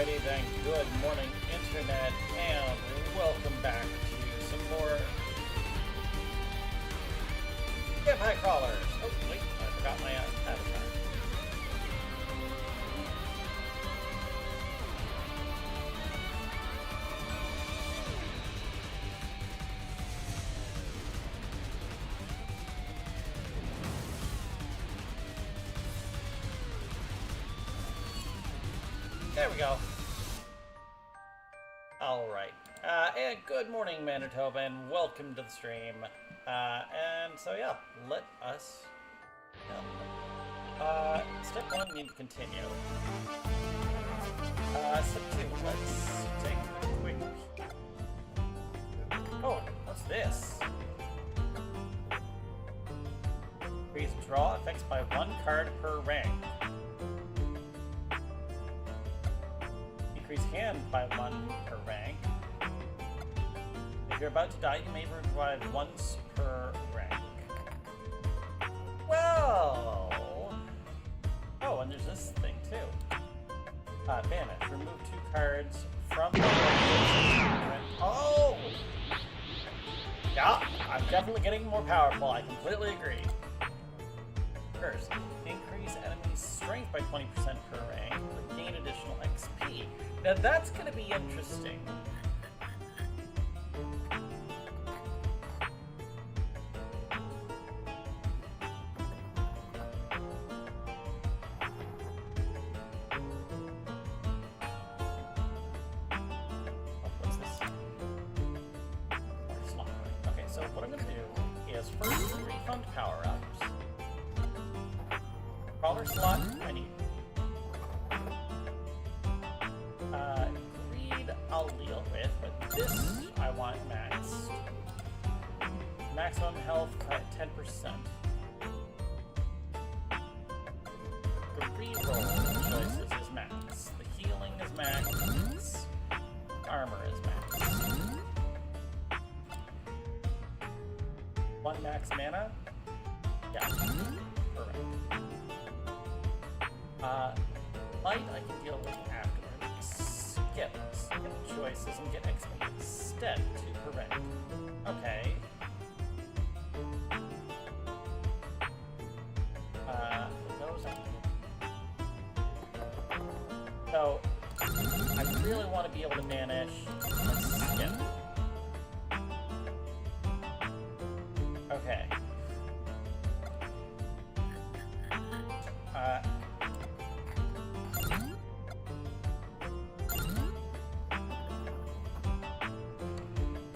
Alrighty then, good morning Internet, and welcome back to some more Vampire Crawlers. Oh, wait, I forgot my avatar. There we go. Alright. And good morning, Manitoba, and welcome to the stream. And so, yeah, let us go. Step 1, we need to continue. Step 2, let's take a quick... Oh, what's this? Increase draw effects by 1 card per rank. Increase hand by 1 per rank. If you're about to die, you may revive once per rank. Well... Oh, and there's this thing too. Banish. Remove 2 cards from the... Oh! Yeah, I'm definitely getting more powerful. I completely agree. First, increase enemy's strength by 20% per rank, but gain additional XP. Now that's going to be interesting. What's this? Okay, so what I'm going to do is first refund power-ups. Crawler slot, I need. Greed, I'll deal with, but this I want maxed. Maximum health at 10%. The reroll choices is max. The healing is max. Armor is max. 1 max mana? Yeah. Correct. Light I can deal with afterwards. Skip choices and get XP instead to prevent. Okay. Those So, I really want to be able to banish skip. Okay.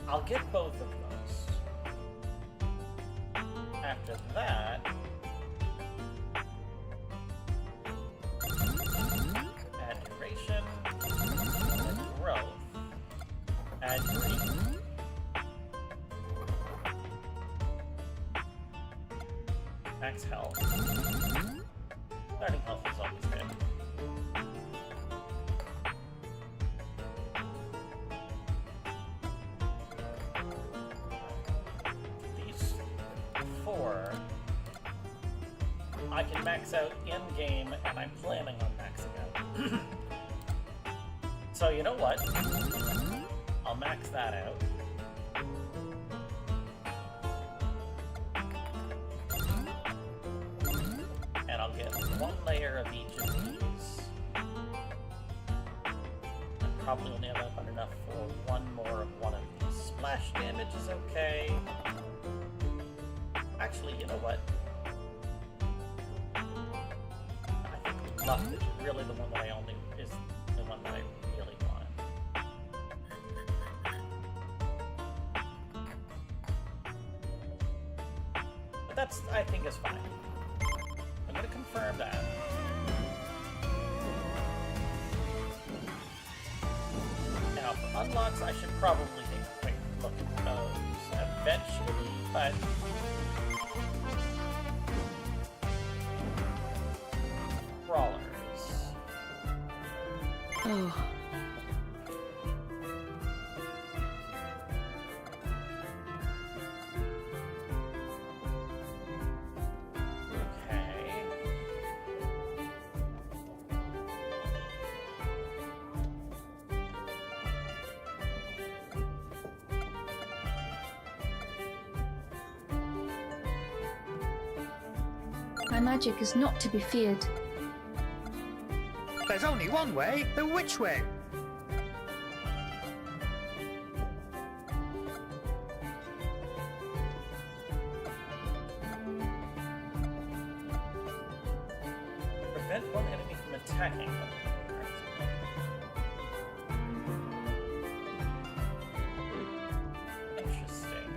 I'll get both of those. After that, add duration, add growth, add green, max health. Starting health is always good. I can max out in-game, and I'm planning on maxing out. So you know what? I'll max that out. And I'll get 1 layer of each of these. I probably only have enough for 1 more of one of these. Splash damage is okay. Actually, you know what? Luck is really the one that I only is the one that I really want. But that's, I think, is fine. I'm going to confirm that. Now, for unlocks, I should probably take a quick look at those eventually, but... Crawlers. Oh. Okay. My magic is not to be feared. There's only one way. The which way? Prevent one enemy from attacking. Interesting.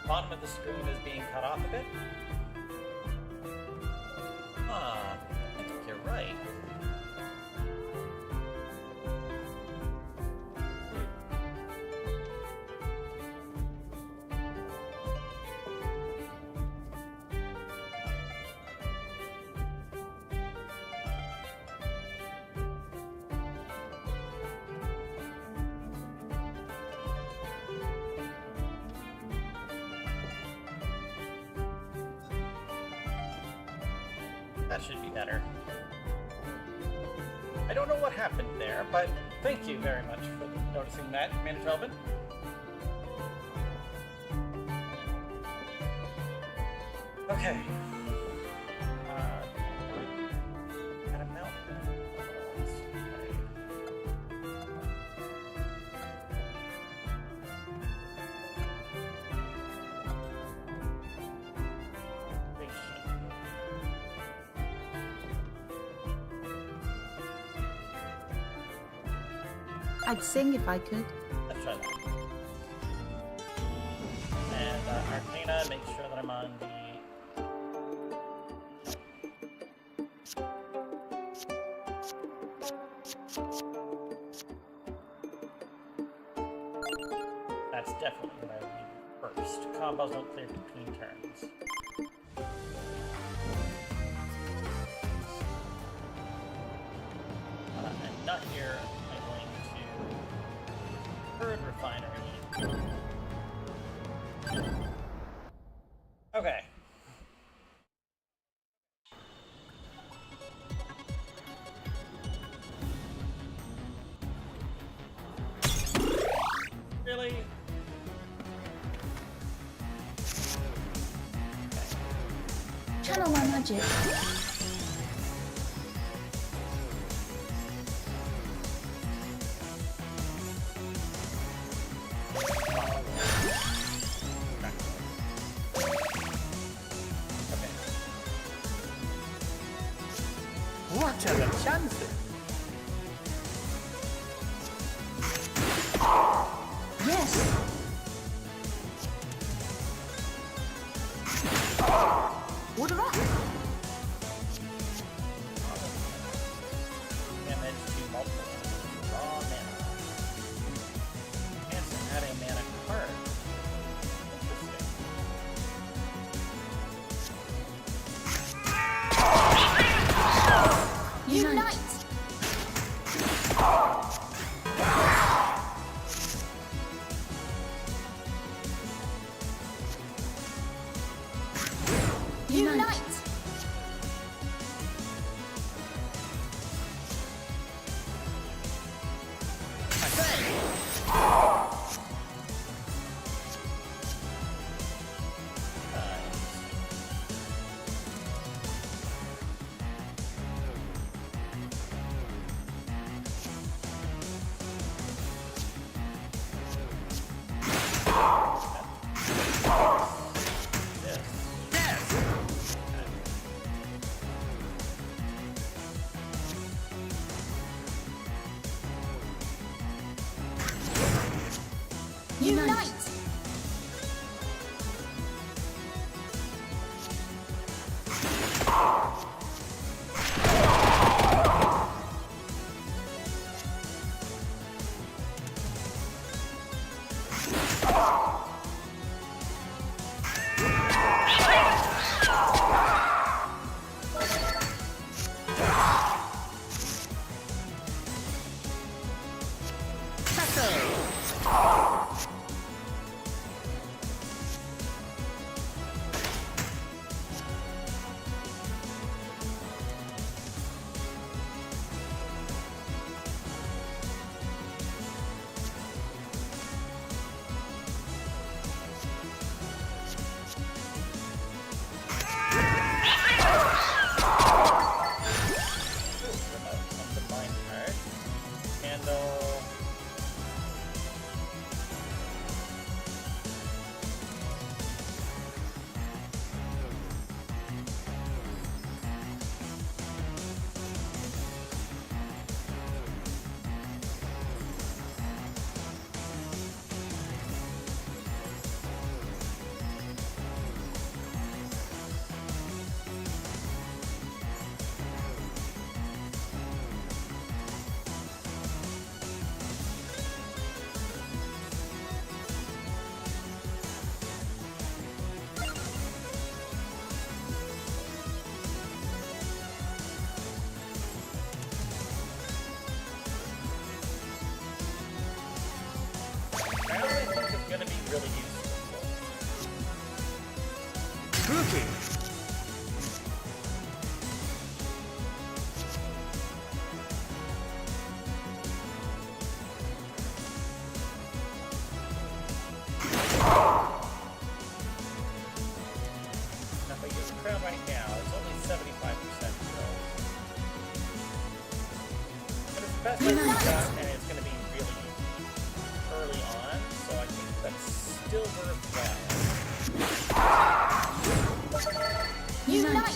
Bottom of the screen is being cut off a bit. Ah, I think you're right. That should be better. I don't know what happened there, but thank you very much for noticing that, Commander Tobin. Okay. At a mountain. I'd sing if I could. Let's try that. And Arcana, make sure that I'm on the... That's definitely what I would need first. Combos don't clear between turns. And not here. Bird refinery. Okay. Really? Channel my magic. What are the chances? Yes. What about? Damage to multiple raw mana. Hanson had a mana card. Interesting. Unite! Unite! I say! Unite! really useful. Spooky. Now, if I use the crown right now, it's only 75% still. But it's the best I can get, and it's going to be really early on, so I think that's still worthwhile. Unite!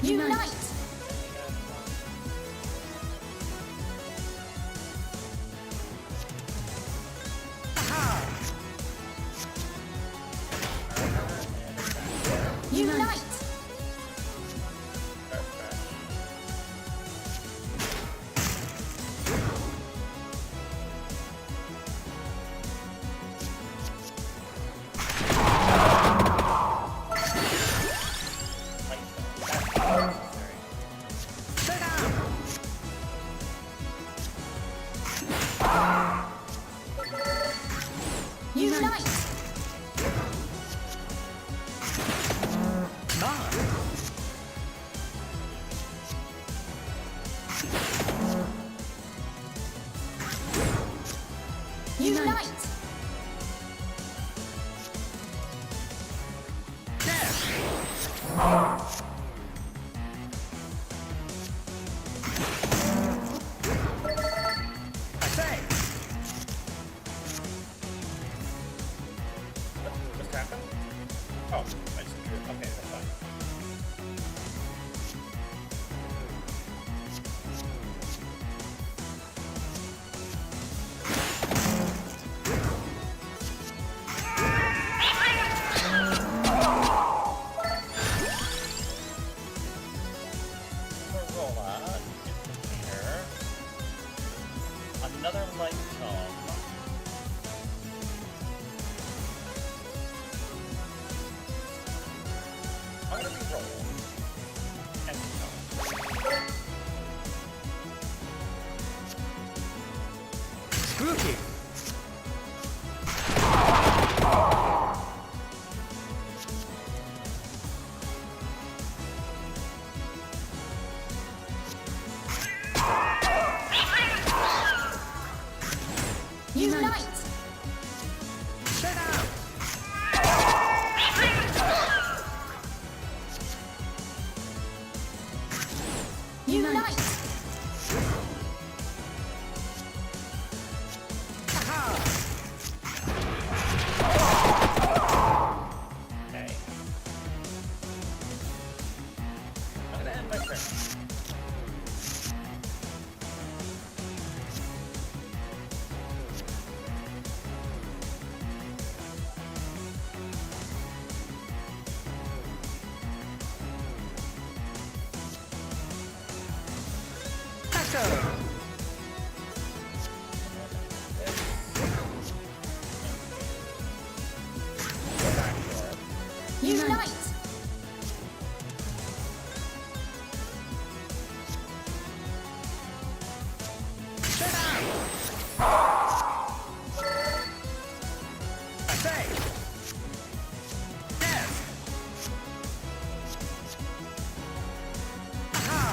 Unite! Unite! Unite! Unite! I say. What just happened? Oh, I just drew it. Okay, that's fine. Corolla, here. Another light tome. I'm gonna re-roll. Empty tome. Spooky. Unite! Sit down. Unite! Okay. I'm gonna end my turn. Taco. Unite! Sit down. I say. Yes. Aha.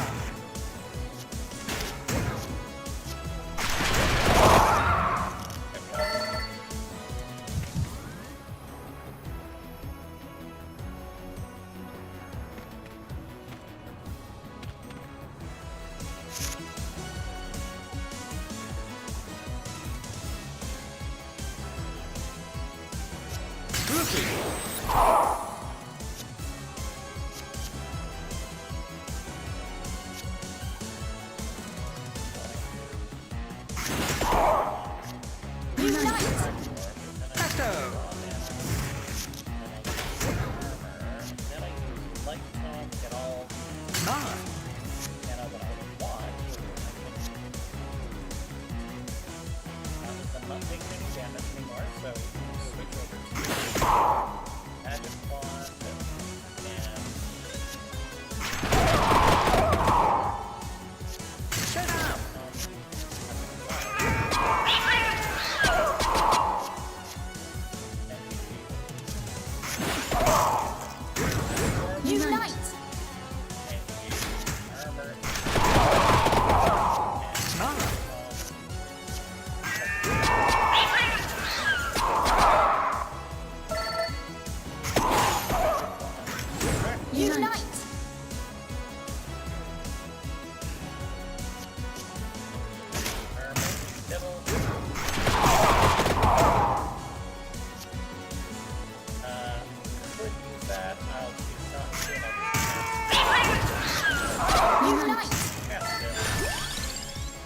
Unite! Estus.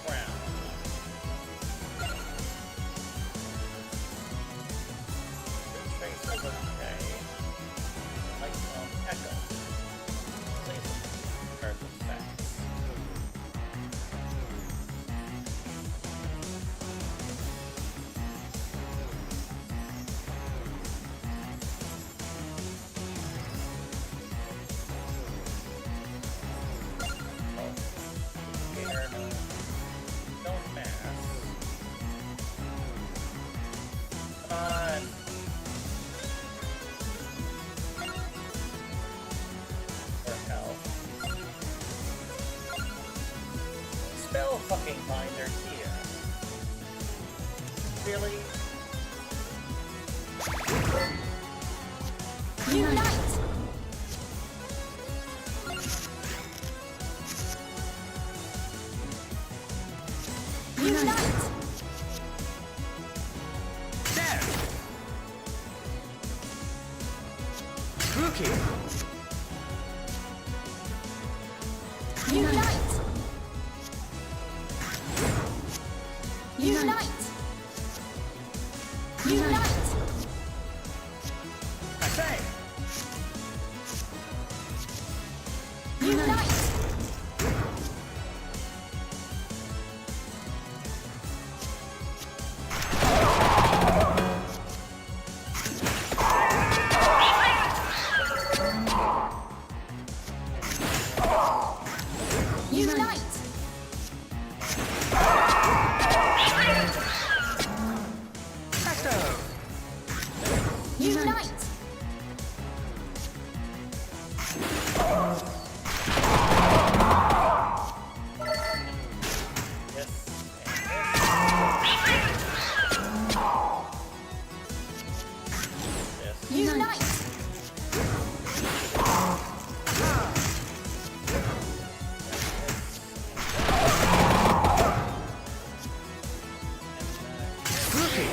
Brown. Trace is okay. Light Echo. Laser. Earth effects. Don't mass. Come on. For health. Spell fucking finder here. Really? Unite! Unite! There. Spooky. Unite! Unite! Unite! I say. Unite! Unite! Presto. Unite! Yes. And this. Unite! Spooky.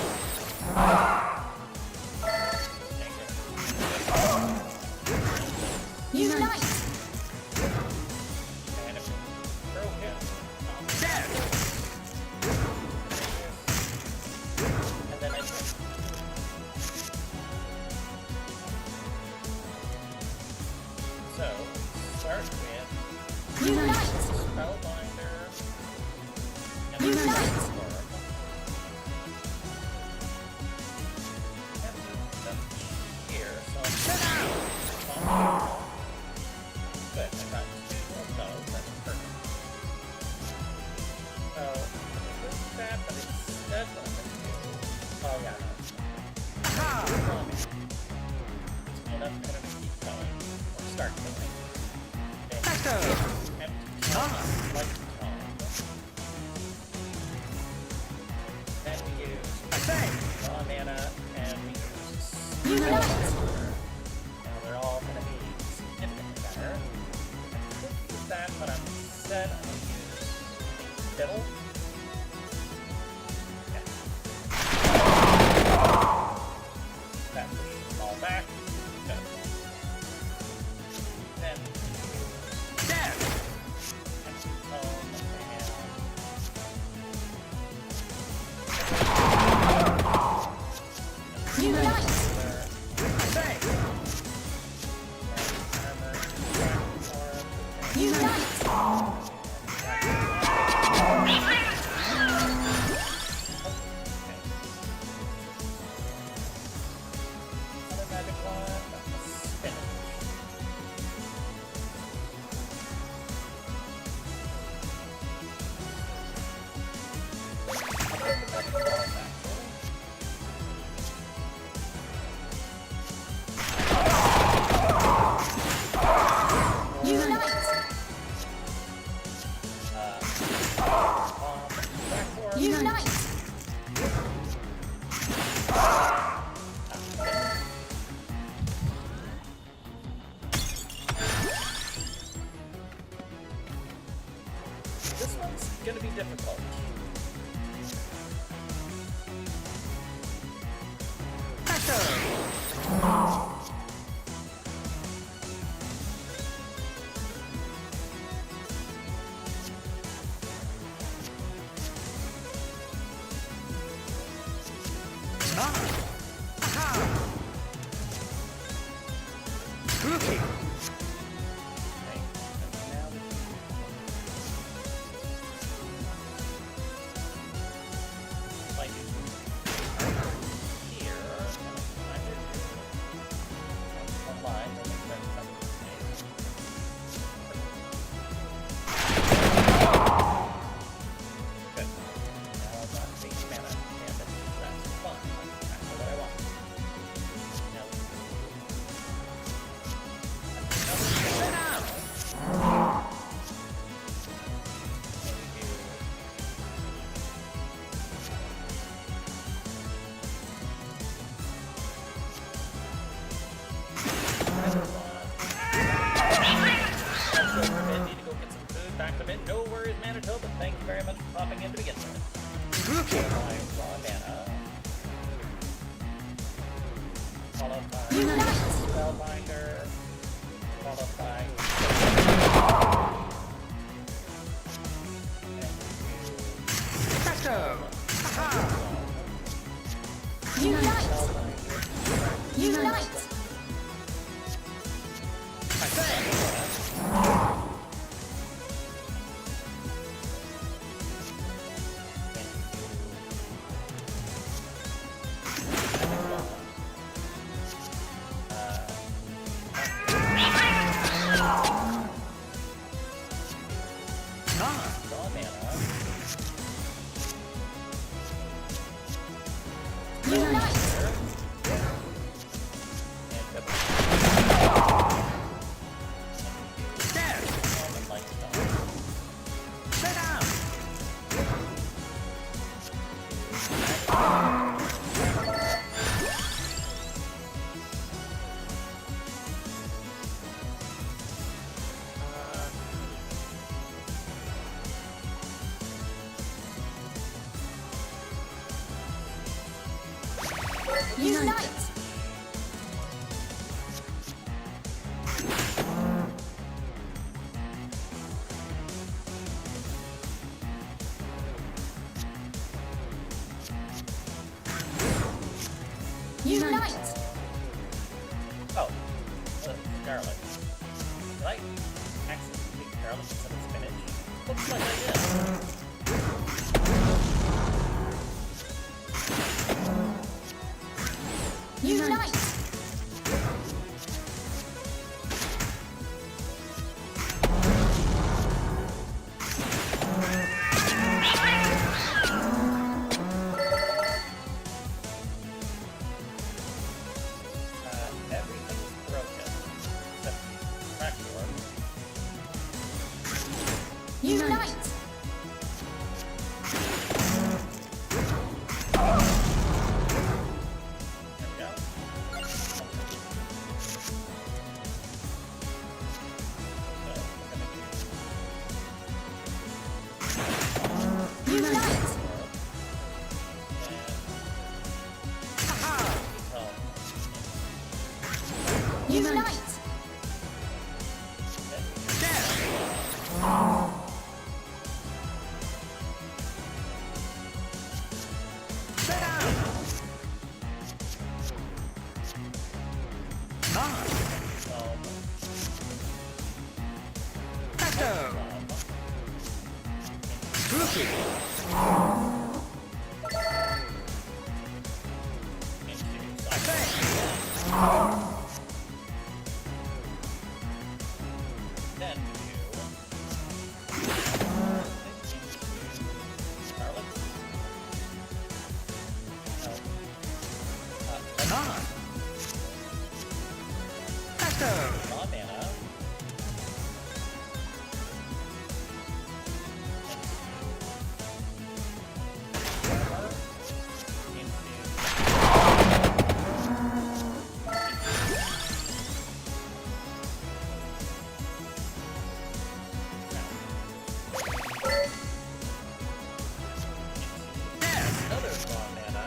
Unite! And if throw him. There. And then I can. So, start with Unite! Spellbinder. And Unite! Storm. And move them here, so Sit down. good. I got two of those. That's perfect. So, with that, but instead, what I'm going to do. Oh, yeah, no. Ha. Oh, man. Split up, kind of keep going. Or start going. Okay. Presto. Empty Ah. like tone. Then we use I say. raw mana, and we use Unite! Spellbinder. Now they're all going to be significantly better. I could use that, but I'm instead I'm going to use Fiddle. Yeah. That pushes them all back. Good. Then There. empty tone and Unite! I say. Unite! Unite! Unite! This one's gonna be difficult. Aha! Cookie! Okay. And now we like here. Online, then we can come to good. Now I've got 6 mana damage. That's fun. That's exactly what I want. Now, Sit down! Need to go get some food. Back to bed. No worries, Manitoba. Thank you very much for popping in to begin with. Cookie! My raw mana. Followed by Unite. Spellbinder. Followed by Presto! Aha! Unite. Unite. I say! Ah! raw mana. Unite. And put Dead! the light stone. Sit down! Unite. Unite. Oh, garlic. Did I accidentally pick garlic instead of spinach? Looks like I did. Unite. Everything's broken except Tractor. Unite. There we go. Unite. Aha! Unite. Dead! Sit down! Ah! Presto! Cookie! I say! Then Ah! Presto! raw mana. Dead! Another raw mana.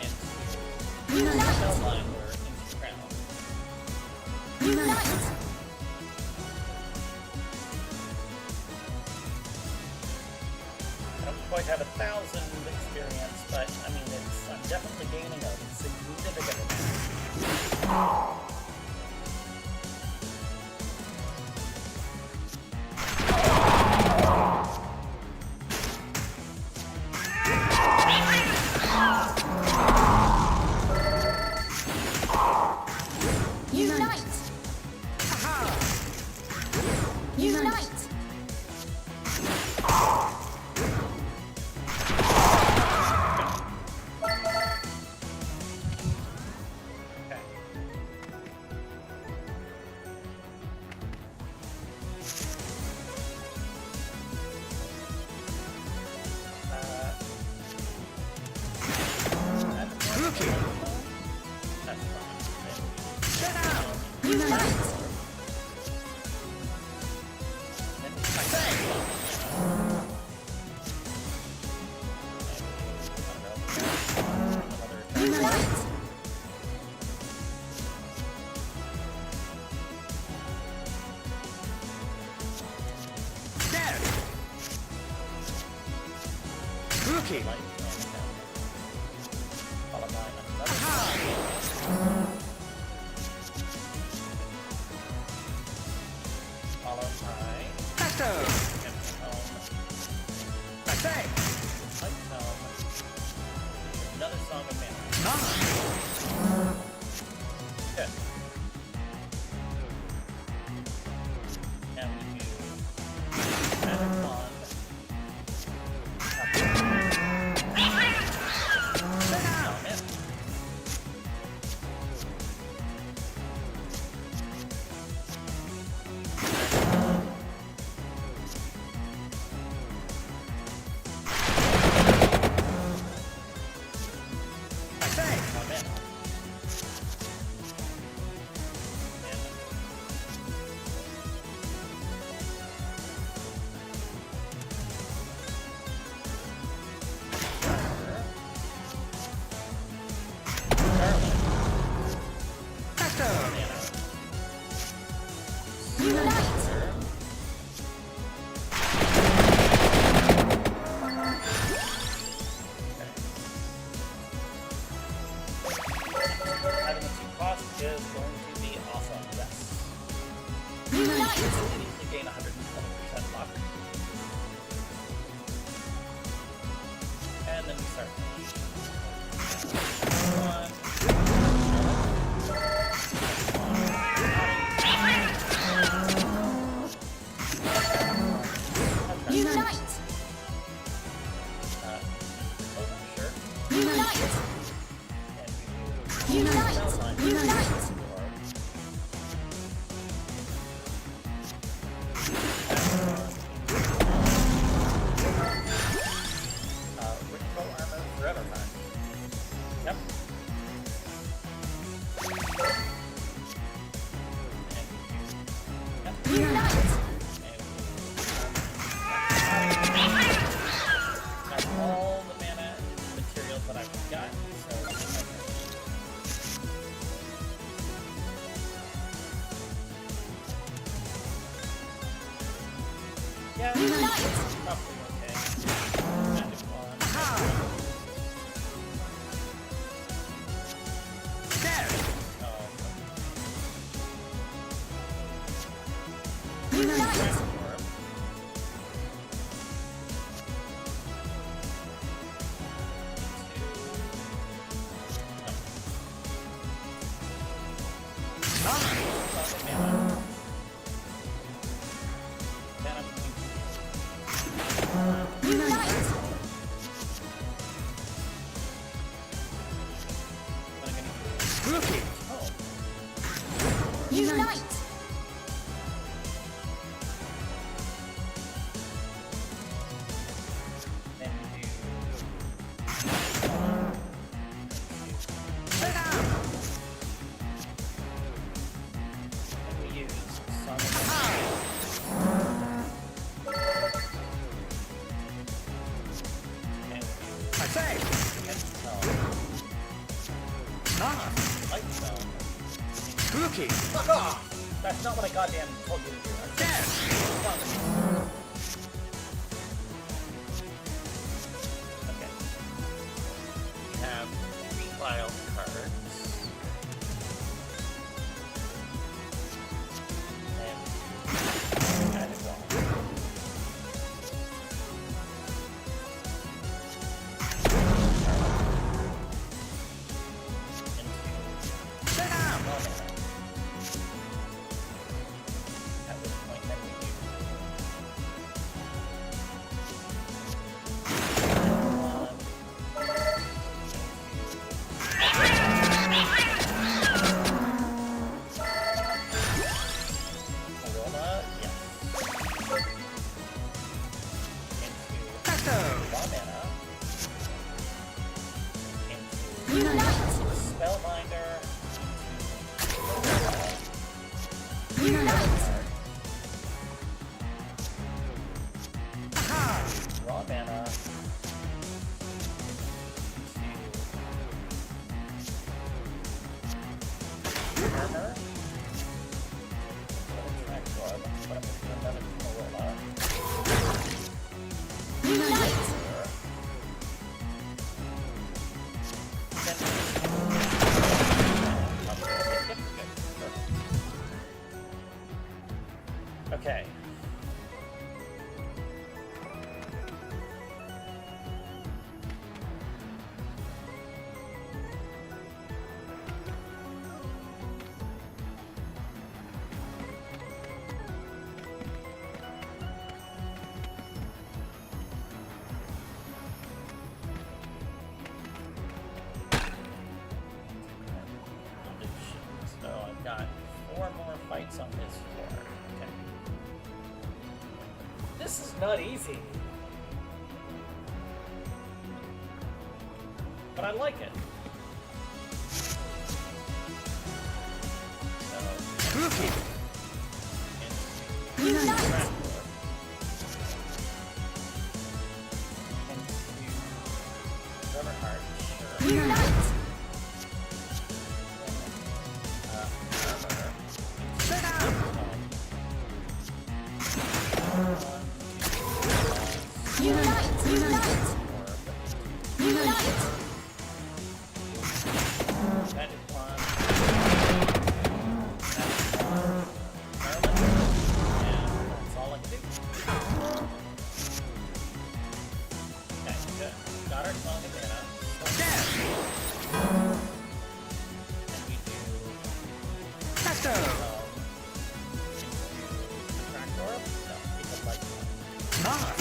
Into Unite. Spellbinder into Crown. Unite. I don't 4,000 experience, but I mean, I'm definitely gaining a significant amount. Unite! Unite! Okay. Rookie. That's fine. Sit down. Unite! I say. Unite! Dead. Rookie. Presto. I say. Another song of mana. None. Good. And we do magic wand. Sit down. Man. I say. Oh, man. Presto. Unite! Having a 2 cost is going to be awesome. Yes. Unite! Immediately gain 120% luck. And then we start. Unite! Sure. Unite! And we do Unite! Soundline. Unite! Ritual armor forever time. Yep. And we do. Yep. Unite! That's all the mana materials that I've got, so yeah, Unite! roughly okay. Magic wand. Dead. Oh, Unite! Transform. None. Unite! Rookie. Unite! Sit down. I say. None. Rookie. Fuck off! That's not what I goddamn told you to do. Dead. Unite. Aha! Raw mana. Armor. Track guard. But I'm gonna do another Corolla. Unite. Okay. So I've got 4 more fights on this floor. Okay. This is not easy. But I like it. So, Rookie! Unite. Unite. Sit down! Unite. Unite. Unite. That is one. That's one. And that's all I can do. Okay, good. Got our song of mana. Dead! And we do Presto! Tractor. No, keep it like that. Smart!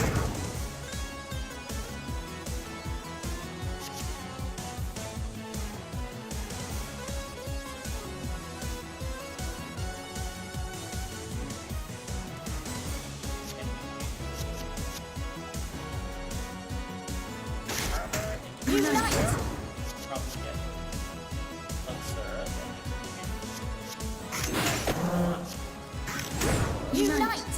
Unite. Probably get Unsura. Unite.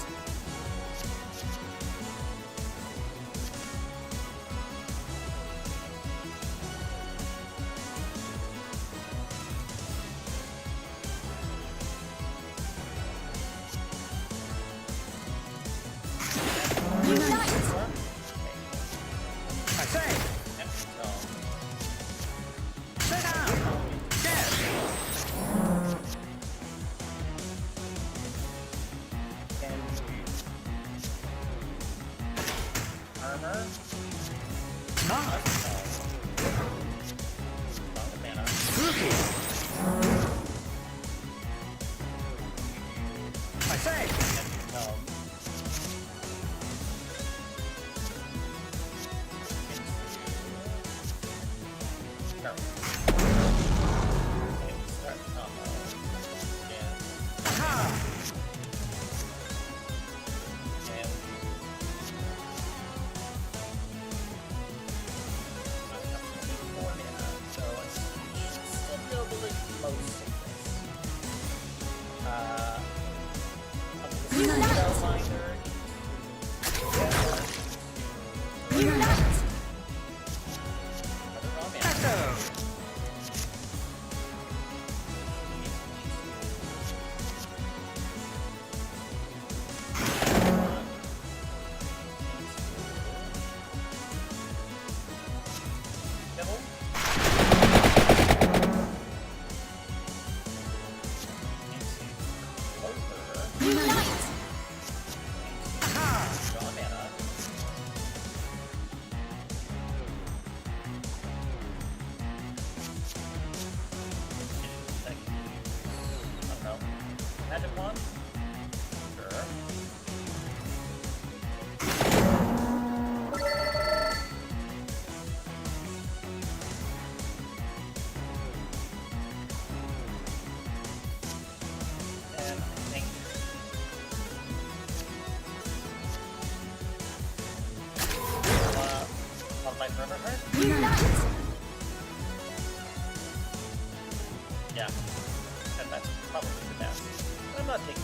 Unite. I say! And so, Sit down! Dead! can armor. Smart! Song of mana. Rookie! I say! Aha! Unite. Presto! Unite. Aha! Magic wand? Sure. And I think I'll fight forever her? Unite. Yeah. And that's probably the best. But I'm not taking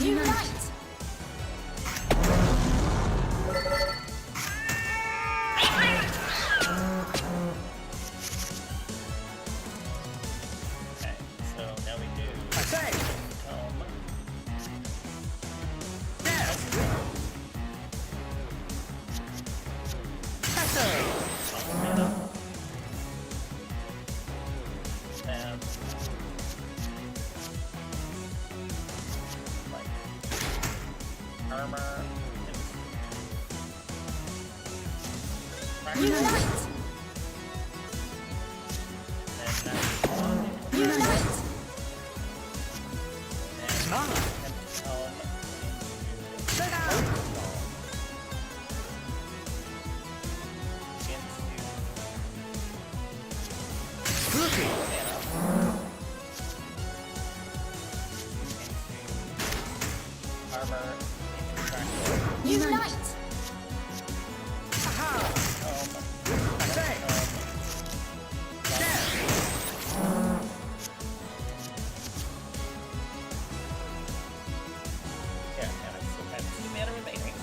Unite! Okay, so now we do I say. Yes. Presto. mana. And like armor and Unite! and that's on Unite! and Mana. Temptone Sit down. into Rookie. armor into tractor. Unite! Aha. I say. Yes. Yeah, and I still have 2 mana remaining.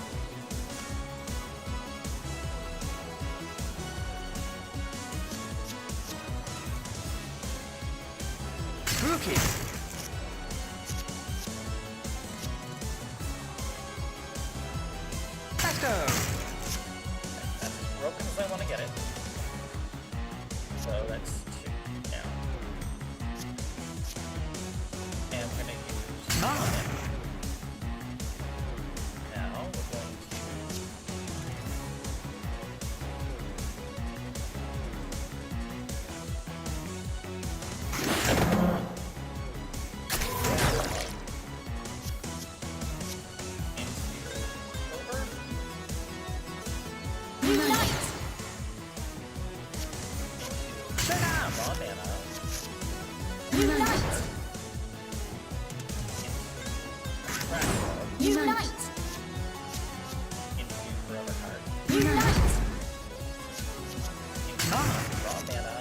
Rookie. Presto. That's as broken as I want to get it. So that's 2 now. And we're gonna use Mana. now we're going to over Unite! Sit down. raw mana Unite! tractor Unite! into forever card Unite! into Mana. raw mana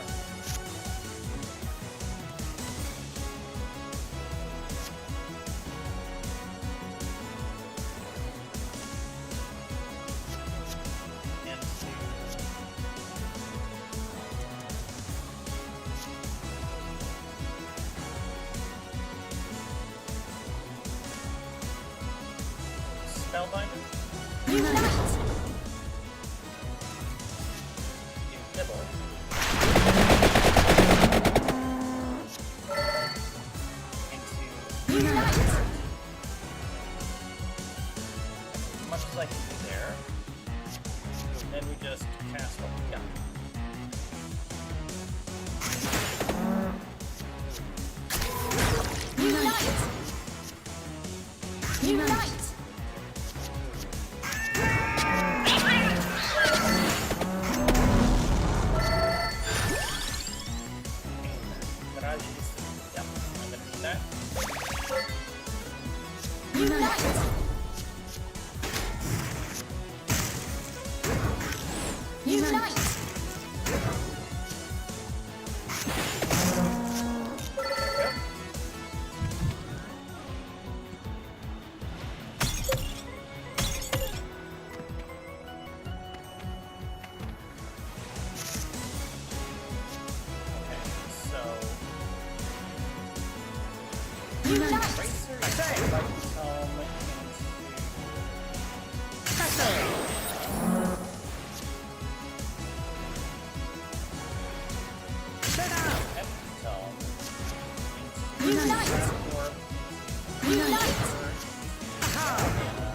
Spellbinder, Unite! you nibble, into Unite! as much as I can do there. Then we just cast what we got. Unite! Unite! Mirages. Yep, I'm gonna need that. Unite! Unite! Yep. Okay, so Unite! Racer I say. Light Tome into Presto. Sit down. Temptone into Unite! Trapdoor, Unite! Aha. mana,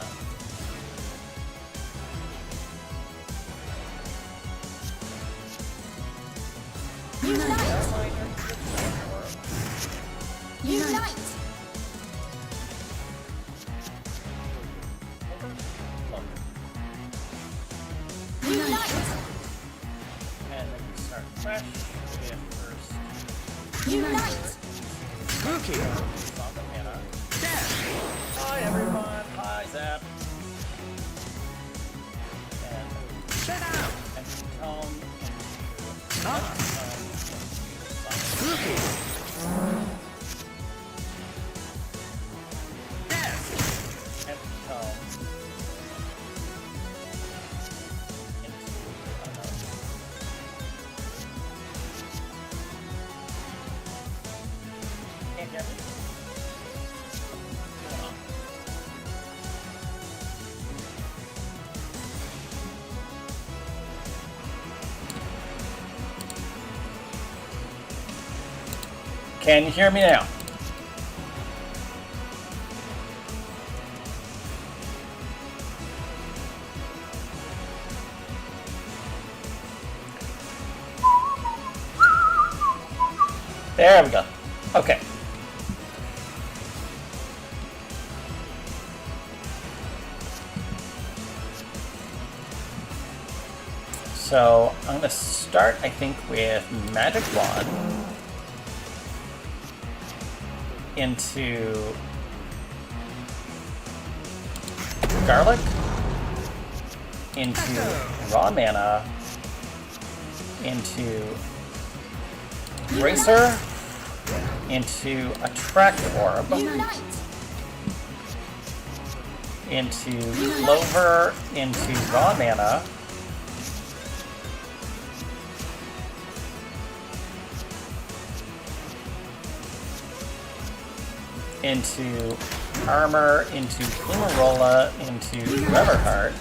Unite! Spellbinder into Trapdoor, Unite! over, Thunder. Unite! And then we start fresh with first Unite! Rookie. on the mana. Yes. Hi everyone, hi Zap. And Sit down. Temptone into Mana. Rookie. Yes. Can you hear me now? There we go. Okay. So I'm going to start, I think, with Magic Wand into Garlic, into Raw Mana, into Racer, into Attract Orb, Unite. into Clover, into Raw Mana, into Armor, into Plumerola, into Reverheart.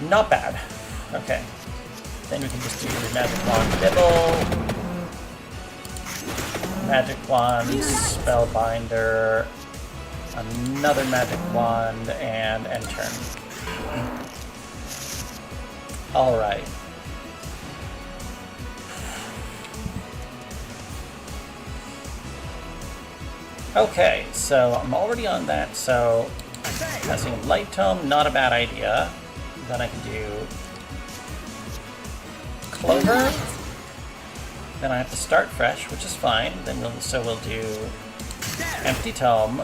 Not bad. Okay. Then we can just do Magic Wand Bibble, Magic Wand Spellbinder, another Magic Wand, and end turn. Alright. Okay, so I'm already on that, so casting Light Tome, not a bad idea. Then I can do Clover. Then I have to start fresh, which is fine. Then we'll do Empty Tome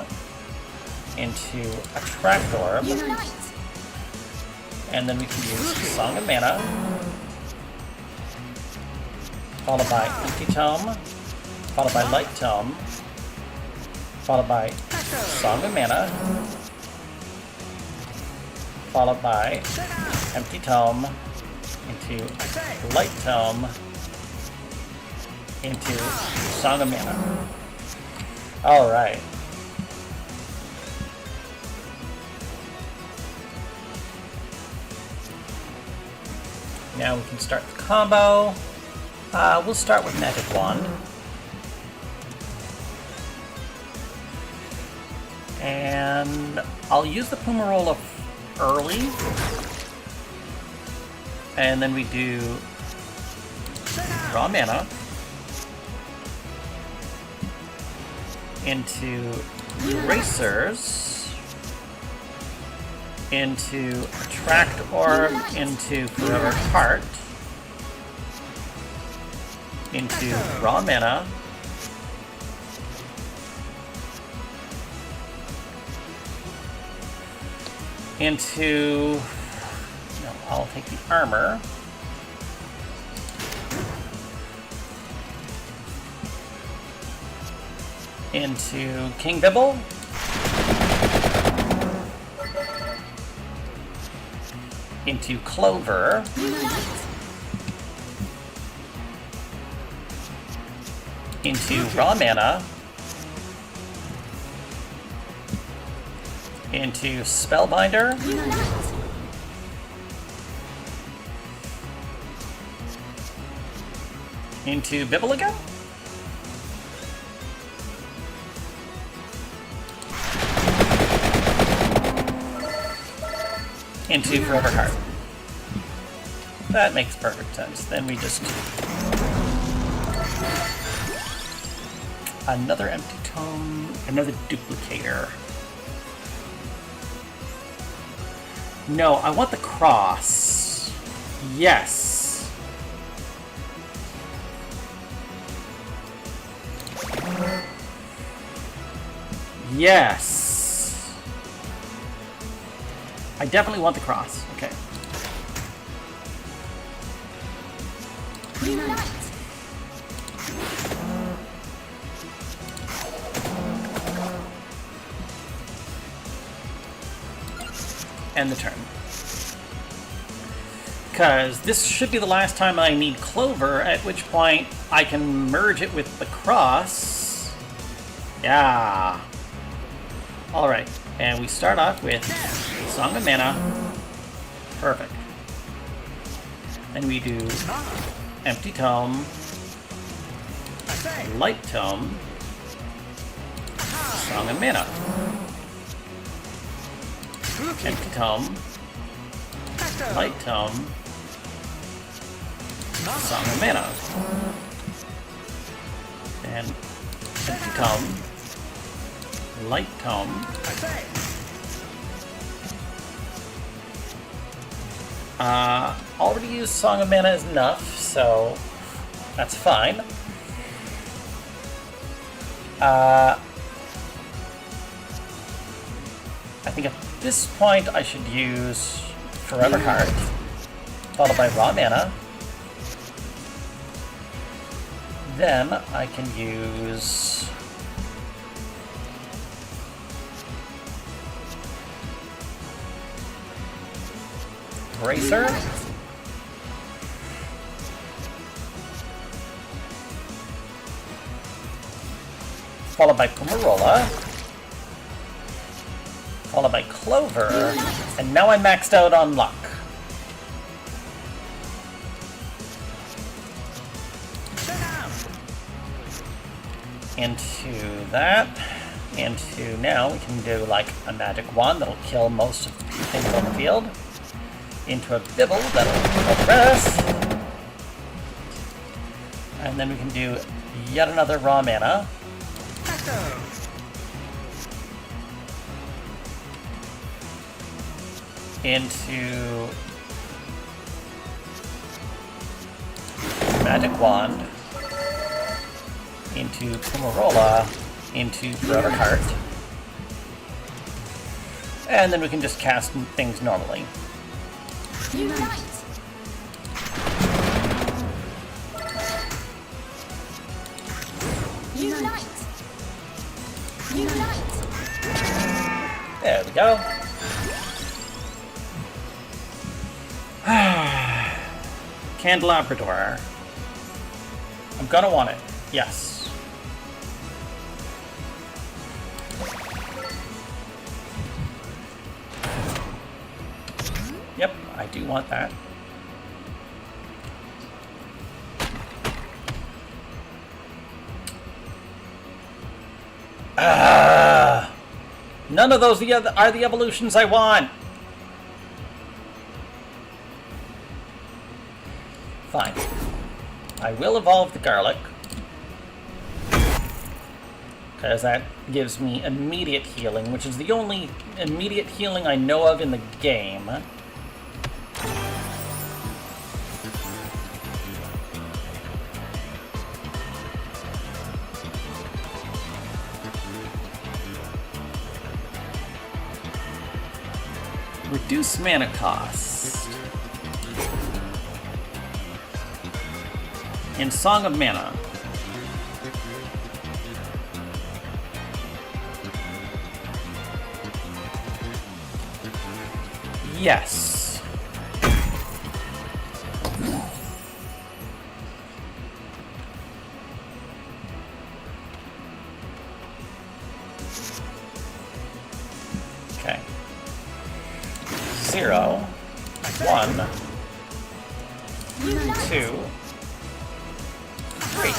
into Attract Orb. Unite. And then we can use Song of Mana, followed by Empty Tome, followed by Light Tome, followed by Song of Mana, followed by Empty Tome, into Light Tome, into Song of Mana. Alright. Now we can start the combo. We'll start with Magic Wand. And I'll use the Plumerola early. And then we do Raw Mana into Erasers, into Attract Orb, into Forever Heart, into Raw Mana, into, no, I'll take the Armor, into King Bibble, into Clover, into Raw Mana, into Spellbinder, into Bibble again, into Forever Heart. That makes perfect sense. Then we just another Empty Tome, another Duplicator. No, I want the cross. Yes. Yes. I definitely want the cross. Okay. Unite. End the turn. Because this should be the last time I need Clover, at which point I can merge it with the cross. Yeah. Alright, and we start off with Song of Mana. Perfect. Then we do Empty Tome, I say. Light Tome, Aha. Song of Mana. Spooky. Empty Tome, Presto. Light Tome, Nana. Song of Mana. And Empty Tome, Light Tome. I say. Already used Song of Mana is enough, so that's fine. I think at this point I should use Forever Heart, followed by Raw Mana. Then I can use Bracer, followed by Kumarola, followed by Clover, and now I'm maxed out on luck. Sit down. Into that, into now we can do like a magic wand that'll kill most of the things on the field. Into a Bibble that'll kill the rest. And then we can do yet another Raw Mana. Presto. Into Magic Wand, into Kumarola, into Forever Heart, and then we can just cast things normally. Unite! Unite! Unite! There we go. Candelabrador. I'm gonna want it. Yes. Yep, I do want that. None of those are the evolutions I want. Fine. I will evolve the garlic, because that gives me immediate healing, which is the only immediate healing I know of in the game. Reduce mana cost. In Song of Mana. Yes. Okay. 0, 1, Unite! 2, 3,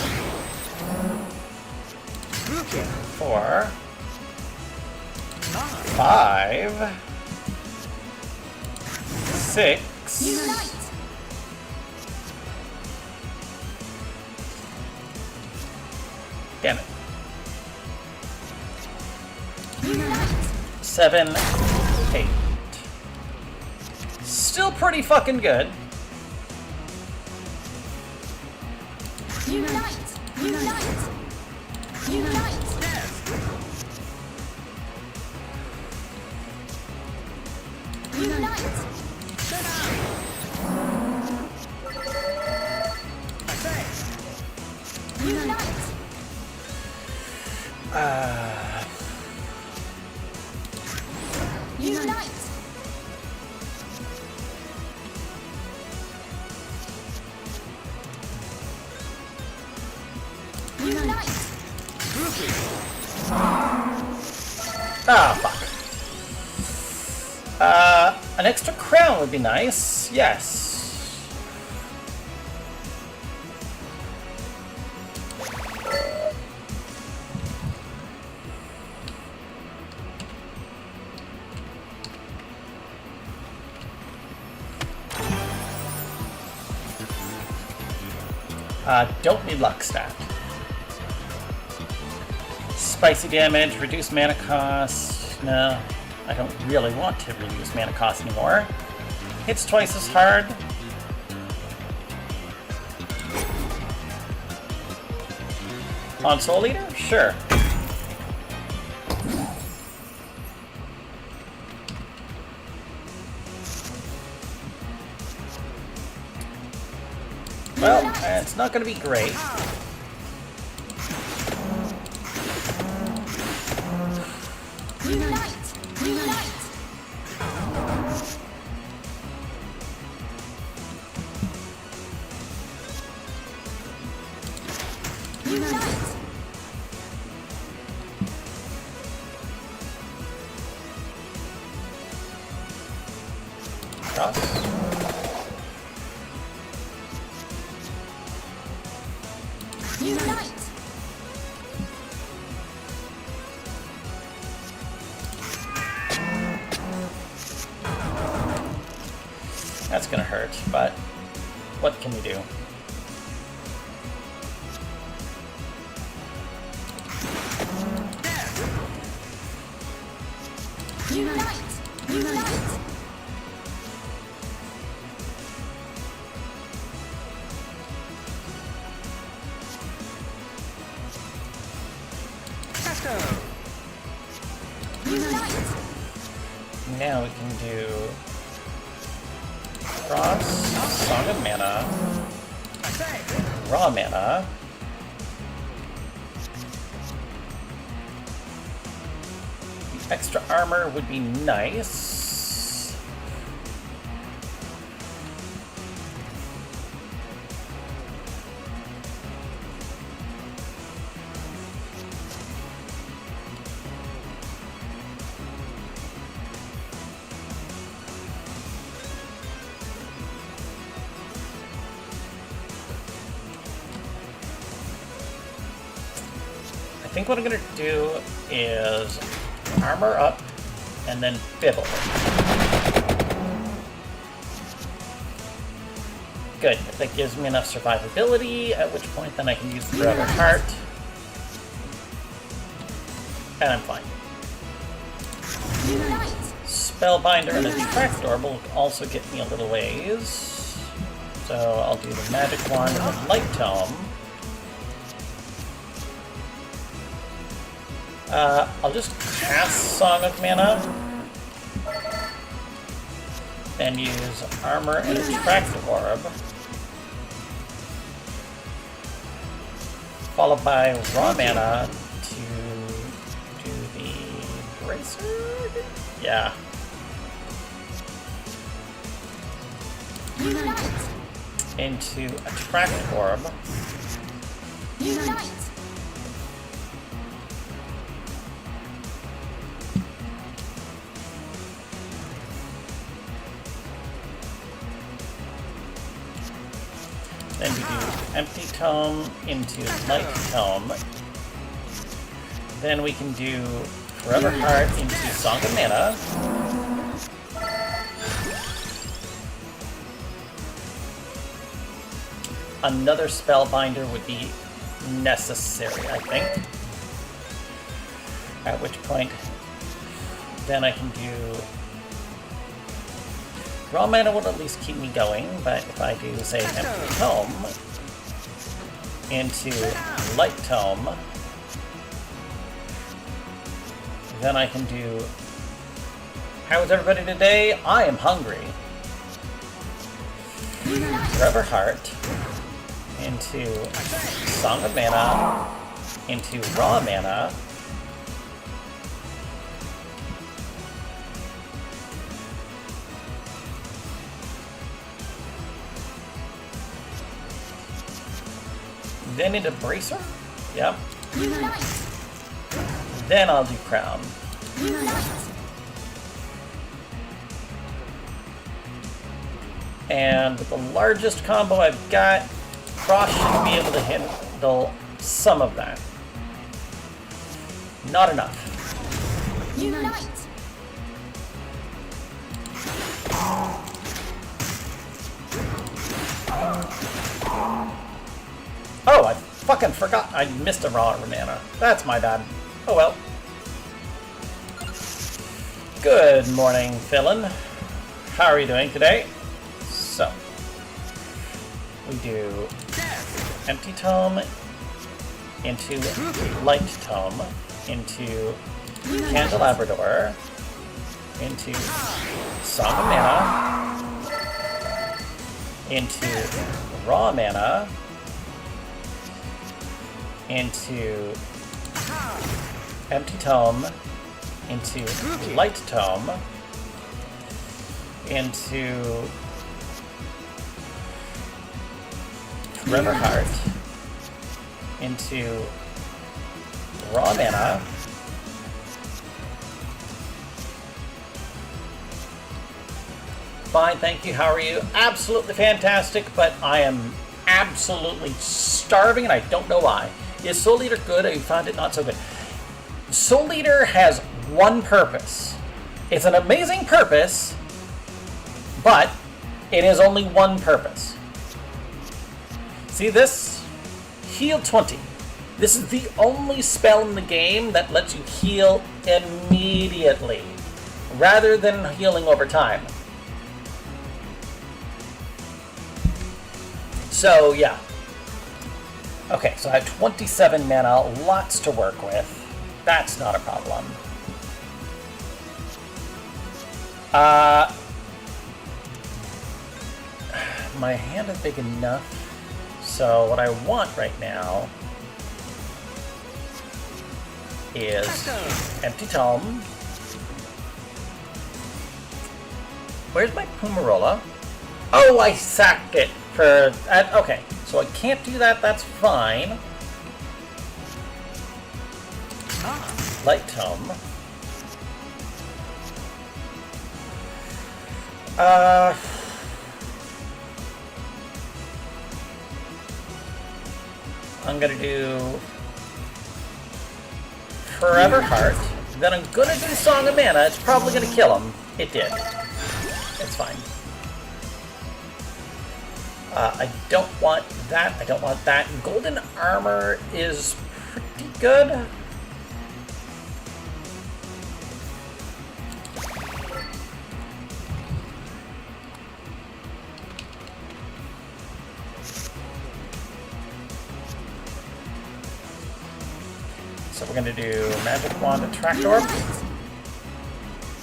Spooky. 4, Nana. 5, 6, Unite! damn it, Unite! 7, 8. Still pretty fucking good. Unite! Unite! Unite! Unite! Sit down. I say. Unite! Unite! Unite! Spooky. Ah, fuck. An extra crown would be nice. Yes. Don't need luck stat. Spicy damage, reduce mana cost. No, I don't really want to reduce mana cost anymore. Hits twice as hard. On Soul Eater? Sure. Well, it's not going to be great. Unite! Unite! Unite! Cross. Unite! That's gonna hurt, but what can you do? Unite! Unite! Presto. Unite! Now we can do Cross, Song of Mana, I say. Raw Mana, extra armor would be nice. I think what I'm gonna do is armor up and then Bibble. Good, if that gives me enough survivability, at which point then I can use the Forever Heart. And I'm fine. Unite! Spellbinder and Attractor will also get me a little ways. So I'll do the Magic Wand and the Light Tome. I'll just cast Song of Mana, then use Armor and Attractive Orb, followed by Raw Mana to do the Bracer? Yeah. Unite! Into Attractive Orb. Unite! Then we do Empty Tome into Light Tome. Then we can do Forever Heart into Song of Mana. Another Spellbinder would be necessary, I think. At which point, then I can do... Raw Mana would at least keep me going, but if I do, say, Empty Tome into Light Tome, then I can do... How's everybody today? I am hungry. Forever Heart into Song of Mana into Raw Mana. Then into Bracer. Yep. Unite! Then I'll do Crown. Unite! And with the largest combo I've got, Cross should be able to handle some of that. Not enough. Unite! Fucking forgot I missed a raw mana. That's my bad. Oh well. Good morning, Philin. How are you doing today? So, we do Empty Tome into Light Tome into Candelabrador into Song of Mana into Raw Mana into Empty Tome into Light Tome into Forever Heart into Raw Mana fine, thank you. How are you? Absolutely fantastic, but I am absolutely starving and I don't know why. Is Soul Eater good? I found it not so good. Soul Eater has one purpose. It's an amazing purpose, but it is only one purpose. See this? Heal 20. This is the only spell in the game that lets you heal immediately, rather than healing over time. So, yeah. Okay, so I have 27 mana, lots to work with. That's not a problem. My hand is big enough, so what I want right now is Empty Tome. Where's my Pumarola? Oh, I sacked it for... okay, so I can't do that, that's fine. Light Tome. I'm gonna do Forever Heart. Then I'm gonna do Song of Mana. It's probably gonna kill him. It did. It's fine. I don't want that. I don't want that. Golden Armor is pretty good. So we're going to do Magic Wand Attract Orb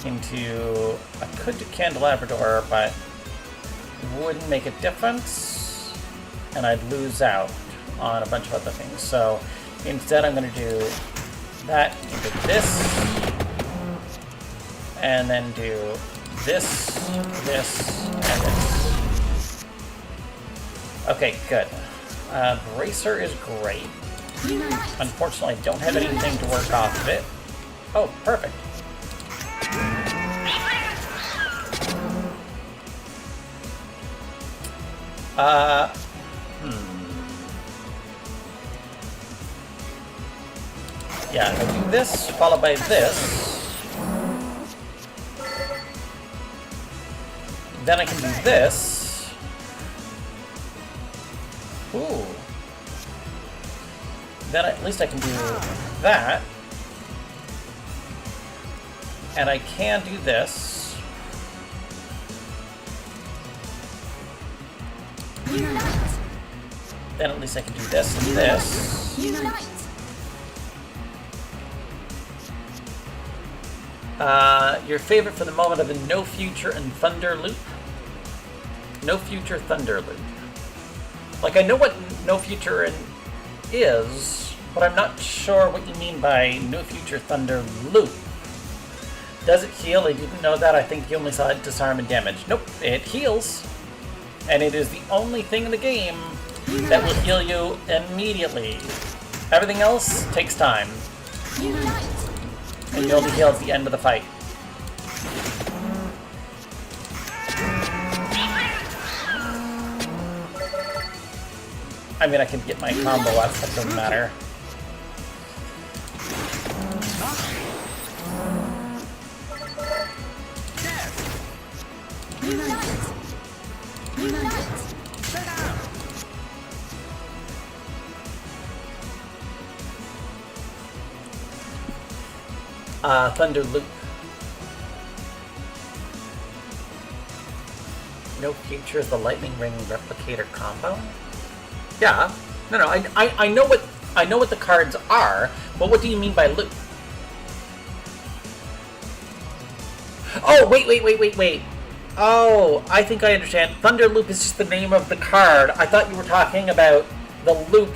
into... I could do Candelabrador, but wouldn't make a difference, and I'd lose out on a bunch of other things. So instead I'm going to do that into this, and then do this, this, and this. Okay, good. Bracer is great. Unfortunately, I don't have anything to work off of it. Oh, perfect. Yeah, if I do this, followed by this, then I can do this. Ooh. Then at least I can do that. And I can do this. Unite. Then at least I can do this and this. Unite. Your favorite for the moment of the No Future and Thunder Loop? No Future Thunder Loop. Like, I know what No Future and is, but I'm not sure what you mean by No Future Thunder Loop. Does it heal? I didn't know that. I think you only saw it disarm and damage. Nope, it heals. And it is the only thing in the game that will heal you immediately. Everything else takes time. Unite. And you'll be healed at the end of the fight. I mean, I can get my combo up, that doesn't matter. Unite. Unite. Thunder Loop. No features the Lightning Ring Replicator combo? Yeah. No, I know what the cards are, but what do you mean by loop? Oh, wait. Oh, I think I understand. Thunder Loop is just the name of the card. I thought you were talking about the loop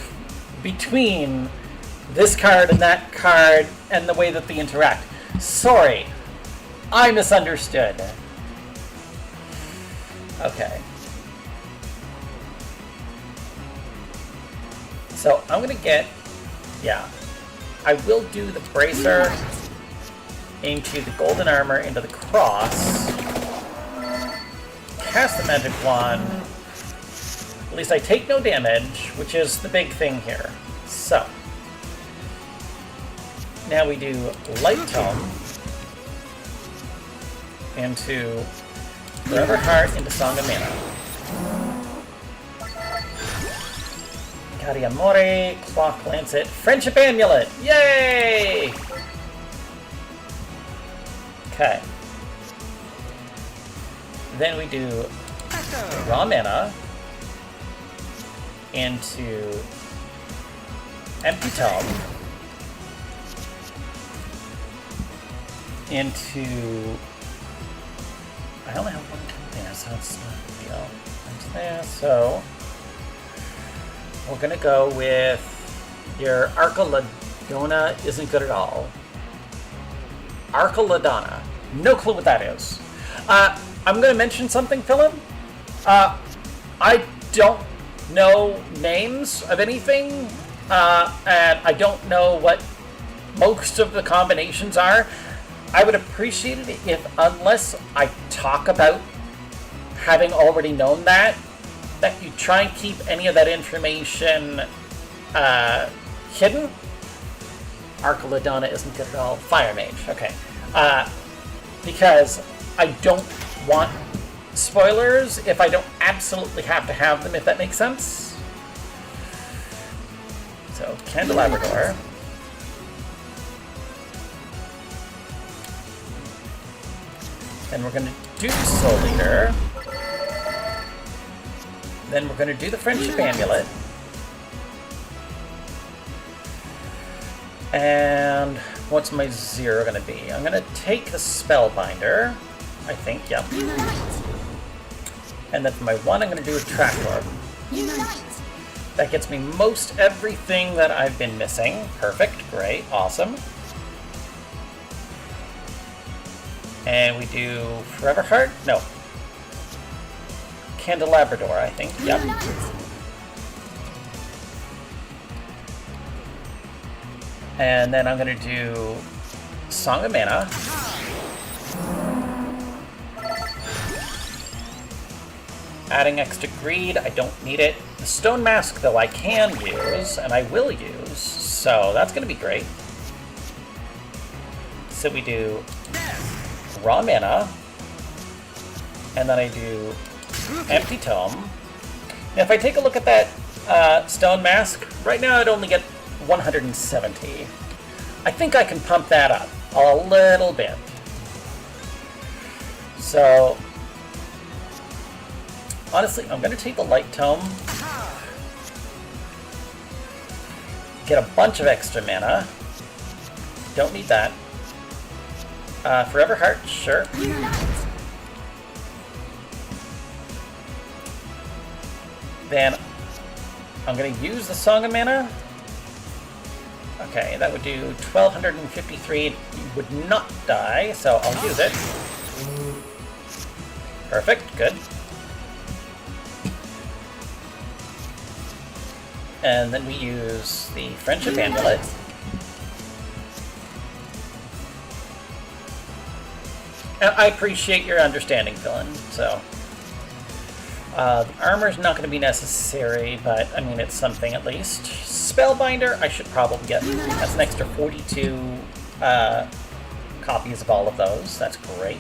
between this card and that card and the way that they interact. Sorry. I misunderstood. Okay. So I'm gonna get, yeah, I will do the bracer into the golden armor into the cross, cast the magic wand. At least I take no damage, which is the big thing here. So now we do Light Tome into Forever Heart into Song of Mana. Cari Amore, Clock Lancet, Friendship Amulet! Yay! Okay. Then we do Raw Mana into Empty Tome into... I only have one tome there, so it's not a big deal. That's there, so... we're gonna go with your Arcaladona isn't good at all. Arcaladona. No clue what that is. I'm gonna mention something, Philip. I don't know names of anything, and I don't know what most of the combinations are. I would appreciate it if, unless I talk about having already known that you try and keep any of that information hidden. Arcaladona isn't good at all. Fire Mage, okay. Because I don't want spoilers if I don't absolutely have to have them, if that makes sense. So, Candelabrador. And we're going to do Soul Eater. Then we're going to do the Friendship Amulet. And what's my 0 going to be? I'm going to take the Spellbinder, I think, yep. Unite. And then for my 1, I'm going to do a Trapdoor. Unite. That gets me most everything that I've been missing. Perfect, great, awesome. And we do Forever Heart? No. Candelabrador, I think. Yep. And then I'm going to do Song of Mana. Adding extra greed, I don't need it. The Stone Mask, though, I can use, and I will use, so that's going to be great. So we do Raw Mana, and then I do Empty Tome. Now, if I take a look at that Stone Mask, right now I'd only get 170. I think I can pump that up a little bit. So, honestly, I'm going to take the Light Tome, get a bunch of extra mana. Don't need that. Forever Heart, sure. Then I'm going to use the Song of Mana. Okay, that would do 1253. You would not die, so I'll use it. Perfect, good. And then we use the Friendship Amulet. And I appreciate your understanding, Philin, so... the armor's not going to be necessary, but, I mean, it's something at least. Spellbinder, I should probably get. That's an extra 42 copies of all of those. That's great.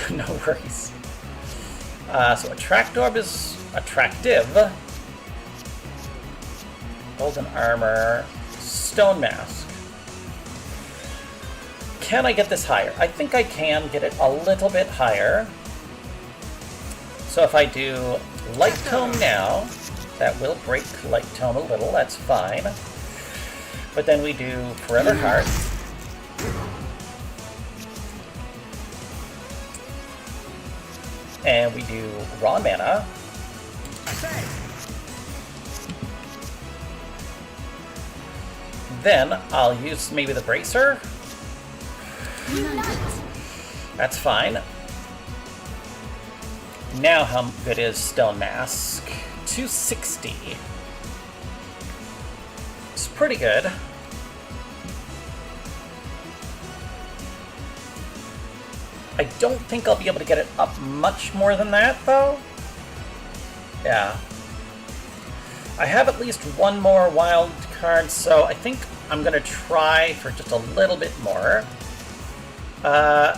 No worries. So Attractorb is attractive. Golden Armor, Stone Mask. Can I get this higher? I think I can get it a little bit higher. So if I do Light Tome now, that will break Light Tome a little, that's fine. But then we do Forever Heart. And we do Raw Mana. Then I'll use maybe the Bracer. Unite. That's fine. Now how good is Stone Mask? 260. It's pretty good. I don't think I'll be able to get it up much more than that, though. Yeah. I have at least one more wild card, so I think I'm going to try for just a little bit more. I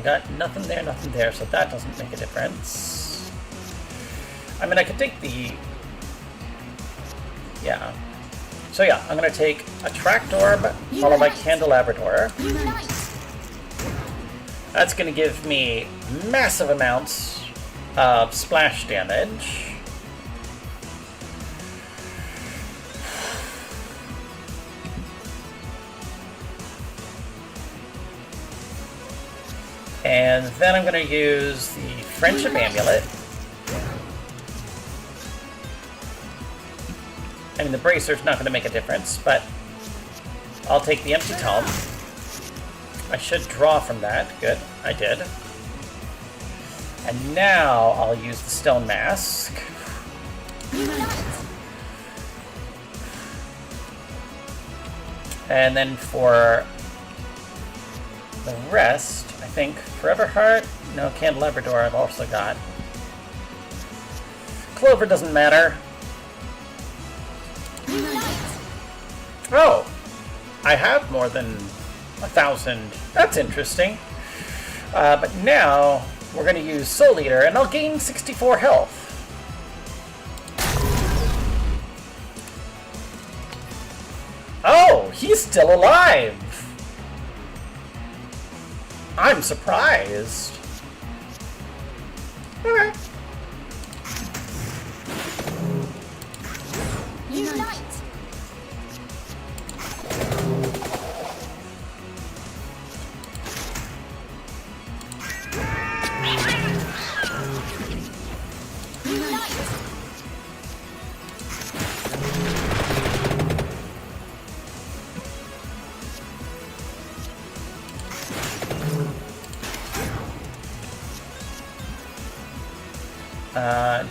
got nothing there, so that doesn't make a difference. I mean, I could take the... Yeah. So yeah, I'm going to take Attract Orb, followed by Candelabrador. Unite. That's going to give me massive amounts of splash damage. And then I'm going to use the Friendship Amulet. I mean, the Bracer's not going to make a difference, but I'll take the Empty Tome. I should draw from that. Good, I did. And now I'll use the Stone Mask. Unite. And then for the rest, I think Forever Heart, no, Candelabrador I've also got. Clover doesn't matter. Unite. Oh, I have more than 1,000. That's interesting. But now we're going to use Soul Eater, and I'll gain 64 health. Oh, he's still alive. I'm surprised. Okay. Unite.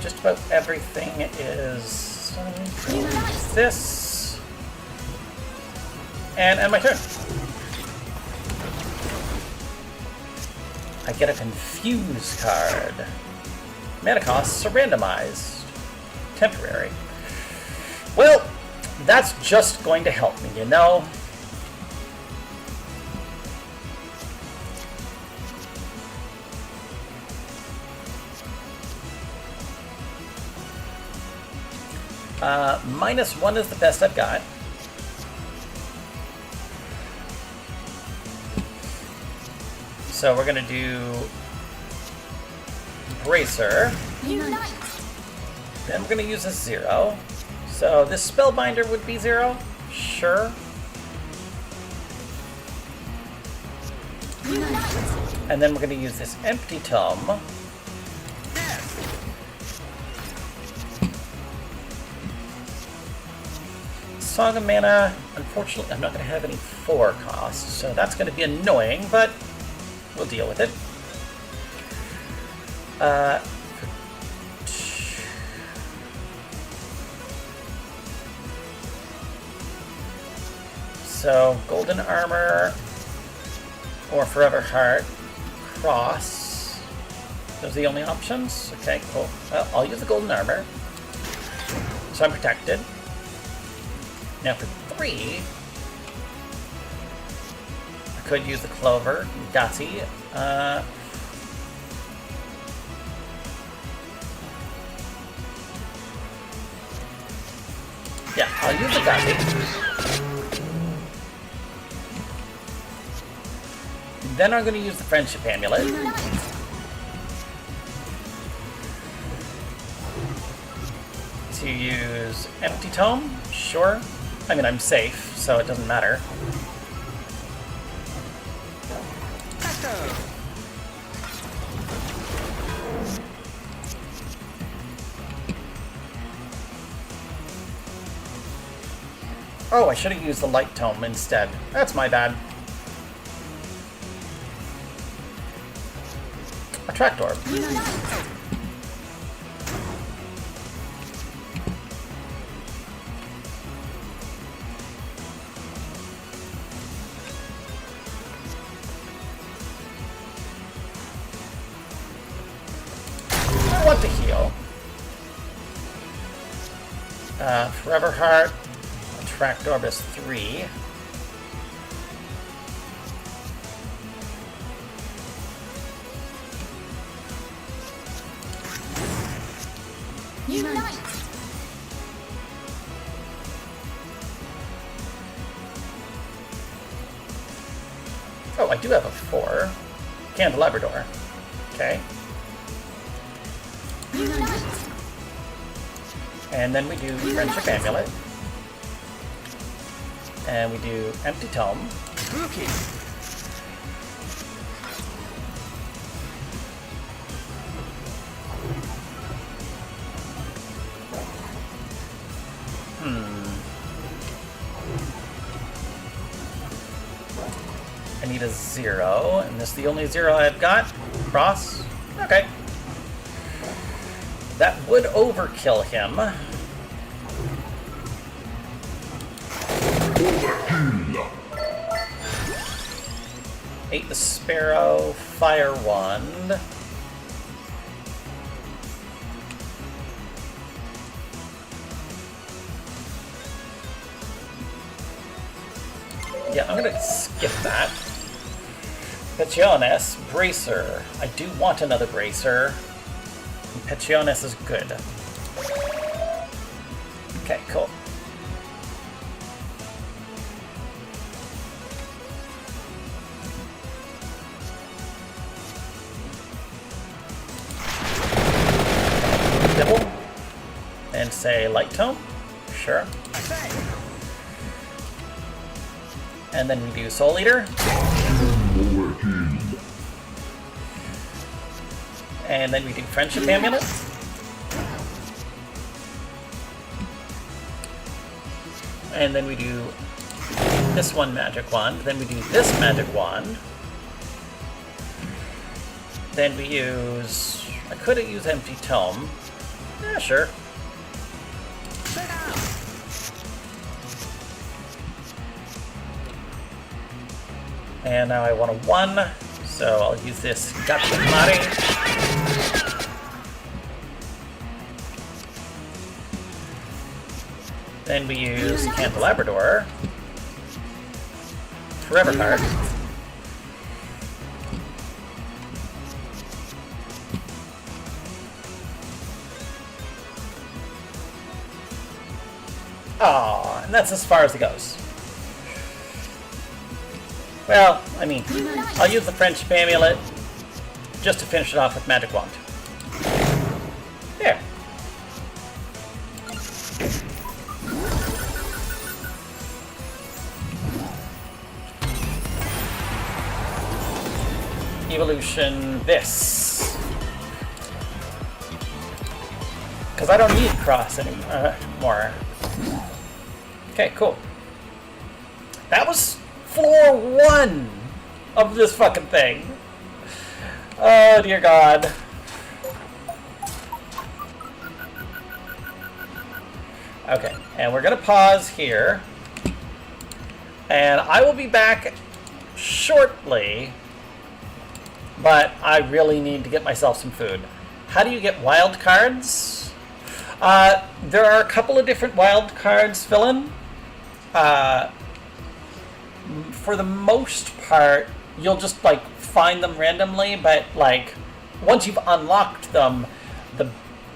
Just about everything is this. And end my turn. I get a Confuse card. Mana costs are randomized. Temporary. Well, that's just going to help me, you know? -1 is the best I've got. So we're gonna do Bracer. Unite. Then we're gonna use a 0. So this Spellbinder would be 0? Sure. Unite. And then we're gonna use this Empty Tome. Song of Mana, unfortunately, I'm not going to have any 4 costs, so that's going to be annoying, but we'll deal with it. So, Golden Armor or Forever Heart, Cross. Those are the only options? Okay, cool. Well, I'll use the Golden Armor, so I'm protected. Now for 3, I could use the Clover, Gatsy. Yeah, I'll use the Gatsy. Then I'm going to use the Friendship Amulet. Unite. To use Empty Tome? Sure. I mean, I'm safe, so it doesn't matter. Presto. Oh, I should have used the Light Tome instead. That's my bad. Attract Orb. Unite. I want to heal. Forever Heart. Attract Orb is 3. Unite. Oh, I do have a 4. Candelabra Door. Okay. Unite. And then we do Friendship Amulet. And we do Empty Tome. Spooky. I need a 0, and this is the only 0 I've got. Cross. Okay. That would overkill him. Ate the Sparrow, Fire Wand. Yeah, I'm gonna skip that. Petiones, Bracer. I do want another Bracer. And Petiones is good. Okay, cool. Dibble. And say Light Tome. Sure. I say. And then we do Soul Eater. And then we do Friendship Amulet. And then we do this one Magic Wand. Then we do this Magic Wand. Then we use... I could have used Empty Tome. Yeah, sure. Sit down. And now I want a 1, so I'll use this Gatsukamari. Then we use Candelabra Door. Forever Heart. Aw, and that's as far as it goes. Well, I mean, I'll use the Friendship Amulet just to finish it off with Magic Wand. There. Evolution this. Because I don't need Cross anymore. Okay, cool. That was floor 1 of this fucking thing. Oh, dear God. Okay, and we're going to pause here. And I will be back shortly, but I really need to get myself some food. How do you get wild cards? There are a couple of different wild cards, Villain. For the most part, you'll just like find them randomly, but like once you've unlocked them,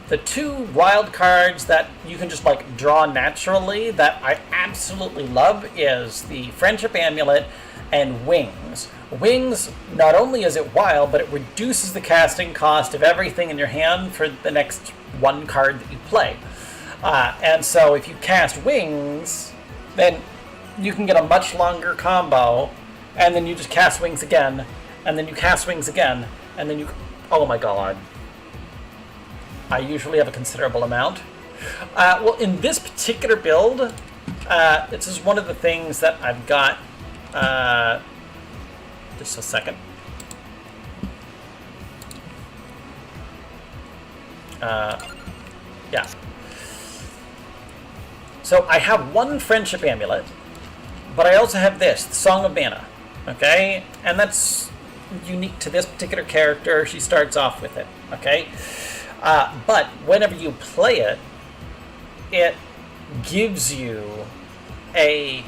the 2 wild cards that you can just like draw naturally that I absolutely love is the Friendship Amulet and Wings. Wings, not only is it wild, but it reduces the casting cost of everything in your hand for the next one card that you play. And so if you cast Wings, then you can get a much longer combo, and then you just cast Wings again, and then you cast Wings again, and then you... Oh my god. I usually have a considerable amount. Well, in this particular build, this is one of the things that I've got... just a second. Yeah. So I have one Friendship Amulet, but I also have this, the Song of Mana. Okay? And that's unique to this particular character. She starts off with it. Okay? But whenever you play it, it gives you a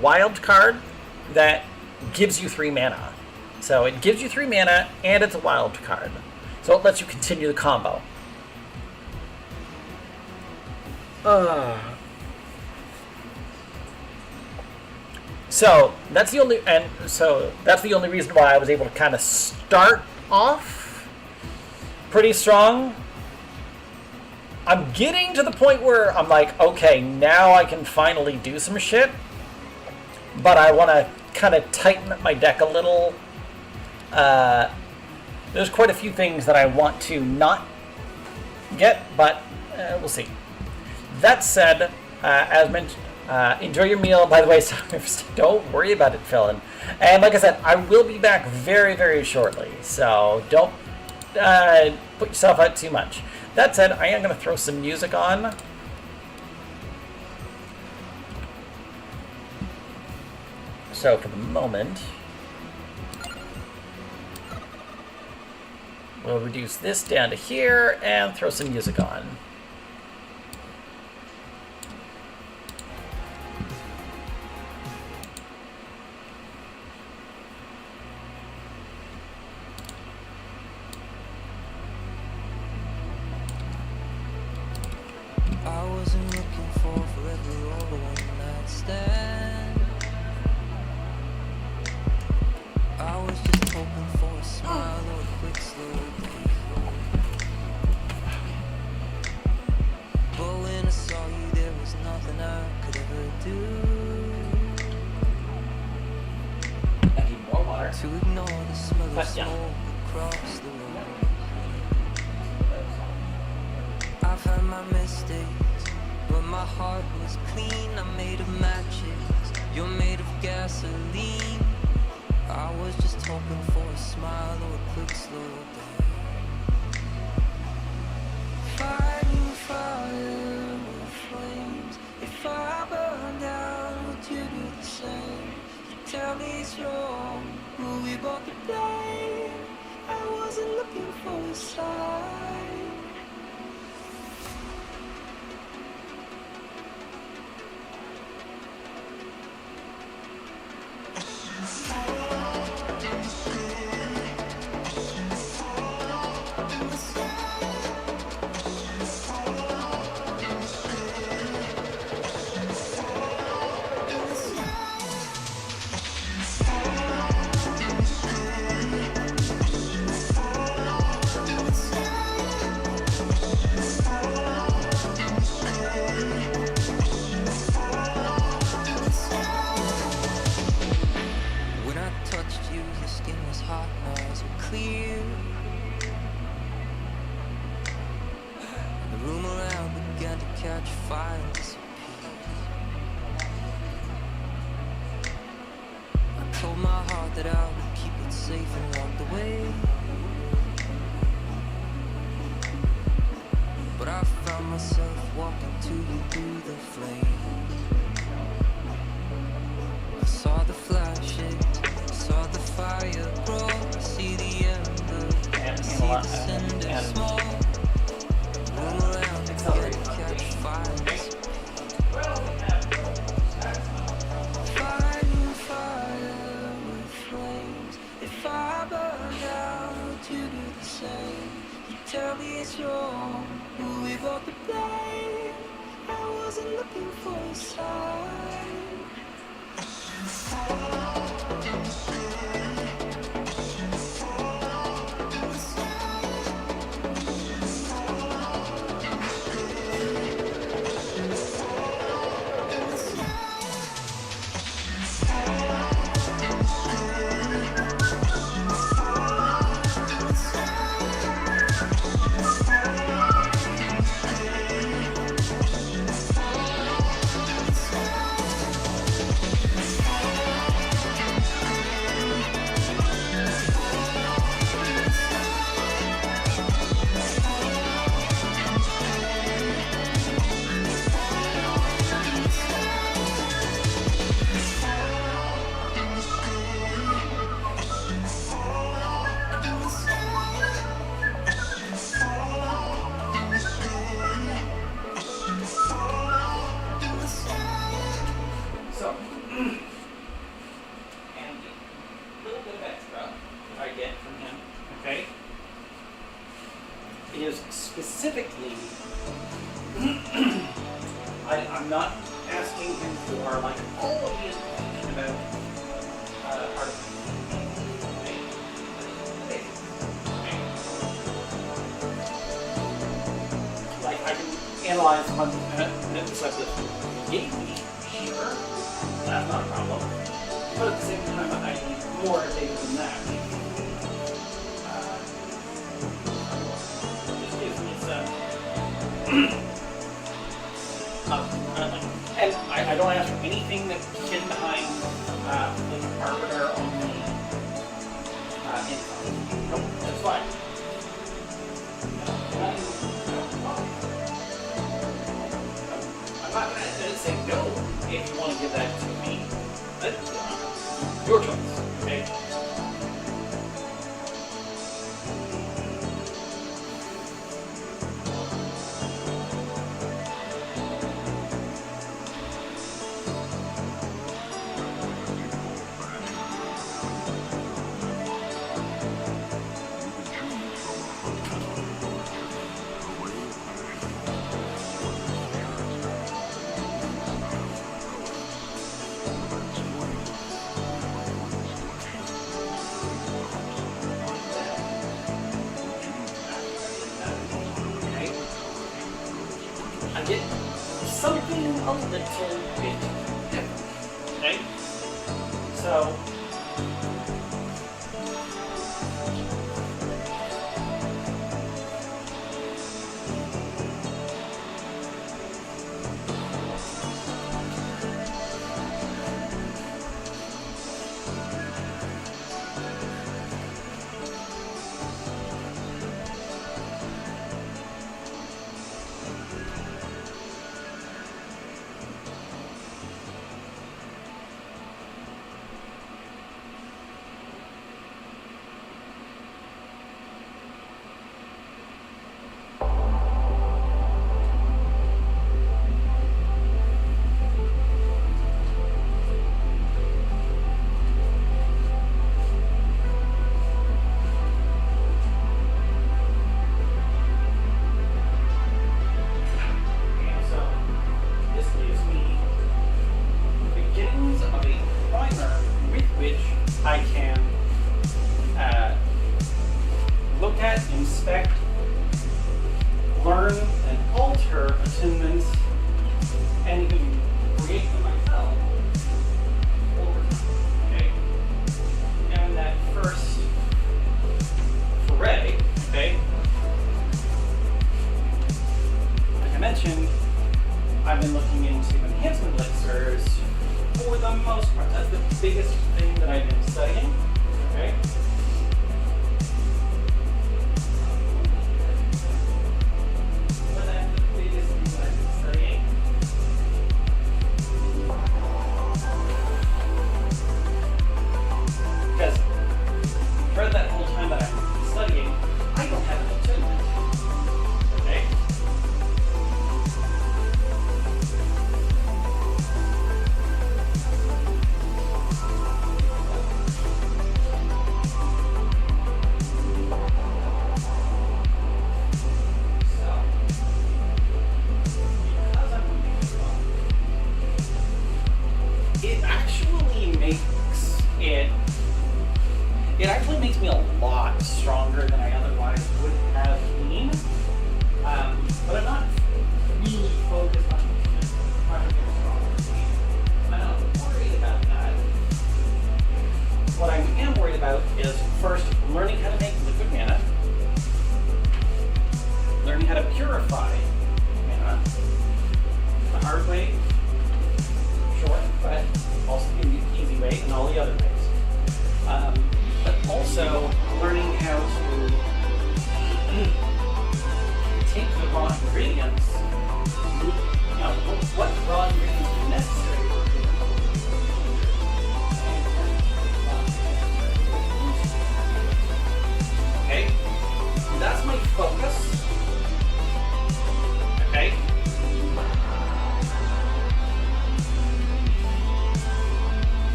wild card that gives you 3 mana. So it gives you 3 mana, and it's a wild card. So it lets you continue the combo. So that's the only reason why I was able to kind of start off pretty strong. I'm getting to the point where I'm like, okay, now I can finally do some shit. But I want to kind of tighten up my deck a little. There's quite a few things that I want to not get, but we'll see. That said, as mentioned, enjoy your meal. By the way, don't worry about it, Philin. And like I said, I will be back very, very shortly. So don't put yourself out too much. That said, I am going to throw some music on. So for the moment, we'll reduce this down to here and throw some music on. I wasn't looking for forever or a one-night stand. I was just hoping for a smile or a quick slow dance. But when I saw you, there was nothing I could ever do I need more water. to ignore the smell of But, yeah. smoke across the road. I've had my mistakes, but my heart was clean. I'm made of matches, you're made of gasoline. I was just hoping for a smile or a quick slow down. Fighting fire with flames. If I burn down, would you do the same? You tell me it's wrong, will we both be blame? I wasn't looking for a sign. When I touched you, your skin was hot, my eyes were clear. The room around began to catch fire and disappear. I told my heart that I would keep it safe and walked away. But I found myself walking to you through the flame. I saw the flashes, saw the fire grow, I see the ember, I see the cinder small. Room around began to catch fires. Fighting fire with flames. If I burn down, would you do the same? You tell me it's wrong, will we both be blame? I wasn't looking for a sign. So, and the little bit of extra I get from him, okay, is specifically, I'm not asking him for like all of the information about art. Like I can analyze 100 minutes like this. Gave me, sure, that's not a problem. But at the same time, I need more data than that. Just gives me some. And I don't ask for anything that's hidden behind the arbiter only income. Nope, that's fine. I'm not going to say no if you want to give that to me. That's your choice, okay? I get something a little bit different, okay? So,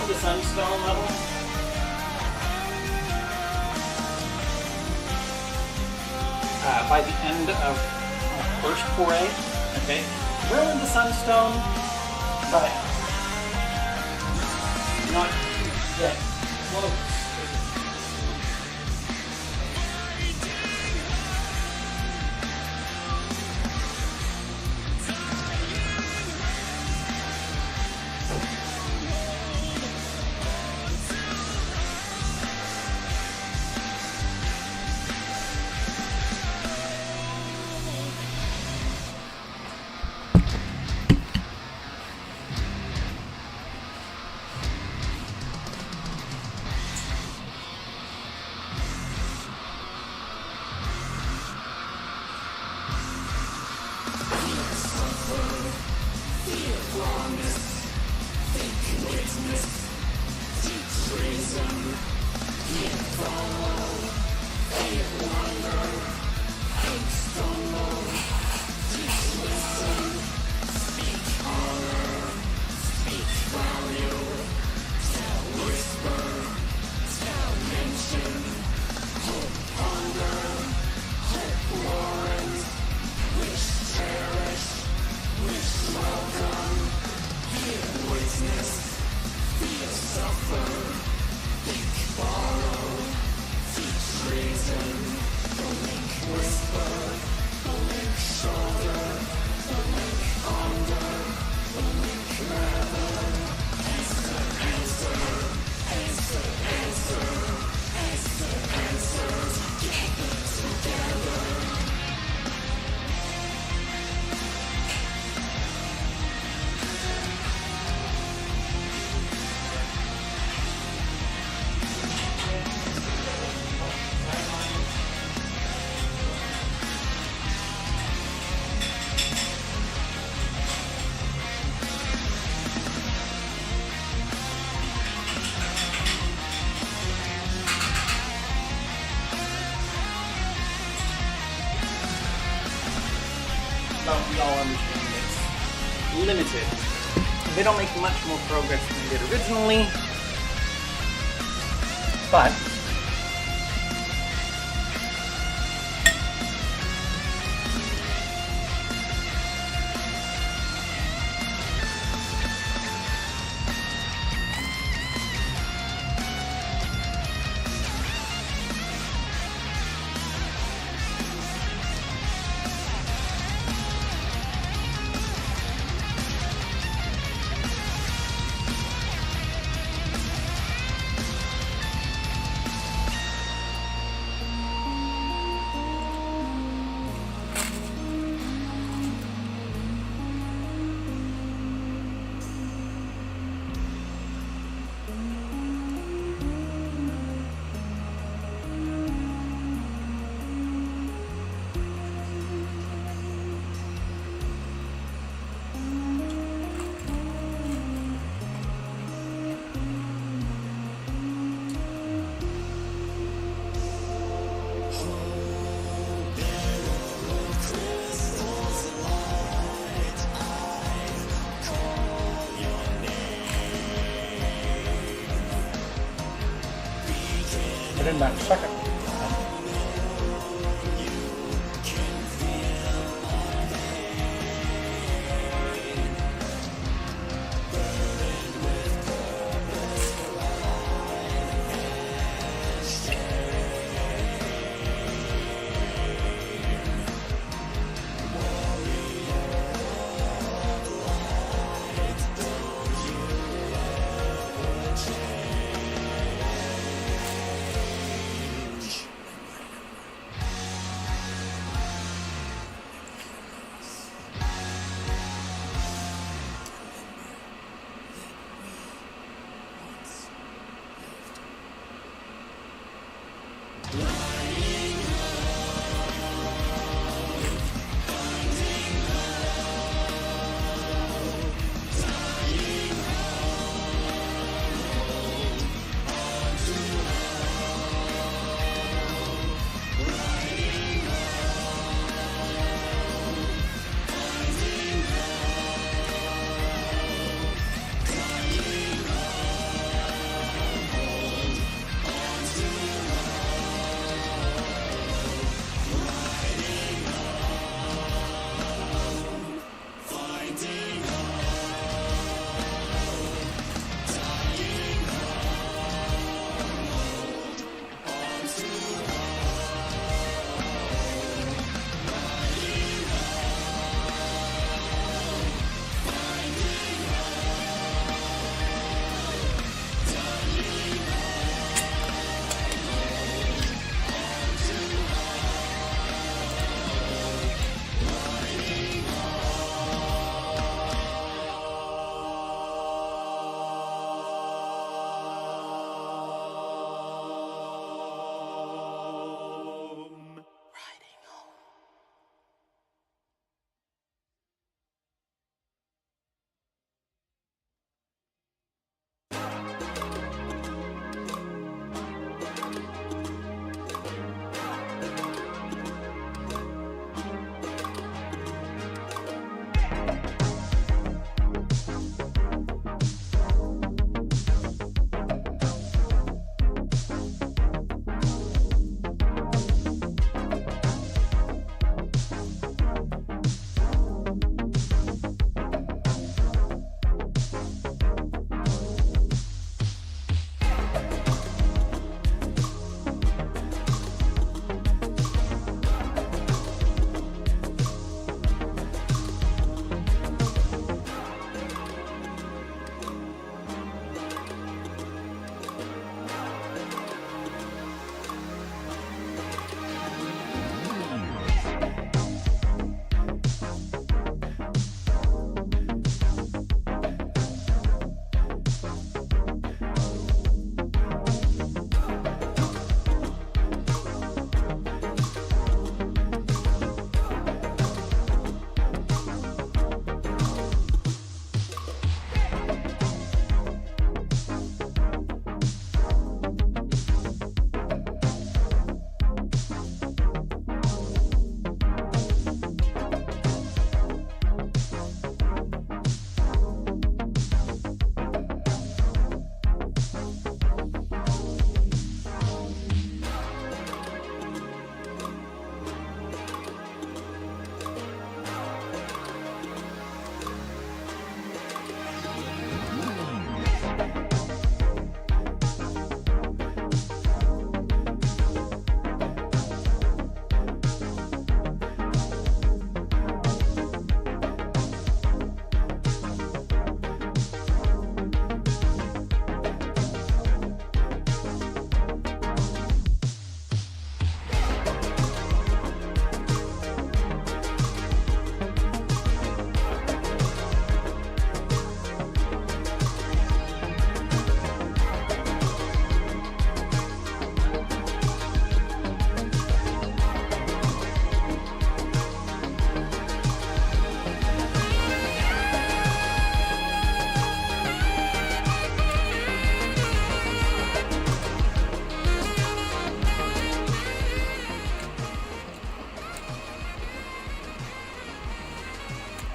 The Sunstone level. By the end of first foray, okay, we're in the Sunstone, but not yet close. y'all understand it's limited. They don't make much more progress than they did originally, but I didn't match second.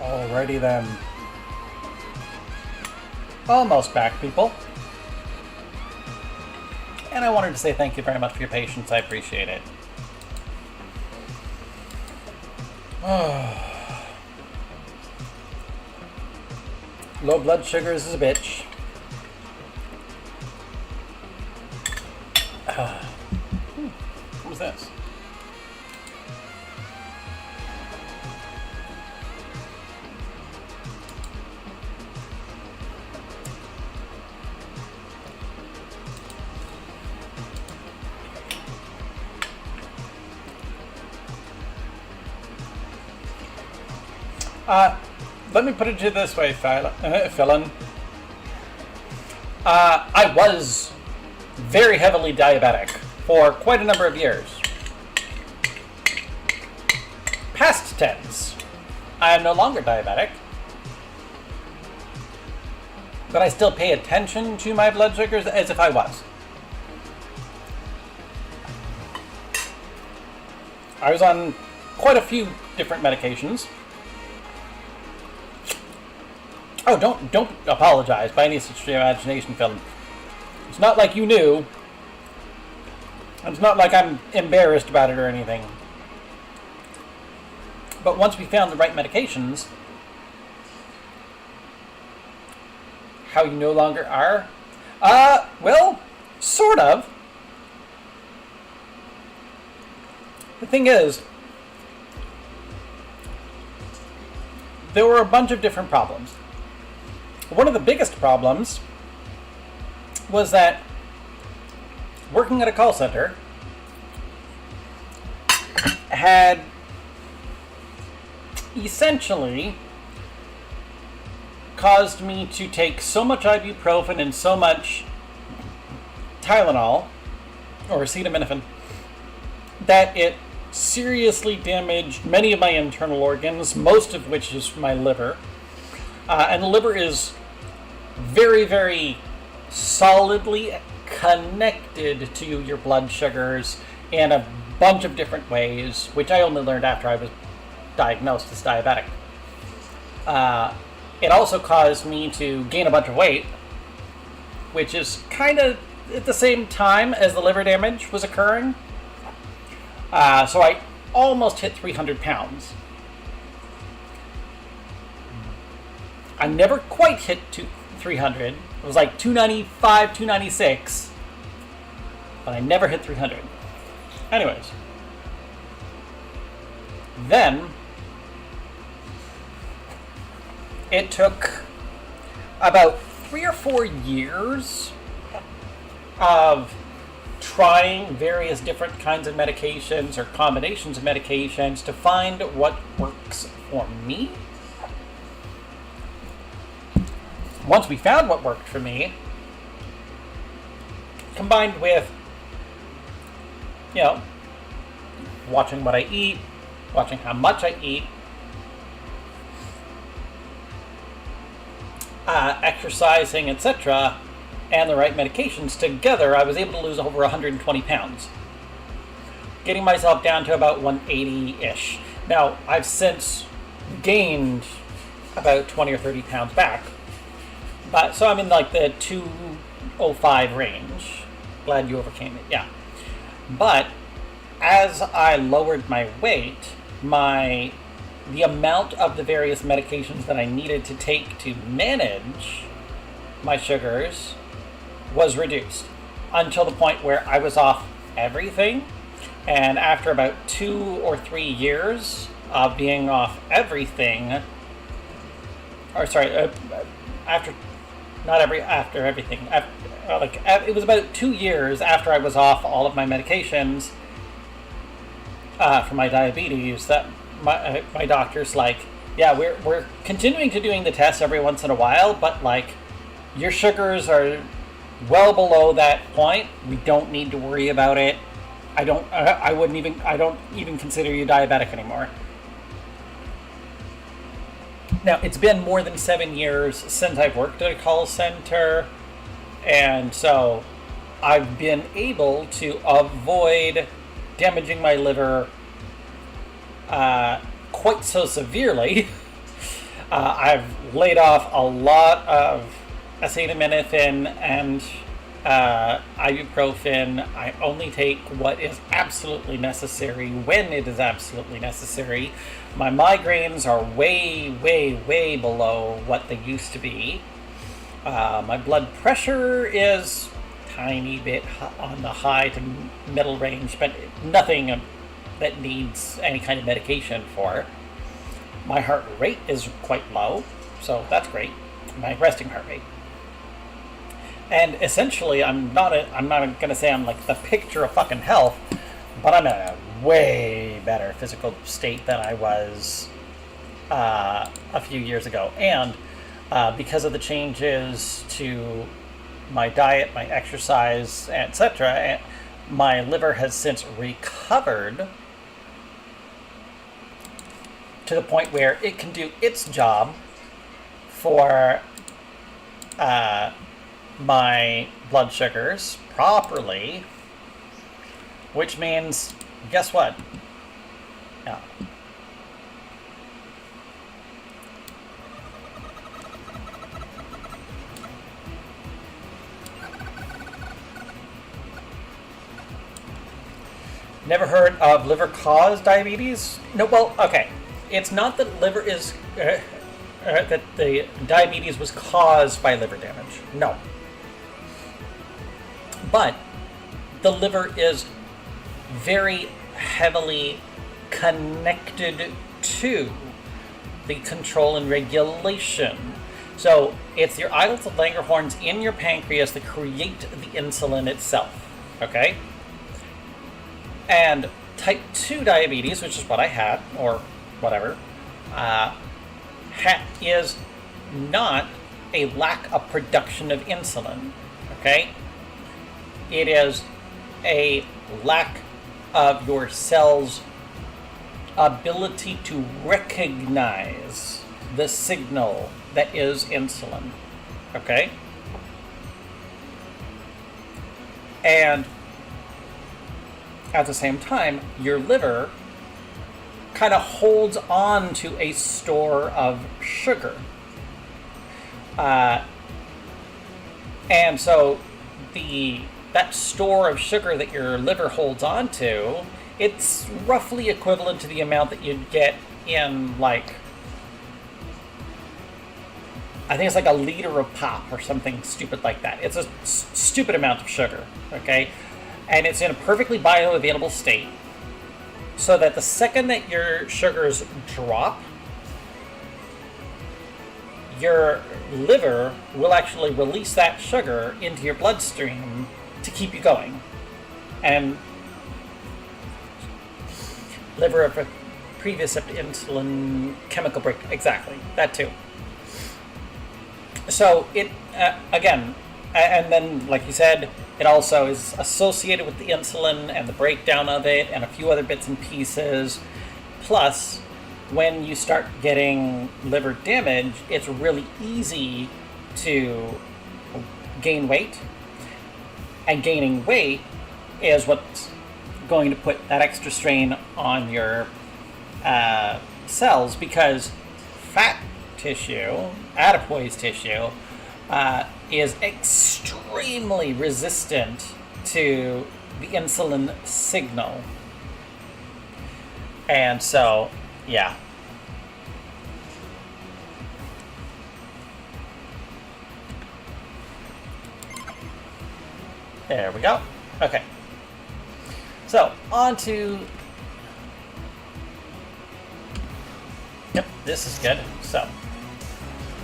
Alrighty then. Almost back, people. And I wanted to say thank you very much for your patience. I appreciate it. Low blood sugars is a bitch. What was this? Let me put it to you this way, Philin. I was very heavily diabetic for quite a number of years. Past tense. I am no longer diabetic. But I still pay attention to my blood sugars as if I was. I was on quite a few different medications. Oh, don't apologize by any stretch of your imagination, Phil. It's not like you knew. It's not like I'm embarrassed about it or anything. But once we found the right medications, how you no longer are? Well, sort of. The thing is, there were a bunch of different problems. One of the biggest problems was that working at a call center had essentially caused me to take so much ibuprofen and so much Tylenol, or acetaminophen, that it seriously damaged many of my internal organs, most of which is my liver. And the liver is very, very solidly connected to your blood sugars in a bunch of different ways, which I only learned after I was diagnosed as diabetic. It also caused me to gain a bunch of weight, which is kind of at the same time as the liver damage was occurring. So I almost hit 300 pounds. I never quite hit 300. It was like 295, 296. But I never hit 300. Anyways. Then, it took about 3 or 4 years of trying various different kinds of medications or combinations of medications to find what works for me. Once we found what worked for me, combined with, watching what I eat, watching how much I eat, exercising, etc., and the right medications together, I was able to lose over 120 pounds. Getting myself down to about 180-ish. Now, I've since gained about 20 or 30 pounds back. But so I'm in like the 205 range. Glad you overcame it, yeah. But as I lowered my weight, the amount of the various medications that I needed to take to manage my sugars was reduced until the point where I was off everything. And after about 2 or 3 years of being off everything, it was about 2 years after I was off all of my medications for my diabetes that my doctor's like, yeah, we're continuing to doing the tests every once in a while, but like your sugars are well below that point. We don't need to worry about it. I don't even consider you diabetic anymore. Now, it's been more than 7 years since I've worked at a call center, and so I've been able to avoid damaging my liver quite so severely I've laid off a lot of acetaminophen and ibuprofen. I only take what is absolutely necessary when it is absolutely necessary. My migraines are way, way, way below what they used to be. My blood pressure is tiny bit on the high to middle range, but nothing that needs any kind of medication for. My heart rate is quite low, so that's great. My resting heart rate. And essentially, I'm not gonna say I'm like the picture of fucking health, but I'm in a way better physical state than I was a few years ago. And because of the changes to my diet, my exercise, etc., my liver has since recovered to the point where it can do its job for my blood sugars properly, which means, guess what? Yeah. Never heard of liver-caused diabetes? No, well, okay. It's not that liver is that the diabetes was caused by liver damage. No. But the liver is very heavily connected to the control and regulation. So it's your islets and Langerhans in your pancreas that create the insulin itself. Okay? And type 2 diabetes, which is what I had, or whatever, is not a lack of production of insulin, okay? It is a lack of your cell's ability to recognize the signal that is insulin, okay? And at the same time, your liver kind of holds on to a store of sugar. And so that store of sugar that your liver holds on to, it's roughly equivalent to the amount that you'd get in, like, I think it's like a liter of pop or something stupid like that. It's a stupid amount of sugar, okay? And it's in a perfectly bioavailable state, so that the second that your sugars drop, your liver will actually release that sugar into your bloodstream to keep you going. And liver of a previous insulin chemical break, exactly, that too. So it, again, and then, like you said, it also is associated with the insulin and the breakdown of it and a few other bits and pieces. Plus, when you start getting liver damage, it's really easy to gain weight. And gaining weight is what's going to put that extra strain on your cells, because fat tissue, adipose tissue, is extremely resistant to the insulin signal. And so, yeah. There we go. Okay. So, on to... Yep, this is good. So,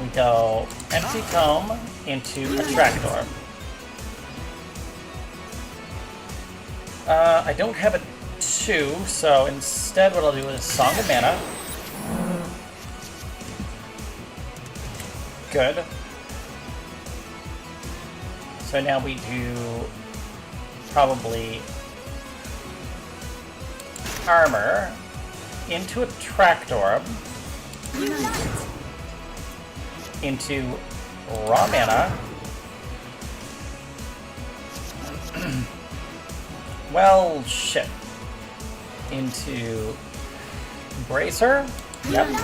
we go empty comb into a trapdoor. I don't have a 2, so instead what I'll do is Song of Mana. Good. So now we do probably armor into a trapdoor. Unite. Into raw mana. Well, shit. Into bracer. Yep. Unite.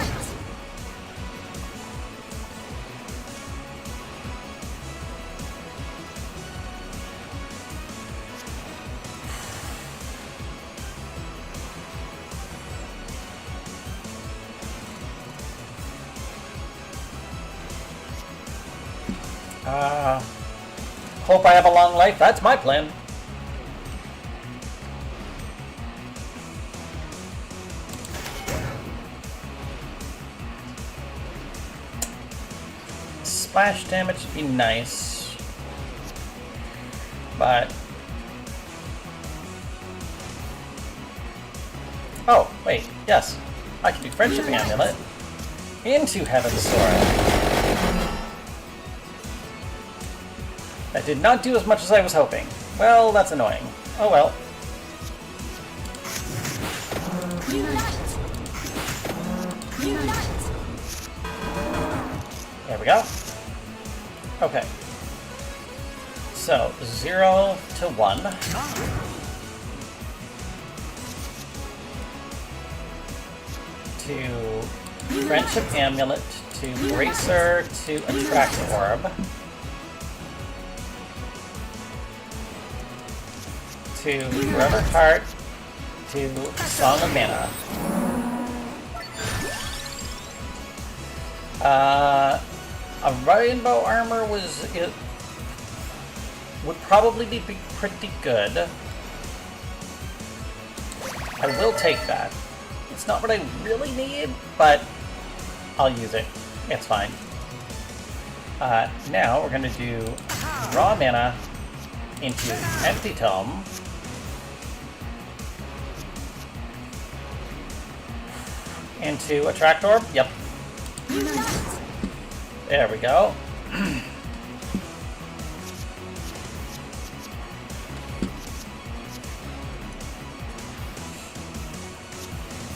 Hope I have a long life. That's my plan. Splash damage would be nice. But... oh, wait, yes. I can do Friendship Amulet into Heaven's Sword. That did not do as much as I was hoping. Well, that's annoying. Oh well. Unite! Unite! There we go. Okay. So, 0 to 1. To Friendship Amulet, to Bracer, to Attract Orb. To Forever Heart, to Song of Mana. A Rainbow Armor would probably be pretty good. I will take that. It's not what I really need, but I'll use it. It's fine. Now we're gonna do Raw Mana into Empty Tome. Into Attract Orb. Yep. There we go.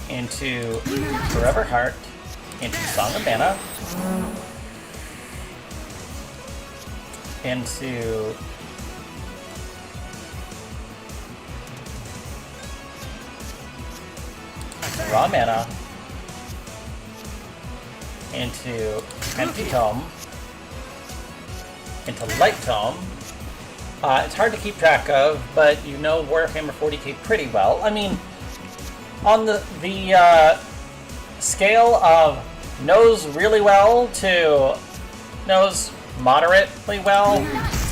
Into Forever Heart. Into Song of Mana. Into Raw Mana. Into Empty Tome, into Light Tome. It's hard to keep track of, but you know Warhammer 40k pretty well. I mean, on the scale of knows really well to knows moderately well,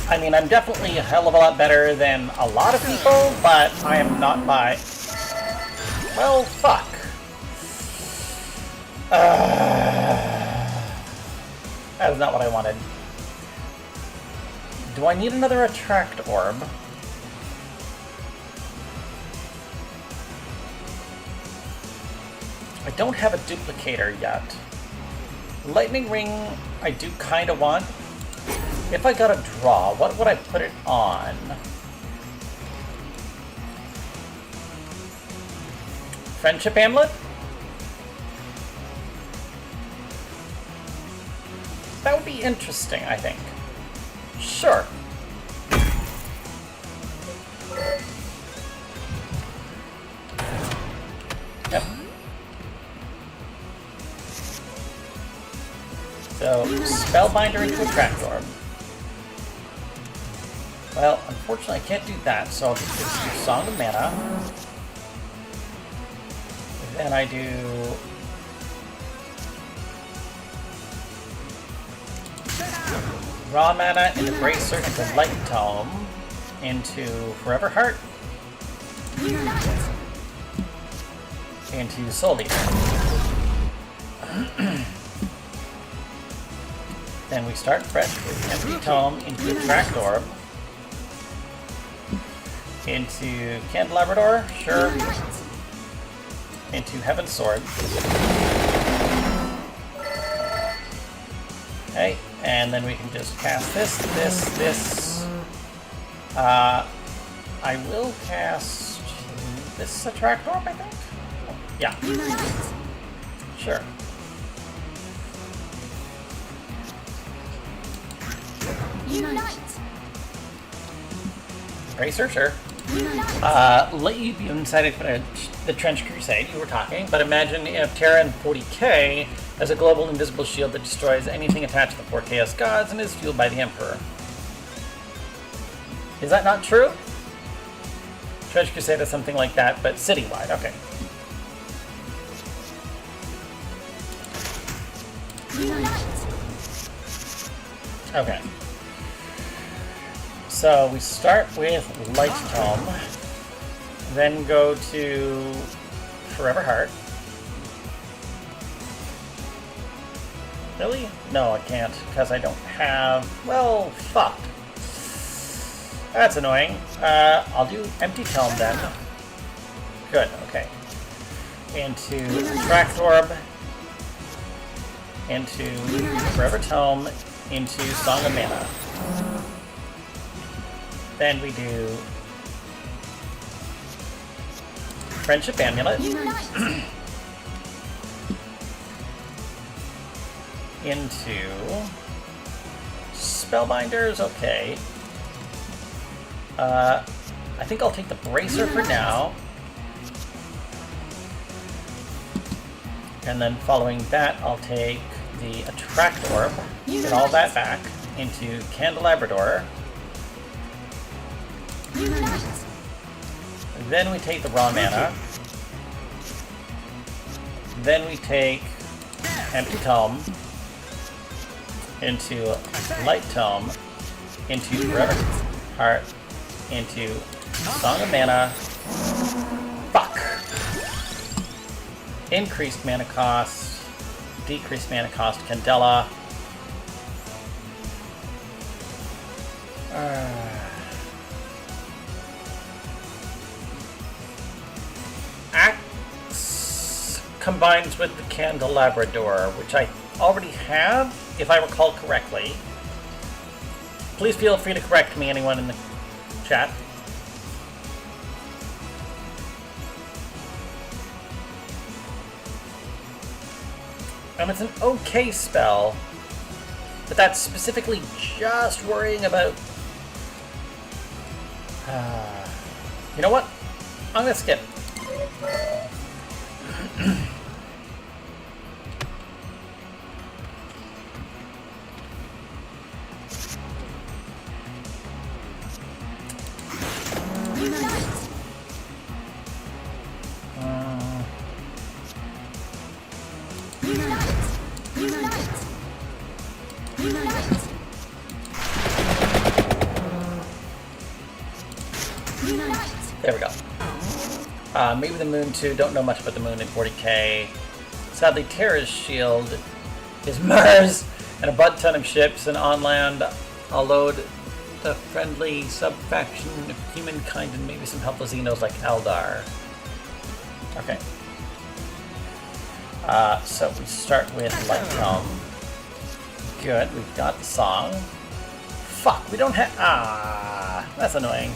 I mean, I'm definitely a hell of a lot better than a lot of people, but I am not by... well, fuck. That is not what I wanted. Do I need another Attract Orb? I don't have a duplicator yet. Lightning Ring I do kind of want. If I got a draw, what would I put it on? Friendship Amulet? That would be interesting, I think. Sure. Yep. So, Spellbinder into Attract Orb. Well, unfortunately I can't do that, so I'll just do Song of Mana. Then I do... Raw Mana into Bracer, into Light Tome, into Forever Heart, into Soul Eater. Then we start fresh with Empty Tome into Attract Orb, into Candelabrador, sure, into Heaven's Sword. Okay, and then we can just cast this. I will cast this Attract Orb, I think? Yeah. Sure. Unite! Bracer, sure. Let you be inside of the Trench Crusade, you were talking, but imagine if Terran 40k has a global invisible shield that destroys anything attached to the 4 Chaos Gods and is fueled by the Emperor. Is that not true? Trench Crusade has something like that, but citywide, okay. Unite! Okay. So we start with Light Tome, then go to Forever Heart. Really? No, I can't, because I don't have... Well, fuck. That's annoying. I'll do Empty Tome then. Good, okay. Into Attract Orb, into Forever Tome, into Song of Mana. Then we do Friendship Amulet. Unite. Into Spellbinders, okay. I think I'll take the Bracer for now. And then following that, I'll take the Attract Orb, get all that back, into Candelabrador. Unite. Then we take the Raw Mana. Then we take Empty Tome, into Light Tome, into Forever Heart, into Song of Mana. Fuck! Increased mana cost, decreased mana cost, Candela. Axe combines with the Candelabrador, which I already have, if I recall correctly. Please feel free to correct me, anyone in the chat. It's an okay spell, but that's specifically just worrying about... you know what? I'm gonna skip. There we go. Maybe the Moon too. Don't know much about the Moon in 40k. Sadly, Terra's shield is Mars and a butt ton of ships, and on land I'll load the friendly sub-faction of humankind and maybe some helpless Xenos like Eldar. Okay. So we start with Light Tome. Good, we've got the song. Fuck, we don't have... that's annoying.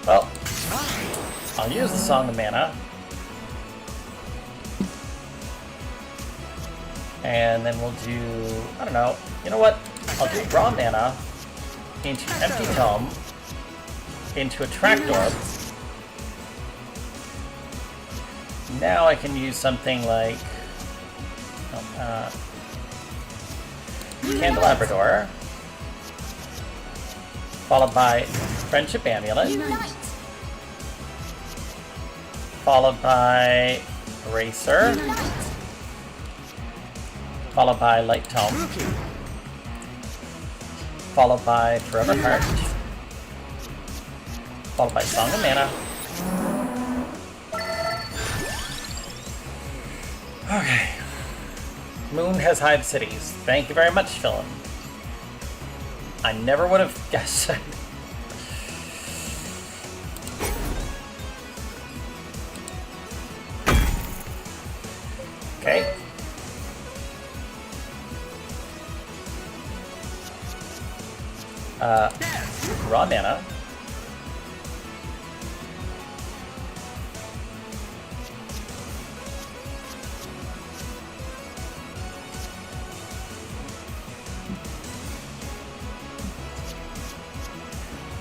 Well, I'll use the Song of Mana. And then we'll do... I don't know. You know what? I'll do Raw Mana into Empty Tome, into Attract Orb. Now I can use something like... Candelabrador, followed by Friendship Amulet, Unite. followed by Bracer, Unite. followed by Light Tome, followed by Forever Heart, followed by Song of Mana. Okay. Moon has Hive Cities. Thank you very much, Philip. I never would have guessed that. Okay. Raw Mana.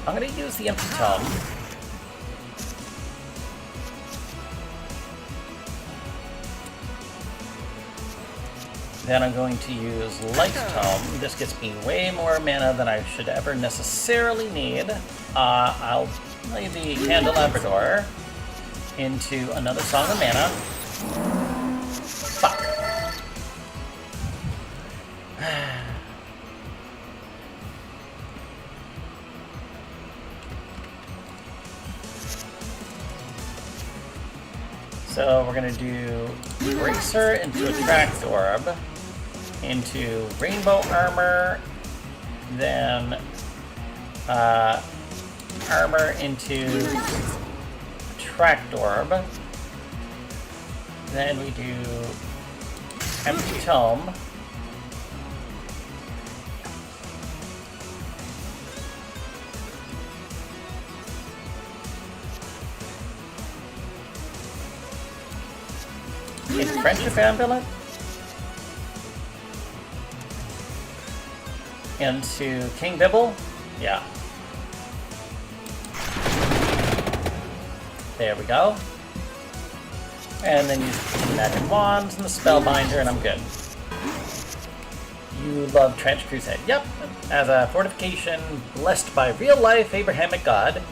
I'm going to use the Empty Tome. Then I'm going to use Light Tome. This gets me way more mana than I should ever necessarily need. I'll lay the Candelabrador into another Song of Mana. Fuck. So we're gonna do Bracer into Attract Orb, into Rainbow Armor, then Armor into Attract Orb. Then we do Empty Tome. Is Friendship Amulet into King Bibble? Yeah. There we go. And then use the Magic Wands and the Spellbinder, and I'm good. You love Trench Crusade. Yep. As a fortification blessed by real-life Abrahamic God.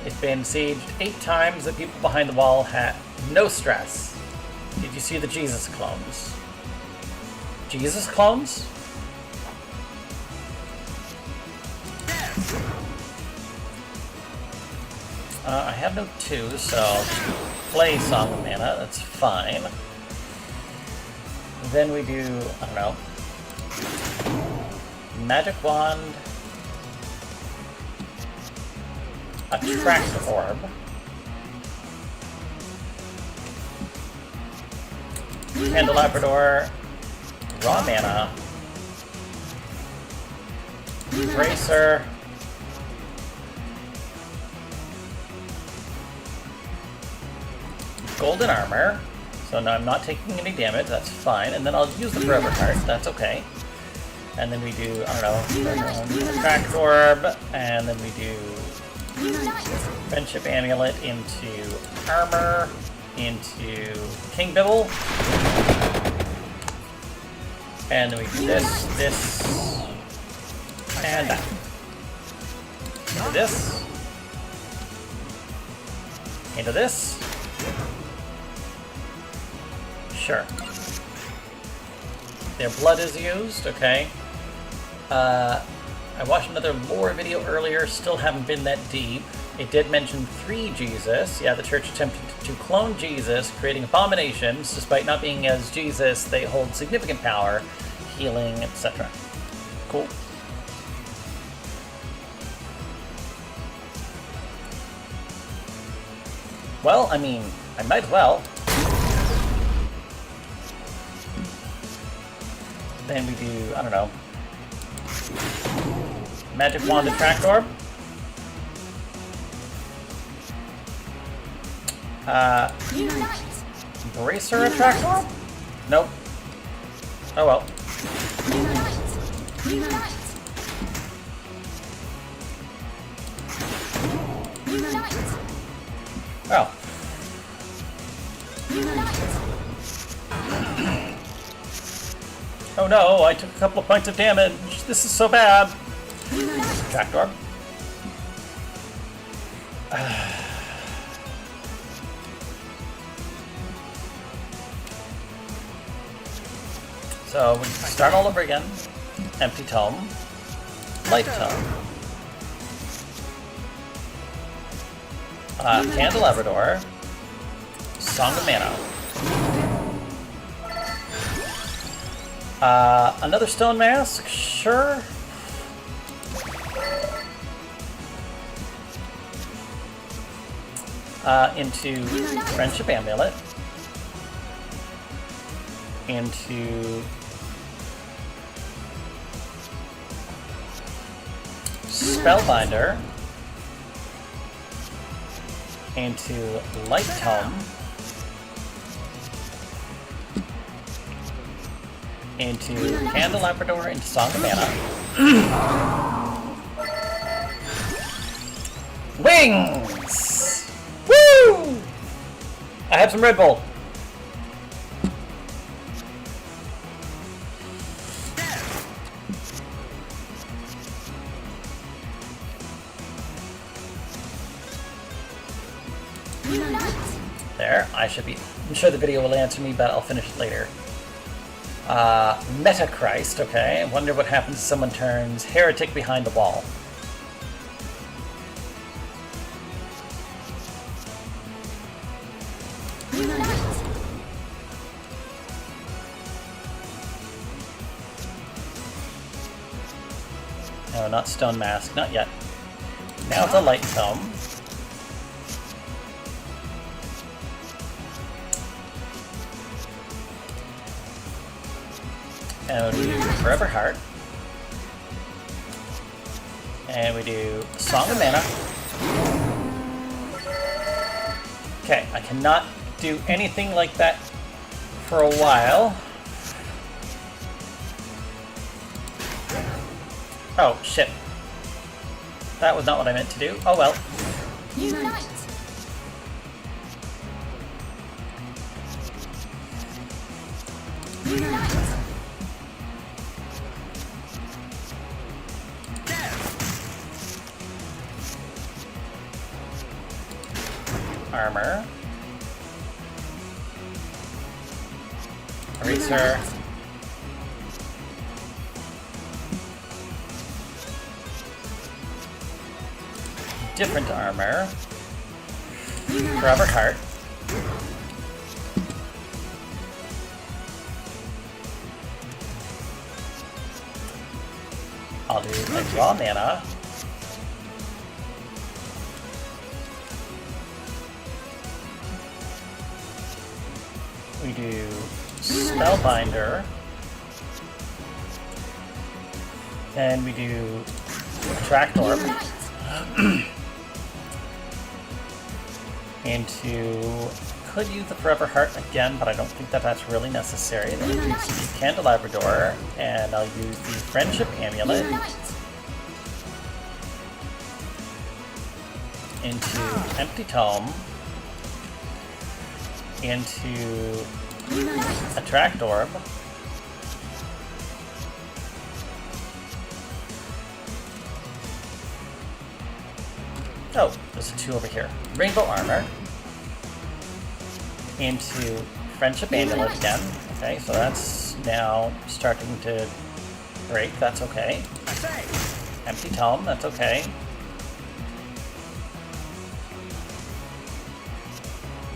It's been sieged 8 times. The people behind the wall had no stress. Did you see the Jesus clones? Jesus clones? I have no 2, so I'll just play Song of Mana. That's fine. Then we do, I don't know, Magic Wand, Attract Orb, Candelabrador, Raw Mana, Bracer, Golden Armor, so now I'm not taking any damage, that's fine, and then I'll use the Forever card, that's okay. And then we do, I don't know, Attract Orb, and then we do Friendship Amulet into Armor, into King Bibble, and then we do this, and that. Into this, into this. Sure. Their blood is used, okay. I watched another lore video earlier, still haven't been that deep. It did mention 3 Jesus. Yeah, the church attempted to clone Jesus, creating abominations. Despite not being as Jesus, they hold significant power, healing, etc. Cool. Well, I mean, I might as well. Then we do, I don't know, Magic Wand Attract Orb. Bracer Attract Orb? Nope. Oh well. Oh. Oh no, I took a couple of points of damage. This is so bad. Attract Orb. So we start all over again. Empty Tome. Light Tome. Candelabrador. Song of Mana. Another Stone Mask? Sure. Into Friendship Amulet. Into Spellbinder. Into Light Tome. Into Candelabrador, into Song of Mana. Wings! Woo! I have some Red Bull. There, I should be. I'm sure the video will answer me, but I'll finish it later. Metachrist, okay. I wonder what happens if someone turns Heretic behind the wall. Unite. No, not Stone Mask, not yet. Now it's a Light Tome. And we do Forever Heart. And we do Song of Mana. Okay, I cannot do anything like that for a while. Oh, shit. That was not what I meant to do. Oh well. Unite. Unite. Armor. Eraser. Different armor. Forever Heart. I'll do a Draw Mana. We do Spellbinder. And we do Attract Orb. Into could use the Forever Heart again, but I don't think that that's really necessary. Then I'll use the Candelabrador, and I'll use the Friendship Amulet into Empty Tome, into Attract Orb, oh, there's a 2 over here. Rainbow Armor. Into Friendship Amulet again. Okay, so that's now starting to break. That's okay. Empty Tome. That's okay.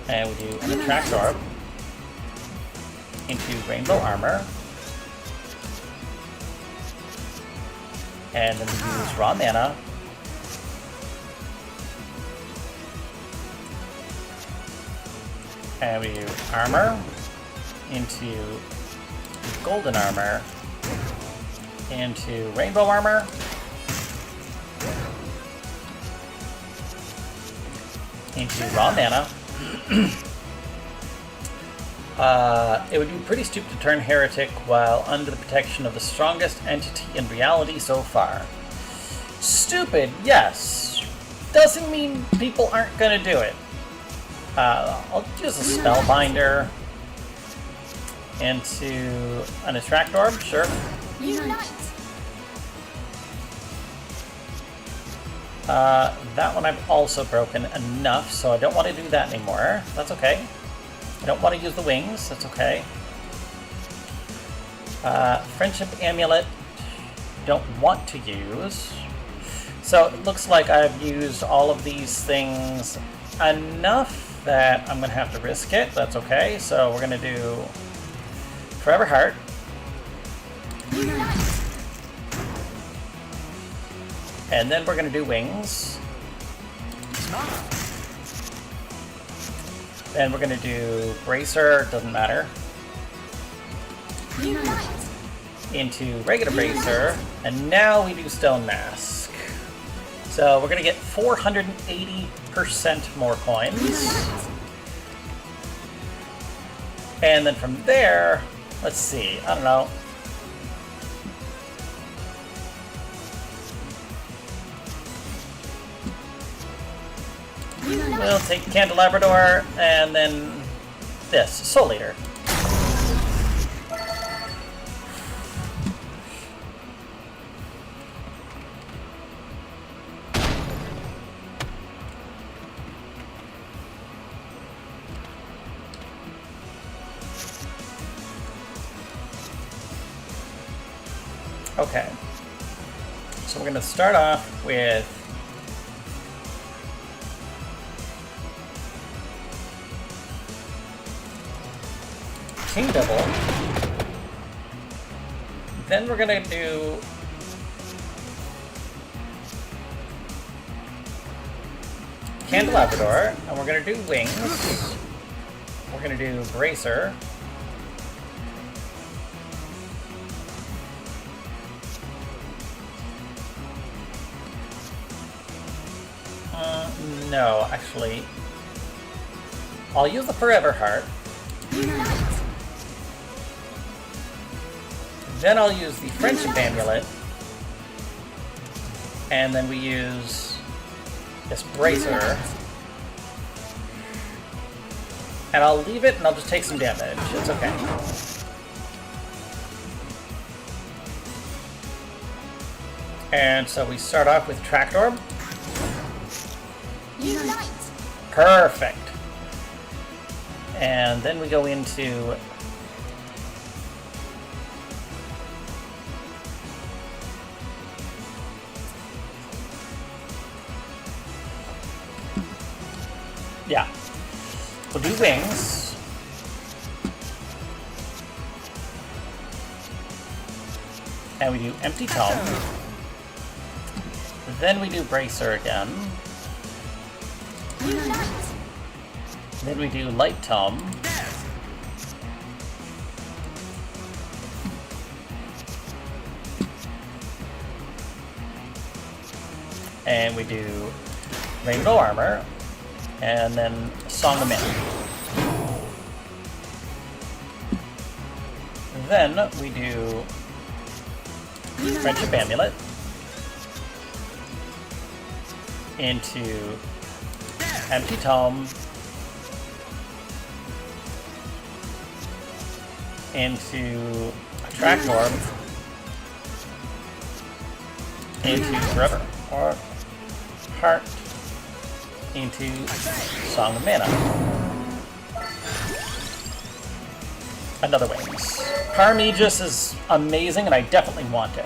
And we do an Attract Orb. Into Rainbow Armor. And then we use Raw Mana. And we do Armor into Golden Armor into Rainbow Armor into Raw Mana. It would be pretty stupid to turn Heretic while under the protection of the strongest entity in reality so far. Stupid, yes. Doesn't mean people aren't gonna do it. I'll use a Spellbinder into an Attract Orb, sure. Unite. That one I've also broken enough, so I don't want to do that anymore. That's okay. I don't want to use the wings, that's okay. Friendship Amulet, don't want to use. So it looks like I've used all of these things enough that I'm going to have to risk it. That's okay. So we're going to do Forever Heart. And then we're going to do Wings. Then we're going to do Bracer, doesn't matter. Into regular Bracer. And now we do Stone Mask. So we're going to get 480% more coins. And then from there, let's see, I don't know. We'll take Candelabrador and then this, Soul Eater. Okay, so we're going to start off with King Double. Then we're gonna do Candelabrador, and we're gonna do Wings. We're gonna do Bracer. No, actually. I'll use the Forever Heart. Unite. Then I'll use the Friendship Amulet. And then we use this Bracer. And I'll leave it and I'll just take some damage. It's okay. And so we start off with Tract Orb. Unite. Perfect. And then we go into yeah. We'll do Wings. And we do Empty Tome. Then we do Bracer again. Unite. Then we do Light Tome. And we do Rainbow Armor. And then Song of Mana. Then we do Friendship Amulet into Empty Tome into Tract Orb into Forever or Heart into Song of Mana. Another Wings. Parmegus is amazing and I definitely want it.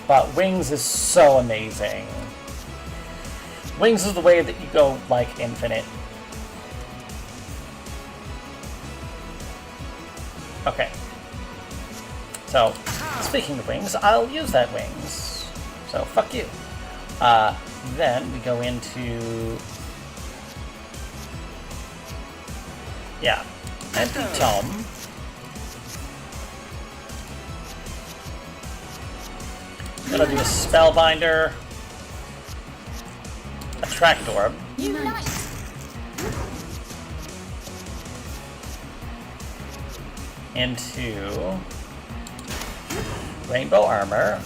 But Wings is so amazing. Wings is the way that you go, like, infinite. Okay. So, speaking of Wings, I'll use that Wings. So, fuck you. Then we go into... yeah. Empty Tome. Gonna do a Spellbinder. A Tract Orb. Unite. Into Rainbow Armor.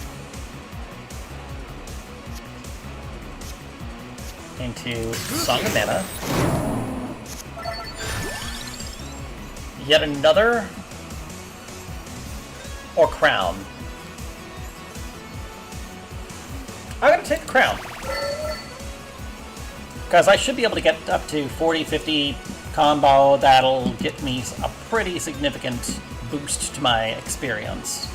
Into Song of Mana. Yet another. Or Crown. I'm gonna take the Crown. Because I should be able to get up to 40-50 combo. That'll get me a pretty significant boost to my experience.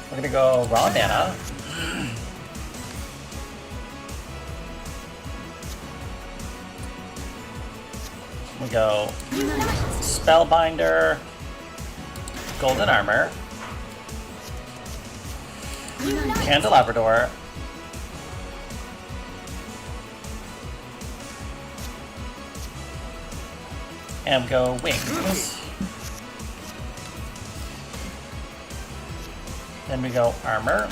We're gonna go Raw Mana. We go Spellbinder, Golden Armor, Candelabrador, and go Wings. Then we go Armor,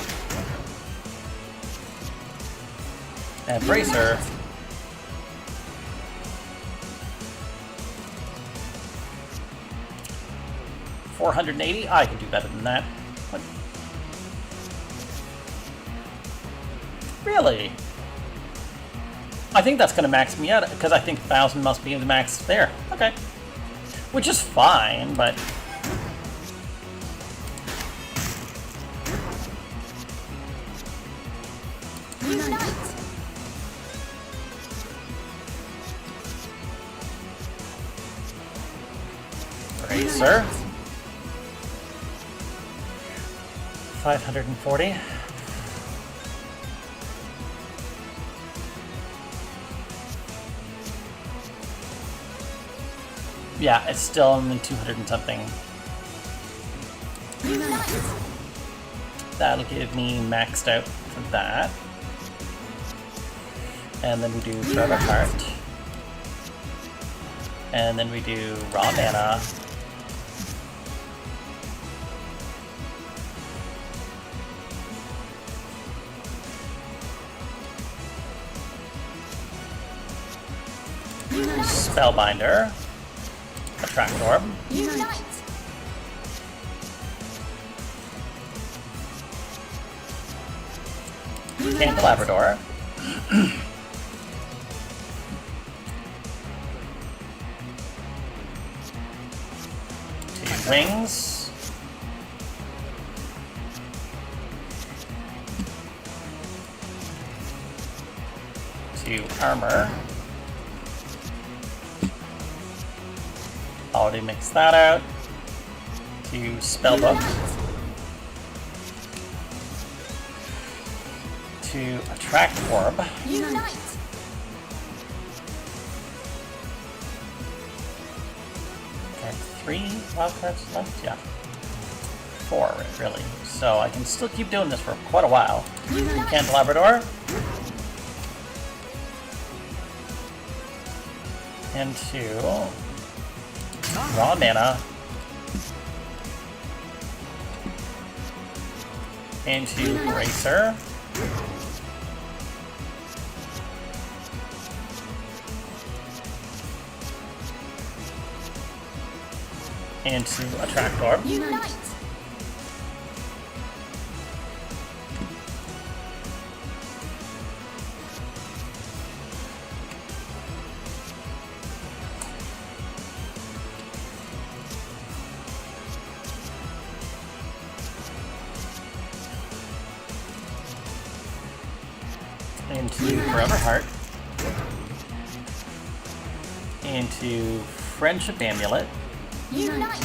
and Bracer, 480? I can do better than that. What? Really? I think that's going to max me out, because I think 1,000 must be the max there. Okay. Which is fine, but... Unite. Bracer. 540. Yeah, it's still in 200 and something. Unite. That'll give me maxed out for that. And then we do Forever Heart. And then we do Raw Mana. Unite. Spellbinder. Attract Orb. Unite. Candelabrador. Two wings. Two armor. Already mixed that out. Two spellbook. To attract orb. Unite. Okay, 3 wild cards left? Yeah. 4, really. So I can still keep doing this for quite a while. Unite. Candelabrador. Into raw mana. Into Bracer. Into Attract Orb. Unite. Into Forever Heart. Into Friendship Amulet. Unite.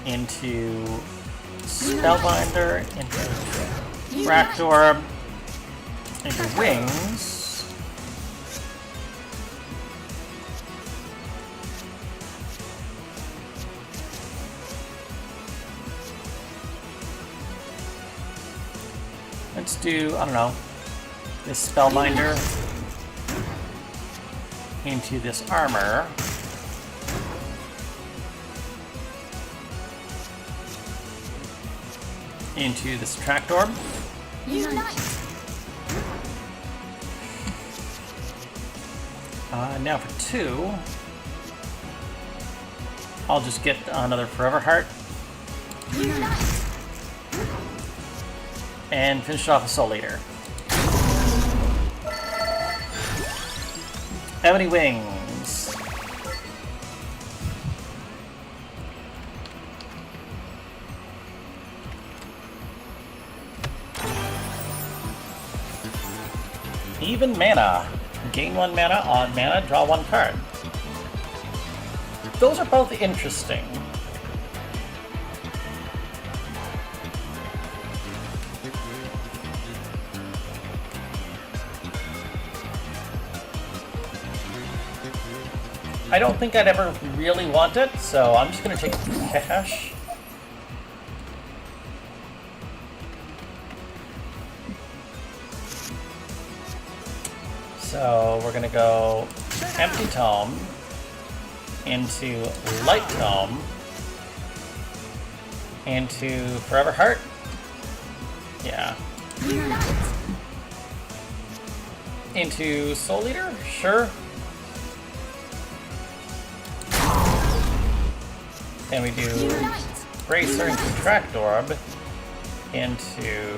Into Spellbinder. Into Attract Orb. Into Wings. Let's do, I don't know, this Spellbinder into this armor. Into this Attract Orb. Unite. Now for 2, I'll just get another Forever Heart Unite. and finish off a Soul Eater. Ebony Wings. Even mana. Gain 1 mana, odd mana, draw 1 card. Those are both interesting. I don't think I'd ever really want it, so I'm just going to take cash. So we're going to go Empty Tome into Light Tome into Forever Heart. Yeah. Unite. Into Soul Eater? Sure. Then we do Unite. Bracer into Attract Orb into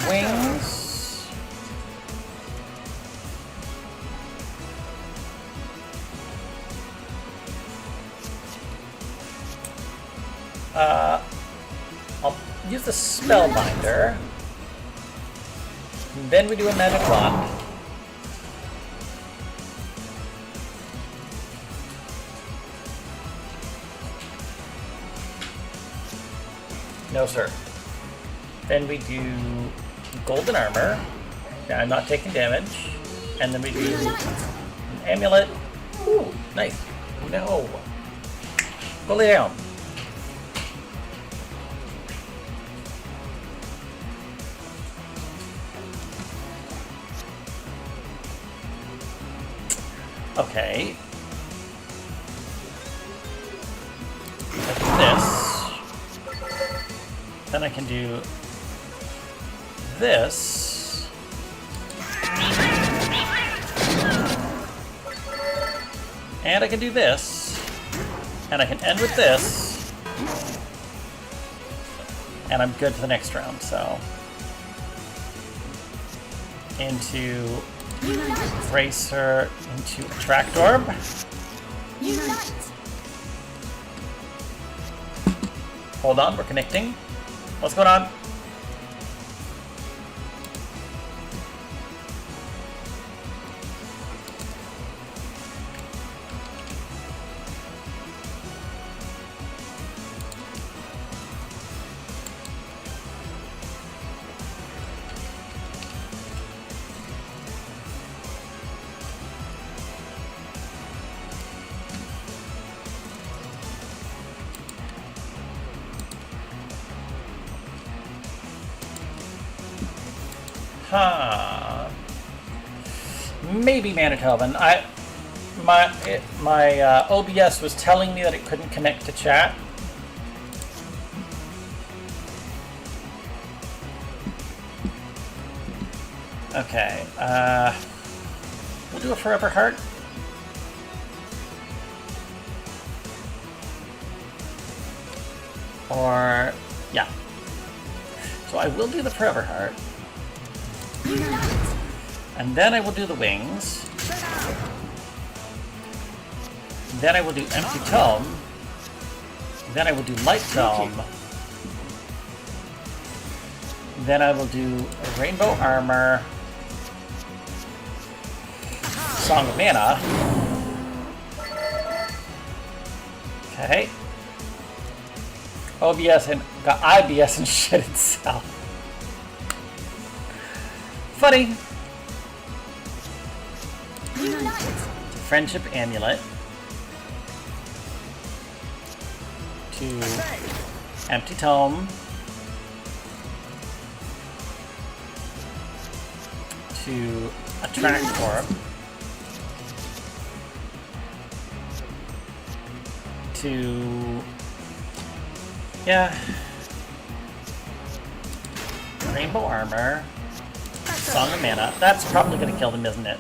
Wings. I'll use the Spellbinder. Then we do a Magic Wand. No, sir. Then we do golden armor. Now I'm not taking damage. And then we do Unite. an amulet. Ooh, nice. No. Go lay down. Okay. I do this. Then I can do this. And I can do this. And I can end with this. And I'm good for the next round, so. Into Unite. Bracer, into Attract Orb. Unite. Hold on, we're connecting. What's going on? Huh. Maybe Manitoban. My OBS was telling me that it couldn't connect to chat. Okay. We'll do a Forever Heart. Or yeah. So I will do the Forever Heart. Unite. And then I will do the wings. Then I will do Empty Tome. Then I will do Light Tome. Then I will do Rainbow Armor. Song of Mana. Okay. OBS and got IBS and shit itself. Funny. Unite. Friendship Amulet. To Empty Tome. To Attract Orb. To yeah. Rainbow Armor. Song of Mana. That's probably gonna kill them, isn't it?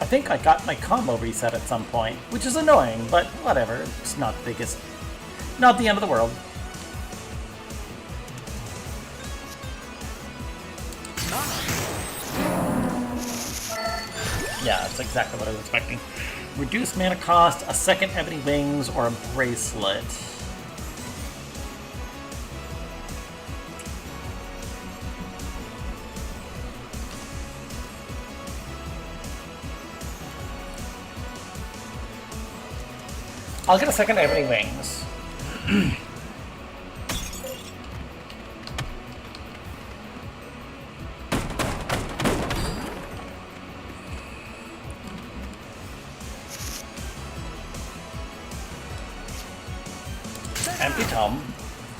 I think I got my combo reset at some point, which is annoying, but whatever. It's not the biggest, not the end of the world. Yeah, that's exactly what I was expecting. Reduce mana cost, a second Ebony Wings, or a bracelet. I'll get a second Ebony Wings. Empty Tome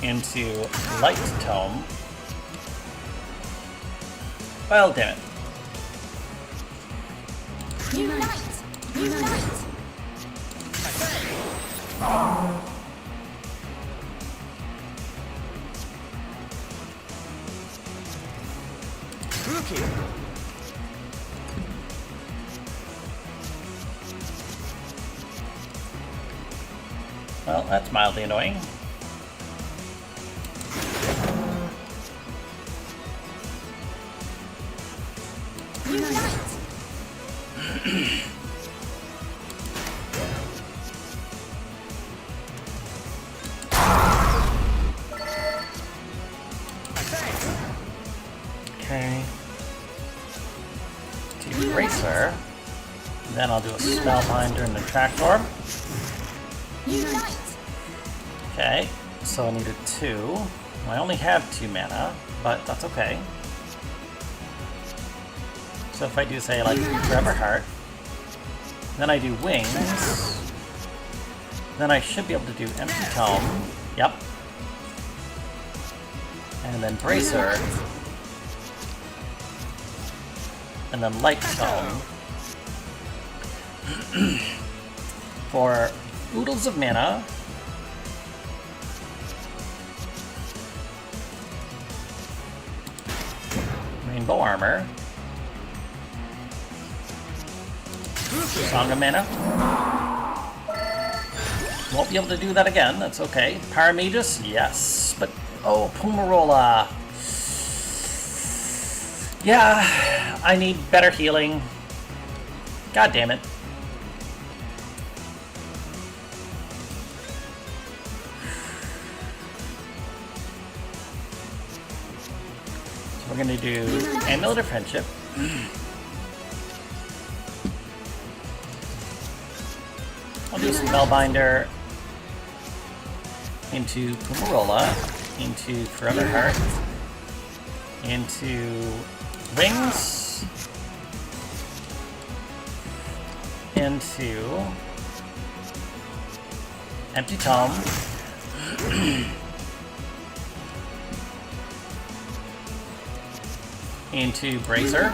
into Light Tome. Well, damn it. Unite. Unite. Rookie. Well, that's mildly annoying. Unite. Bracer. Then I'll do a Spellbinder and Attract Orb. Unite. Okay, so I needed 2. I only have 2 mana, but that's okay. So if I do, say, like, Forever Heart, then I do Wings, then I should be able to do Empty Tome. Yep. And then Bracer. And then Light Tome. For oodles of mana. Rainbow Armor. Song of Mana. Won't be able to do that again, that's okay. Paramagus? Yes. But, oh, Pummarola. Yeah, I need better healing. God damn it. So we're gonna do Amulet of Friendship. I'll do Spellbinder into Pummarola, into Forever Heart, into Wings, into Empty Tome, into Bracer,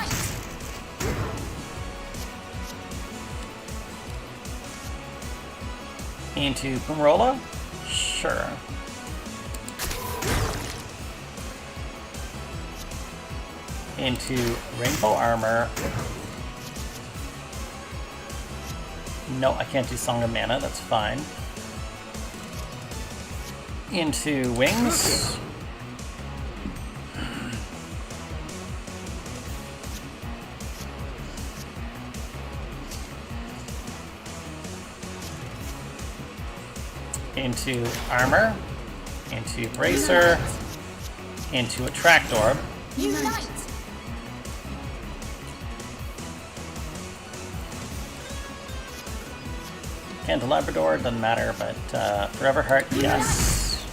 into Pummarola? Sure. Into Rainbow Armor. No, I can't do Song of Mana, that's fine. Into Wings. Into Armor, into Bracer, into Attract Orb. Unite. Candelabrador, doesn't matter, but Forever Heart, yes.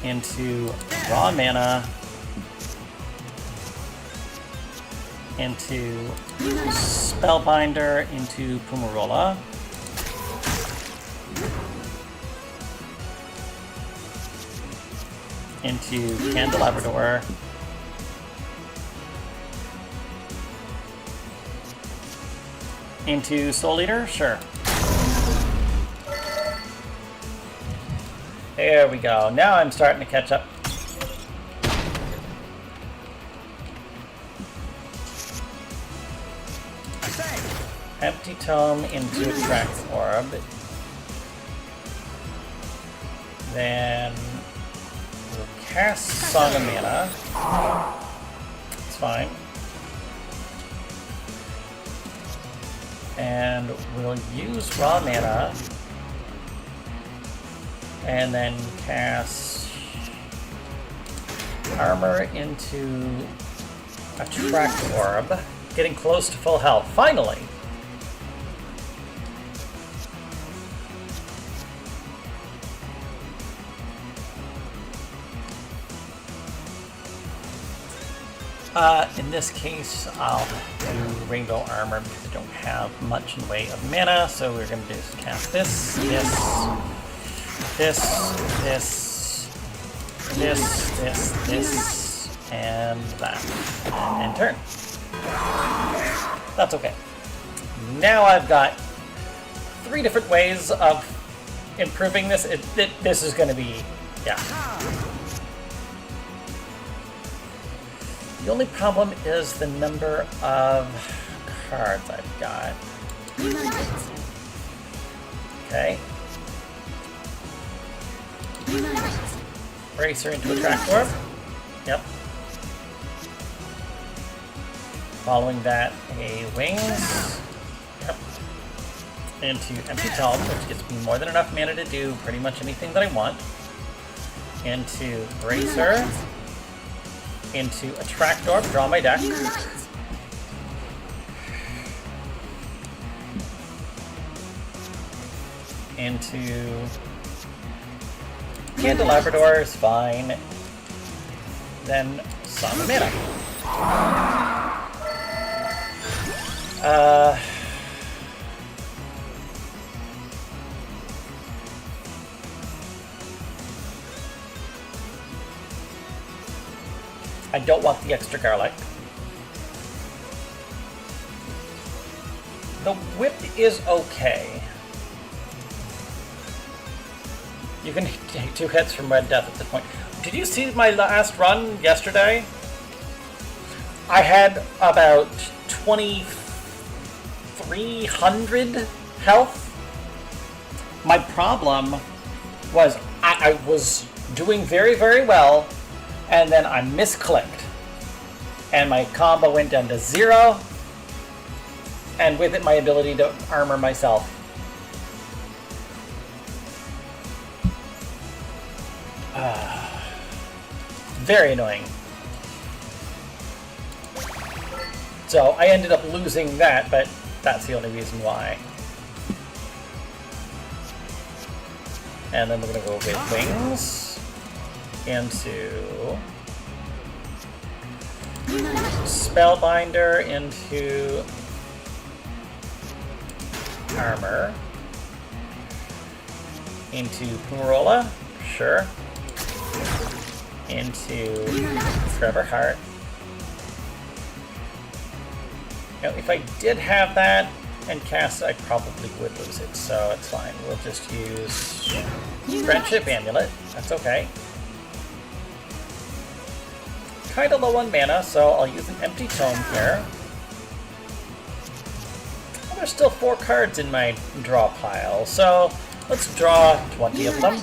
Into Raw Mana. Into Spellbinder, into Pummarola. Into Candelabrador. Into Soul Eater? Sure. There we go. Now I'm starting to catch up. Empty Tome into Attract Orb. Then we'll cast Song of Mana. It's fine. And we'll use Raw Mana. And then cast Armor into Attract Orb. Getting close to full health. Finally! In this case, I'll do Rainbow Armor because I don't have much in the way of mana, so we're going to just cast this, this, and that, and end turn. That's okay. Now I've got 3 different ways of improving this. This is going to be, yeah. The only problem is the number of cards I've got. Unite. Okay. Unite. Bracer into Attract Orb. Yep. Following that, a Wings. Yep. Into Empty Tome, which gives me more than enough mana to do pretty much anything that I want. Into Bracer. Into Attract Orb, draw my deck. Unite. into Candelabrador is fine. Then Song of Mana. I don't want the extra garlic. The whip is okay. You can take 2 hits from Red Death at this point. Did you see my last run yesterday? I had about 2,300 health. My problem was I was doing very, very well, and then I misclicked. And my combo went down to 0, and with it my ability to armor myself. Very annoying. So I ended up losing that, but that's the only reason why. And then we're gonna go with wings into Spellbinder into armor into Pumrola, sure. Into Forever Heart. Now, if I did have that and cast it, I probably would lose it, so it's fine. We'll just use Friendship Amulet. That's okay. Kinda low on mana, so I'll use an Empty Tome here. Well, there's still 4 cards in my draw pile, so let's draw 20 of them.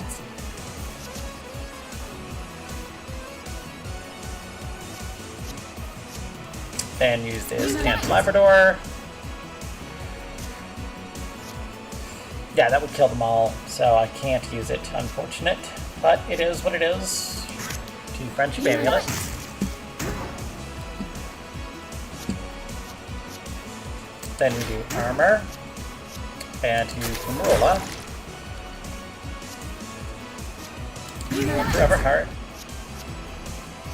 Then use this Candelabrador. Yeah, that would kill them all, so I can't use it, unfortunate. But it is what it is. To Friendship Amulet. Then we do armor. And to Pumrola. Forever Heart.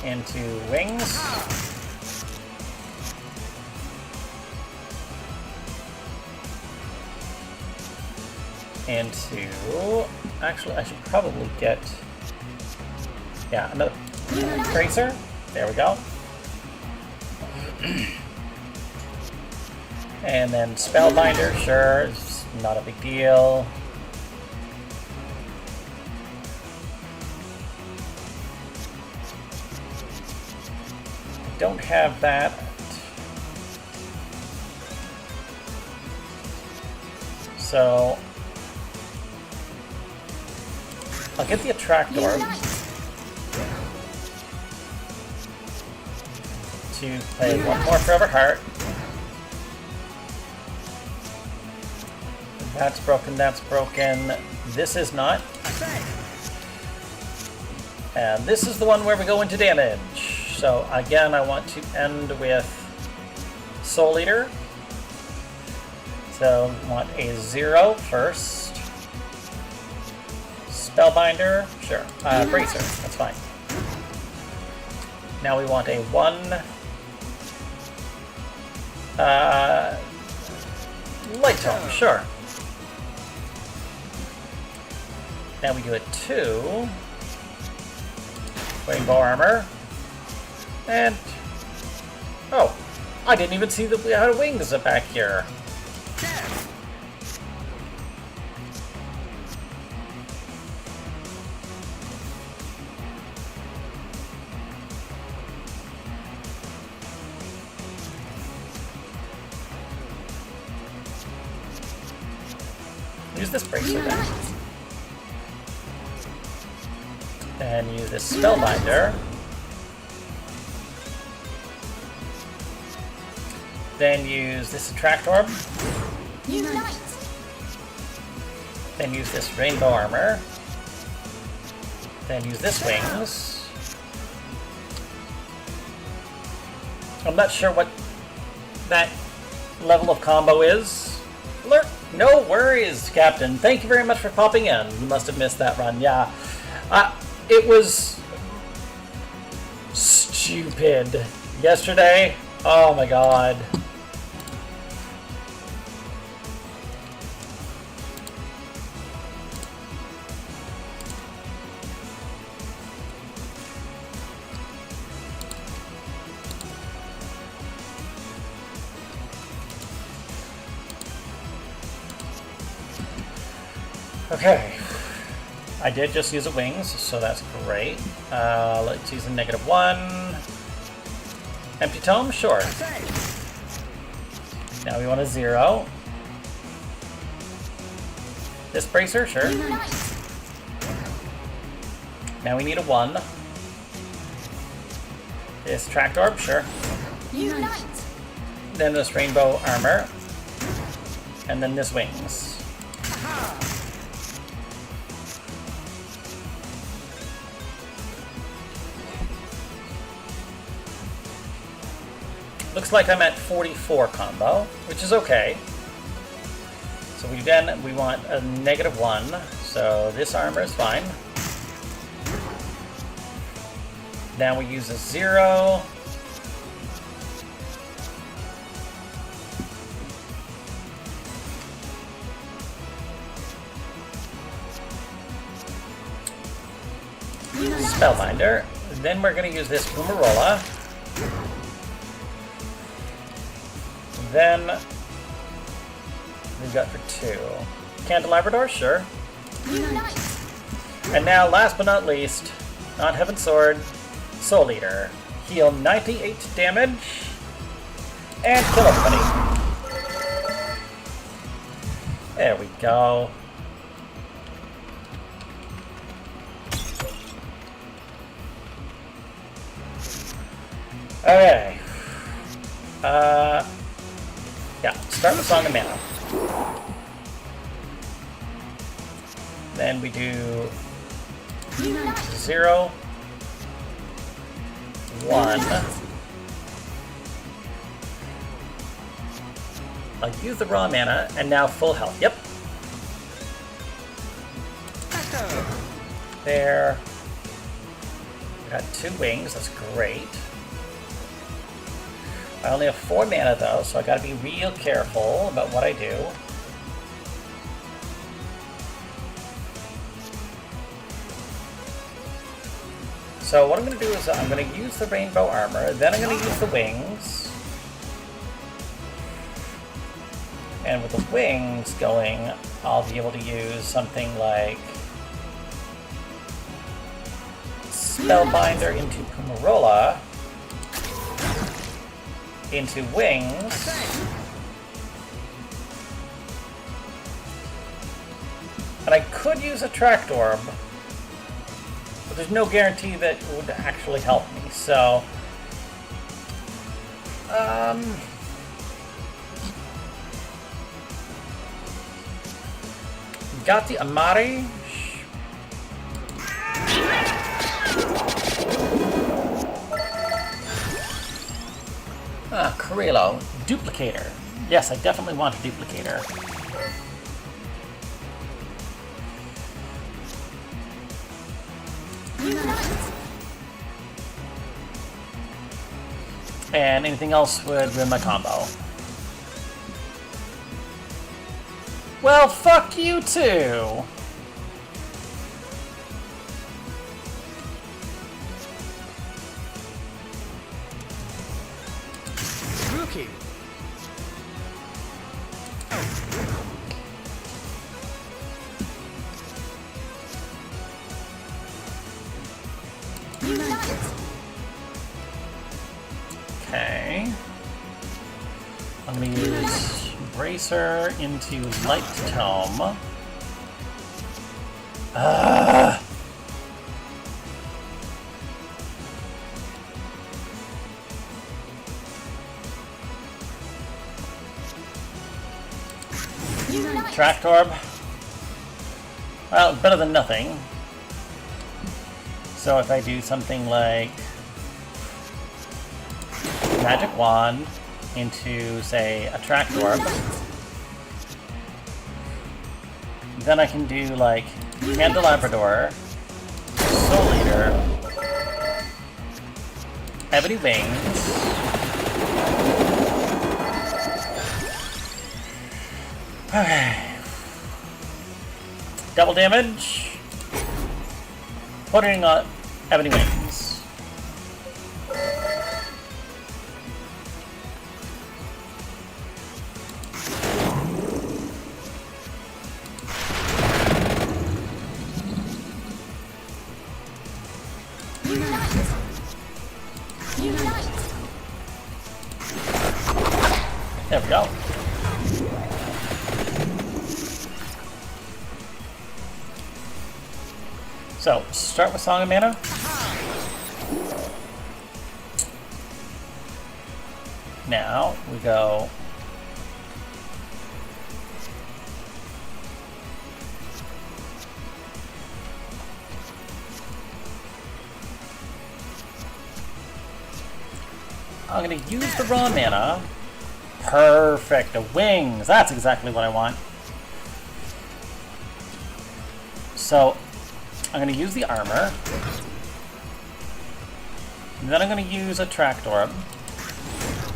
Into wings. Into... Actually, I should probably get... Yeah, another Bracer. There we go. And then Spellbinder, sure, it's not a big deal. I don't have that. So I'll get the Attract Orb to play one more Forever Heart. That's broken, that's broken. This is not. And this is the one where we go into damage. So again, I want to end with Soul Eater. So we want a 0 first. Spellbinder, sure. Bracer, that's fine. Now we want a 1. Light Tome, sure. Now we do a 2. Rainbow Armor. And... oh! I didn't even see that we had wings back here. Use this Bracer then. And use this Spellbinder. Then use this Attract Orb. Unite. Then use this Rainbow Armor. Then use this Wings. I'm not sure what that level of combo is. Alert! No worries, Captain. Thank you very much for popping in. You must have missed that run. Yeah. It was stupid. Yesterday, oh my god. Okay, I did just use a wings, so that's great. Let's use a -1. Empty tome, sure. Now we want a 0. This bracer, sure. Unite. Now we need a 1. This tracked orb, sure. Unite. Then this rainbow armor. And then this wings. Looks like I'm at 44 combo, which is okay. So we want a -1, so this armor is fine. Now we use a 0. Spellbinder. Then we're going to use this Fumarola. Then we've got for 2. Candelabrador, sure. Unite. And now, last but not least, not Heaven Sword, Soul Eater. Heal 98 damage and kill everybody. There we go. Okay. Yeah, start with Song of Mana. Then we do Unite. 0, 1. I'll use the raw mana, and now full health. Yep. There. Got 2 wings, that's great. I only have 4 mana though, so I gotta be real careful about what I do. So what I'm gonna do is I'm gonna use the rainbow armor, then I'm gonna use the wings. And with the wings going, I'll be able to use something like Spellbinder into Fumarola. Into wings. And I could use a tracked orb, but there's no guarantee that it would actually help me, so got the Amari. Corello, Duplicator. Yes, I definitely want a Duplicator. Unite. And anything else would ruin my combo. Well, fuck you too! Rookie. Unite. Okay. I'm gonna use Bracer into Light Tome. Unite. Tracked Orb. Well, better than nothing. So if I do something like Magic Wand into, say, a Tracked Orb, Then I can do like Candelabrador, Soul Eater, Ebony Wings, okay. Double damage, putting on Ebony Wings. Unite! Unite! There we go. So, start with Song of Mana. Now, we go... I'm gonna use the raw mana. Perfect, the wings. That's exactly what I want. So, I'm gonna use the armor. And then I'm gonna use a Tract Orb.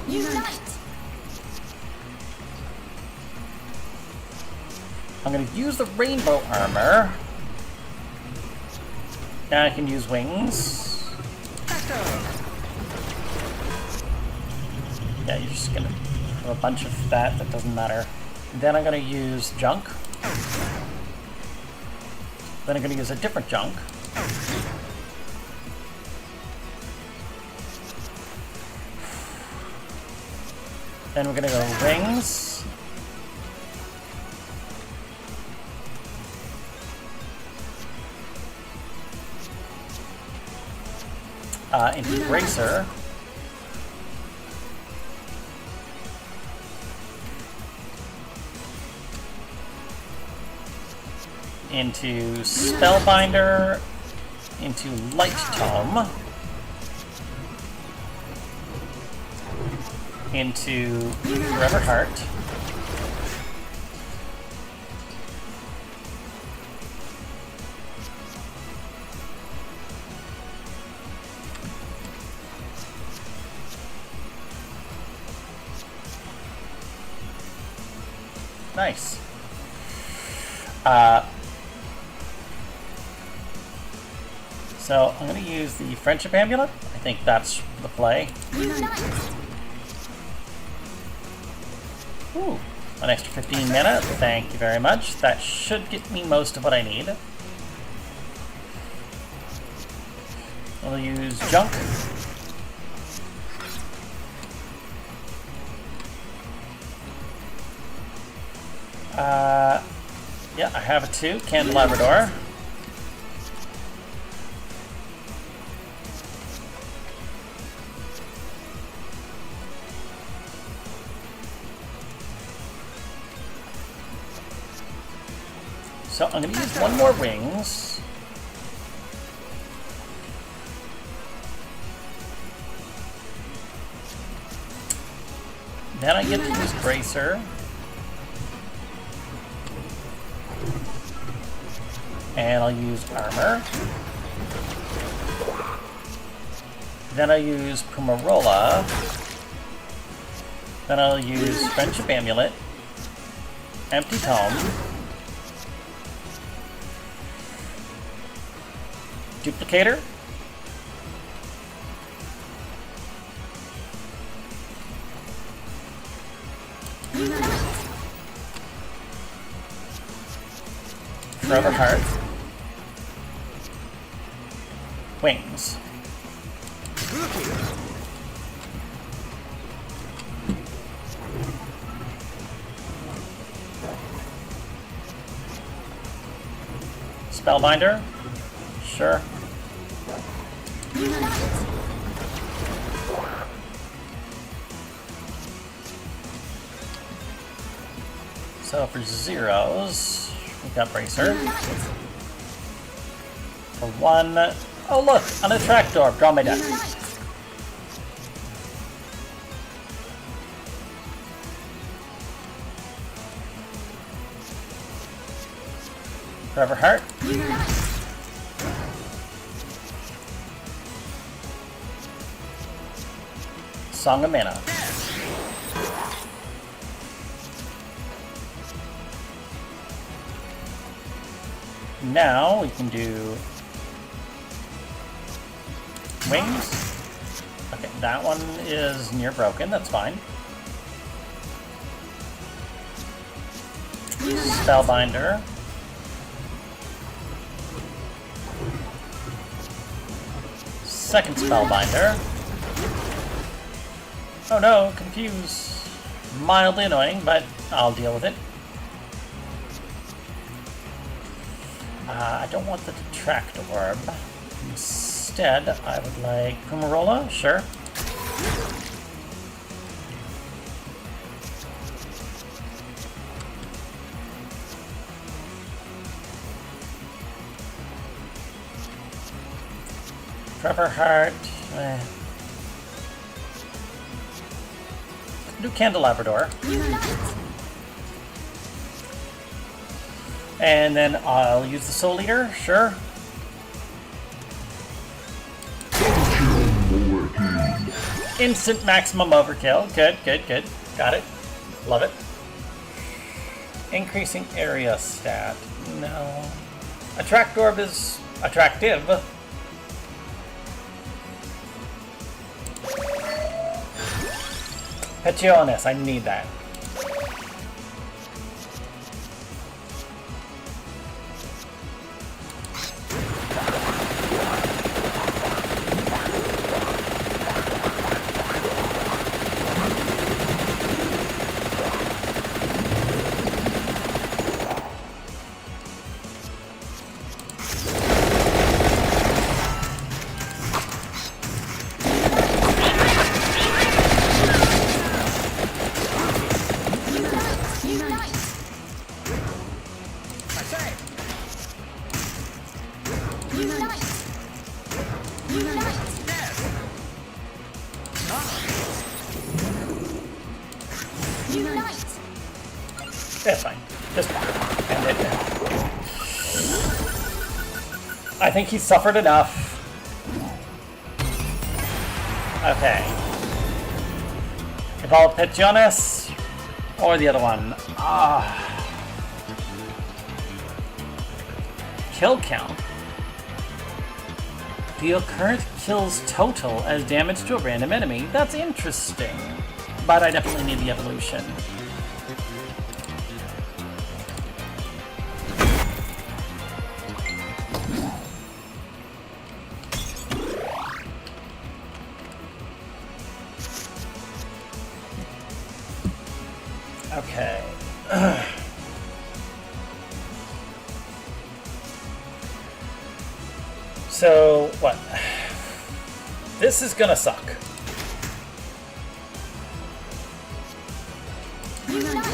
Unite! I'm gonna use the rainbow armor. Now I can use wings. Yeah, you're just gonna have a bunch of that doesn't matter. And then I'm gonna use junk. Then I'm gonna use a different junk. Then we're gonna go rings. Into bracer. Into Spellbinder, into Light Tome, into Forever Heart, nice. So I'm going to use the Friendship Amulet. I think that's the play. Unite! Ooh, an extra 15 mana. Thank you very much. That should get me most of what I need. I'll use junk. Yeah, I have it too. Candelabrador. So I'm going to use one more wings. Then I get to use bracer. And I'll use armor. Then I'll use Pumarola. Then I'll use Friendship Amulet. Empty Tome. Duplicator. Forever Heart. Wings. Spellbinder. Sure. So for zeros, we've got bracer. For one, oh look, on a Tract Orb, draw my deck. Forever Heart. Unite. Song of Mana. Now we can do wings. Okay, that one is near broken, that's fine. Spellbinder. Second Spellbinder. Oh no, Confuse. Mildly annoying, but I'll deal with it. I don't want the Detract Orb. Instead, I would like Pumarola, sure. Forever Heart. Do Candelabrador. Unite. And then I'll use the Soul Eater, sure. Instant maximum overkill. Good, good, good. Got it. Love it. Increasing area stat. No. Attract Orb is attractive. Petionis, I need that. That's fine. Just end it. I think he's suffered enough. Okay. Evolve Petionis or the other one. Kill count. Deal current kills total as damage to a random enemy. That's interesting. But I definitely need the evolution. Okay. So, what? This is gonna suck. Unite.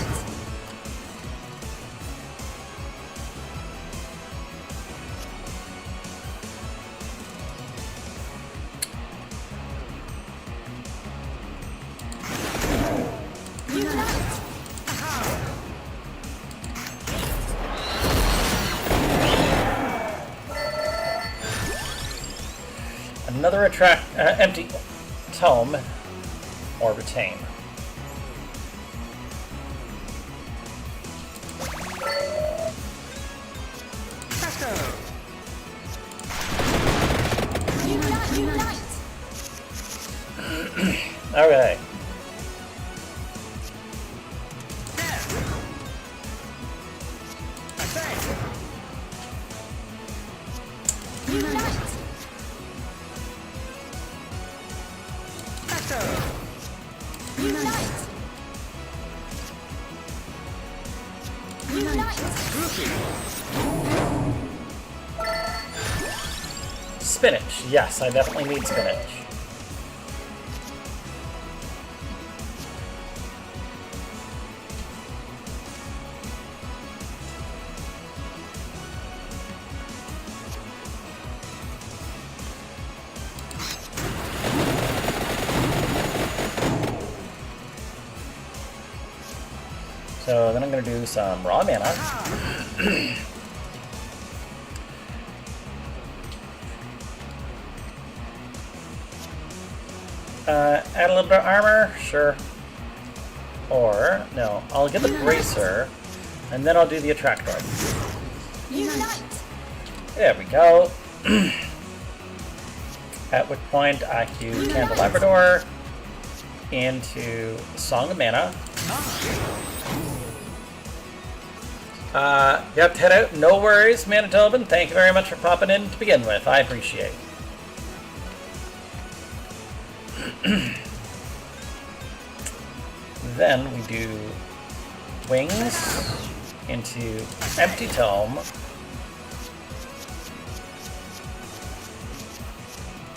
Another empty tome or retain. Unite. Okay. Unite. Unite. Unite. Spinach. Yes, I definitely need spinach. So then I'm going to do some raw mana. Add a little bit of armor? Sure. Or, no, I'll get the bracer, and then I'll do the attractor. Unite. There we go. At which point I can use Candelabrador into Song of Mana. You have to head out. No worries, Manitoban. Thank you very much for popping in to begin with. I appreciate it. Then we do wings into Empty Tome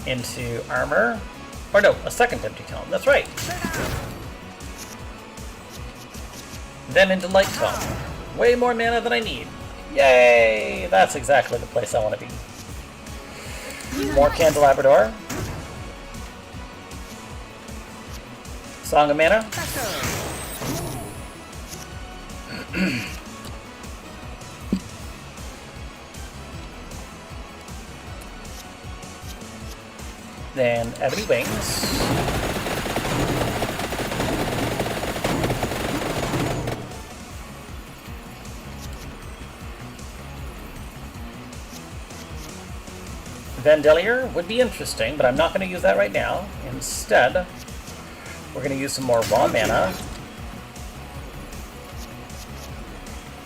into armor, or no, a second Empty Tome. That's right. Then into Light Tome. Way more mana than I need. Yay! That's exactly the place I want to be. More Candelabrador. Song of Mana. Then Ebony Wings. Vandelier would be interesting, but I'm not going to use that right now. Instead, we're going to use some more raw mana,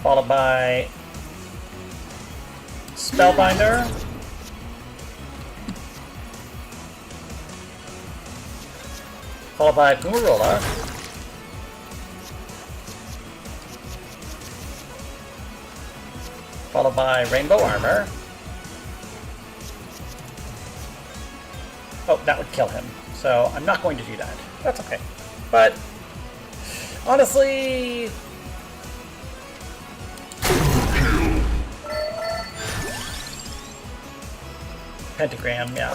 followed by Spellbinder, followed by Fumarula, followed by Rainbow Armor. Oh, that would kill him, so I'm not going to do that. That's okay. But, honestly... Pentagram, yeah.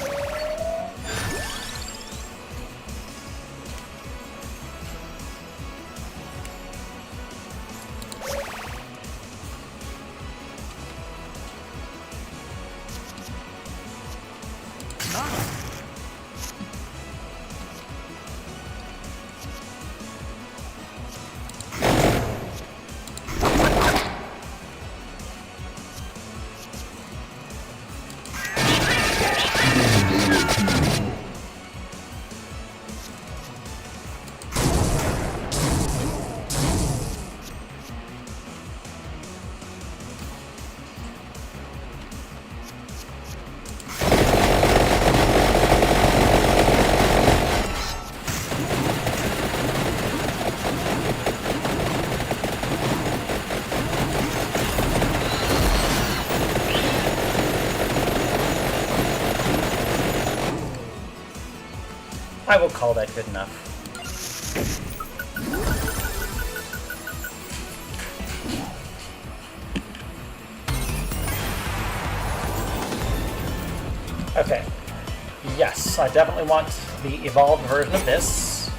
I will call that good enough. Okay. Yes, I definitely want the evolved version of this.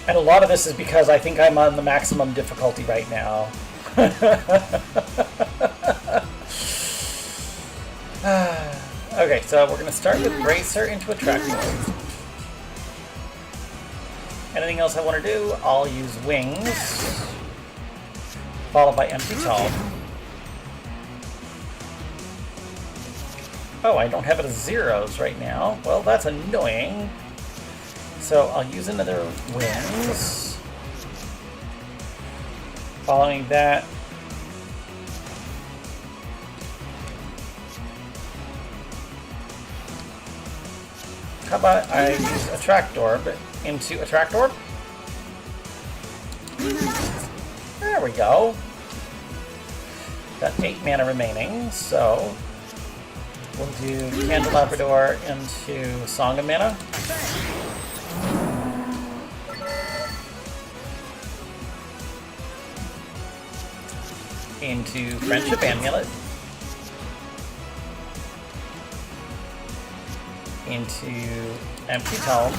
And a lot of this is because I think I'm on the maximum difficulty right now. Okay, so we're going to start with Bracer into Attractor. Anything else I want to do, I'll use Wings, followed by Empty Tome. Oh, I don't have it as zeros right now. Well, that's annoying. So I'll use another Wings. Following that, how about I use Attractor into Attractor? There we go. Got 8 mana remaining, so we'll do Candelabrador into Song of Mana. into Friendship Amulet, into Empty Tome,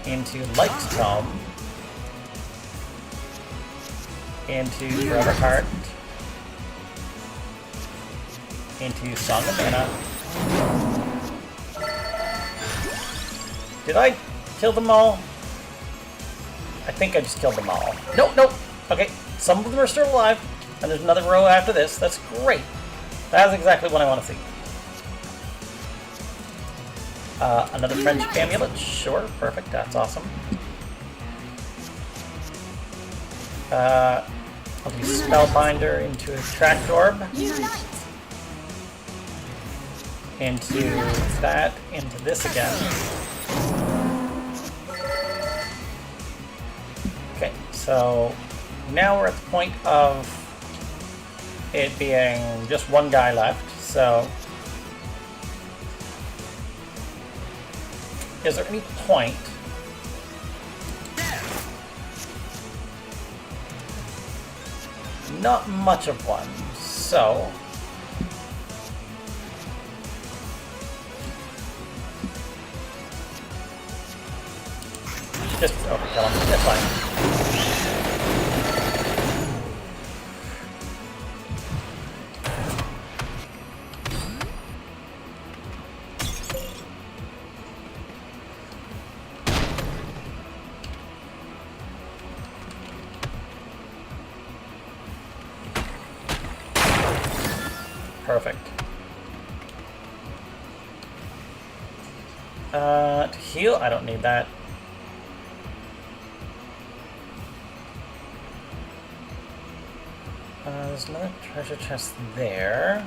into Light Tome, into Forever Heart, into Song of Mana. Did I kill them all? I think I just killed them all. Nope, nope. Okay, some of them are still alive, and there's another row after this. That's great. That's exactly what I want to see. Another Friendship Amulet? Sure, perfect. That's awesome. I'll do Spellbinder into a Tract Orb. Unite. Into that, into this again. Okay, so now we're at the point of it being just one guy left, so is there any point not much of one, so just overkill him. That's fine. Perfect. To heal, I don't need that. There's another treasure chest there.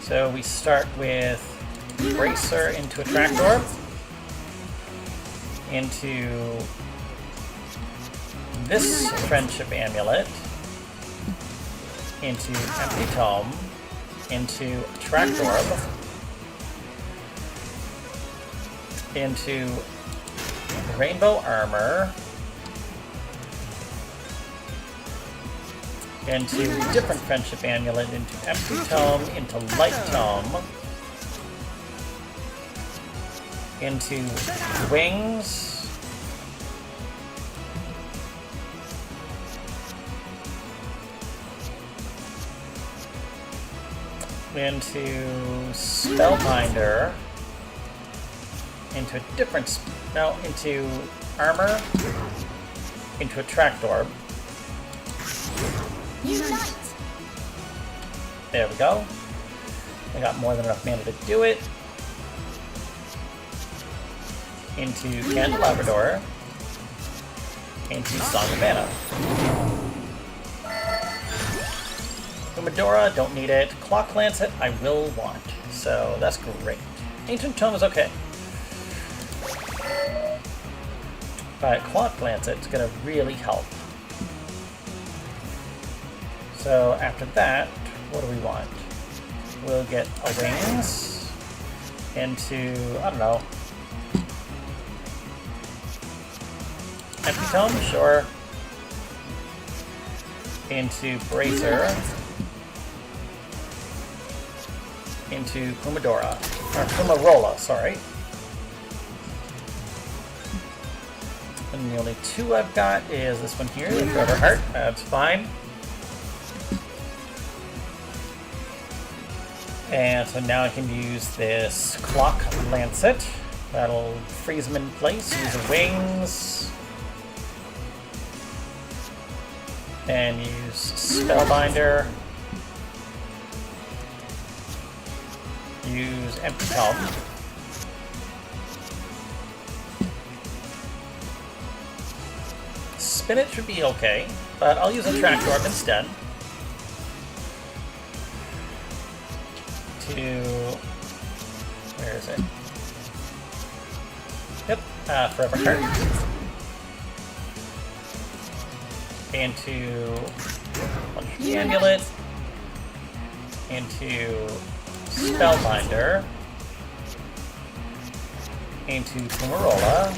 So we start with Bracer into a Tract Orb, into this Friendship Amulet, into Empty Tome, into Tract Orb, into Rainbow Armor, into different Friendship Amulet, into Empty Tome, into Light Tome, into Wings, into Spellbinder, into a different, no, into Armor, into a Tract Orb. Unite. There we go. I got more than enough mana to do it. Into Candelabrador. Into Song of Mana. Kumadora, don't need it. Clock Lancet, I will want. So that's great. Ancient Tome is okay. But Clock Lancet's gonna really help. So after that, what do we want? We'll get a Wings into, I don't know, Empty Tome, sure. Into Bracer. Into Kumadora. Or Kumarola, sorry. And the only two I've got is this one here, the Forever Heart. That's fine. And so now I can use this Clock Lancet. That'll freeze them in place, use the Wings. And use Spellbinder. Use Empty Tome. Spin it should be okay, but I'll use a Tract Orb instead. Where is it? Yep, Forever Heart. Into Amulet, into Spellbinder, into Fumarola,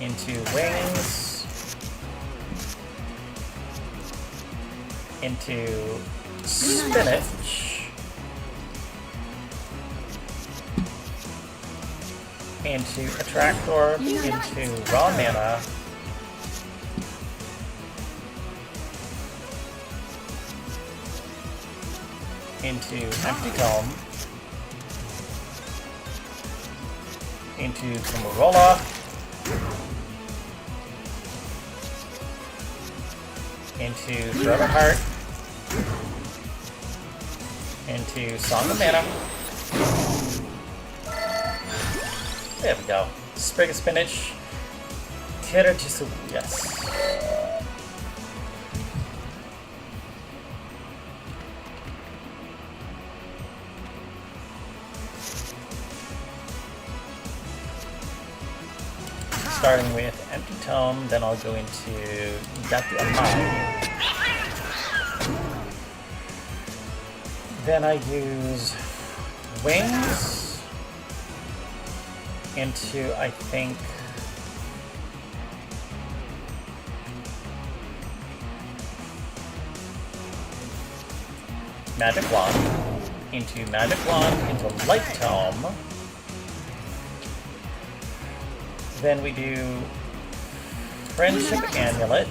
into Wings, into Spinach, into Attractor, into Raw Mana, into Empty Tome, into Fumarola, into Forever Heart, into Song of Mana. There we go. Sprig of Spinach. Terajisu, yes. Starting with Empty Tome, then I'll go into Gatu Amai. Then I use Wings into, I think, Magic Wand, into Magic Wand, into Light Tome. Then we do Friendship Amulet,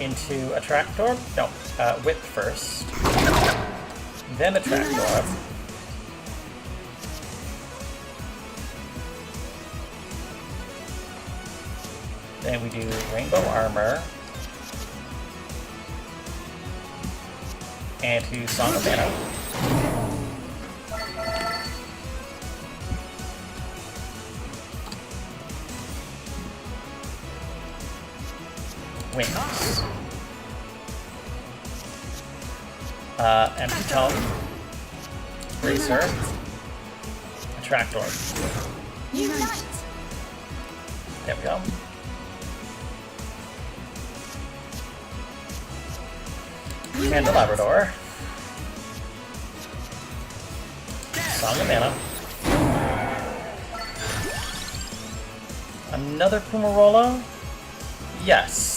into Attractor, no, Whip first, then Attractor, then we do Rainbow Armor, and to Song of Mana. Wings. Empty Tome. Racer. Attractor. Unite. There we go. Candelabrador. Song of Mana. Another Fumarola? Yes.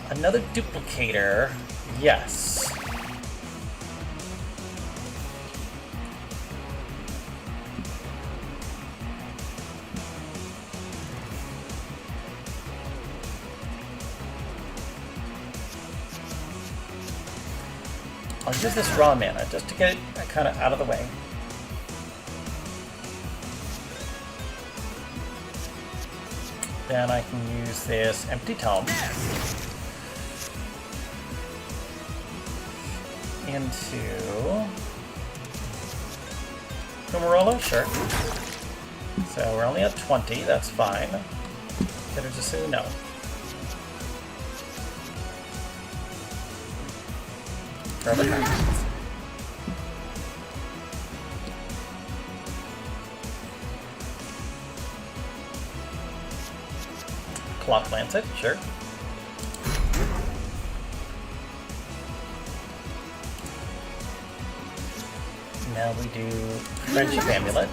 Another Duplicator? Yes. I'll use this raw mana just to get it kind of out of the way. Then I can use this Empty Tome into Fumarola, sure. So we're only at 20, that's fine. Terajisu, no. Forever Heart. Clock Lancet, sure. Now we do Friendship Amulet.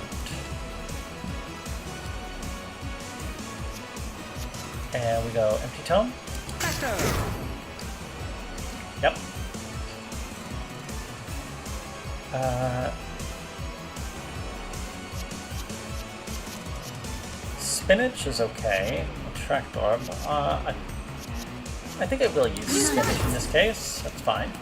And we go Empty Tome. Yep. Spinach is okay. Attractor. I think I will use Spinach in this case. That's fine.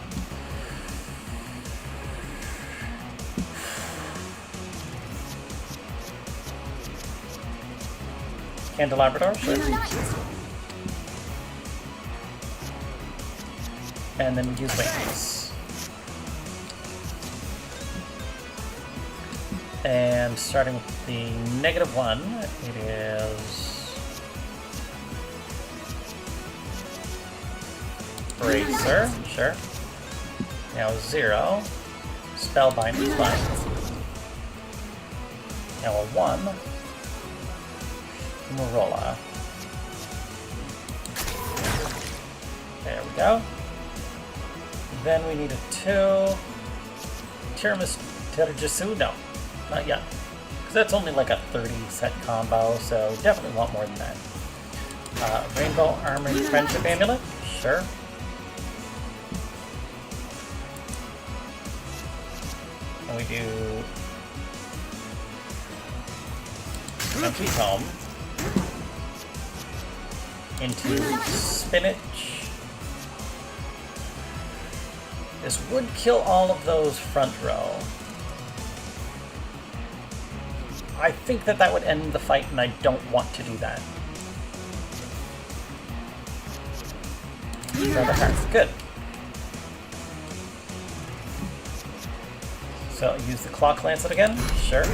Candelabrador, sure. And then we use Wings. And starting with the -1, it is Racer, sure. Now 0. Spellbinder, fine. Now a 1. Fumarola. There we go. Then we need a 2. Tiramisu? No, not yet. Because that's only like a 30 set combo, so definitely want more than that. Rainbow Armored Friendship Amulet? Sure. And we do Empty Tome into Spinach. This would kill all of those front row. I think that that would end the fight, and I don't want to do that. Rather hard. Good. So use the Clock Lancet again? Sure.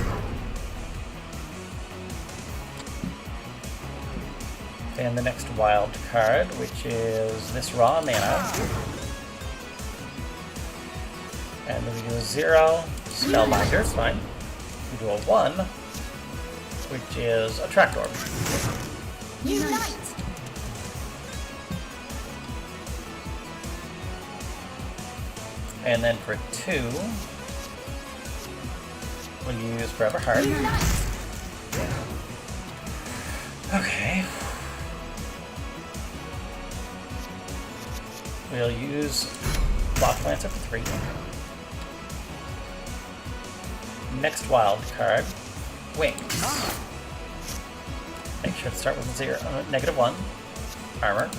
And the next wild card, which is this raw mana. And then we do a 0, Spellbinder's fine. We do a 1, which is a Tract Orb. Unite! And then for 2, we'll use Forever Heart. Unite! Okay. We'll use Clock Lancer for 3. Next wild card, Wings. Make sure to start with -1 armor.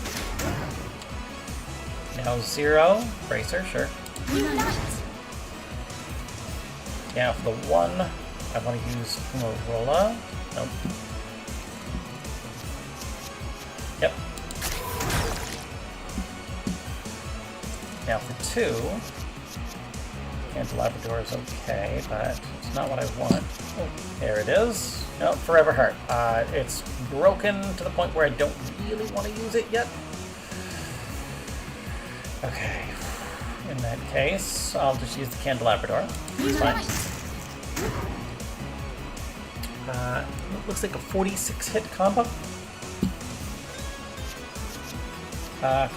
Now 0 bracer, sure. Unite! Now for the 1, I want to use Fumarola. Nope. Yep. Now for 2, Candelabrador is okay, but it's not what I want. Oh, there it is. No, Forever Heart. It's broken to the point where I don't really want to use it yet. Okay. In that case, I'll just use the Candelabrador. It's fine. Looks like a 46 hit combo.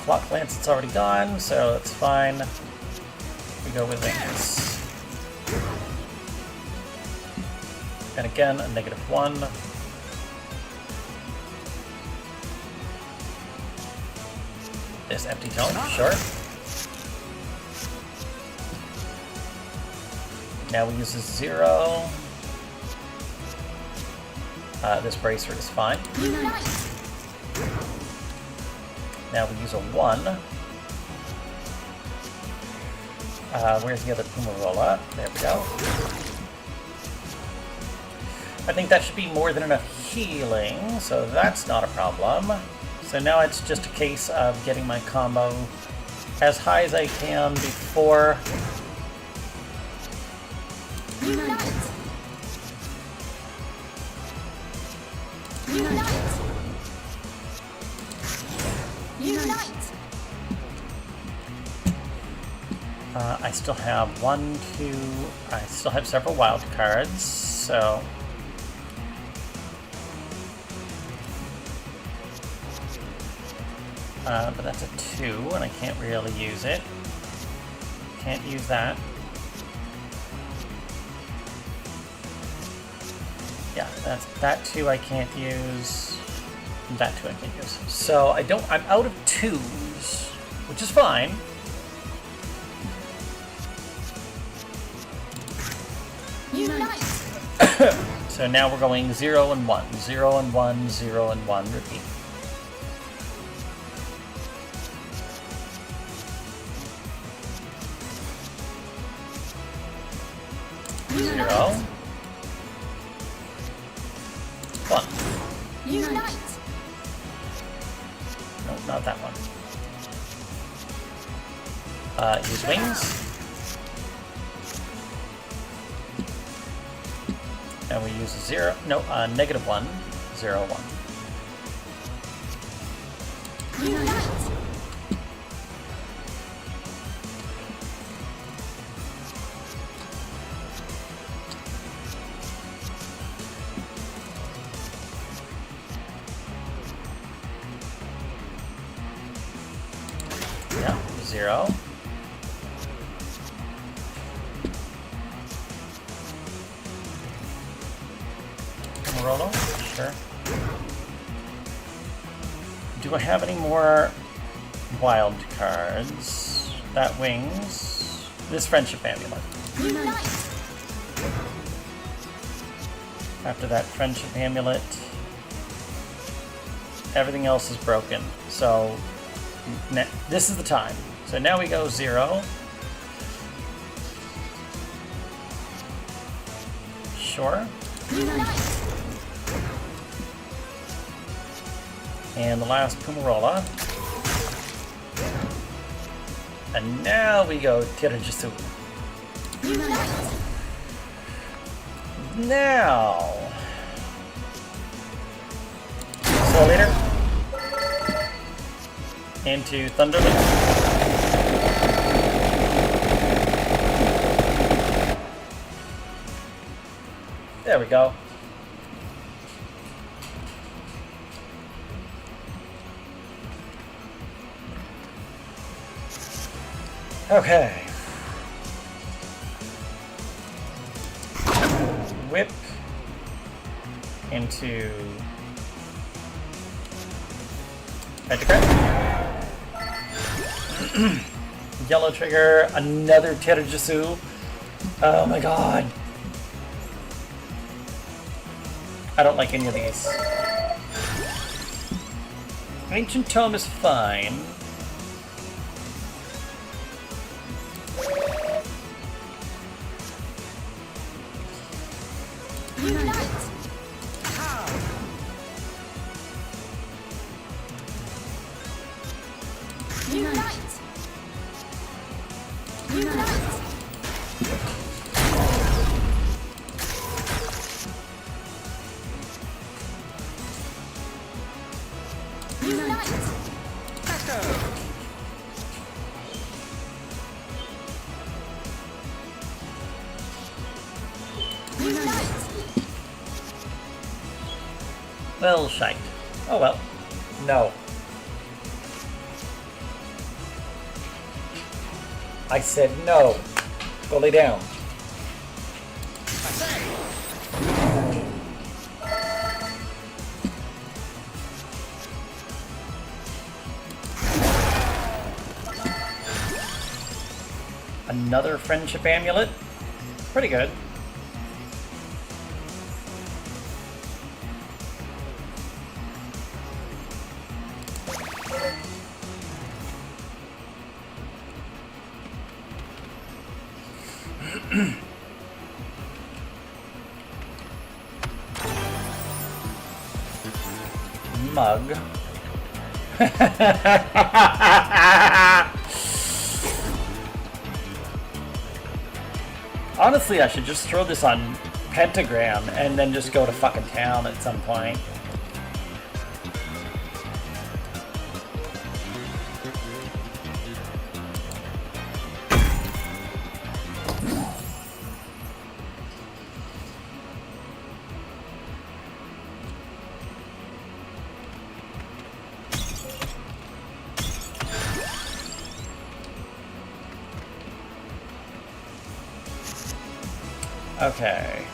Clock Lance, it's already gone, so it's fine. We go with this. And again, a -1. This Empty Tome, sure. Now we use a 0. This bracer is fine. Unite! Now we use a 1. Where's the other Fumarola? There we go. I think that should be more than enough healing, so that's not a problem. So now it's just a case of getting my combo as high as I can before... Unite! Unite! Unite! I still have 1, 2... I still have several wild cards, so... but that's a 2, and I can't really use it. Can't use that. Yeah, that 2 I can't use. That 2 I can't use. So I'm out of 2s, which is fine. Unite! So now we're going 0 and 1, 0 and 1, 0 and 1, repeat. Unite! 0. 1. Unite! No, not that one. Use Wings. And we use a 0, no, -1, 0, 1. Unite! 0. Morolo? Sure. Do I have any more wild cards? That wings. This friendship amulet. Unite. After that friendship amulet, everything else is broken. So this is the time. So now we go 0. Sure. Unite. And the last Pumarola. And now we go Tirajisu. Unite. Now. Soul Eater. Into Thunderlick. There we go. Okay. Whip into Pentagram. Yellow trigger, another Terajisu. Oh my god. I don't like any of these. Ancient Tome is fine. Unite. Unite. Unite. Unite. Presto. Unite. Well, shite. Oh well. No. I said no. Go lay down. I say. Another friendship amulet. Pretty good. Mug. Honestly, I should just throw this on Pentagram and then just go to fucking town at some point. Okay.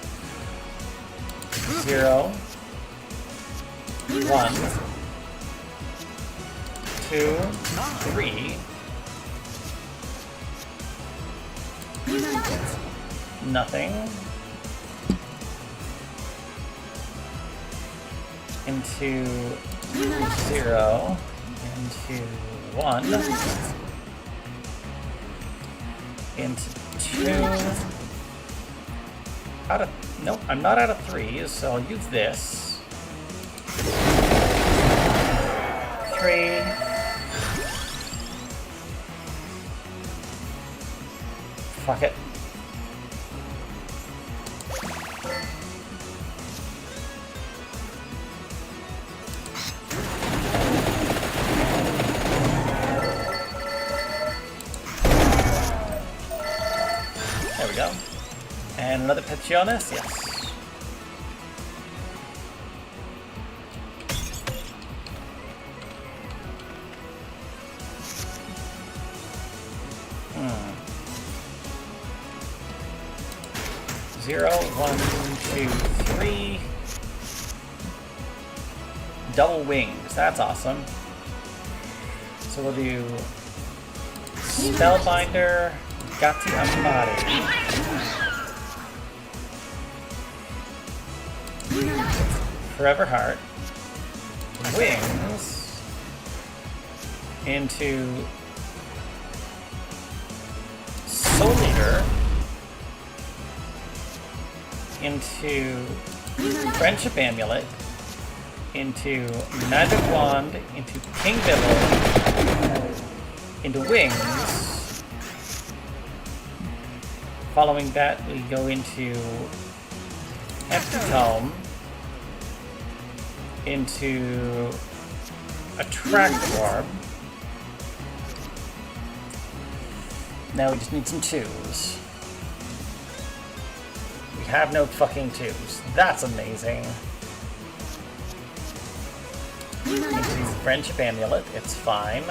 0, 1, 2, 3. Unite. Nothing. Into Unite. 0. Into 1. Unite. Into 2. Out of, nope, I'm not out of 3, so I'll use this. 3. Fuck it. There we go. And another Petionis, yes. 0, 1, 2, 3. Double wings. That's awesome. So we'll do Spellbinder, Gatti Amari, Forever Heart, Wings, into Soul Eater, into Friendship Amulet, into Magic Wand, into King Bibble, into Wings. Following that, we go into Empty Tome, into Attract Orb. Now we just need some 2s. We have no fucking 2s. That's amazing. Into Friendship Amulet, it's fine.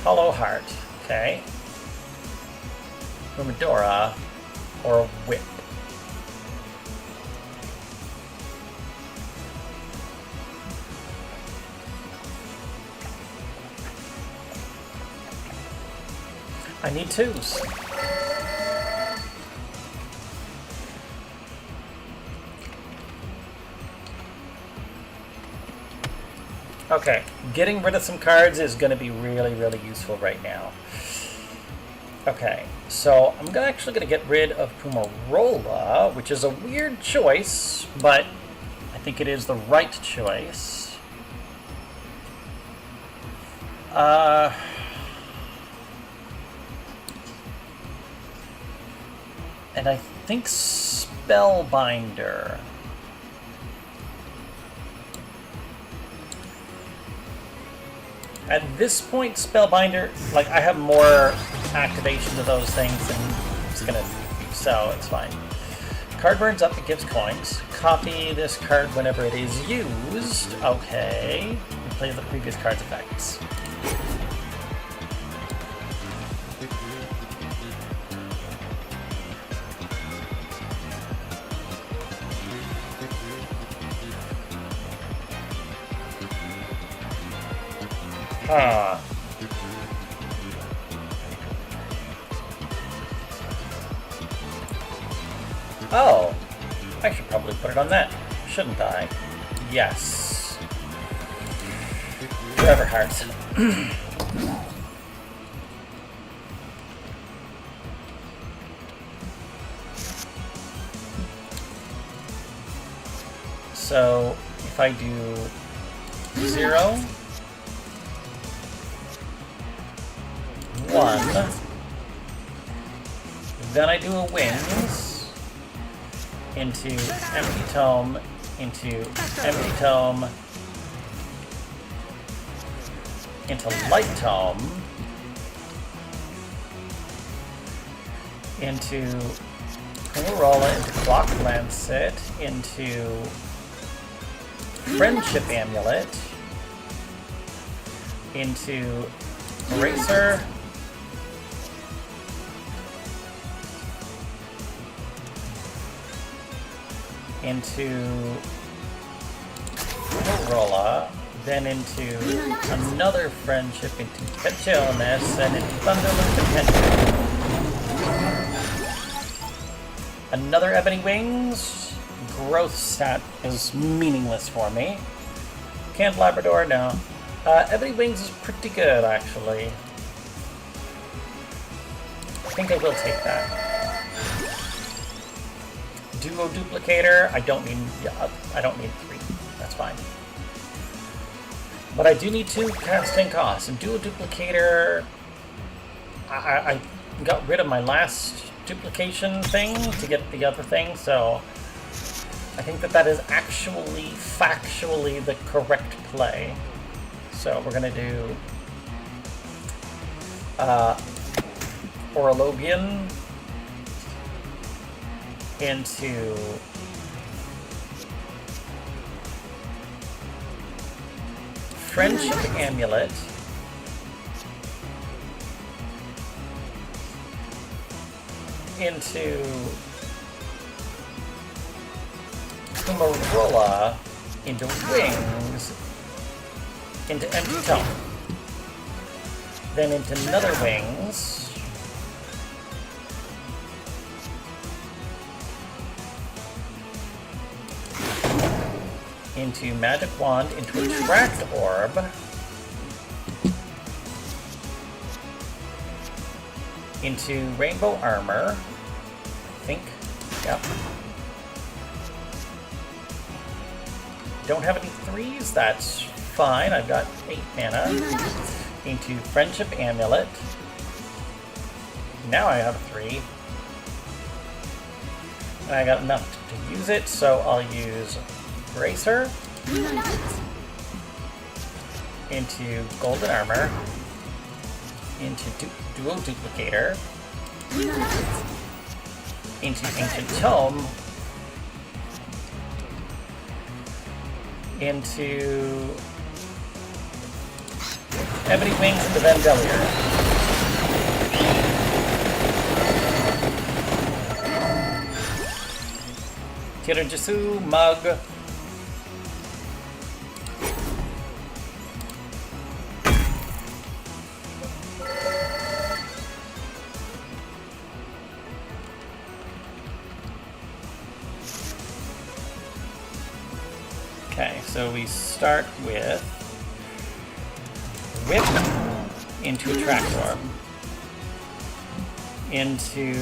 Hollow Heart, okay. Umidora, or a Whip. I need 2s. Okay, getting rid of some cards is going to be really, really useful right now. Okay, so I'm actually going to get rid of Pummarola, which is a weird choice, but I think it is the right choice. And I think Spellbinder. At this point, Spellbinder, like, I have more activation of those things than it's gonna do, so it's fine. Card burns up, it gives coins. Copy this card whenever it is used. Okay. Replay the previous card's effects. Huh. Oh, I should probably put it on that, shouldn't I? Yes. Forever Hearts. So, if I do 0, 1, then I do a Wings, into Empty Tome, into Empty Tome, into Light Tome, into Pummarola, into Clock Lancet, into Friendship Amulet, into Eraser, into Pummarola, then into another Friendship, into Petionis, and into Thunderlord Potential. Another Ebony Wings. Growth stat is meaningless for me. Candelabrador, no. Ebony Wings is pretty good, actually. I think I will take that. Duo Duplicator, I don't need 3. That's fine. But I do need 2 casting costs. And Duo Duplicator, I got rid of my last duplication thing to get the other thing, so I think that is actually factually the correct play. So we're gonna do Orolobian into Friendship Amulet into Kumarola into Wings into Empty Tome, then into Nether Wings into Magic Wand into Attract Orb into Rainbow Armor, I think, yep. Don't have any 3s, that's fine, I've got 8 mana. Into Friendship Amulet. Now I have a 3. And I got enough to use it, so I'll use Bracer into Golden Armor, into Dual Duplicator, into Ancient Tome, into Ebony Wings into Vandelier. Kirajisu, Mug. Okay, so we start with Whip into Attract Orb, into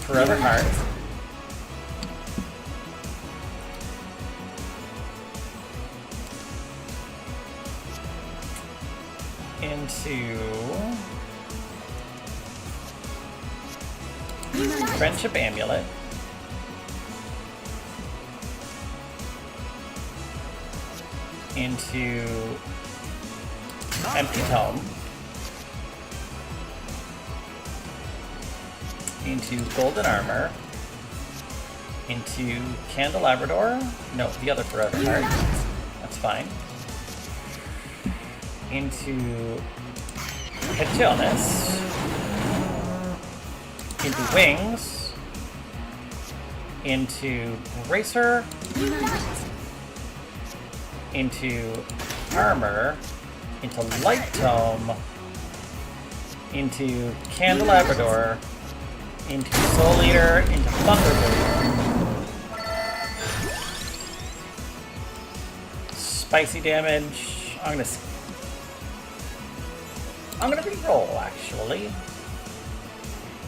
Forever Heart, into Friendship Amulet, into Empty Tome, into Golden Armor, into Candelabrador, no, the other Forever Heart, that's fine, into Heteonus, into Wings, into Bracer, into Armor, into Light Tome, into Candelabrador, into Soul Eater, into Thunderbolt. Spicy damage. I'm gonna re-roll, actually.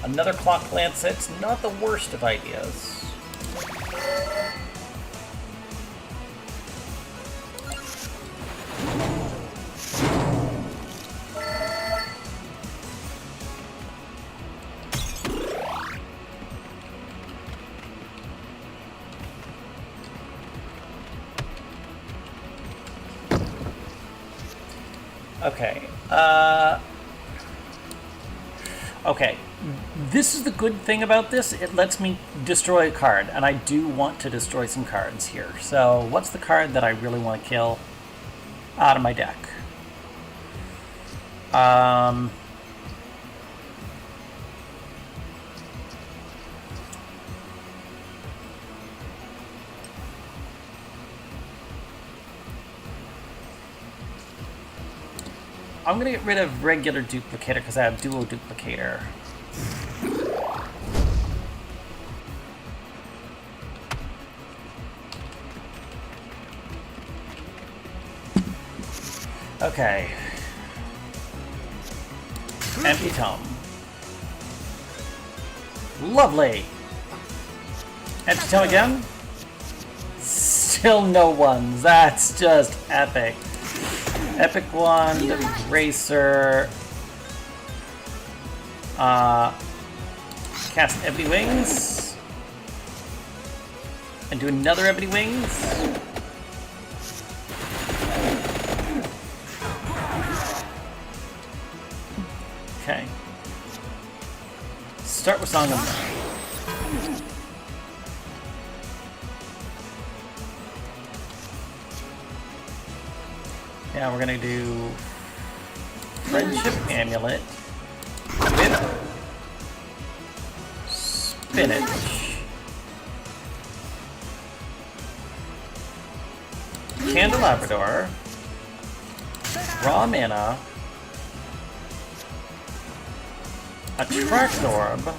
Another Clock Lancet's not the worst of ideas. Okay, okay, this is the good thing about this, it lets me destroy a card, and I do want to destroy some cards here. So, what's the card that I really want to kill out of my deck? I'm gonna get rid of regular duplicator because I have dual duplicator. Okay. Empty Tome. Lovely! Empty Tome again? Still no ones. That's just epic. Epic Wand, Racer, cast Ebony Wings, and do another Ebony Wings. start with Song of Night. Now we're gonna do Friendship Amulet with Spinach, Candelabrador, Raw Mana, Attract Orb,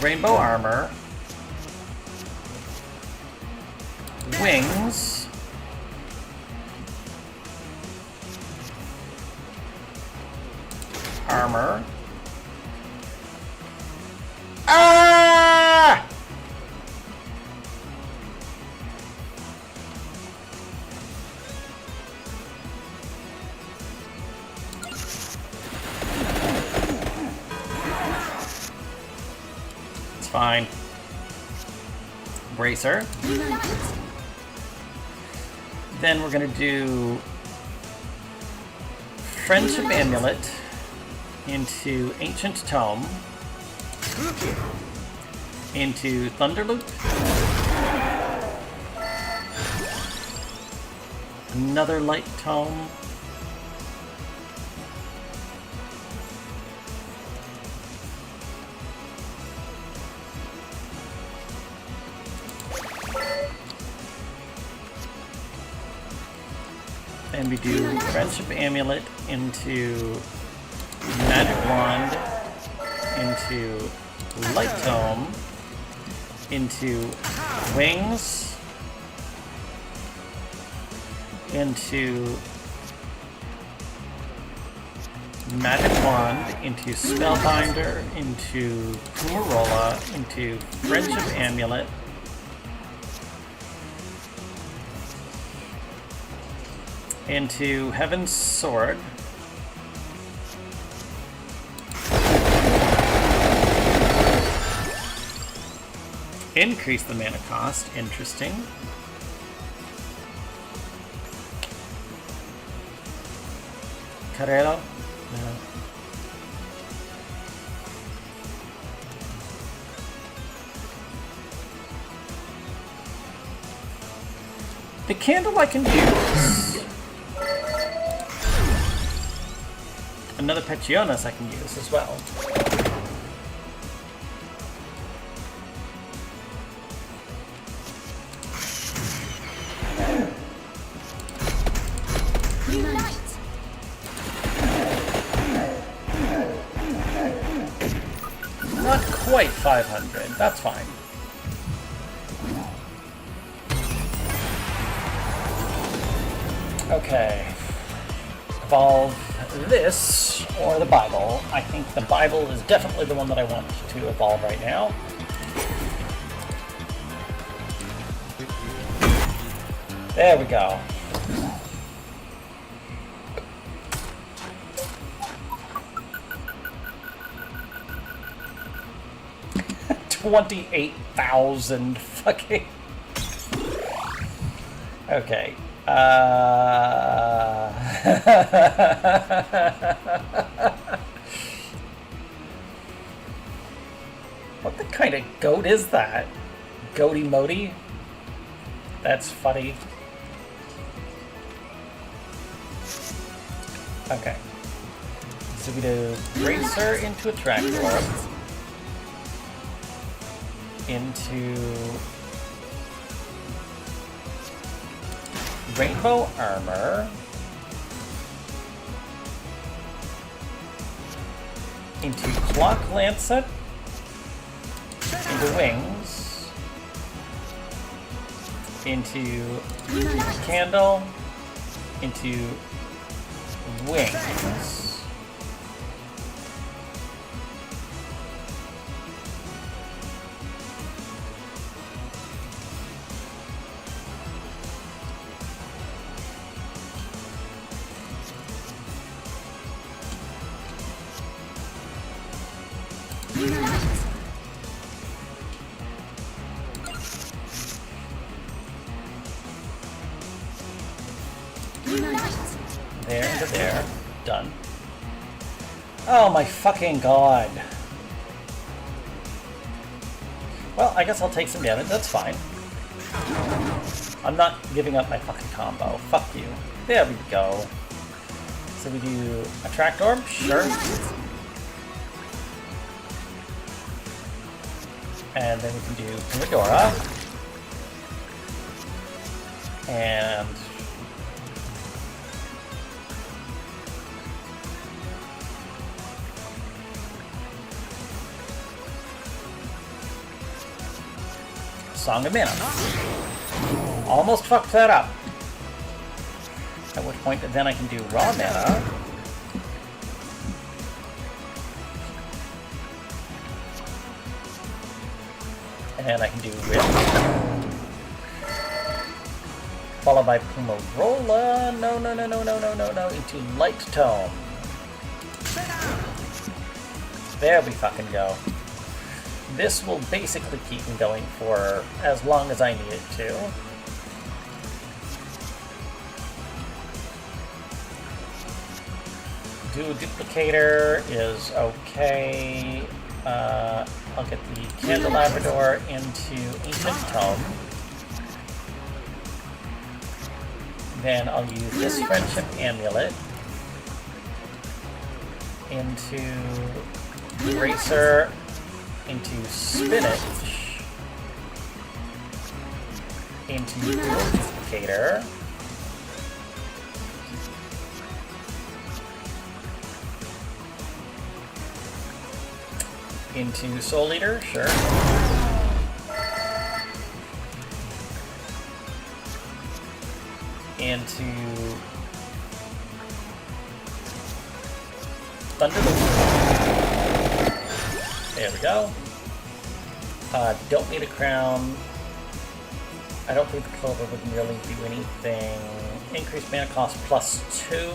Rainbow Armor, Wings, Armor. Ah! It's fine. Bracer. Unite. Then we're gonna do Friendship Amulet into Ancient Tome, into Thunderloop, another Light Tome, and we do Friendship Amulet into Magic Wand, into Light Tome, into Wings, into Magic Wand, into Spellbinder, into Kumarola, into Friendship Amulet, into Heaven's Sword, increase the mana cost, interesting. Carrero? No. The candle I can use. Another Petrionas I can use as well. Unite. Not quite 500, that's fine. Okay. Evolve this or the Bible. I think the Bible is definitely the one that I want to evolve right now. There we go. $28,000 fucking. Okay. What the kind of goat is that? Goaty Modi? That's funny. Okay. So we do Bracer into Attract Orb. Into Rainbow Armor, into Clock Lancet, into Wings, into Candle, into Wings. There into there. Done. Oh my fucking god. Well, I guess I'll take some damage, that's fine. I'm not giving up my fucking combo. Fuck you. There we go. So we do Attract Orb? Sure. And then we can do Pomodora. And Song of Mana. Almost fucked that up. At which point then I can do Raw Mana. And I can do Whip. Followed by Pumarola. No, into Light Tone. There we fucking go. This will basically keep me going for as long as I need it to. Duplicator is okay. I'll get the Candelabrador into Ancient Tome. Then I'll use this Friendship Amulet into Bracer, into Spinach, into Duplicator, into Soul Eater, sure. Into Thunderbolt. There we go. Don't need a crown. I don't think the clover would really do anything. Increased mana cost +2.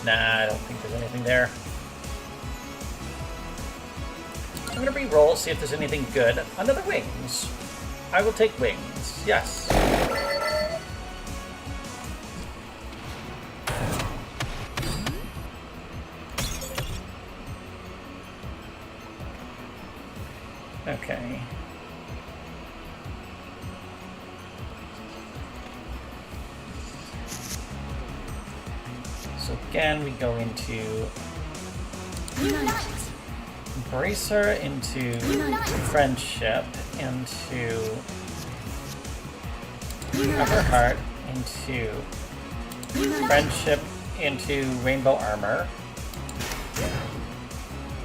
Nah, I don't think there's anything there. I'm gonna re-roll, see if there's anything good. Another Wings. I will take Wings, yes. Okay. So again, we go into Bracer, into Friendship, into Everheart, into Friendship, into Rainbow Armor,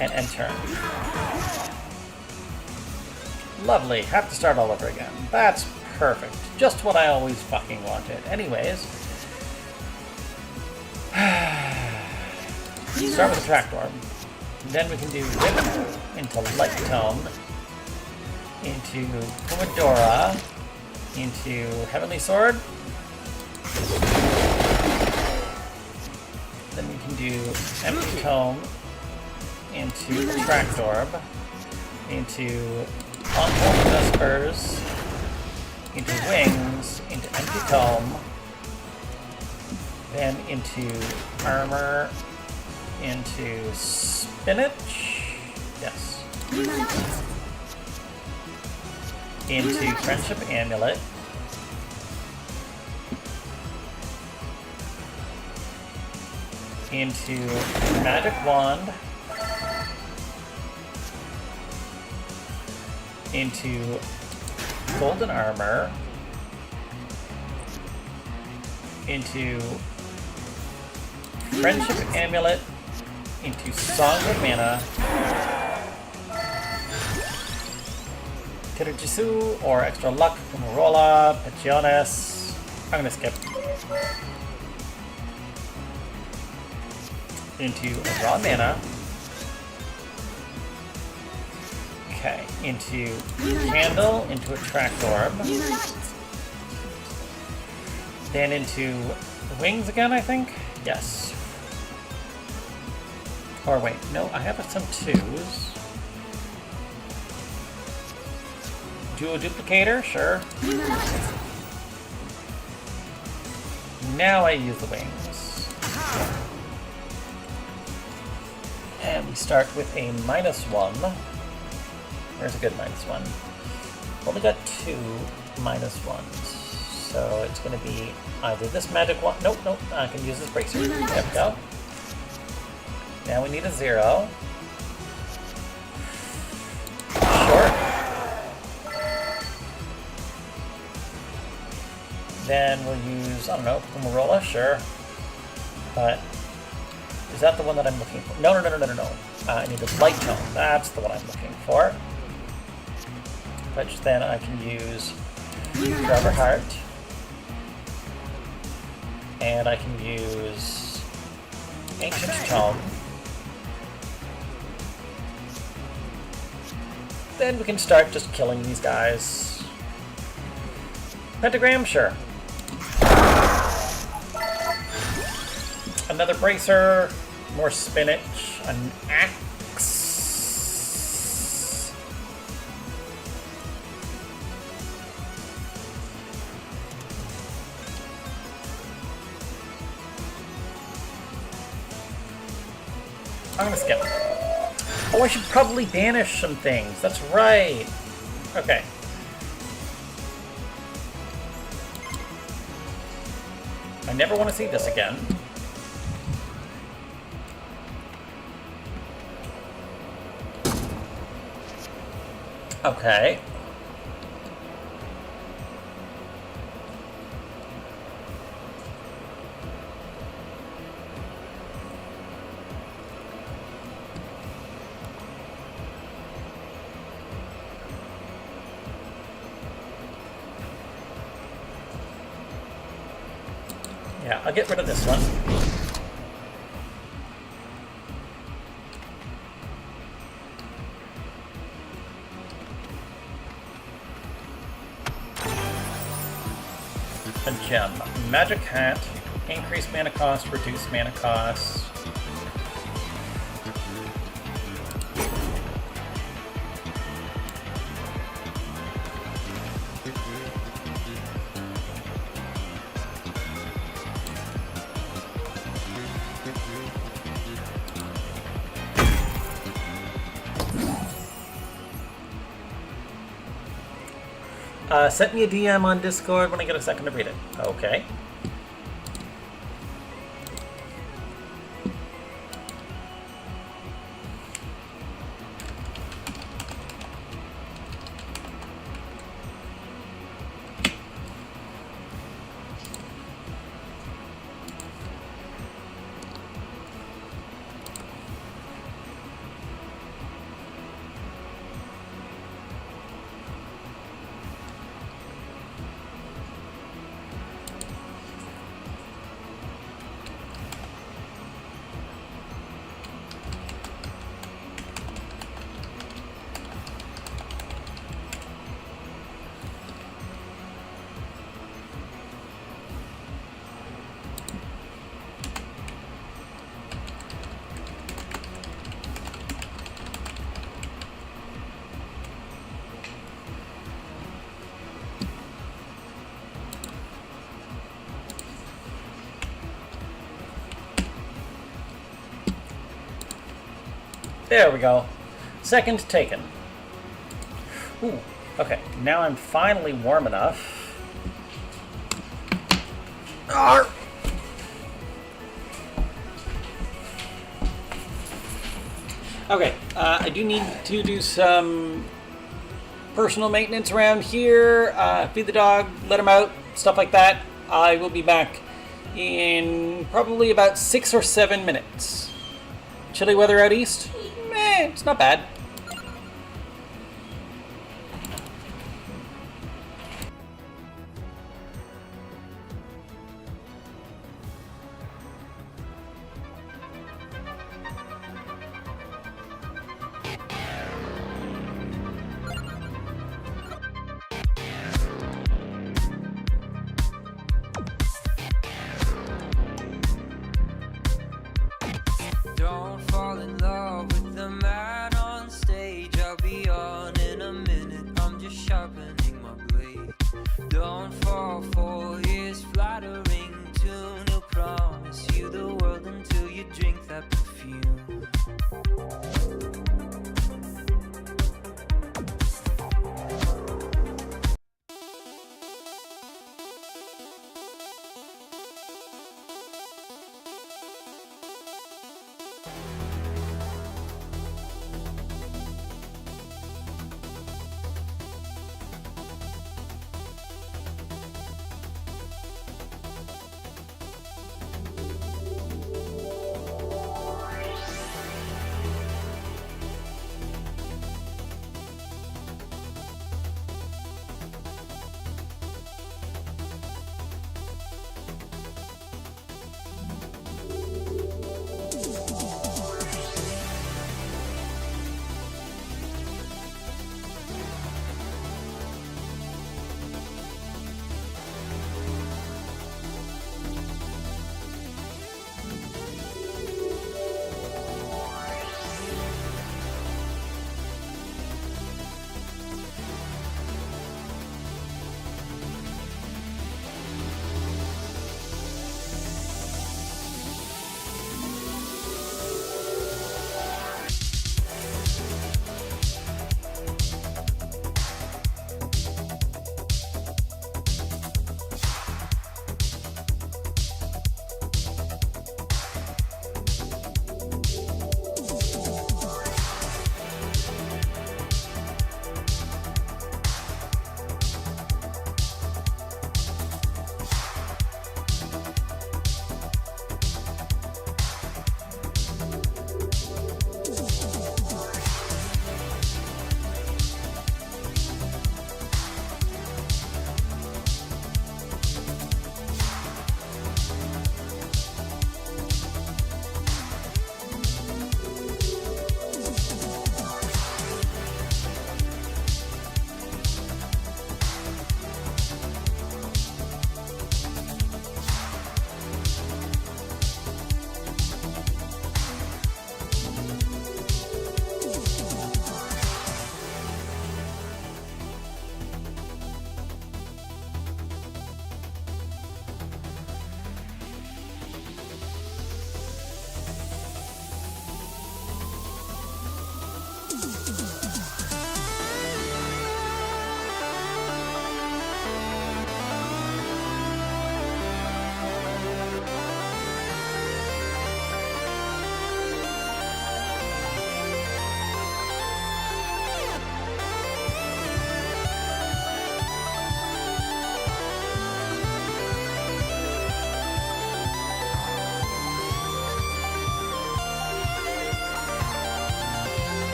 and end turn. Lovely, have to start all over again. That's perfect. Just what I always fucking wanted. Anyways. Start with Attract Orb. Then we can do Whip into Light Tome, into Pomodora, into Heavenly Sword. Then we can do Empty Tome, into Attract Orb, into Unholy Vespers, into Wings, into Empty Tome, then into Armor, into Spinach, yes, into Friendship Amulet, into Magic Wand, into Golden Armor, into Friendship Amulet, into Song of Mana, Tirajisu, or Extra Luck, Pumarola, Pachiones. I'm gonna skip. Into Raw Mana. Okay, into Candle, into Attract Orb. Then into Wings again, I think? Yes. Or wait, no, I have some 2s. Dual Duplicator, sure. Now I use the Wings. And we start with a -1. Where's a good -1? Only got 2 -1s. So it's going to be either this magic one. Nope, nope. I can use this bracer. There we go. Now we need a 0. Sure. Then we'll use, I don't know, Fumarola, sure. But is that the one that I'm looking for? No. I need this light tone. That's the one I'm looking for. Which then I can use Forever Heart. And I can use Ancient Tome. Then we can start just killing these guys. Pentagram, sure. Another bracer, more spinach, an axe. I'm gonna skip. Oh, I should probably banish some things. That's right. Okay. I never want to see this again. Okay. Yeah, I'll get rid of this one. A gem. Magic Hat. Increase mana cost, reduce mana cost. Send me a DM on Discord when I get a second to read it. Okay. There we go. Second taken. Ooh, okay. Now I'm finally warm enough. Arr! Okay, I do need to do some personal maintenance around here. Feed the dog, let him out, stuff like that. I will be back in probably about 6 or 7 minutes. Chilly weather out east? It's not bad. Don't fall in love with the man on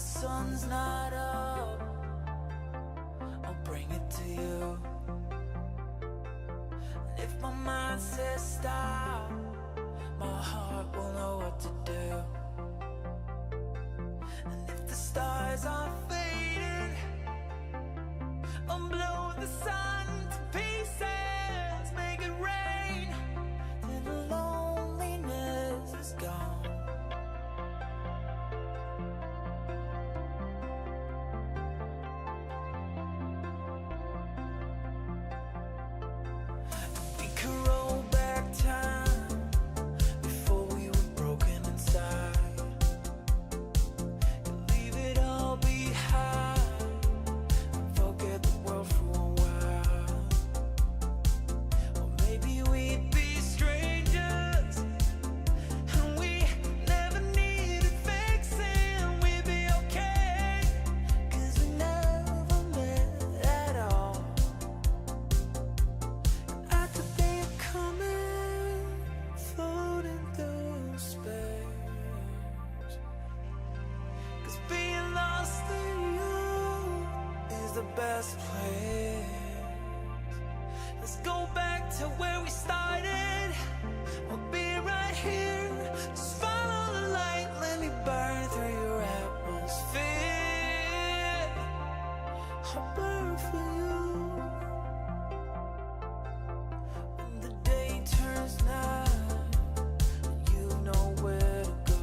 sun's not up, I'll bring it to you. And if my mind says stop, my heart will know what to do. And if the stars are fading, I'll blow the sun to pieces, make it rain till the loneliness is gone. We could roll back time before we were broken inside. Leave it all behind, forget the world for a while. Or maybe we'd be strangers, and we never needed fixing. We'd be okay, 'cause we never met at all. I could be coming, floating through space. 'Cause being lost in you is the best place. Let's go back to where we started. I'll be right here. Just follow the light, let me burn through your atmosphere. I'll burn for you. When the day turns night, you know where to go.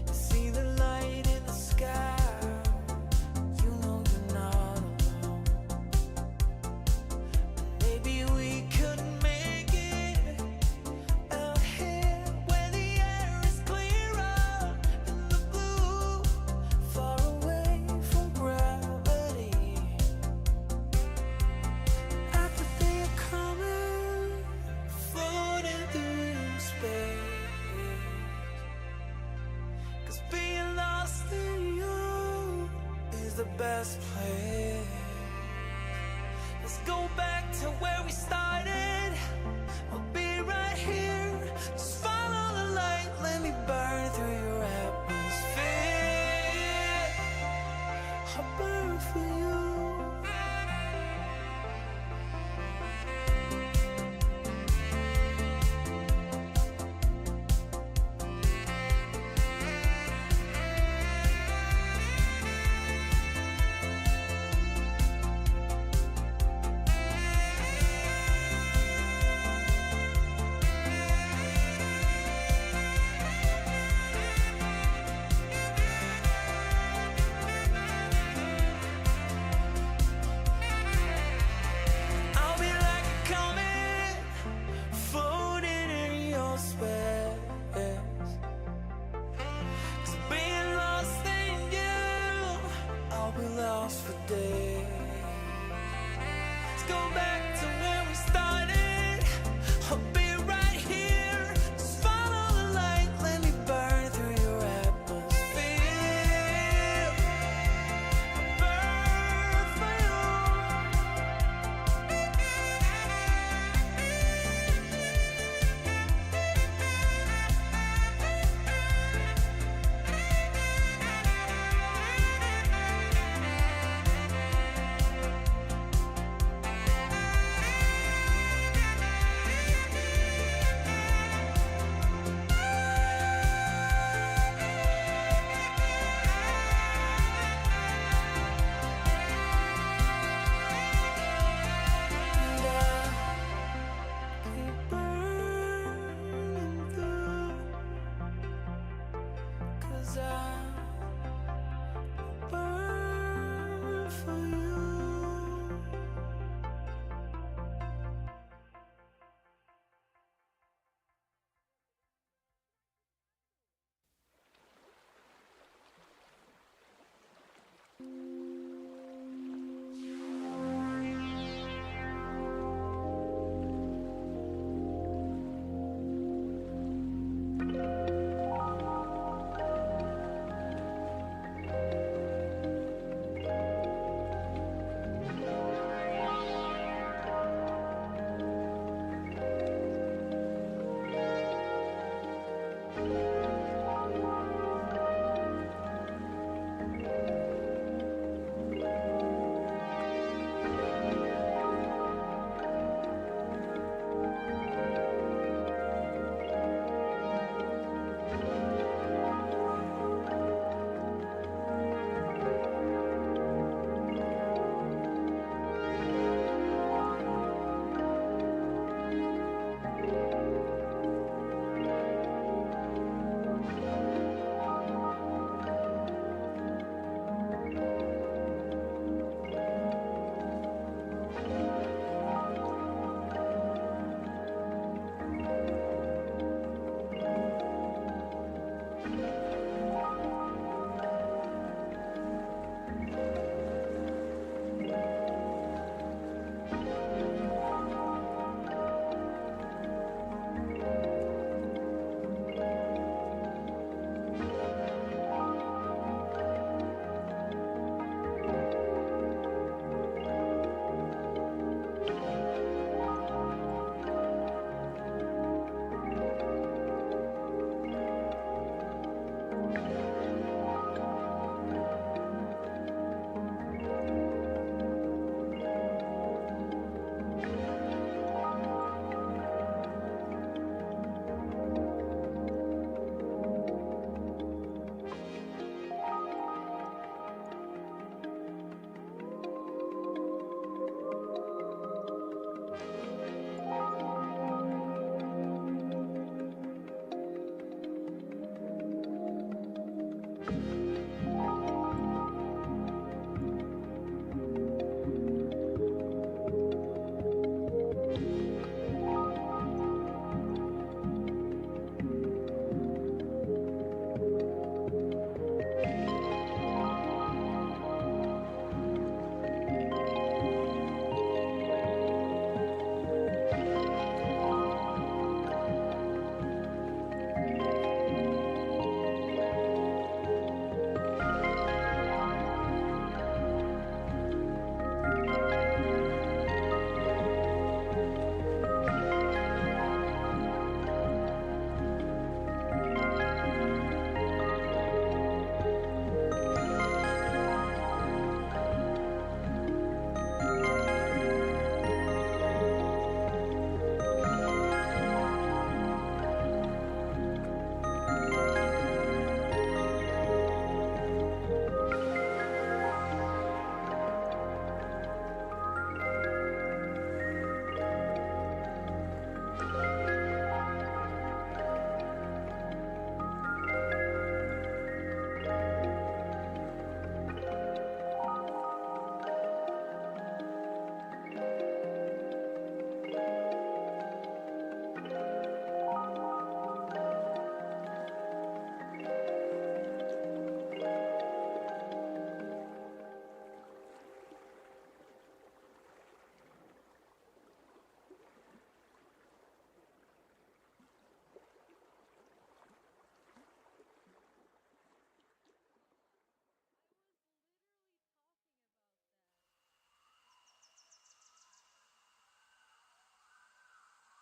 You see the light in the sky, you know you're not alone. Maybe we could make it out here where the air is clearer in the blue, far away from gravity. I could be coming, floating through space. 'Cause being lost in you is the best place. Let's go back to where we started. I'll be right here. Just follow the light, let me burn through your atmosphere. I'll burn for you. I'll be like a comet, floating in your space. 'Cause being lost in you, I'll be lost for days. Let's go back to where we started. I'll be right here. Just follow the light, let me burn through your atmosphere. Burn for you. Keep burning through, 'cause I burn for you.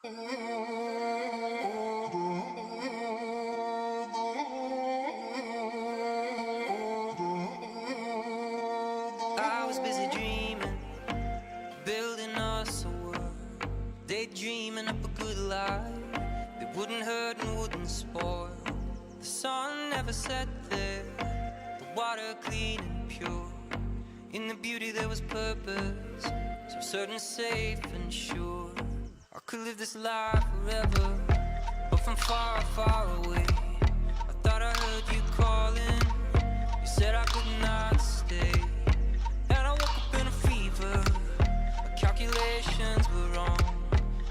I was busy dreaming, building us a world, daydreaming up a good life that wouldn't hurt and wouldn't spoil. The sun never set there, the water clean and pure. In the beauty there was purpose, so certain, safe and sure. I could live this life forever, but from far, far away. I thought I heard you calling, you said I could not stay. And I woke up in a fever, my calculations were wrong.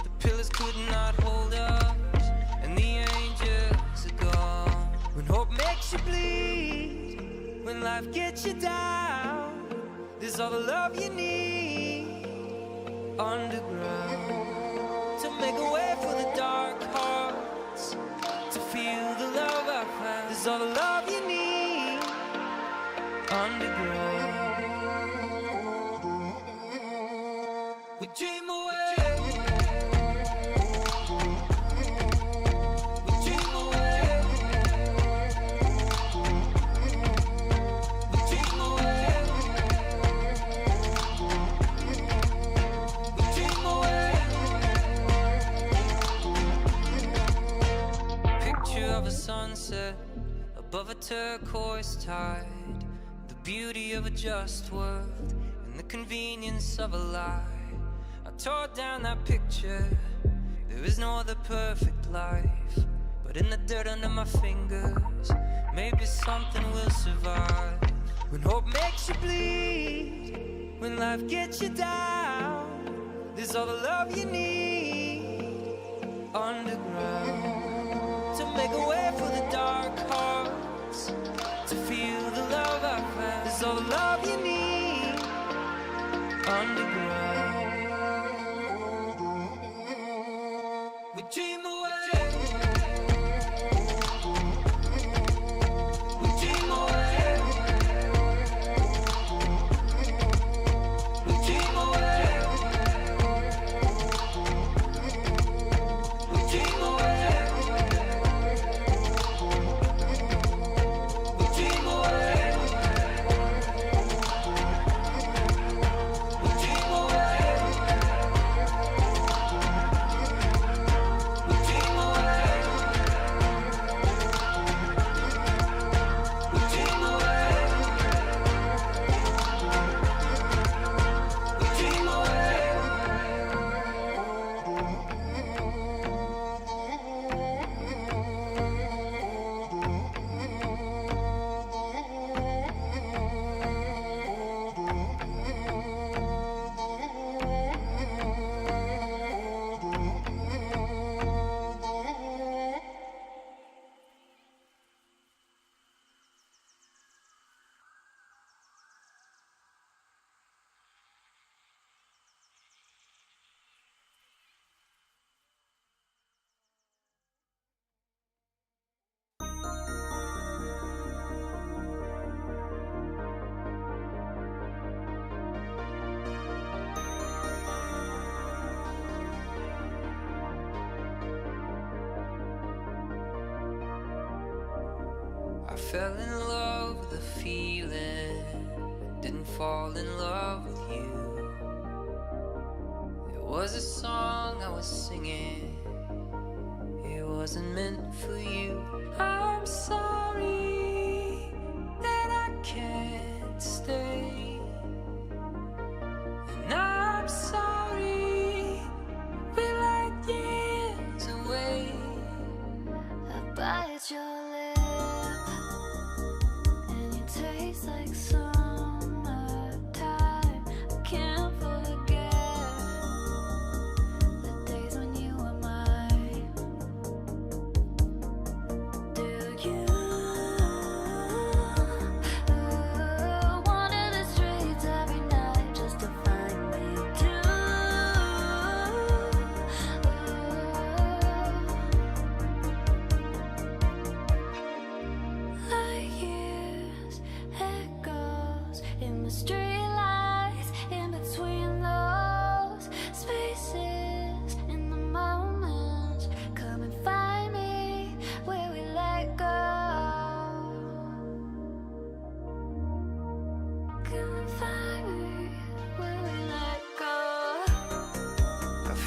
The pillars could not hold us, and the angels are gone. When hope makes you bleed, when life gets you down, there's all the love you need underground to make a way for the dark hearts to feel the love I found. There's all the love you need underground. We dream away. We dream away. We dream away. We dream away. Picture of a sunset above a turquoise tide, the beauty of a just world and the convenience of a lie. I tore down that picture, there is no other perfect life. But in the dirt under my fingers, maybe something will survive. When hope makes you bleed, when life gets you down, there's all the love you need underground to make a way for the dark hearts to feel the love I found. There's all the love you need underground. We dream away. We dream away. We dream away. We dream away. We dream away. We dream away. We dream away. We dream away. We dream away. I fell in love with the feeling, didn't fall in love with you. It was a song I was singing, it wasn't meant for you. I'm sorry that I can't stay, and I'm sorry we're like years away. I bite your lip, and you taste like summertime. I can't forget the days when you were mine. Do you wander the streets every night just to find me too? Like years echo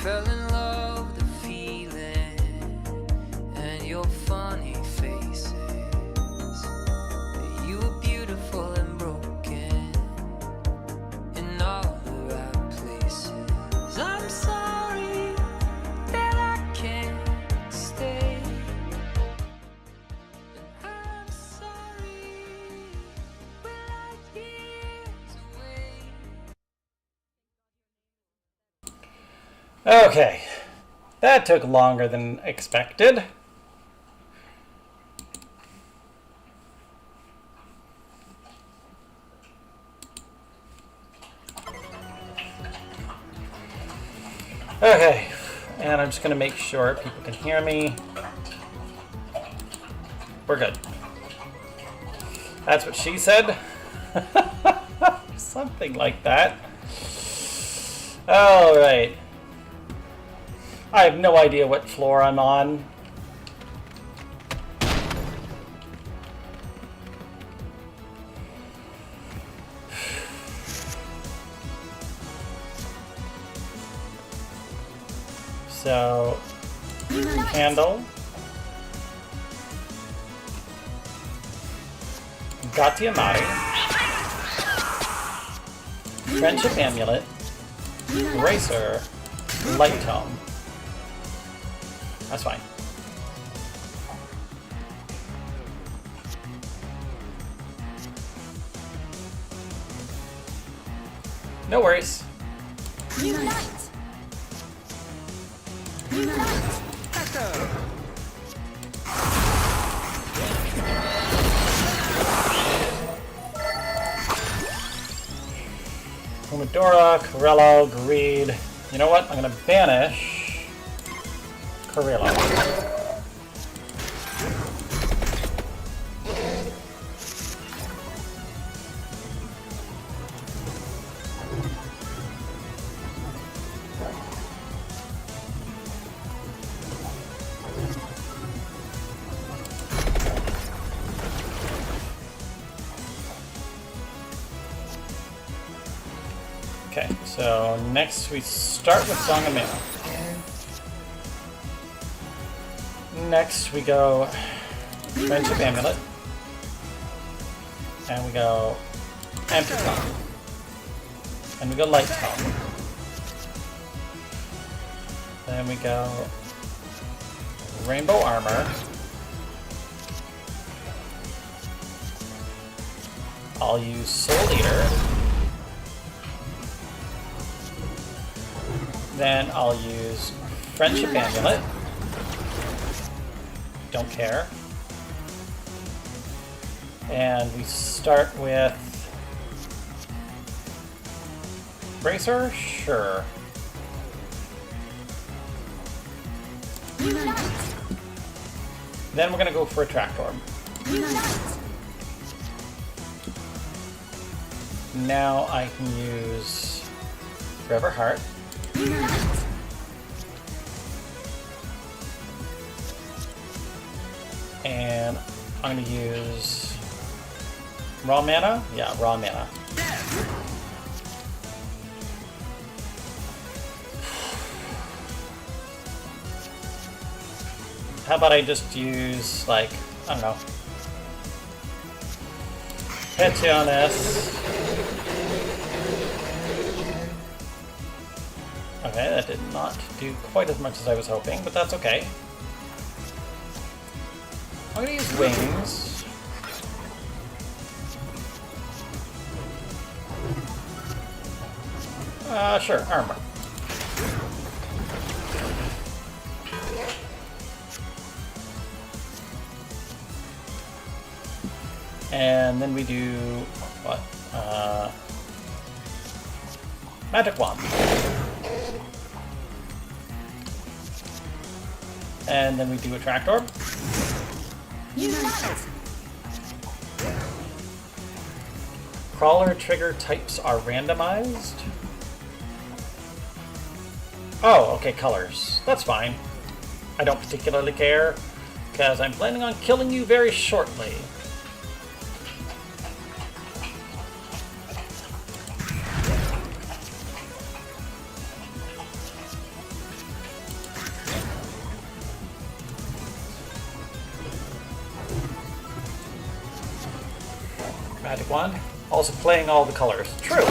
fell in love with the feeling and your funny faces. You were beautiful and broken in all the right places. I'm sorry that I can't stay. And I'm sorry we're like years away. Okay, that took longer than expected. Okay, and I'm just gonna make sure people can hear me. We're good. That's what she said. Something like that. All right. I have no idea what floor I'm on. So, candle. Gatiamari. Friendship amulet. Racer. Light tome. That's fine. No worries. Unite! Unite! Presto! Pomodoro, Corello, Greed. You know what? I'm gonna banish Corello. Okay, so next we start with Song of Mana. Next we go Friendship Amulet. And we go Empty Tome. And we go Light Tome. Then we go Rainbow Armor. I'll use Soul Eater. Then I'll use Friendship Amulet. Don't care. And we start with Bracer? Sure. Unite! Then we're gonna go for a Tract Orb. Unite! Now I can use Forever Heart. Unite! And I'm gonna use Raw Mana? Yeah, Raw Mana. How about I just use, like, I don't know, Petionus. Okay, that did not do quite as much as I was hoping, but that's okay. I'm gonna use Wings. Sure, Armor. And then we do what? Magic Wand. And then we do a Tract Orb. Unite! Crawler trigger types are randomized. Oh, okay, colors. That's fine. I don't particularly care, because I'm planning on killing you very shortly. Magic wand. Also playing all the colors. True.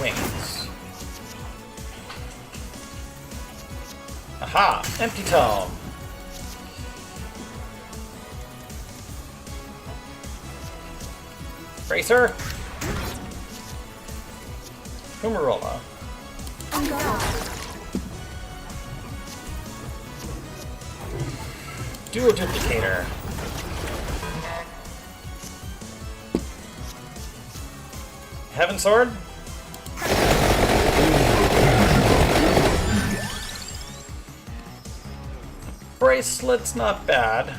Wings. Aha! Empty tome. Bracer. Fumarola. Dual duplicator. Heaven sword. Bracelet's not bad.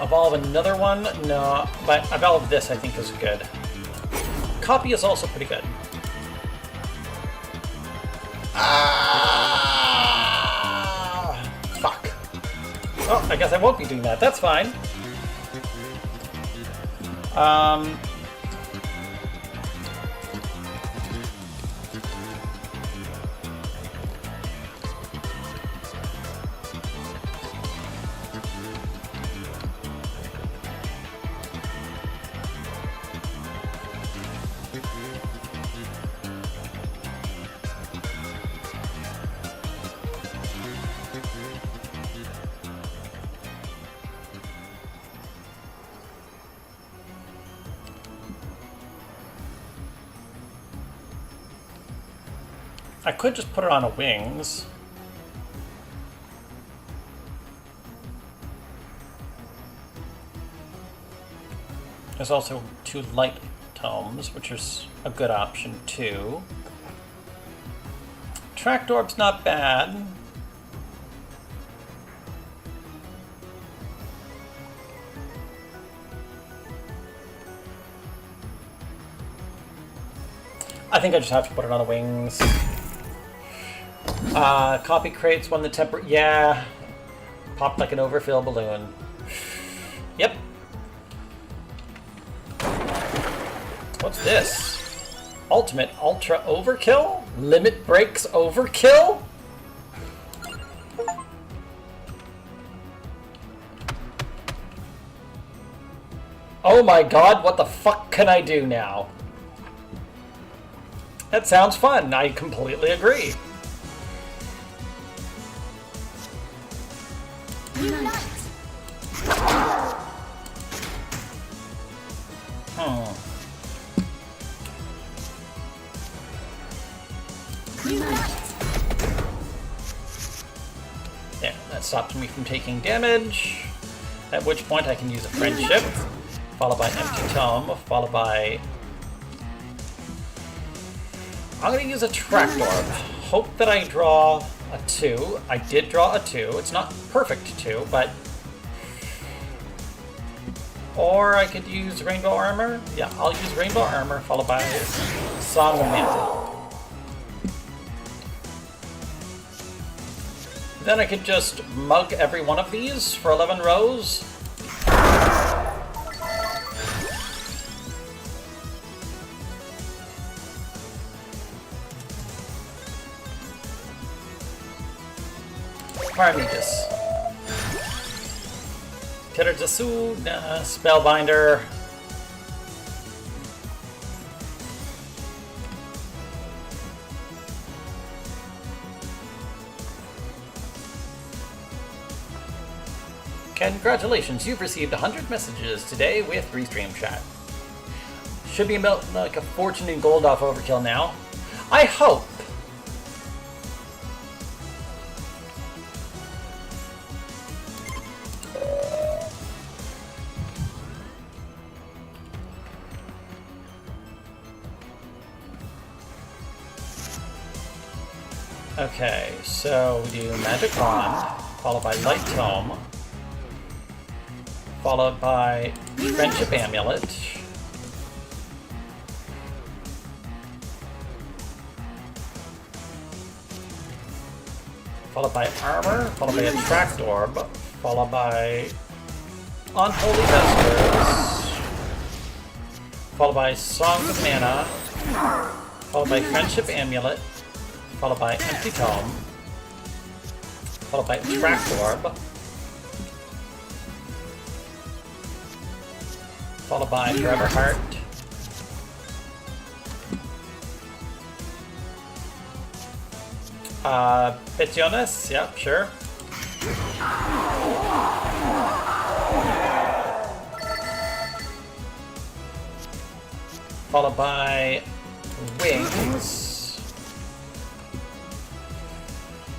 Evolve another one? No, but evolve this I think is good. Copy is also pretty good. Fuck. Oh, I guess I won't be doing that. That's fine. I could just put it on a wings. There's also 2 light tomes, which is a good option too. Tracked orb's not bad. I think I just have to put it on the wings. Copy crates when the temper... Yeah. Popped like an overfill balloon. Yep. What's this? Ultimate Ultra Overkill? Limit Breaks Overkill? Oh my god, what the fuck can I do now? That sounds fun. I completely agree. There, that stops me from taking damage. At which point I can use a friendship, followed by empty tome, followed by... I'm gonna use a tracked orb. Hope that I draw a 2. I did draw a 2. It's not perfect 2, but... Or I could use Rainbow Armor. Yeah, I'll use Rainbow Armor, followed by Song of Mantle. Then I could just mug every one of these for 11 rows. Paramitas. Terajutsu, Spellbinder. Congratulations, you've received 100 messages today with Restream Chat. Should be like a fortune in gold off Overkill now. I hope. Okay, so we do Magic Wand, followed by Light Tome, followed by Friendship Amulet, followed by Armor, followed by Attract Orb, followed by Unholy Vespers, followed by Songs of Mana, followed by Friendship Amulet, followed by Empty Tome, followed by Attract Orb, followed by Forever Heart, Petionus, yep, sure. Followed by Wings.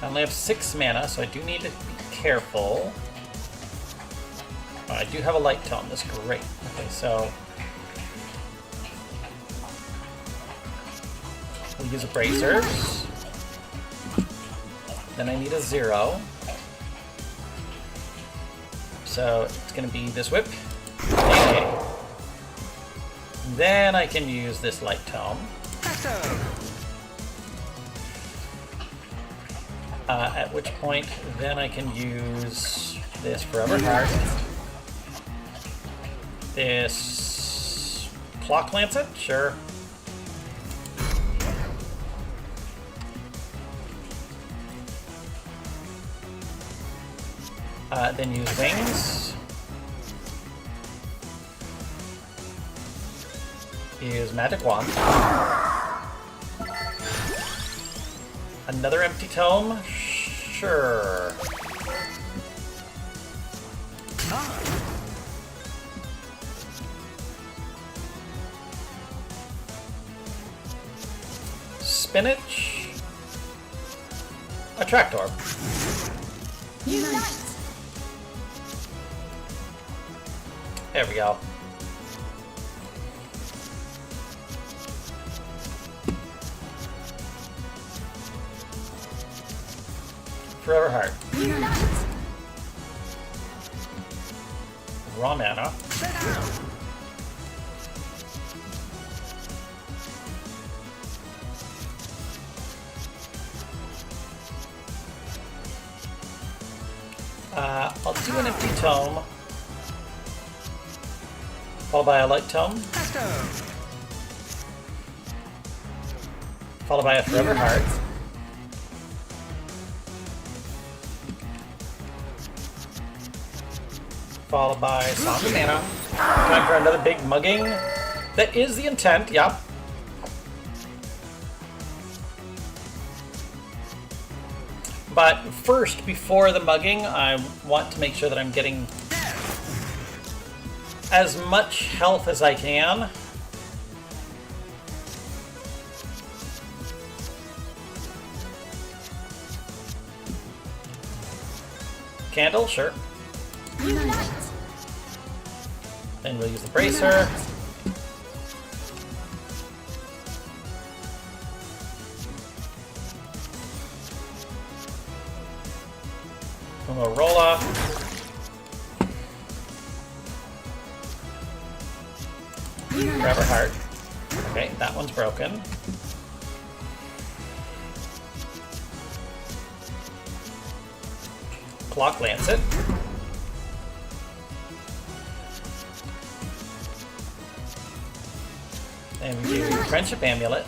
I only have 6 mana, so I do need to be careful. Oh, I do have a Light Tome, that's great. Okay, so we'll use a Bracers. Then I need a 0. So it's going to be this whip. Okay. Then I can use this Light Tome. At which point, then I can use this Forever Heart. This Clock Lancet? Sure. Then use Wings. Use Magic Wand. Another Empty Tome? Sure. Spinach. Attract Orb. There we go. Forever Heart. Raw mana. I'll do an Empty Tome, followed by a Light Tome, followed by a Forever Heart, followed by Song of Mana. Time for another big mugging. That is the intent, yep. But first, before the mugging, I want to make sure that I'm getting as much health as I can. Candle, sure. Then we'll use the Bracer. Rolla. Forever Heart. Okay, that one's broken. Clock Lancet. And we do Friendship Amulet.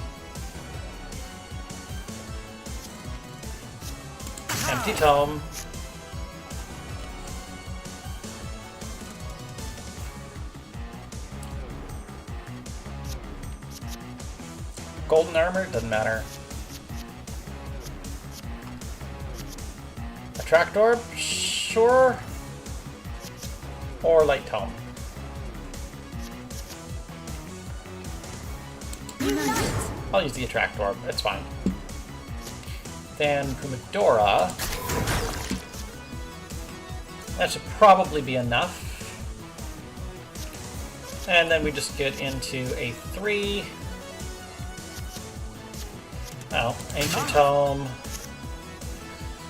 Empty Tome. Golden Armor, doesn't matter. Attract Orb, sure. Or Light Tome. I'll use the Attract Orb, it's fine. Then Kumadora. That should probably be enough. And then we just get into a 3. Oh, Ancient Tome,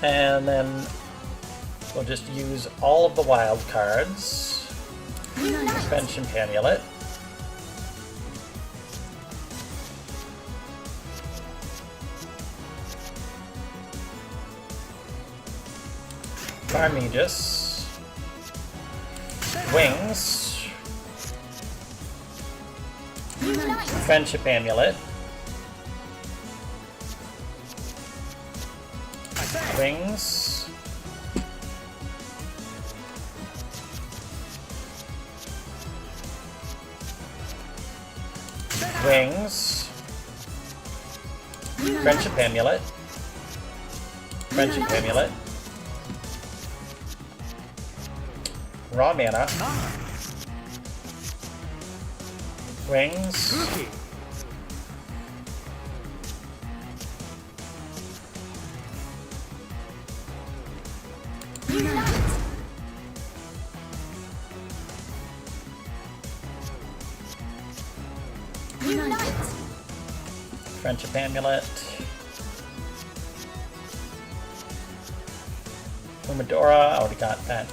And then we'll just use all of the wild cards. Friendship Amulet. Farmagus. Wings. Friendship Amulet. Wings. Wings. Friendship Amulet. Friendship Amulet. Raw mana. Wings. Spooky. Friendship Amulet. Umidora, I already got that.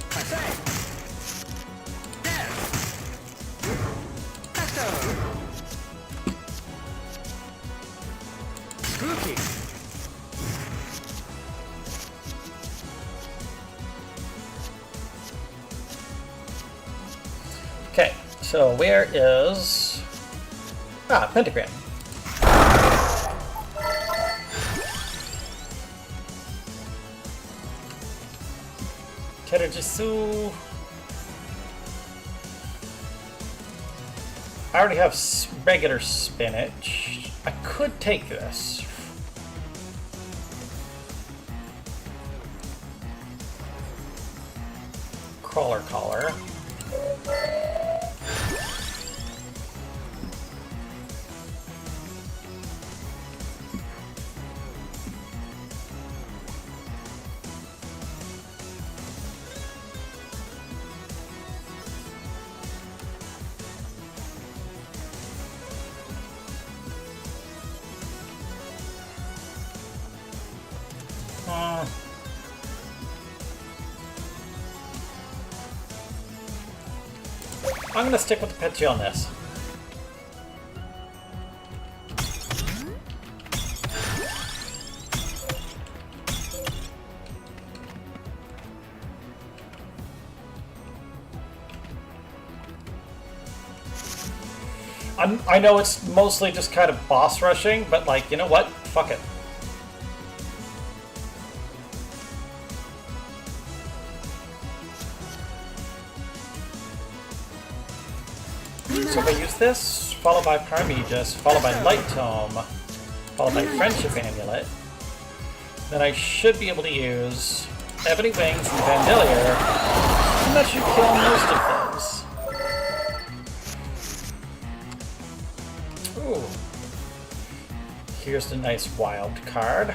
I say. Dance. Presto. Spooky. Okay, so where is... Ah, Pentagram. Kerajisu. I already have regular spinach. I could take this. Crawler collar. I'm gonna stick with the Pidgey on this. I know it's mostly just kind of boss rushing, but like, you know what? Fuck it. So if I use this, followed by Farmagus, followed by Light Tome, followed by Friendship Amulet, then I should be able to use Ebony Wings and Vandalier, and that should kill most of those. Ooh. Here's the nice wild card.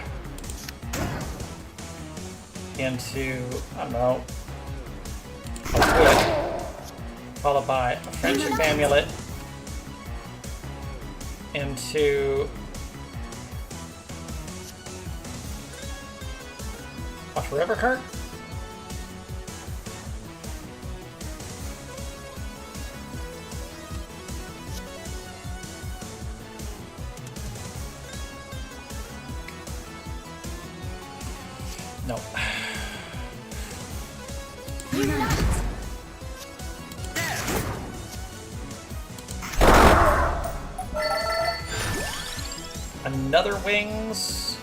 Into, I don't know, a Wood. Followed by a Friendship Amulet into a Forever card. No. Another Wings.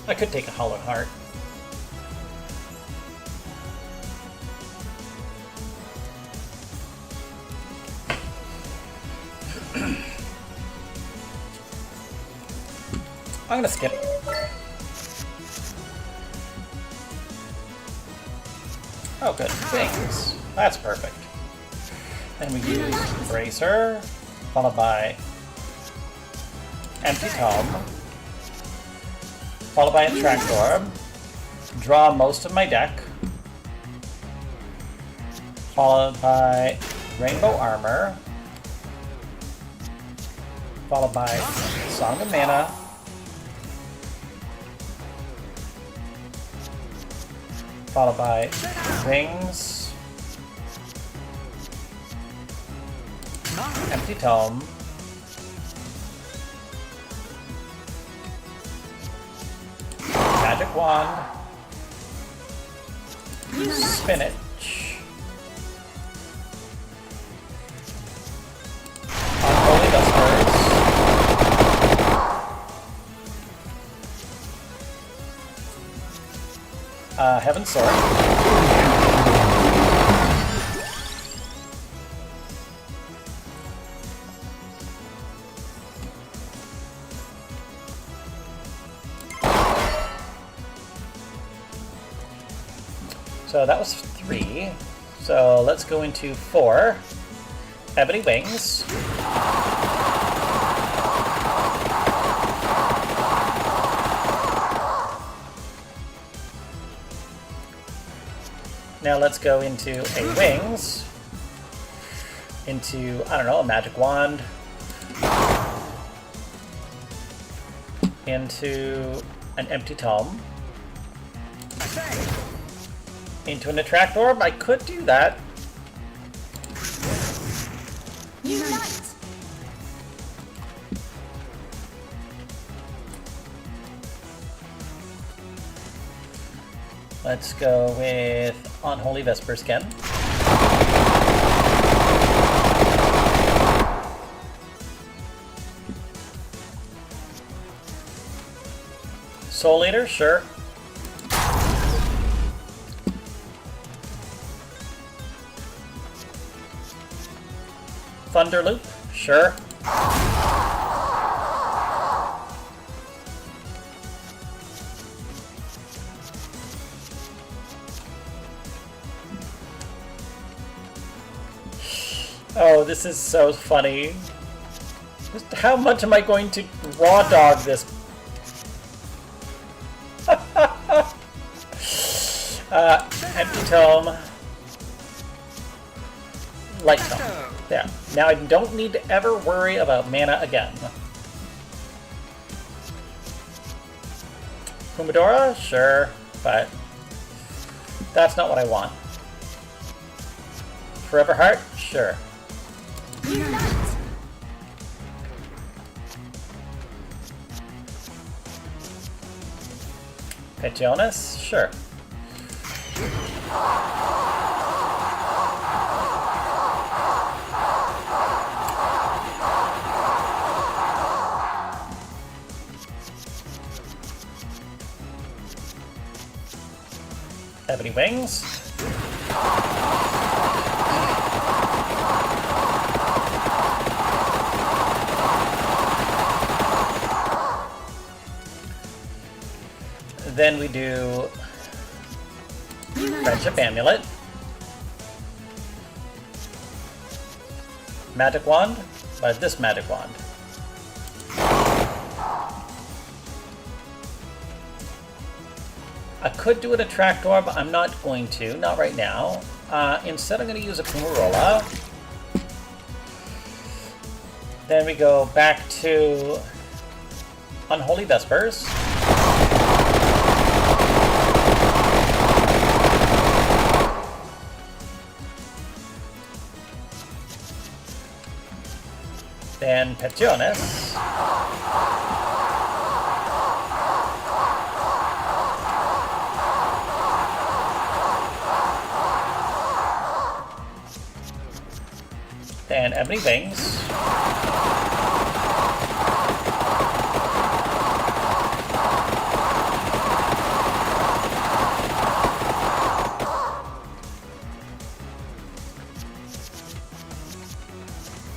I could take a Hollow Heart. I'm gonna skip. Oh, good. Wings. That's perfect. Then we use Bracer, followed by Empty Tome, followed by Attract Orb, draw most of my deck, followed by Rainbow Armor, followed by Song of Mana, followed by Wings, Empty Tome, Magic Wand, Spinach, Unholy Vespers, Heaven's Sword, so that was 3. So let's go into 4. Ebony Wings. Now let's go into a Wings. Into, I don't know, a Magic Wand. Into an Empty Tome. Into an Attract Orb. I could do that. Unite! Let's go with Unholy Vespers again. Soul Eater, sure. Thunderloop, sure. Oh, this is so funny. Just how much am I going to raw dog this? Empty Tome. Light Tome. Yeah. Now I don't need to ever worry about mana again. Kumadora? Sure, but that's not what I want. Forever Heart? Sure. Unite! Petionus? Sure. Ebony Wings. Then we do Friendship Amulet, Magic Wand, but this Magic Wand. I could do an Attract Orb, I'm not going to, not right now. Instead I'm going to use a Kumarola. Then we go back to Unholy Vespers. Then Petionus. Then Ebony Wings.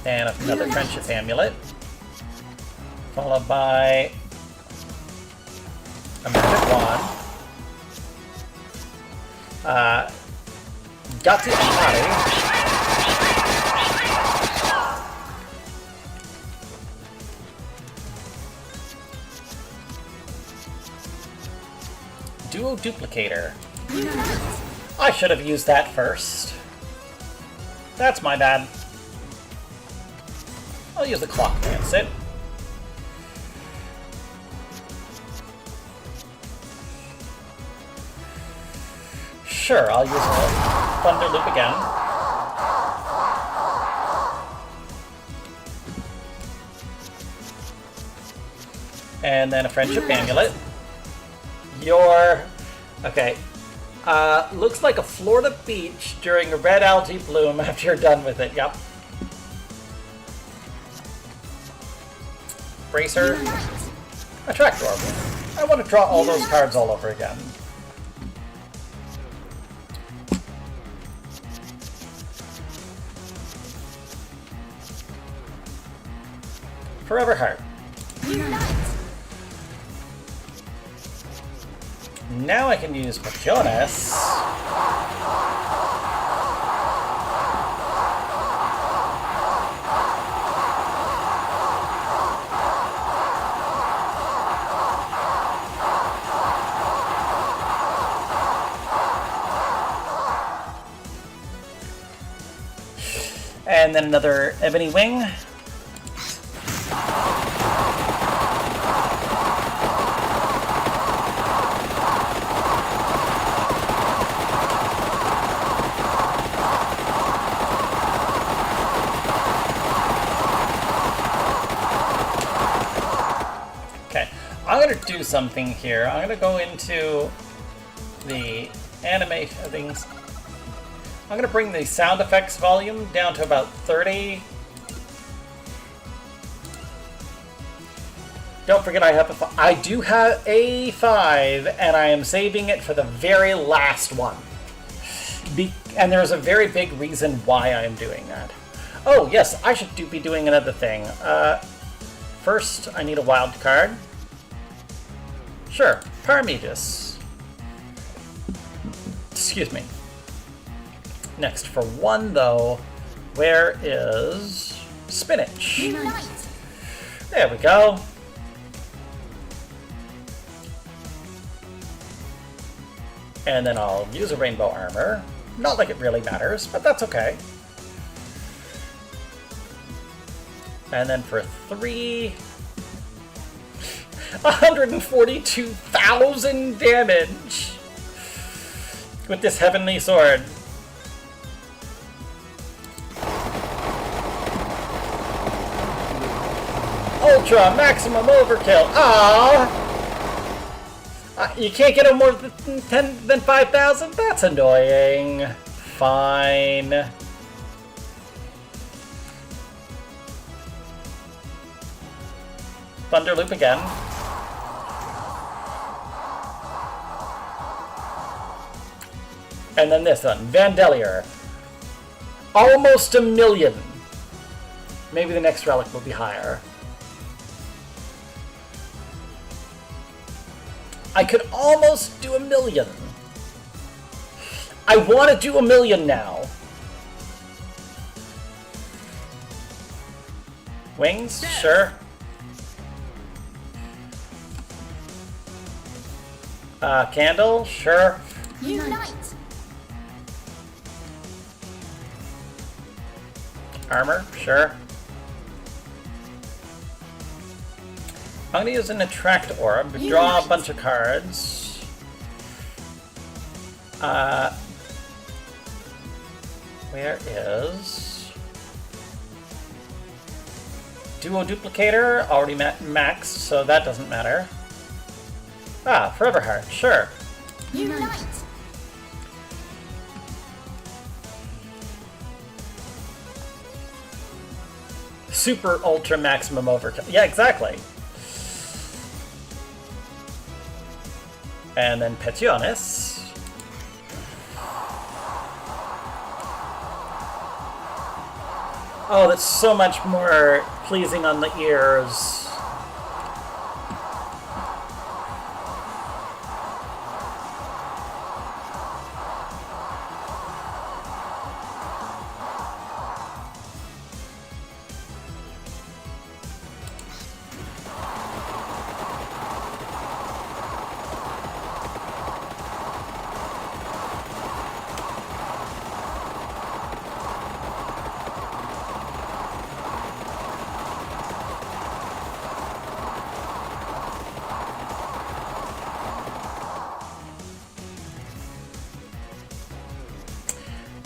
And another Friendship Amulet, followed by a Magic Wand, Gati Amari, Duo Duplicator. I should have used that first. That's my bad. I'll use the Clock Lancet. Sure, I'll use a Thunder Loop again. And then a Friendship Amulet. Okay. Looks like a Florida beach during a red algae bloom after you're done with it. Yep. Bracer. Attract Orb. I want to draw all those cards all over again. Forever Heart. Now I can use Patronus. And then another Ebony Wing. Do something here. I'm gonna go into the animation things. I'm gonna bring the sound effects volume down to about 30. Don't forget I do have a 5 and I am saving it for the very last one. And there's a very big reason why I am doing that. Oh yes, I should be doing another thing. First, I need a wild card. Sure, Parmegus. Excuse me. Next, for 1 though, where is Spinach? There we go. And then I'll use a Rainbow Armor. Not like it really matters, but that's okay. And then for 3... 142,000 damage with this Heavenly Sword. Ultra Maximum Overkill. Ah, you can't get a more than 5,000? That's annoying. Fine. Thunder Loop again. And then this one, Vandelier. Almost 1 million. Maybe the next relic will be higher. I could almost do 1 million. I want to do 1 million now. Wings? Sure. Candle? Sure. Unite. Armor? Sure. I'm gonna use an Attract Orb, draw a bunch of cards. Where is... Duo Duplicator? Already maxed, so that doesn't matter. Ah, Forever Heart, sure. Unite. Super Ultra Maximum Overkill. Yeah, exactly. And then Petionis. Oh, that's so much more pleasing on the ears.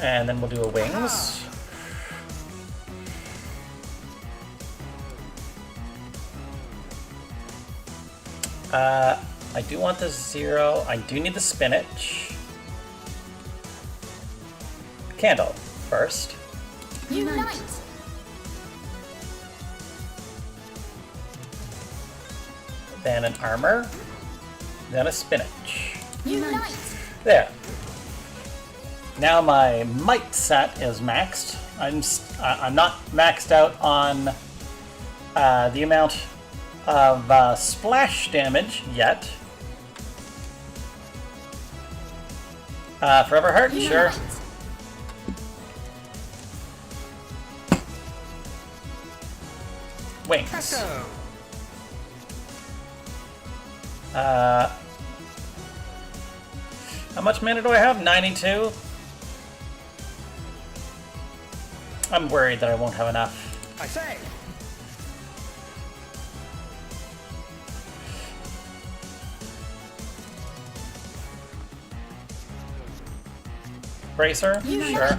And then we'll do a wings. I do want the 0. I do need the spinach. Candle first. Unite. Then an armor. Then a spinach. Unite. There. Now my might set is maxed. I'm not maxed out on the amount of splash damage yet. Forever Heart, sure. Unite. Wings. Presto. How much mana do I have? 92? I'm worried that I won't have enough. I say. Bracer? Unite. Sure.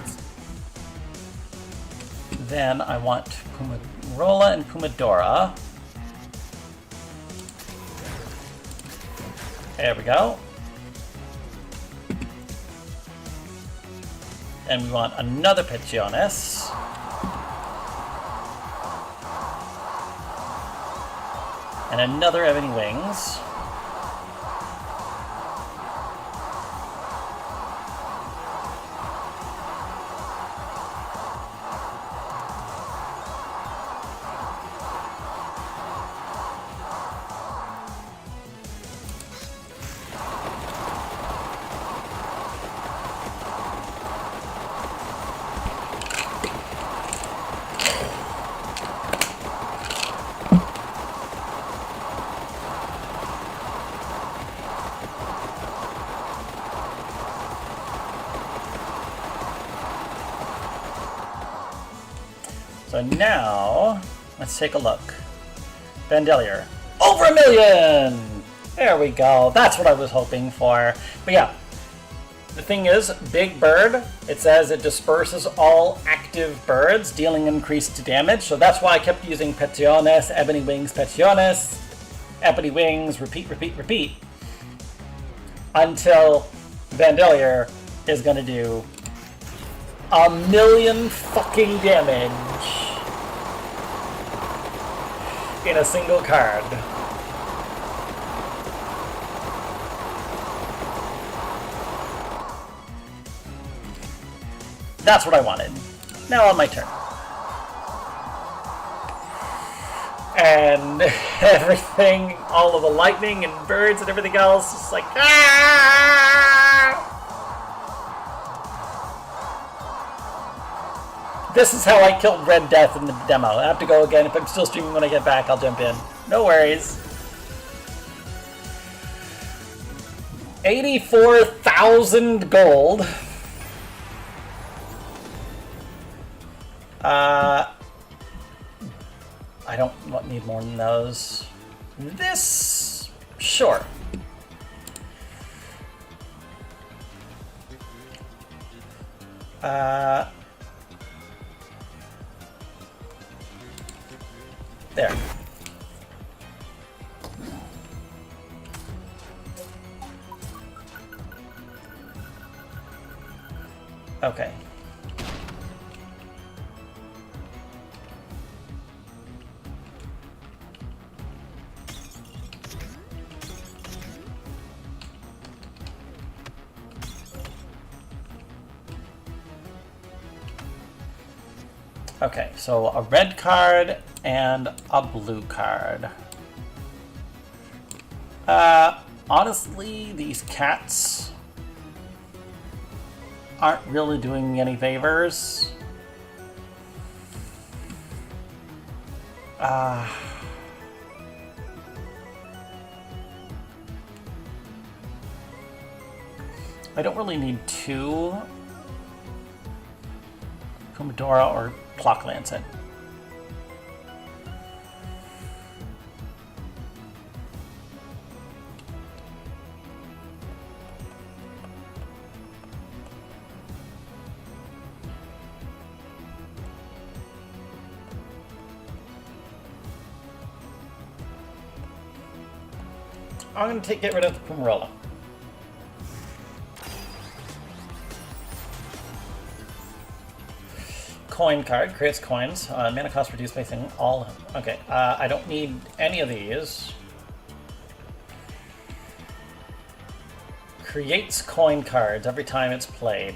Then I want Pumarola and Pumadora. There we go. And we want another Petionis. And another Ebony Wings. So now, let's take a look. Vandelier. Over 1 million! There we go. That's what I was hoping for. But yeah, the thing is, Big Bird, it says it disperses all active birds, dealing increased damage. So that's why I kept using Petionis, Ebony Wings, Petionis, Ebony Wings, repeat, repeat, repeat. Until Vandelier is going to do 1 million fucking damage in a single card. That's what I wanted. Now on my turn. And everything, all of the lightning and birds and everything else is like, ah! This is how I killed Red Death in the demo. I have to go again. If I'm still streaming when I get back, I'll jump in. No worries. 84,000 gold. I don't need more than those. This, sure. There. Okay. Okay, so a red card and a blue card. Honestly, these cats aren't really doing me any favors. I don't really need two Pumadora or Clock Lancet. I'm going to get rid of the Pumrola. Coin card creates coins. Mana cost reduced by thing all. Okay, I don't need any of these. Creates coin cards every time it's played.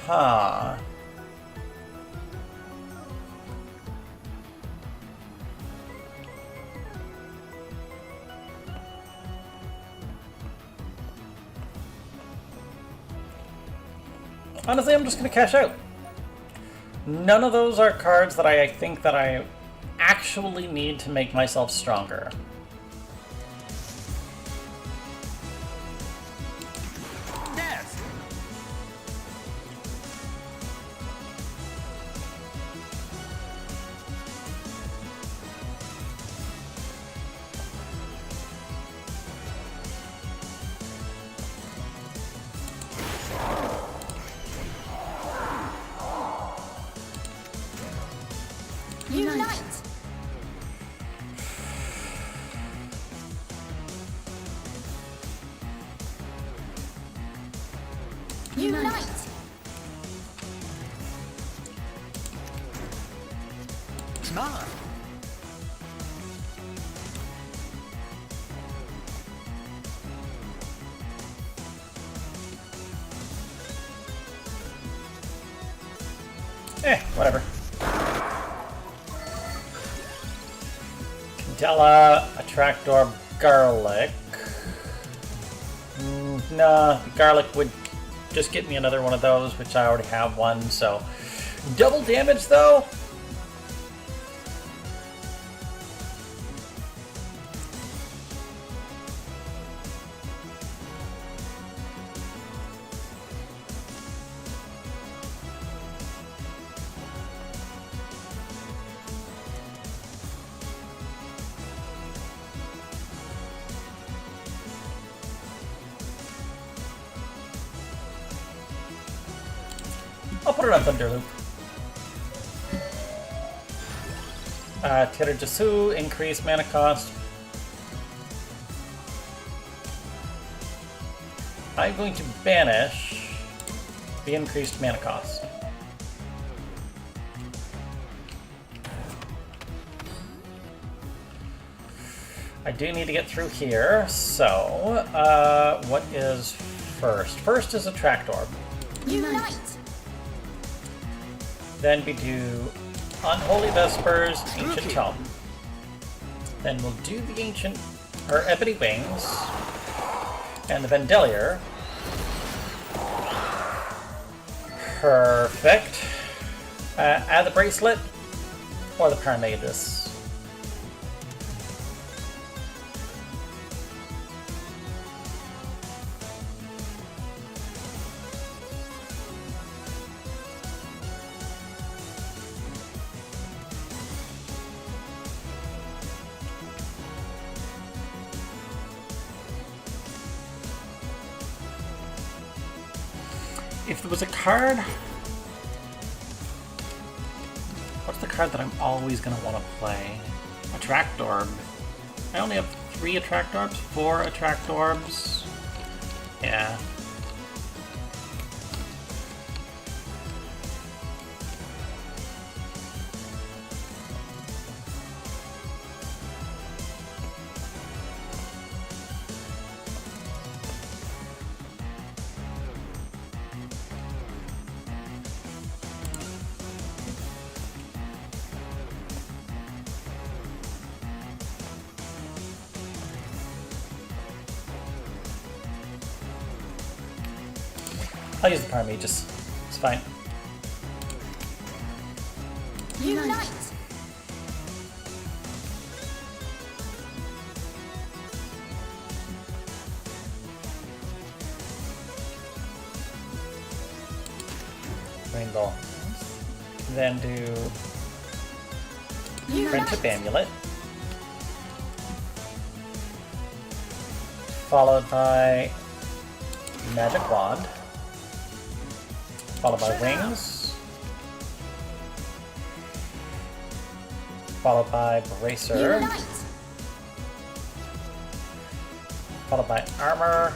Huh. Honestly, I'm just going to cash out. None of those are cards that I think that I actually need to make myself stronger. Yes. Unite! Unite! Smart. Whatever. Candela, Attractor, Garlic. Nah, Garlic would just get me another one of those, which I already have one, so. Double damage, though? I'll put it on Thunderloop. Tirajasu, increase mana cost. I'm going to banish the increased mana cost. I do need to get through here, so what is first? First is Attract Orb. Unite! Then we do Unholy Vespers, Ancient Tome. Then we'll do the Ancient, or Ebony Wings, and the Vendelier. Perfect. Add the Bracelet, or the Paramagus. If there was a card... What's the card that I'm always going to want to play? Attract Orb. I only have 3 Attract Orbs? 4 Attract Orbs? Yeah. I'll use the Paramagus. It's fine. Unite! Rainbow. Then do Friendship Amulet. Followed by Magic Wand. Followed by Wings. Followed by Bracer. Unite! Followed by Armor.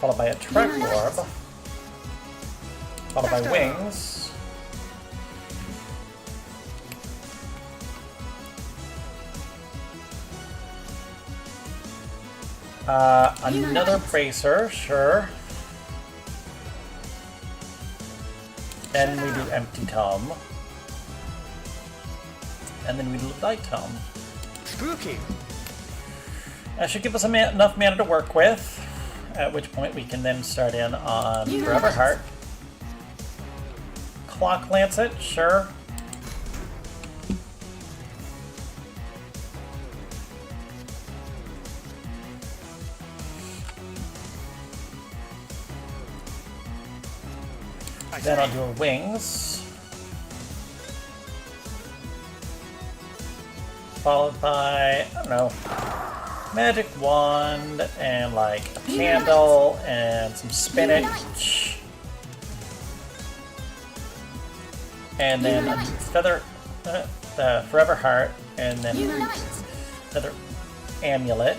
Followed by Attract Orb. Followed by Wings. Another Bracer, sure. Then we do Empty Tome. And then we do Light Tome. Spooky. That should give us enough mana to work with, at which point we can then start in on Forever Heart. Clock Lancet, sure. Then I'll do a Wings. Followed by, I don't know, Magic Wand and like a candle and some spinach. And then a feather, the Forever Heart, and then another amulet.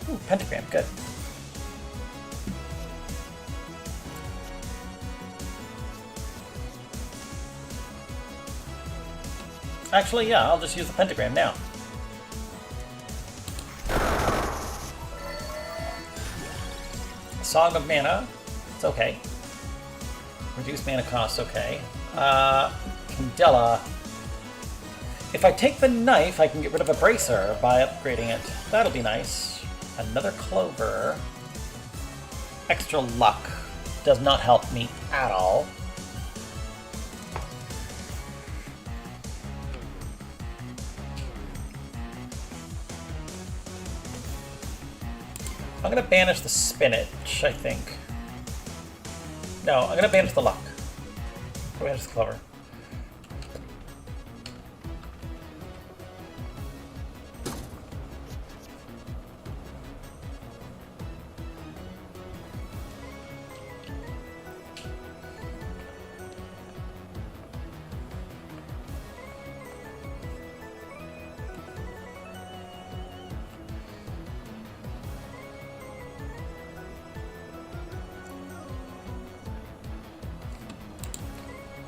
Ooh, pentagram, good. Actually, yeah, I'll just use the pentagram now. Song of Mana, it's okay. Reduce mana cost, okay. Candela. If I take the knife, I can get rid of a bracer by upgrading it. That'll be nice. Another clover. Extra luck does not help me at all. I'm gonna banish the spinach, I think. No, I'm gonna banish the luck. Banish the clover.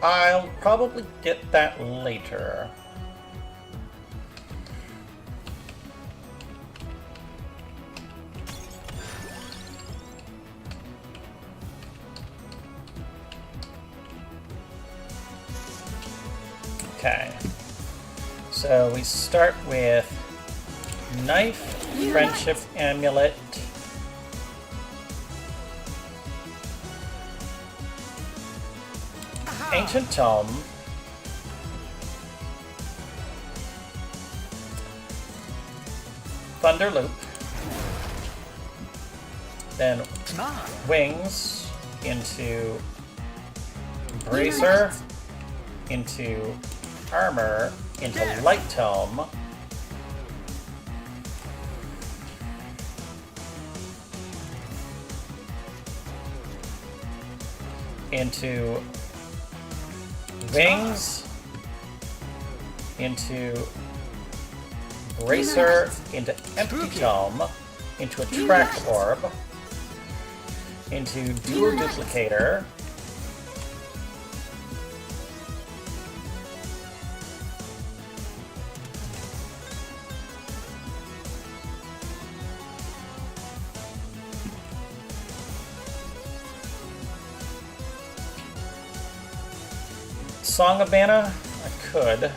I'll probably get that later. Okay. So we start with Knife, Friendship Amulet, Ancient Tome, Thunder Loop, then Smart. Wings into Bracer, into Armor, into Light Tome, into Wings, into Bracer, into Empty Tome, into Attract Orb, into Dual Duplicator, Song of Mana? I could.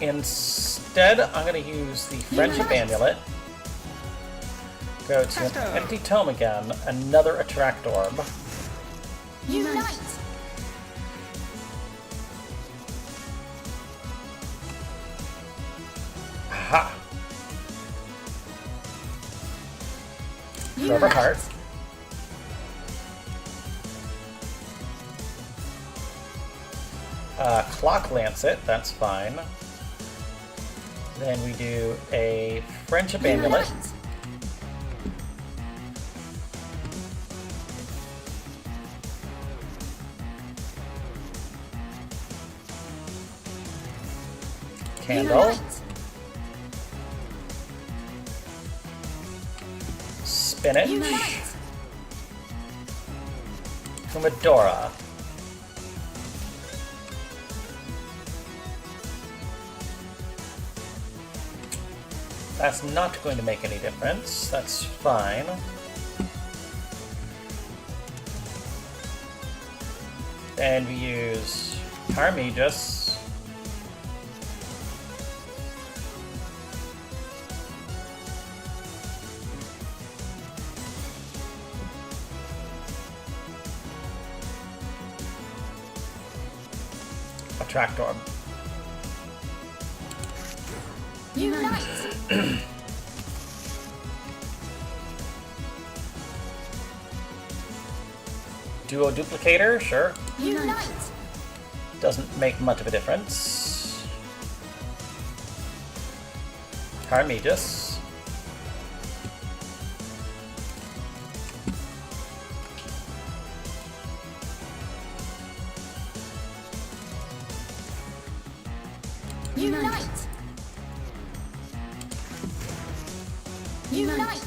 Instead, I'm going to use the Friendship Amulet. Go to an Empty Tome again, another Attract Orb. Unite! Aha! Forever Heart. Clock Lancet, that's fine. Then we do a Friendship Amulet. Candle. Spinach. Pomodora. That's not going to make any difference. That's fine. And we use Parmegus. Attract Orb. Unite! Duo Duplicator, sure. Unite! Doesn't make much of a difference. Parmegus. Unite! Unite!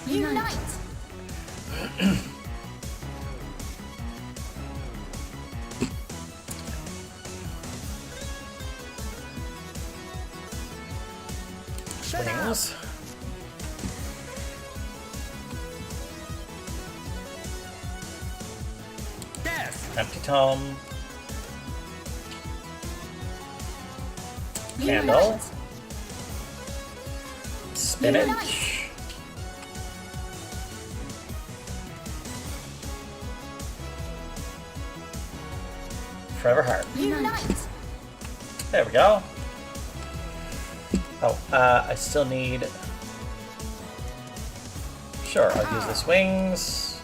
Unite! Wings. Death. Empty Tome. Candle. Unite! Spinach. Forever Heart. Unite! There we go. Oh, I still need... Sure, I'll use this Wings.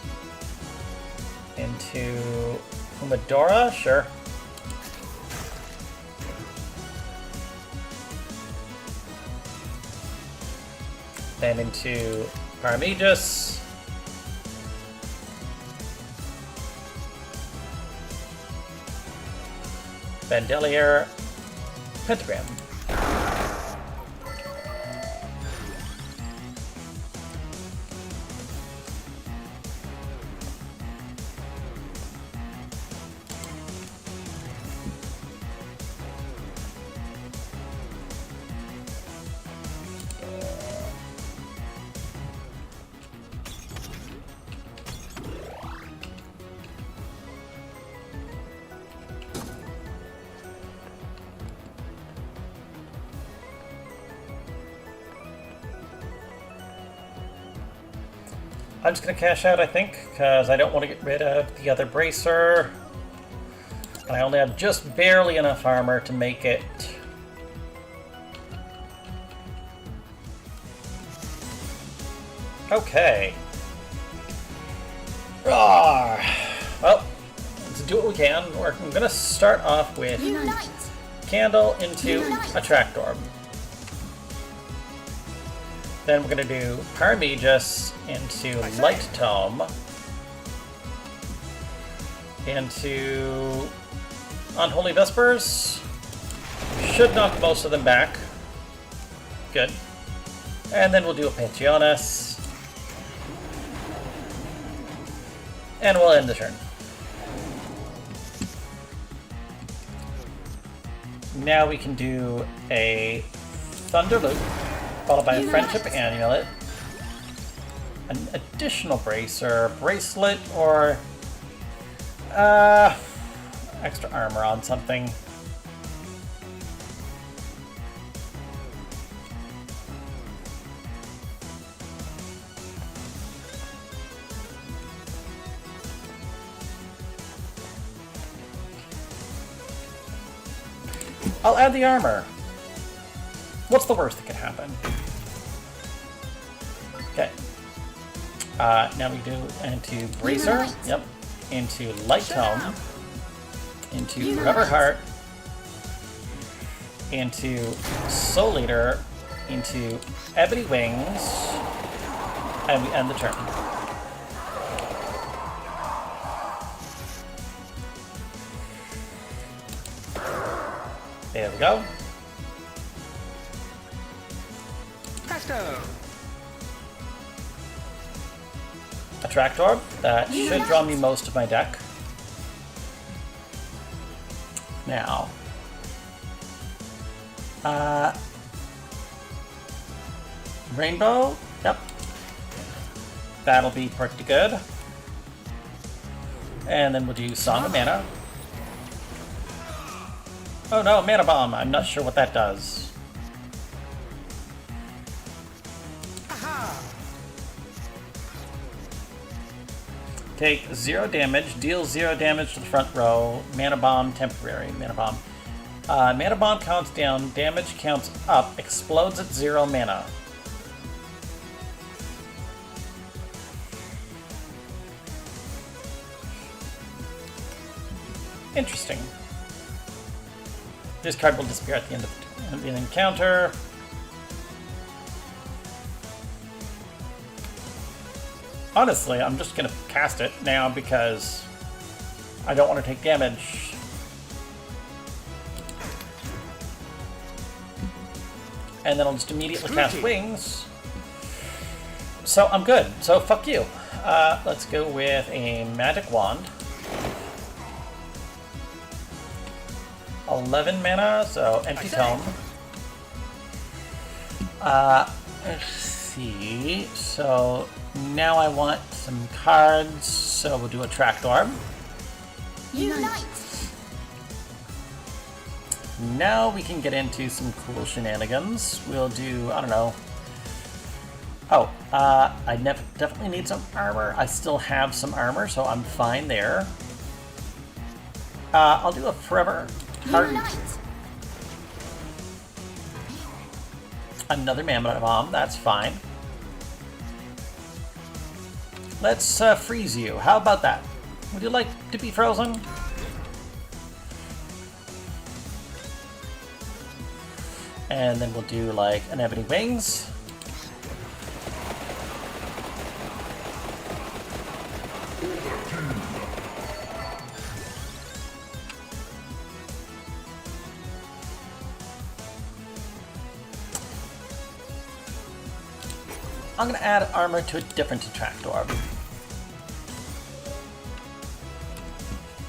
Into Pomodora, sure. Then into Parmegus. Bandelier. Pentagram. I'm just going to cash out, I think, because I don't want to get rid of the other bracer. I only have just barely enough armor to make it. Okay. Rawr. Well, let's do what we can. We're going to start off with Unite! Candle into Attract Orb. Then we're going to do Parmegus into Light Tome. Into Unholy Vespers. Should knock most of them back. Good. And then we'll do a Pantheonis. And we'll end the turn. Now we can do a Thunder Loop, followed by a Friendship Amulet, an additional bracer, bracelet, or extra armor on something. I'll add the armor. What's the worst that could happen? Okay. Now we do into Bracer. Unite. Yep. Into Light Tome. Into Unite. Forever Heart. Into Soul Eater. Into Ebony Wings. And we end the turn. There we go. Presto. Attract Orb. That should draw me most of my deck. Now. Rainbow. Yep. That'll be pretty good. And then we'll do Song of Mana. Oh no, Mana Bomb. I'm not sure what that does. Take 0 damage, deal 0 damage to the front row. Mana Bomb, temporary. Mana Bomb. Mana Bomb counts down, damage counts up, explodes at 0 mana. Interesting. This card will disappear at the end of the encounter. Honestly, I'm just gonna cast it now because I don't want to take damage. And then I'll just immediately cast Wings. So I'm good. So fuck you. Let's go with a Magic Wand. 11 mana, so Empty Tome. Let's see. So now I want some cards, so we'll do Attract Orb. Unite. Now we can get into some cool shenanigans. We'll do, I don't know. Oh, I definitely need some armor. I still have some armor, so I'm fine there. I'll do a Forever Heart. Unite. Another Mana Bomb, that's fine. Let's freeze you. How about that? Would you like to be frozen? And then we'll do like an Ebony Wings. I'm gonna add armor to a different Attract Orb.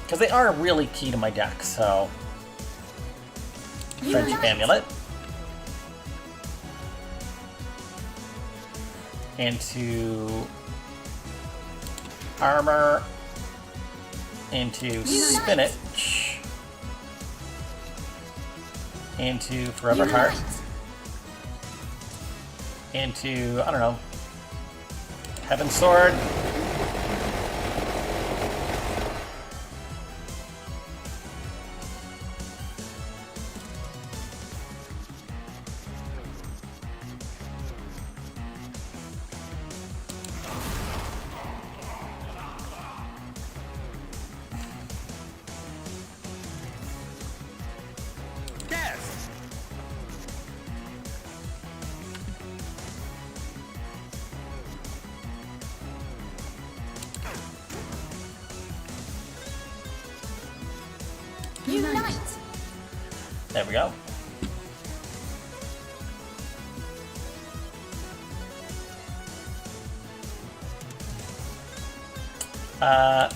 Because they are really key to my deck, so... Friendship Unite. Amulet. Into... Armor. Into Spinach. Into Forever Heart. Unite. Into, I don't know, Heaven Sword. Yes. Unite. There we go.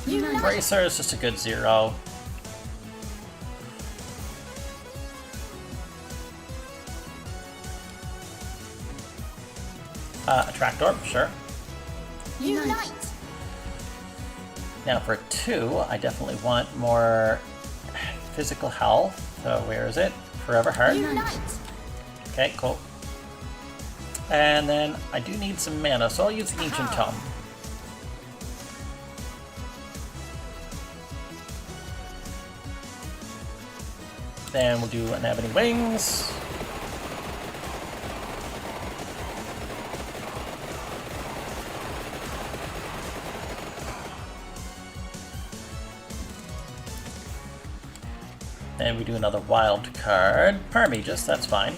Unite. Bracer is just a good 0. Attract Orb, sure. Unite. Now for 2, I definitely want more physical health. So where is it? Forever Heart. Unite. Okay, cool. And then I do need some mana, so I'll use Ancient Tome. Then we'll do an Ebony Wings. Then we do another wild card. Parmagus, that's fine.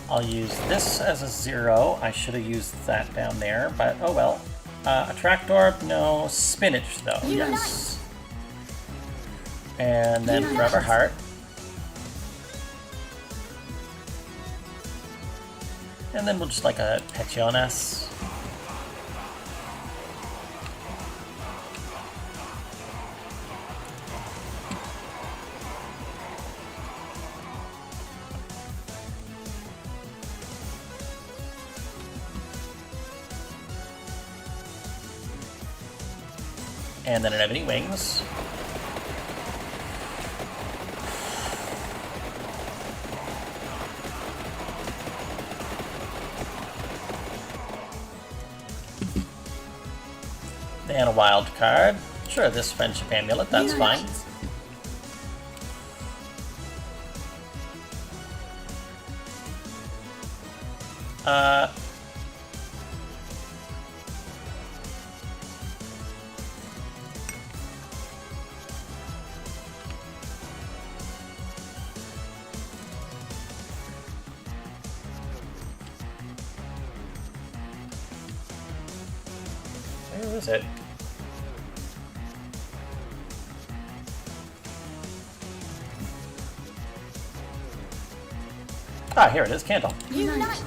I'll use this as a 0. I should have used that down there, but oh well. Attract Orb, no. Spinach, though, yes. And then Forever Heart. And then we'll just like a Petiones. And then an Ebony Wings. And a wild card. Sure, this Friendship Amulet, that's fine. Where is it? Ah, here it is, Candle. Unite!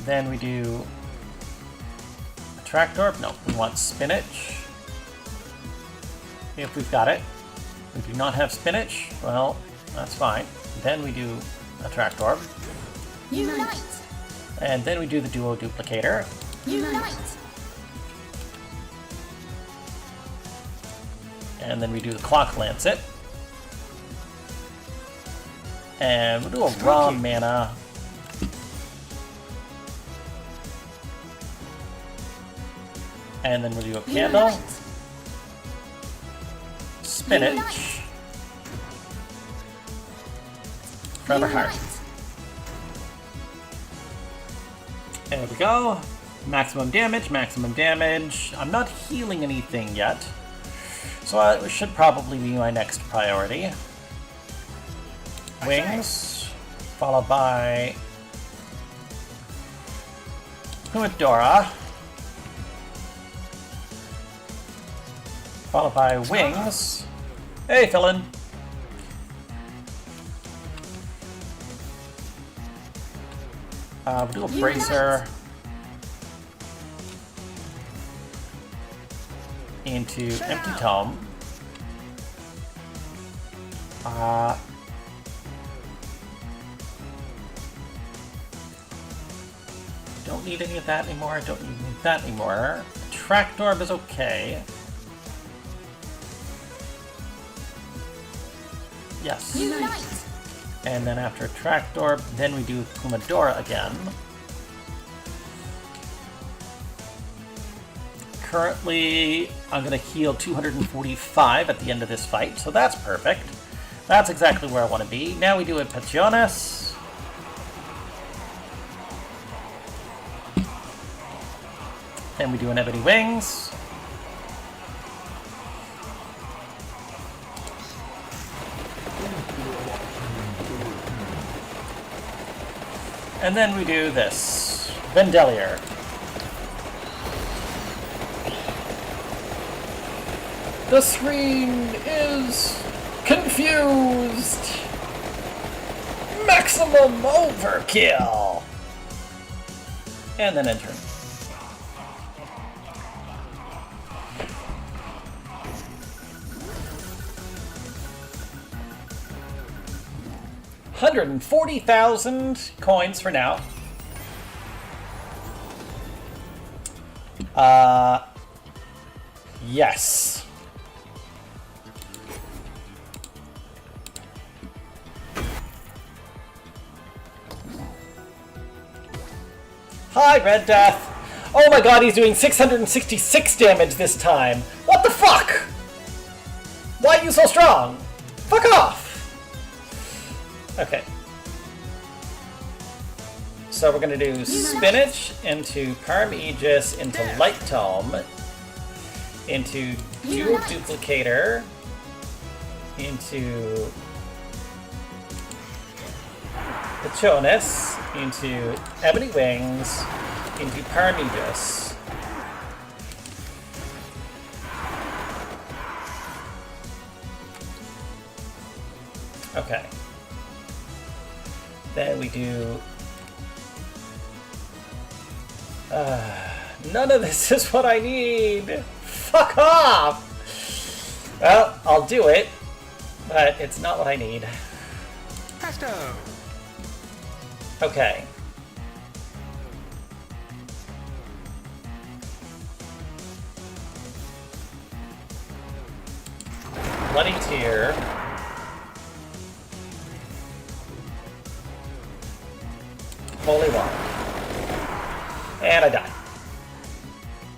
Then we do Attract Orb. No, we want Spinach. If we've got it. If we do not have Spinach, well, that's fine. Then we do Attract Orb. Unite! And then we do the Duo Duplicator. Unite! And then we do the Clock Lancet. And we'll do a raw mana. And then we'll do a Candle. Unite! Spinach. Forever Heart. There we go. Maximum damage, maximum damage. I'm not healing anything yet. So it should probably be my next priority. Wings, followed by Humadora, followed by Wings. Hey, Philin. We'll do a Bracer into Empty Tome. Don't need any of that anymore. Don't need that anymore. Attract Orb is okay. Yes. Unite! And then after Attract Orb, then we do Humadora again. Currently, I'm going to heal 245 at the end of this fight, so that's perfect. That's exactly where I want to be. Now we do a Petiones. Then we do an Ebony Wings. And then we do this. Vendelier. The screen is confused. Maximum overkill. And then enter. $140,000 coins for now. Yes. Hi, Red Death. Oh my god, he's doing 666 damage this time. What the fuck? Why are you so strong? Fuck off! Okay. So we're gonna do Spinach into Parm Aegis into Light Tome into Dual Duplicator into Patronus into Ebony Wings into Parm Aegis. Okay. Then we do... none of this is what I need! Fuck off! Well, I'll do it, but it's not what I need. Presto! Okay. Bloody Tear. Holy Wand. And I die.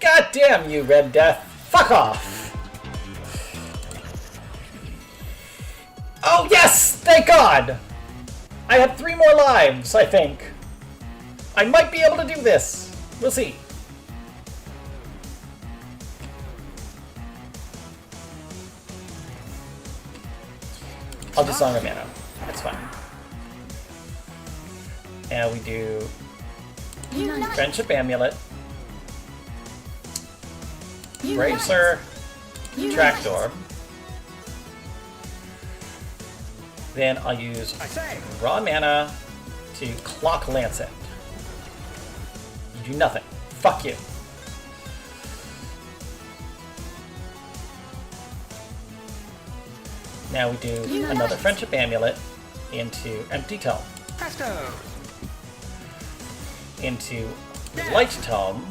God damn you, Red Death. Fuck off. Oh yes! Thank God! I have 3 more lives, I think. I might be able to do this. We'll see. I'll just Song of Mana. That's fine. And we do Friendship Amulet, Bracer, Tractor. Then I'll use I say. raw mana to Clock Lancet. You do nothing. Fuck you. Now we do another Friendship Amulet into Empty Tome. Presto! Into Light Tome.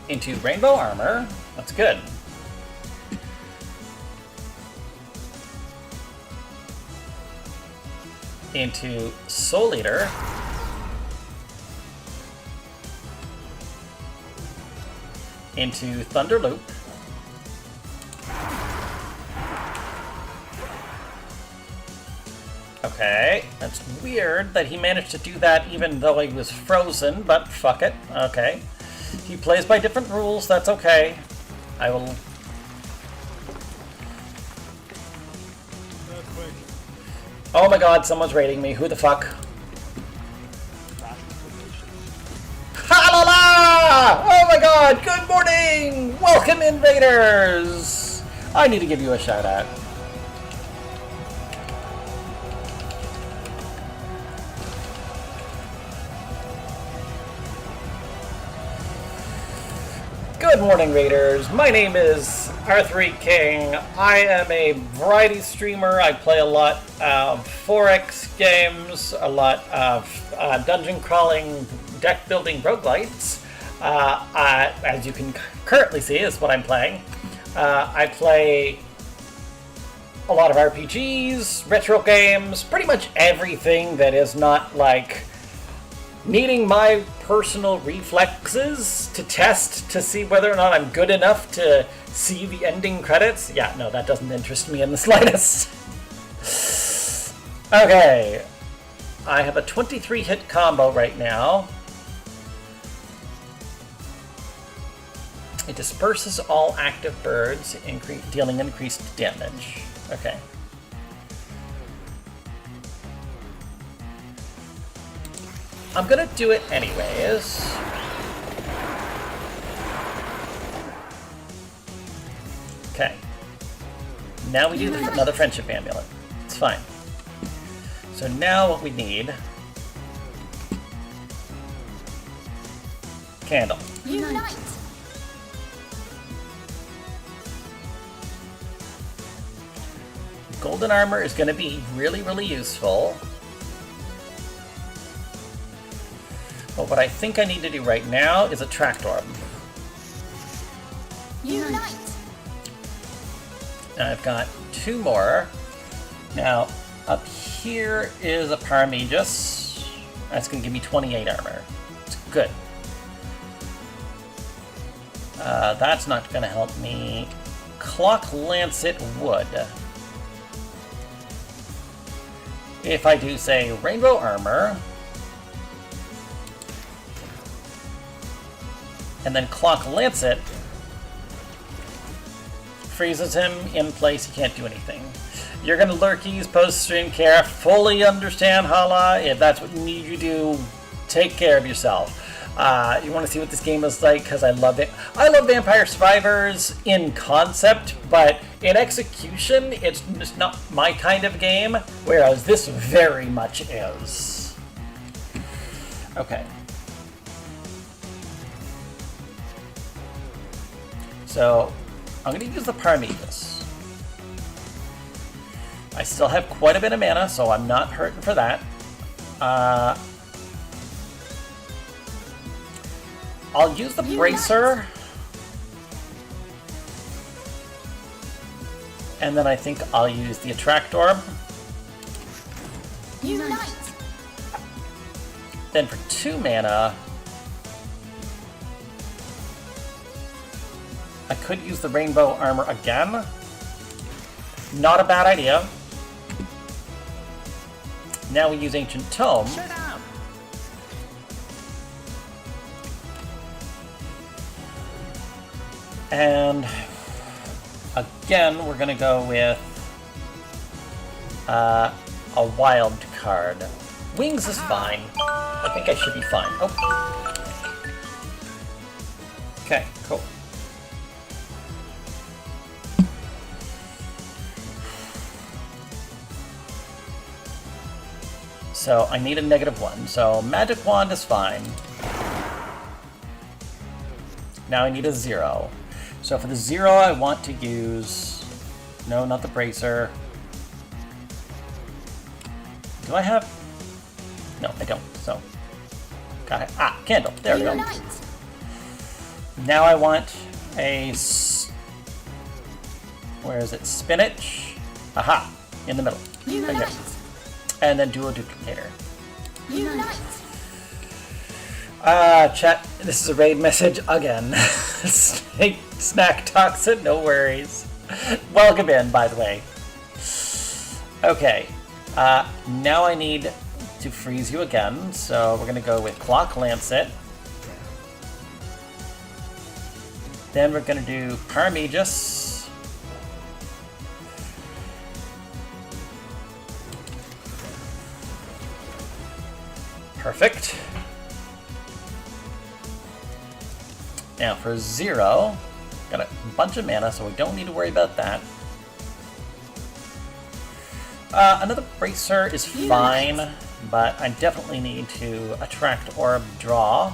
Into Rainbow Armor. That's good. Into Soul Eater. Into Thunder Loop. Okay, that's weird that he managed to do that even though he was frozen, but fuck it. Okay. He plays by different rules, that's okay. I will... Oh my god, someone's raiding me. Who the fuck? Ha-la-la! Oh my god, good morning! Welcome, invaders! I need to give you a shout out. Good morning, Raiders. My name is Arthur King. I am a variety streamer. I play a lot of Forex games, a lot of dungeon crawling, deck building roguelites. As you can currently see, is what I'm playing. I play a lot of RPGs, retro games, pretty much everything that is not like needing my personal reflexes to test to see whether or not I'm good enough to see the ending credits. Yeah, no, that doesn't interest me in the slightest. Okay. I have a 23 hit combo right now. It disperses all active birds, dealing increased damage. Okay. I'm gonna do it anyways. Okay. Now we do another Friendship Amulet. It's fine. So now what we need... Candle. Unite! Golden Armor is gonna be really, really useful. But what I think I need to do right now is a Tractor. Unite! I've got 2 more. Now, up here is a Paramagus. That's going to give me 28 armor. It's good. That's not going to help me. Clock Lancet would. If I do, say, Rainbow Armor, and then Clock Lancet, freezes him in place, he can't do anything. You're gonna lurkies, post-stream care, fully understand, Hala. If that's what you need you do, take care of yourself. You want to see what this game is like? Because I love it. I love Vampire Survivors in concept, but in execution, it's just not my kind of game, whereas this very much is. Okay. So, I'm going to use the Paramagus. I still have quite a bit of mana, so I'm not hurting for that. I'll use the Bracer. And then I think I'll use the Attract Orb. Unite! Then for 2 mana, I could use the Rainbow Armor again. Not a bad idea. Now we use Ancient Tome. Shut up. And again, we're going to go with a wild card. Wings is fine. I think I should be fine. Oh. Okay, cool. So I need a -1. So Magic Wand is fine. Now I need a 0. So for the 0, I want to use... No, not the Bracer. Do I have... No, I don't. So... Got it. Ah, Candle. There we go. Unite! Now I want a... Where is it? Spinach. Aha! In the middle. Unite! Okay. And then Duo Duplicator. Unite! Chat, this is a raid message again. Snack Toxin, no worries. Welcome in, by the way. Okay, now I need to freeze you again, so we're gonna go with Clock Lancet. Then we're gonna do Paramagus. Perfect. Now for 0, got a bunch of mana, so we don't need to worry about that. Another Bracer is fine, but I definitely need to Attract Orb Draw.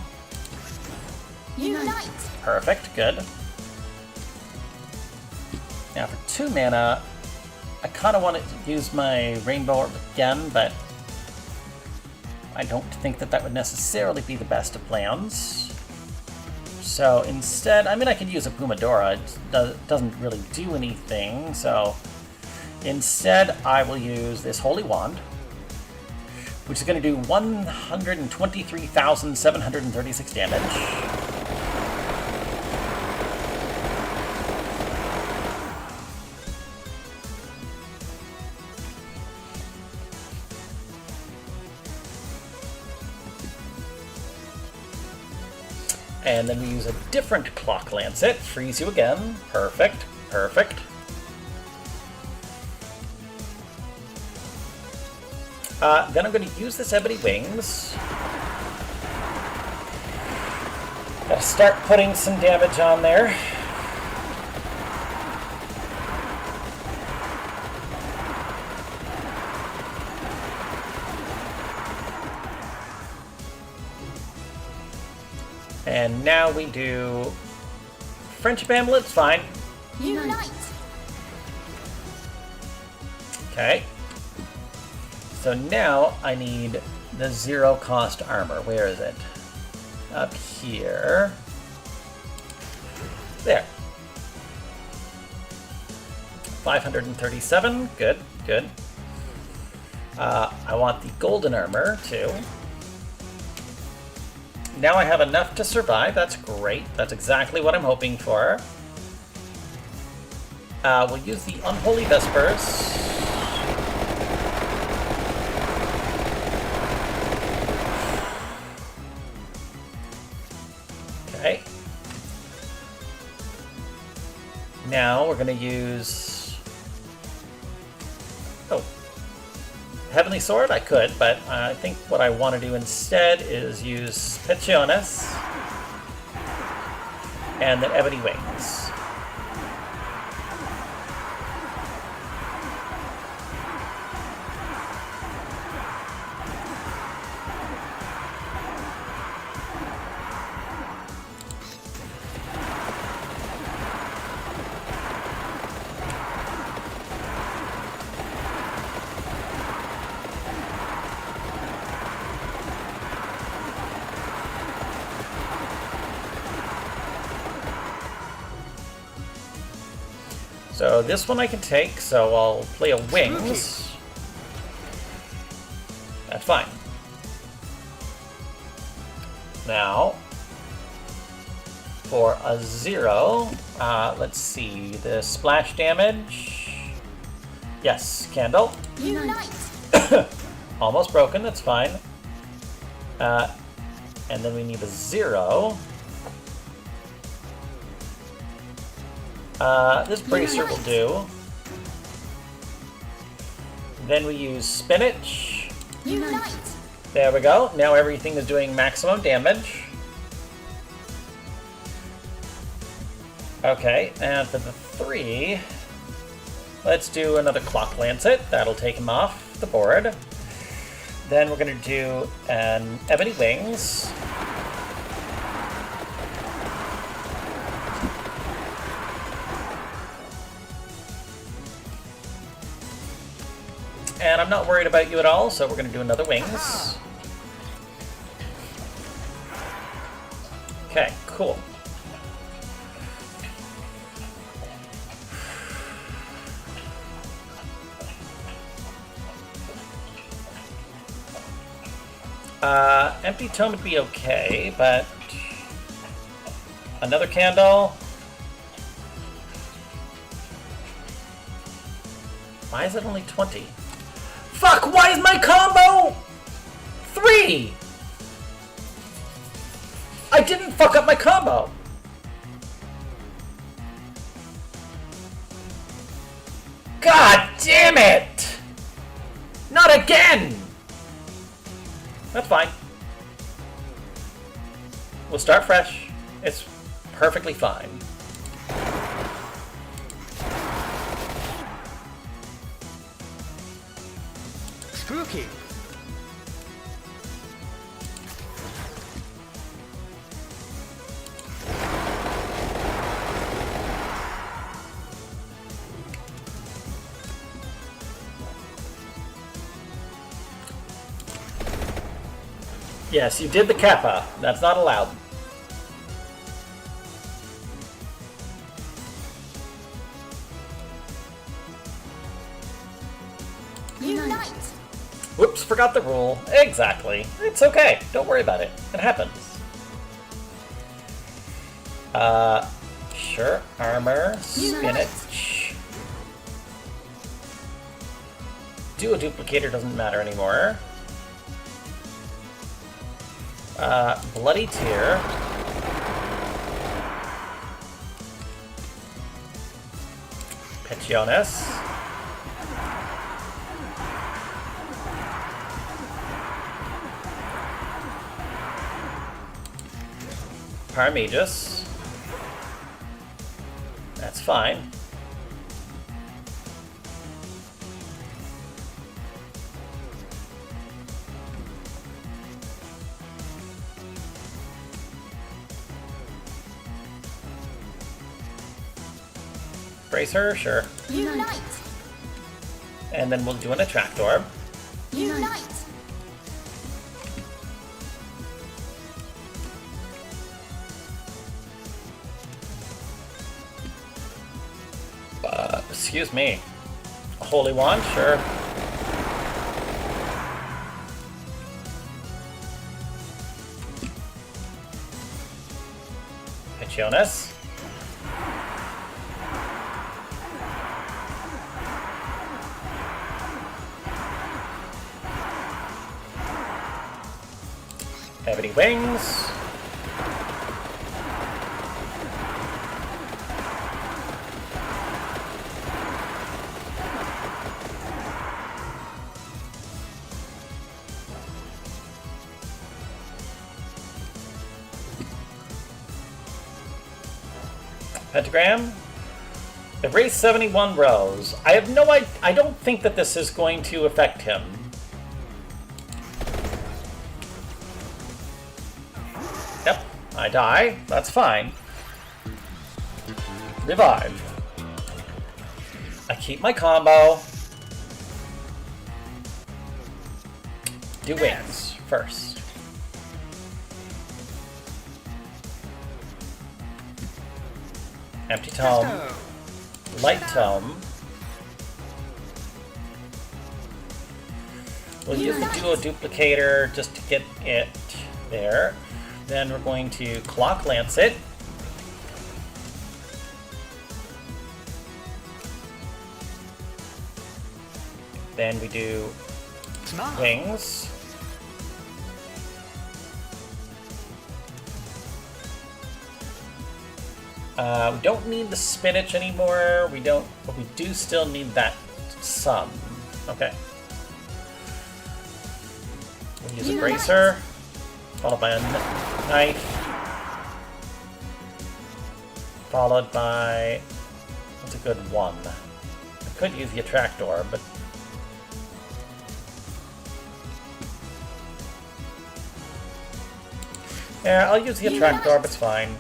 Unite! Perfect, good. Now for 2 mana, I kind of want to use my Rainbow Orb again, but I don't think that that would necessarily be the best of plans. So instead, I mean, I could use a Pumadora. It doesn't really do anything, so instead I will use this Holy Wand, which is going to do 123,736 damage. And then we use a different Clock Lancet. Freeze you again. Perfect. Perfect. Then I'm going to use this Ebony Wings. Gotta start putting some damage on there. And now we do Friendship Amulet's fine. Unite! Okay. So now I need the 0 cost armor. Where is it? Up here. There. 537. Good, good. I want the golden armor, too. Now I have enough to survive. That's great. That's exactly what I'm hoping for. We'll use the Unholy Vespers. Okay. Now we're going to use... Oh. Heavenly Sword? I could, but I think what I want to do instead is use Petionus and then Ebony Wings. So this one I can take, so I'll play a Wings. That's fine. Now, for a 0, let's see, the splash damage. Yes, Candle. Unite! Almost broken, that's fine. And then we need a 0. This bracer will do. Then we use Spinach. Unite! There we go. Now everything is doing maximum damage. Okay, and for the 3, let's do another Clock Lancet. That'll take him off the board. Then we're going to do an Ebony Wings. And I'm not worried about you at all, so we're going to do another Wings. Okay, cool. Empty Tome would be okay, but another Candle. Why is it only 20? Fuck, why is my combo 3? I didn't fuck up my combo. God damn it! Not again! That's fine. We'll start fresh. It's perfectly fine. Spooky. Yes, you did the Kappa. That's not allowed. Unite! Whoops, forgot the rule. Exactly. It's okay. Don't worry about it. It happens. Sure. Armor. Spinach. Duo Duplicator doesn't matter anymore. Bloody Tear. Petionus. Paramagus. That's fine. Bracer, sure. Unite! And then we'll do an Attract Orb. Unite! excuse me. A holy wand, sure. Jonas. Have any wings? Pentagram. Erase 71 rows. I have no idea. I don't think that this is going to affect him. Yep, I die. That's fine. Revive. I keep my combo. Do wings first. Empty tome. Light tome. We'll use the duo duplicator just to get it there. Then we're going to clock lance it. Then we do wings. We don't need the spinach anymore. We don't, but we do still need that some. Okay. We'll use a bracer, followed by a knife, followed by, what's a good one? I could use the attractor, but yeah, I'll use the attractor, but it's fine.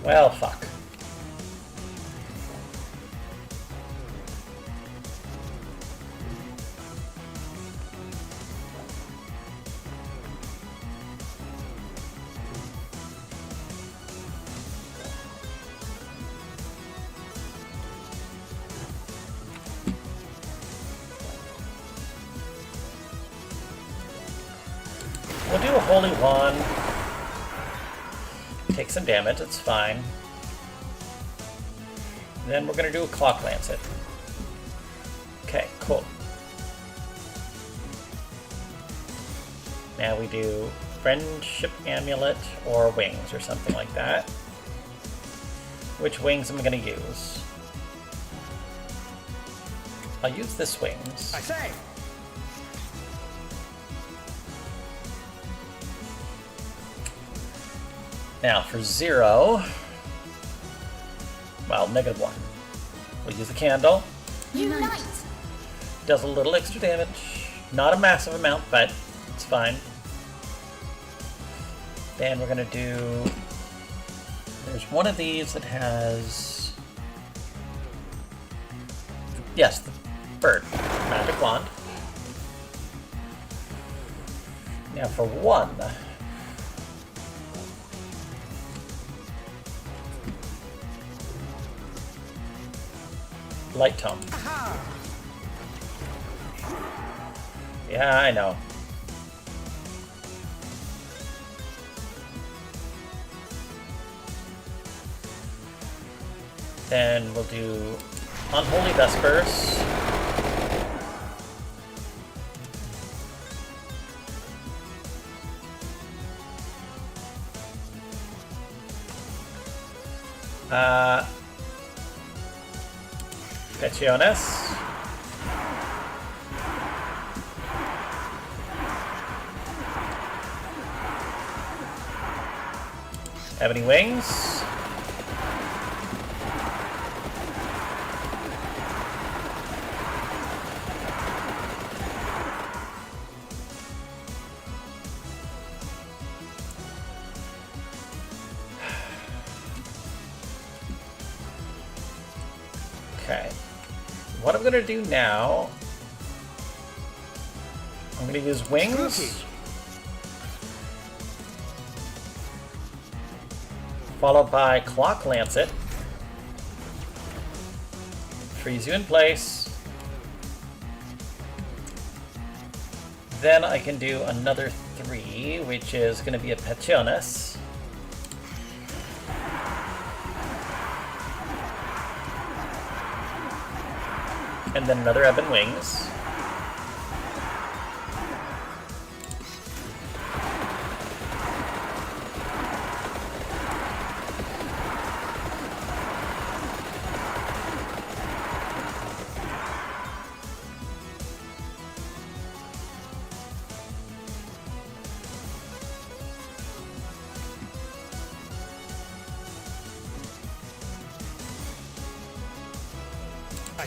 Well, fuck. We'll do a holy wand. Take some damage, it's fine. Then we're gonna do a clock lancet. Okay, cool. Now we do friendship amulet or wings or something like that. Which wings am I gonna use? I'll use this wings. I say. Now for 0, well, -1. We'll use a candle. Unite! Does a little extra damage. Not a massive amount, but it's fine. Then we're gonna do, there's one of these that has, yes, the bird, magic wand. Now for 1, light tome. Yeah, I know. Then we'll do Unholy Vespers. Petiones. Have any wings? what I'm gonna do now, I'm gonna use wings. Spooky. Followed by Clock Lancet. Freeze you in place. Then I can do another 3, which is going to be a Petionus. And then another Ebon Wings.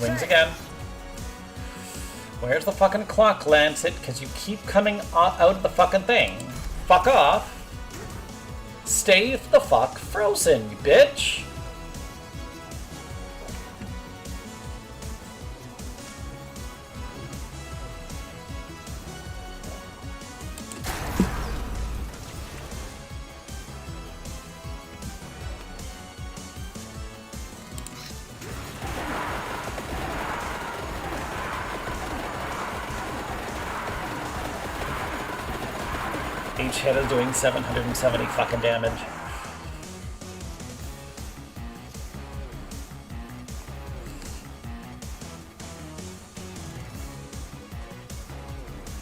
Wings again. Where's the fucking Clock Lancet? Because you keep coming out of the fucking thing. Fuck off. Stay the fuck frozen, you bitch. Each hit is doing 770 fucking damage.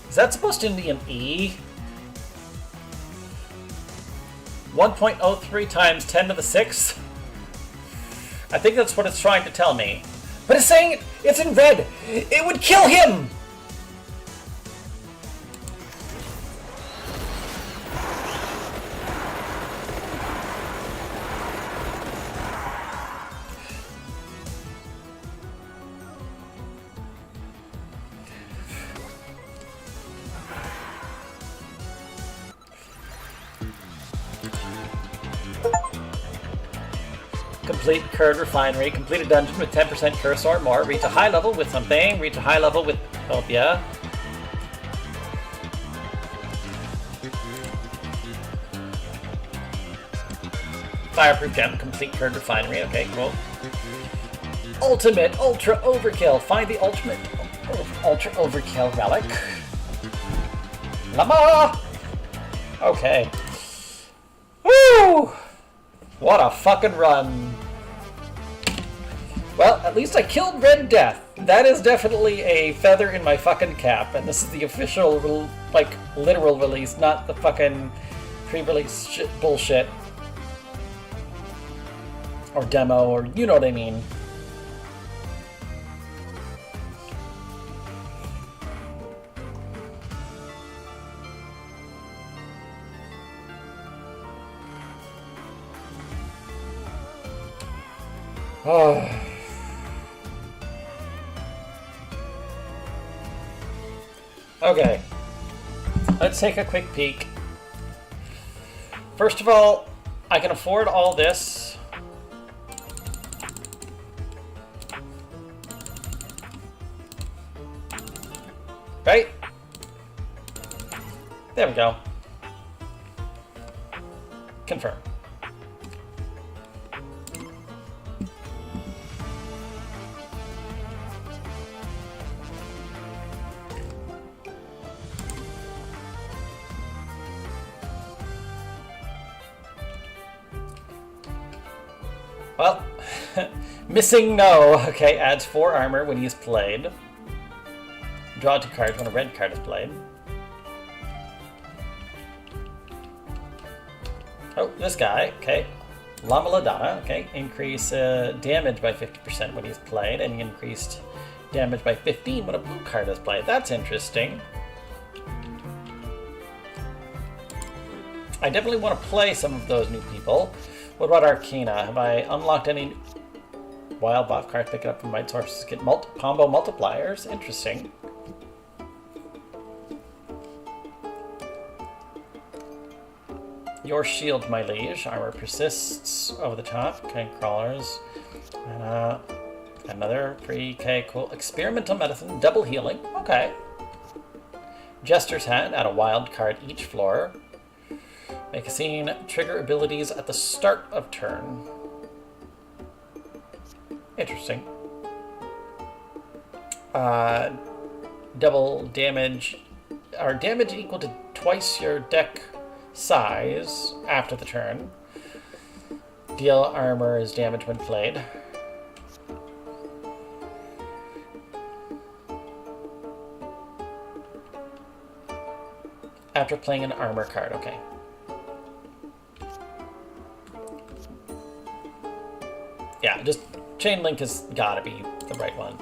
Is that supposed to be an E? 1.03 times 10 to the 6th? I think that's what it's trying to tell me. But it's saying it's in red! It would kill him! Complete Curd Refinery. Complete a dungeon with 10% curse or more. Reach a high level with something. Reach a high level with Utopia. Fireproof Gem. Complete Curd Refinery. Okay, cool. Ultimate Ultra Overkill. Find the Ultimate Ultra Overkill Relic. Lama! Okay. Woo! What a fucking run. Well, at least I killed Red Death. That is definitely a feather in my fucking cap. And this is the official, like, literal release, not the fucking pre-release bullshit. Or demo, or you know what I mean. Oh. Okay. Let's take a quick peek. First of all, I can afford all this. Right? There we go. Confirm. Well, missing no. Okay, adds 4 armor when he's played. Draw 2 cards when a red card is played. Oh, this guy. Okay. Lama Ladonna. Okay, increase damage by 50% when he's played, and he increased damage by 15 when a blue card is played. That's interesting. I definitely want to play some of those new people. What about Arcana? Have I unlocked any wild buff cards? Pick it up from Might Sources. Get combo multipliers. Interesting. Your shield, my liege. Armor persists over the top. Okay, crawlers. And Another free, okay, cool. Experimental medicine, double healing, okay. Jester's Hat, add a wild card each floor. Make a scene, trigger abilities at the start of turn. Interesting. Double damage, or damage equal to twice your deck size after the turn. Deal armor as damage when played. After playing an armor card, okay. Yeah, just Chain Link has gotta be the right one.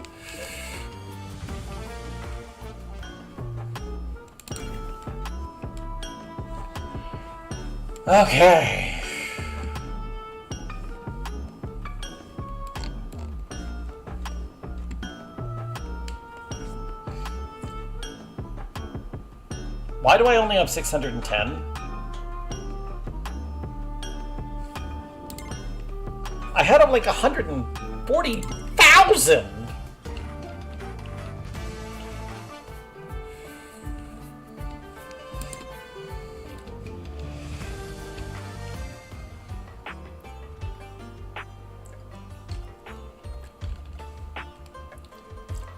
Okay. Why do I only have 610? I had like 140,000!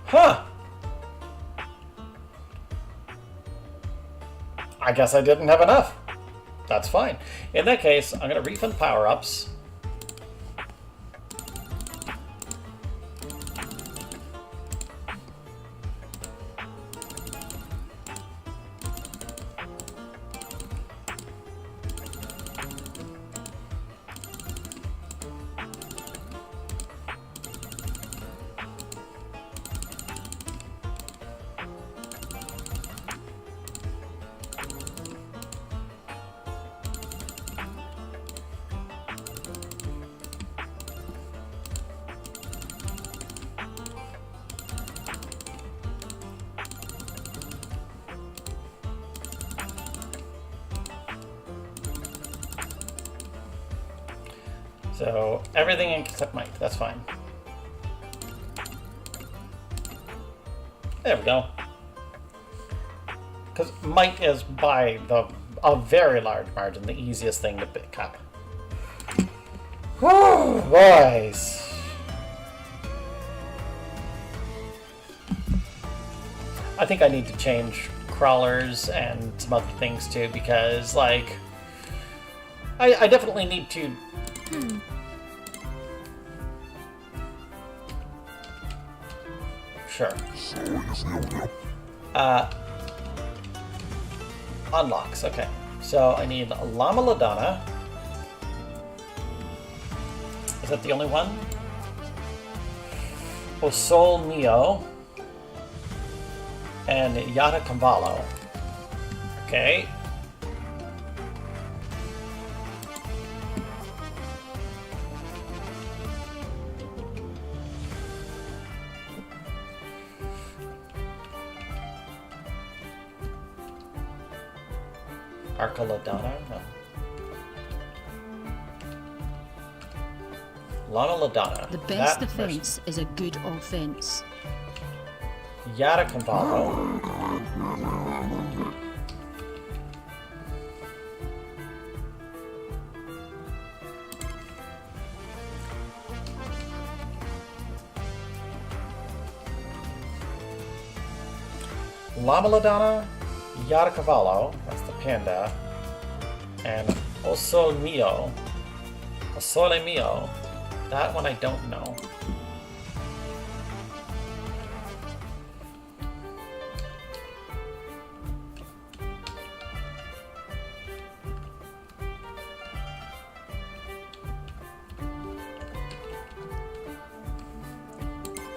Huh. I guess I didn't have enough. That's fine. In that case, I'm going to refund power-ups. So, everything except Mike, that's fine. There we go. Because Might is by a very large margin the easiest thing to pick up. Whew, boys. I think I need to change crawlers and some other things too, because, like, I definitely need to... Sure. Unlocks, okay. So I need Llama Ladonna. Is that the only one? Osol Neo. And Yada Cavallo. Okay. Arcaladonna? No. Llama Ladonna. The best That defense is a good offense. Yada Cavallo. Llama Ladonna, Yada Cavallo, that's the panda, and Osole Mio. Osole Mio. That one I don't know.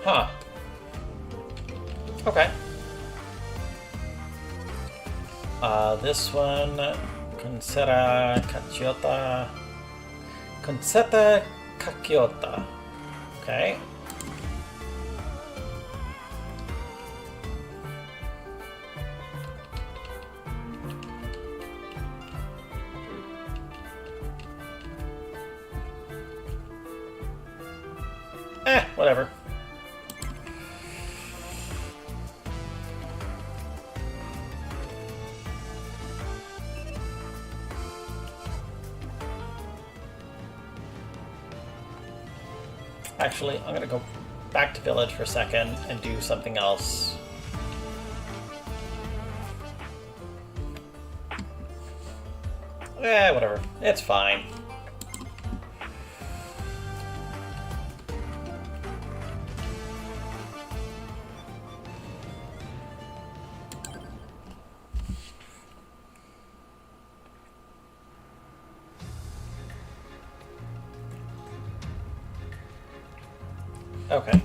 Huh. Okay. This one, Concetta Caciota. Concetta Caciota. Okay. Whatever. Actually, I'm gonna go back to village for a second and do something else. Eh, whatever. It's fine. Okay.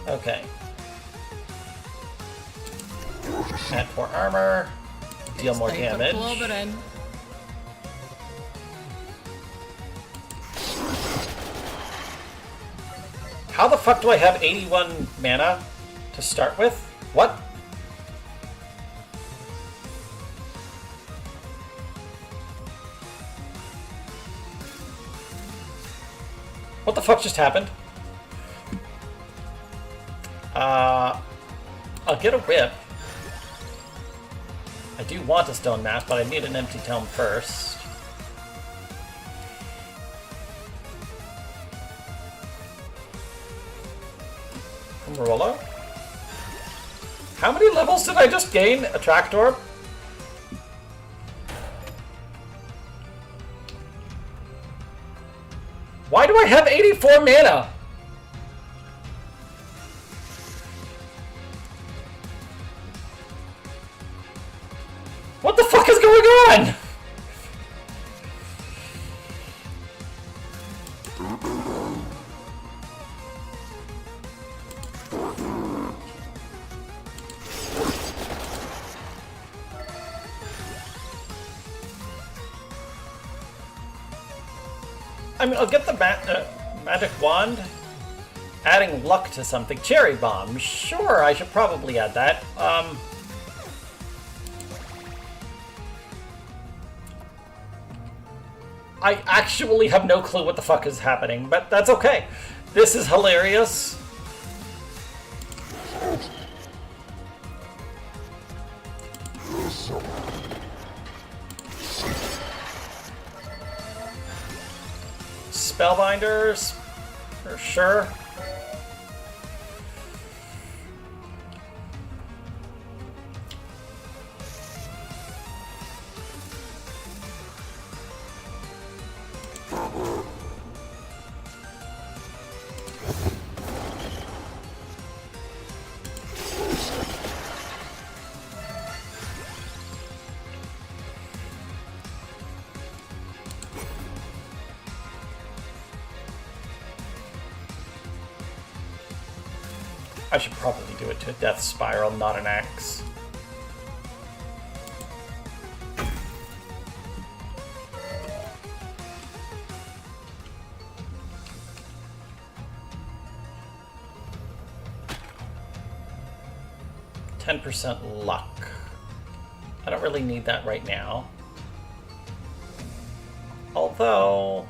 Okay. Add 4 armor. Deal more damage. How the fuck do I have 81 mana to start with? What? What the fuck just happened? I'll get a whip. I do want a stone mask, but I need an empty tome first. Marolo? How many levels did I just gain? A tractor? Why do I have 84 mana? What the fuck is going on? I mean, I'll get the magic wand. Adding luck to something. Cherry bomb. Sure, I should probably add that. I actually have no clue what the fuck is happening, but that's okay. This is hilarious. Spellbinders, for sure. I should probably do it to a death spiral, not an axe. %10 luck. I don't really need that right now. Although...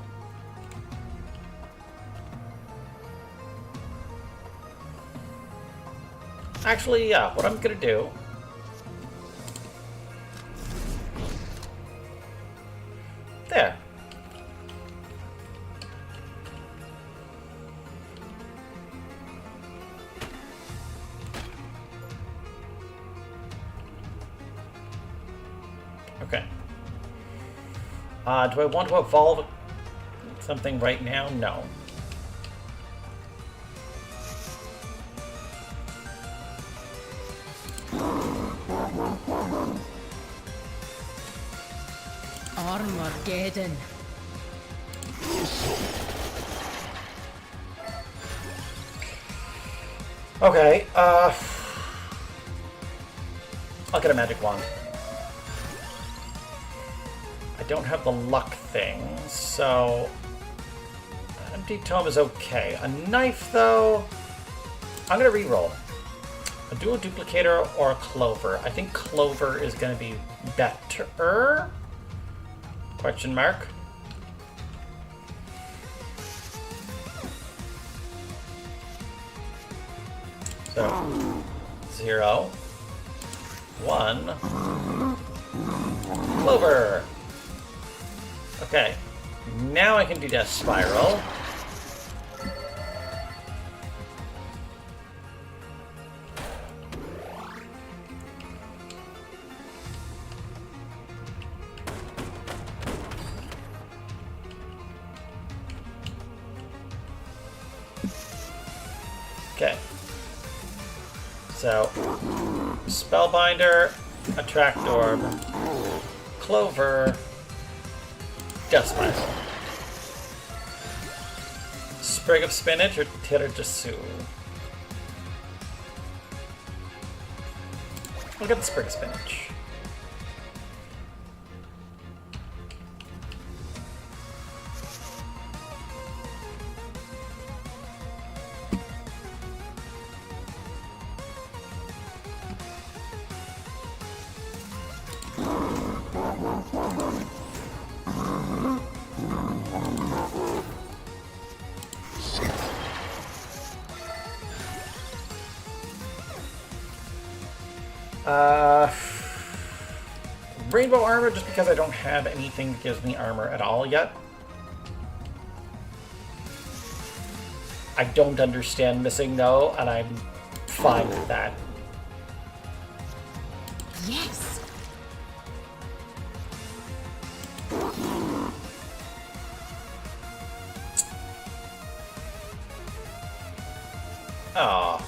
Actually, yeah, what I'm gonna do... There. Okay. Do I want to evolve something right now? No. Armageddon. Okay, I'll get a magic wand. I don't have the luck thing, so... Empty tome is okay. A knife, though... I'm gonna reroll. A dual duplicator or a clover. I think clover is gonna be better? Question mark. So 0, 1, Clover. Okay, now I can do Death Spiral. Okay. So, Spellbinder, Attract Orb, Clover, Death Spiral. Sprig of Spinach or Tirajassu? We'll get the Sprig of Spinach. Rainbow armor, just because I don't have anything that gives me armor at all yet. I don't understand missing though, and I'm fine with that. Yes! Aww.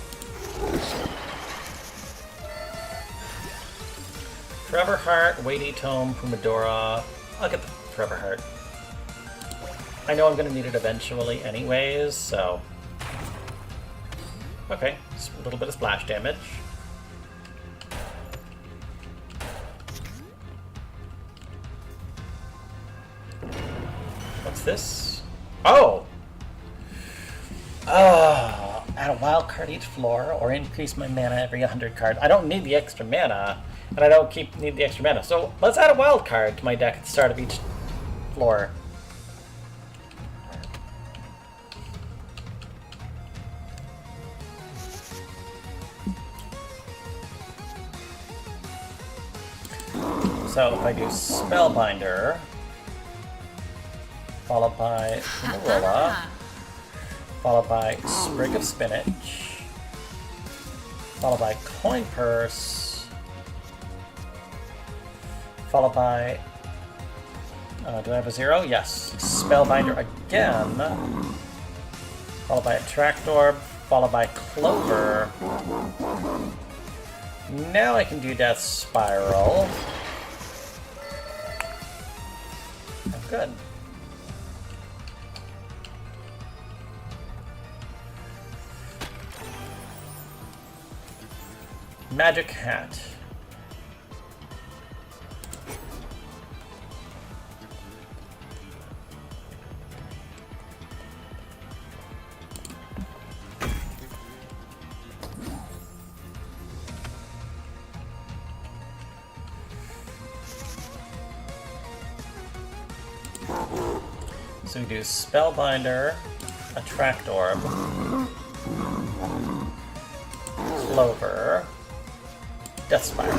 Forever Heart, Weighty Tome, Pumadora. I'll get the Forever Heart. I know I'm going to need it eventually anyways, so... Okay, just a little bit of splash damage. What's this? Oh! Add a wild card each floor, or increase my mana every 100 card. I don't need the extra mana, and I don't need the extra mana. So let's add a wild card to my deck at the start of each floor. So if I do Spellbinder, followed by Marilla, followed by Sprig of Spinach, followed by Coin Purse, followed by, do I have a 0? Yes. Spellbinder again, followed by Attract Orb, followed by Clover. Now I can do Death Spiral. I'm good. Magic Hat. So we do Spellbinder, Attract Orb, Clover, Death Spiral,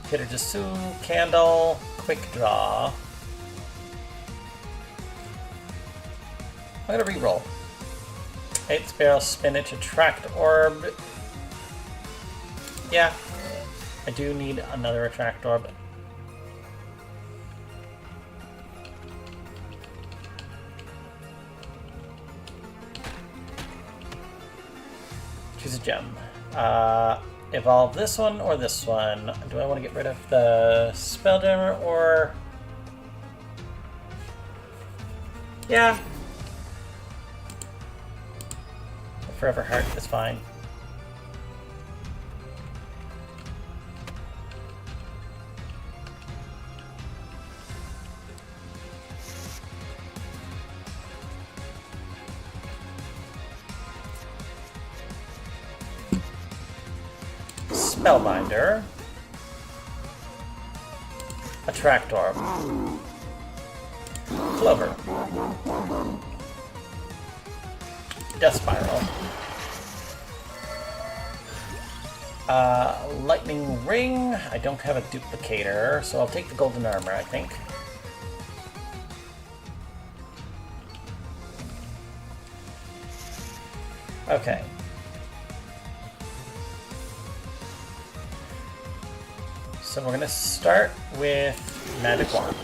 Tirajassu, Candle, Quick Draw. I'm gonna reroll. 8 Sparrow, Spinach, Attract Orb. Yeah, I do need another Attract Orb. Choose a gem. Evolve this one or this one. Do I want to get rid of the Spelljammer or... Yeah. Forever Heart is fine. Spellbinder, Attract Orb, Clover, Death Spiral. Lightning Ring. I don't have a duplicator, so I'll take the golden armor, I think. Okay. So we're gonna start with Magic Wand.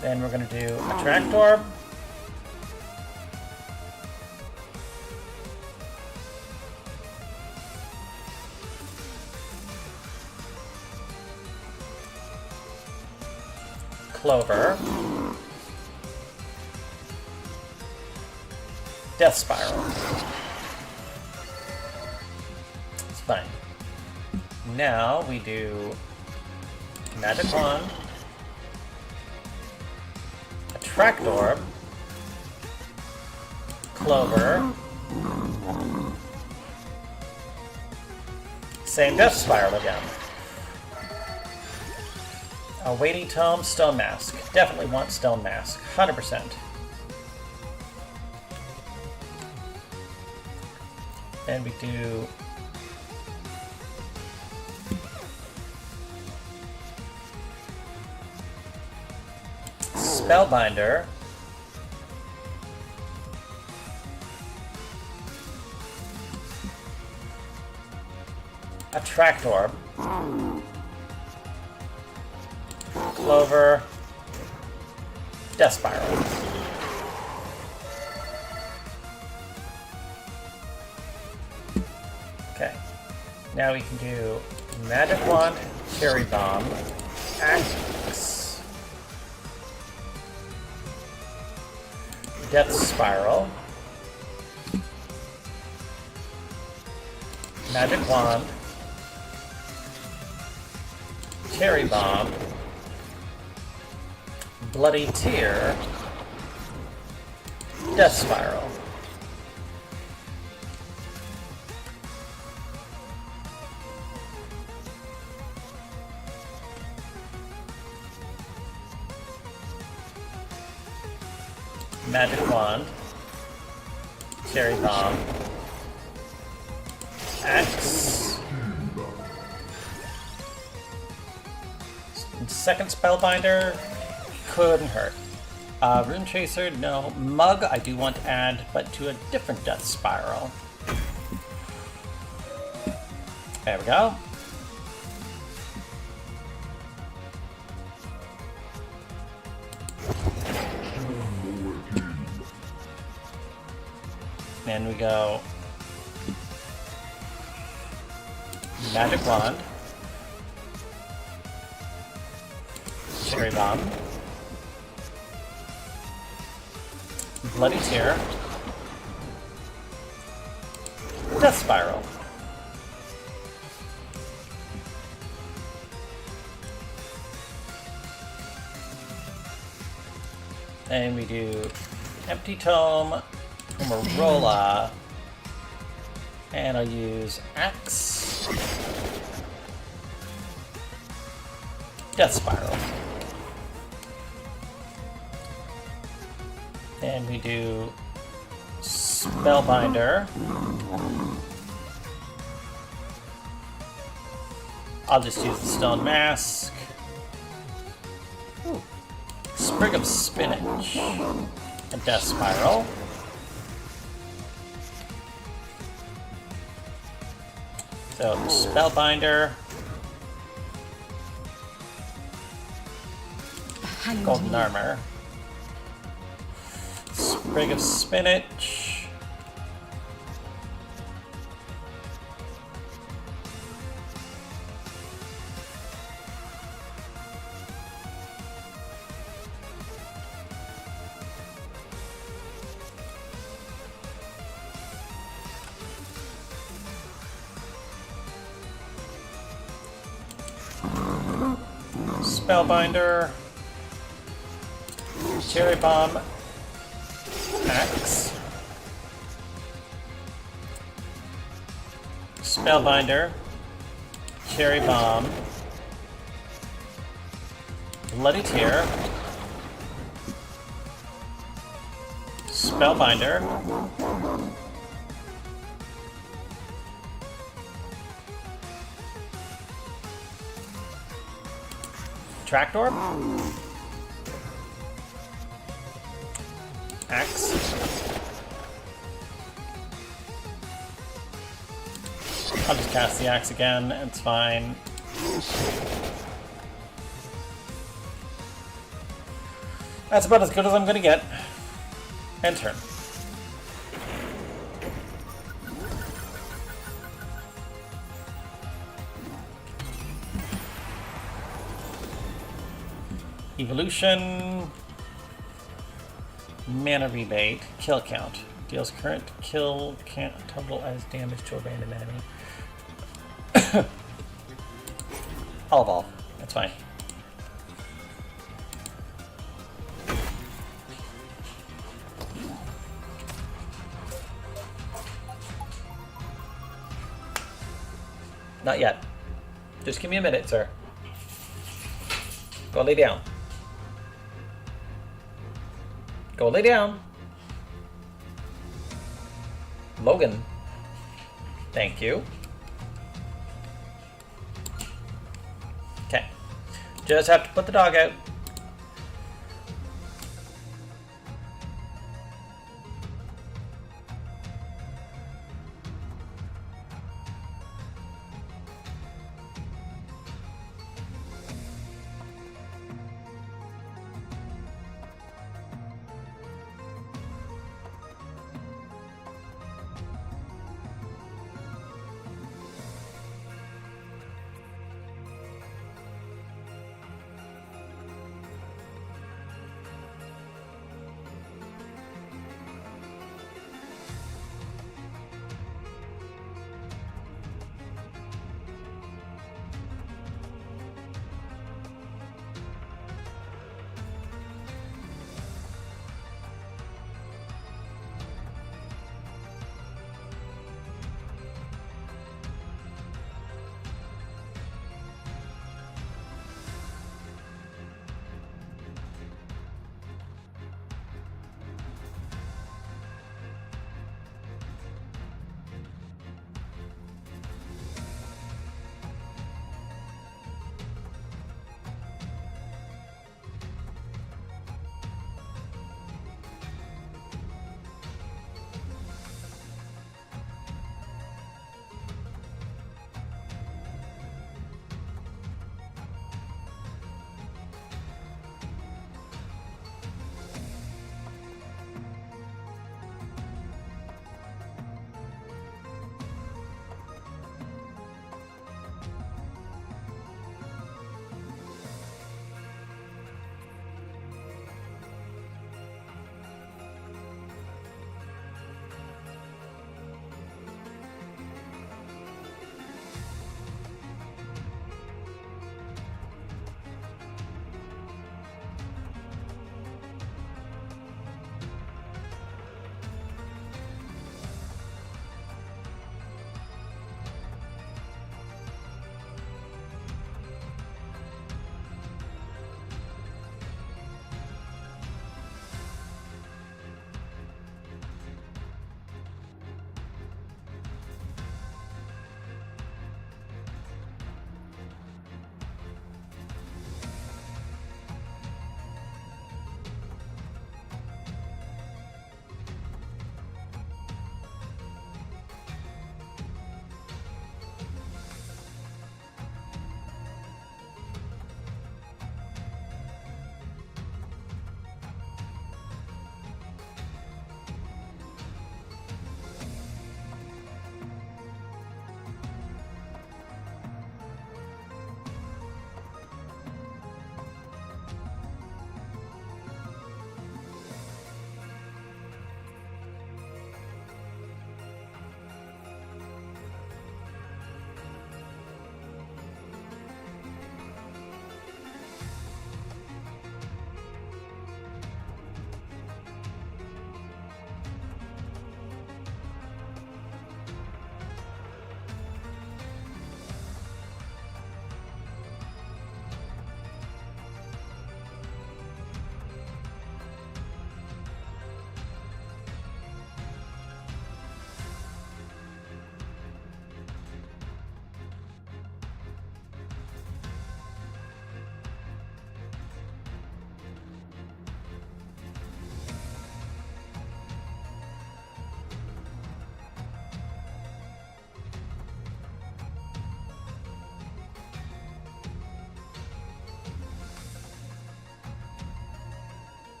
Then we're gonna do Attract Orb. Clover. Death Spiral. It's fine. Now we do Magic Wand, Attract Orb, Clover, same Death Spiral again. Waiting Tome, Stone Mask. Definitely want Stone Mask. 100%. Then we do Spellbinder. Attract Orb. Clover, Death Spiral. Okay, now we can do Magic Wand, Cherry Bomb, Axe, Death Spiral, Magic Wand, Cherry Bomb, Bloody Tear, Death Spiral. Magic Wand, Cherry Bomb, Axe, second Spellbinder. Couldn't hurt. Rune Chaser, no. Mug, I do want to add, but to a different Death Spiral. There we go. And we go Magic Wand, Cherry Bomb, Bloody Tear, Death Spiral. And we do Empty Tome, Fumarola, and I'll use Axe, Death Spiral. And we do Spellbinder. I'll just use the Stone Mask. Ooh. Sprig of Spinach. A Death Spiral. So, Spellbinder. Golden Armor. Sprig of Spinach. Spellbinder. Cherry Bomb. Axe. Spellbinder. Cherry Bomb. Bloody Tear. Spellbinder. Tractor. Axe. I'll just cast the axe again, it's fine. That's about as good as I'm gonna get. End turn. Evolution. Mana rebate. Kill count. Deals current kill count total as damage to a random enemy. I'll evolve. That's fine. Not yet. Just give me a minute, sir. Go lay down. Go lay down. Logan. Thank you. Okay. Just have to put the dog out.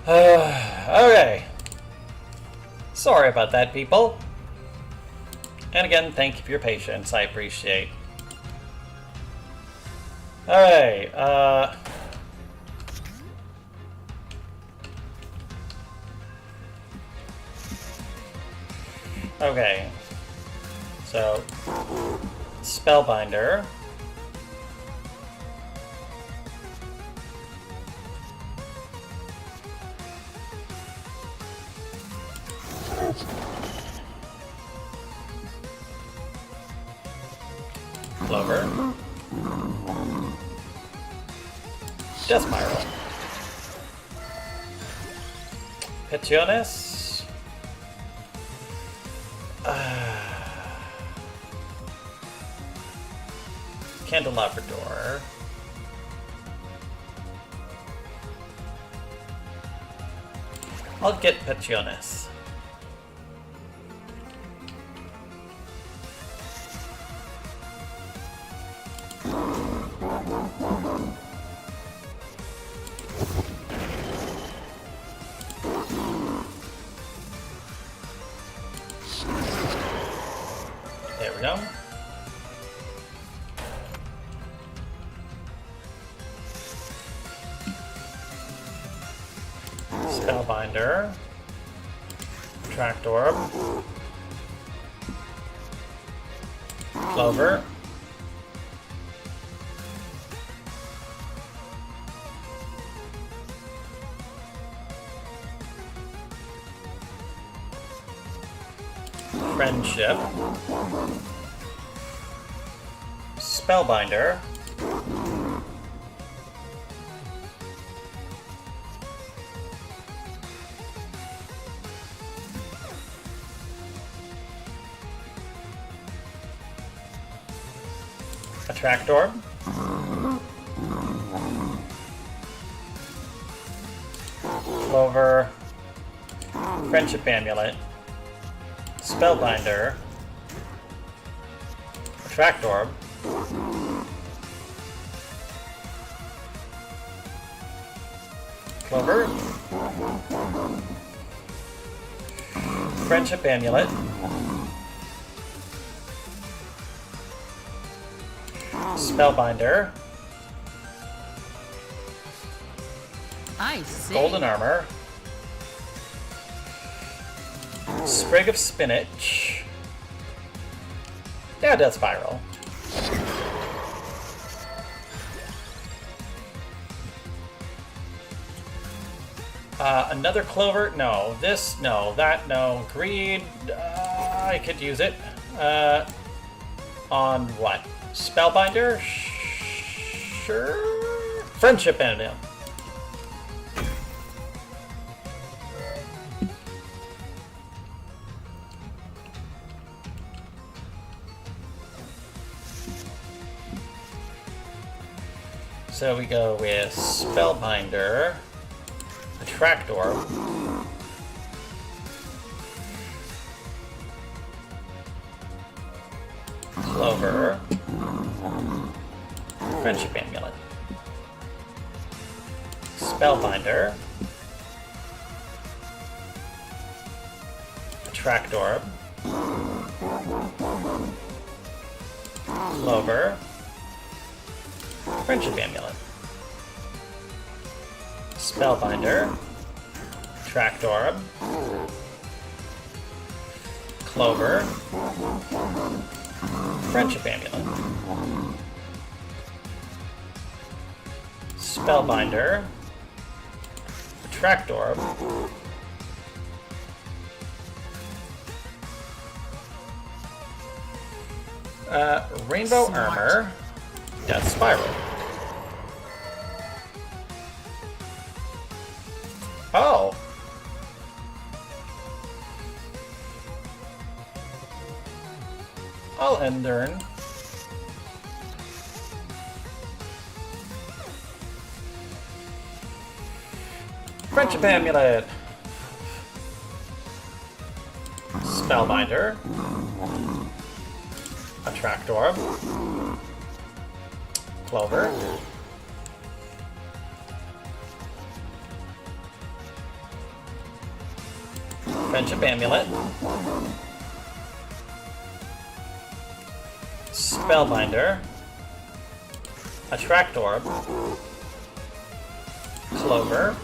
Okay. Sorry about that, people. And again, thank you for your patience. I appreciate. Alright, okay. So, Spellbinder. Clover. Death Spiral. Petionis. Candelabrador. I'll get Petionis. There we go. Spellbinder. Tract Orb. Clover. Friendship. Spellbinder. Attract Orb. Clover. Friendship Amulet. Spellbinder. Attract Orb. Clover. Friendship Amulet. Spellbinder. I see. Golden Armor. Sprig of Spinach. Yeah, Death Spiral. Another Clover? No. This? No. That? No. Greed? I could use it. On what? Spellbinder? Sure. Friendship Amulet. So we go with Spellbinder, Attract Orb, Clover, Friendship Amulet, Spellbinder, Attract Orb, Clover, Friendship Amulet, Spellbinder, Attract Orb, Clover, Friendship Amulet, Spellbinder, Attract Orb, Rainbow Armor, Death Spiral. Oh. I'll Endurn. Friendship Amulet. Spellbinder. Attract Orb. Clover. Friendship Amulet. Spellbinder. Attract Orb. Clover.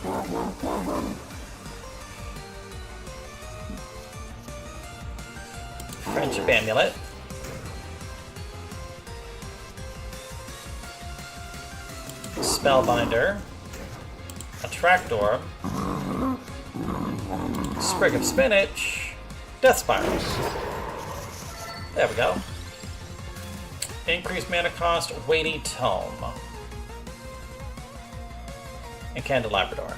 Friendship Amulet. Spellbinder. Attract Orb. Sprig of Spinach. Death Spiral. There we go. Increased mana cost, Weighty Tome. And Candelabrador.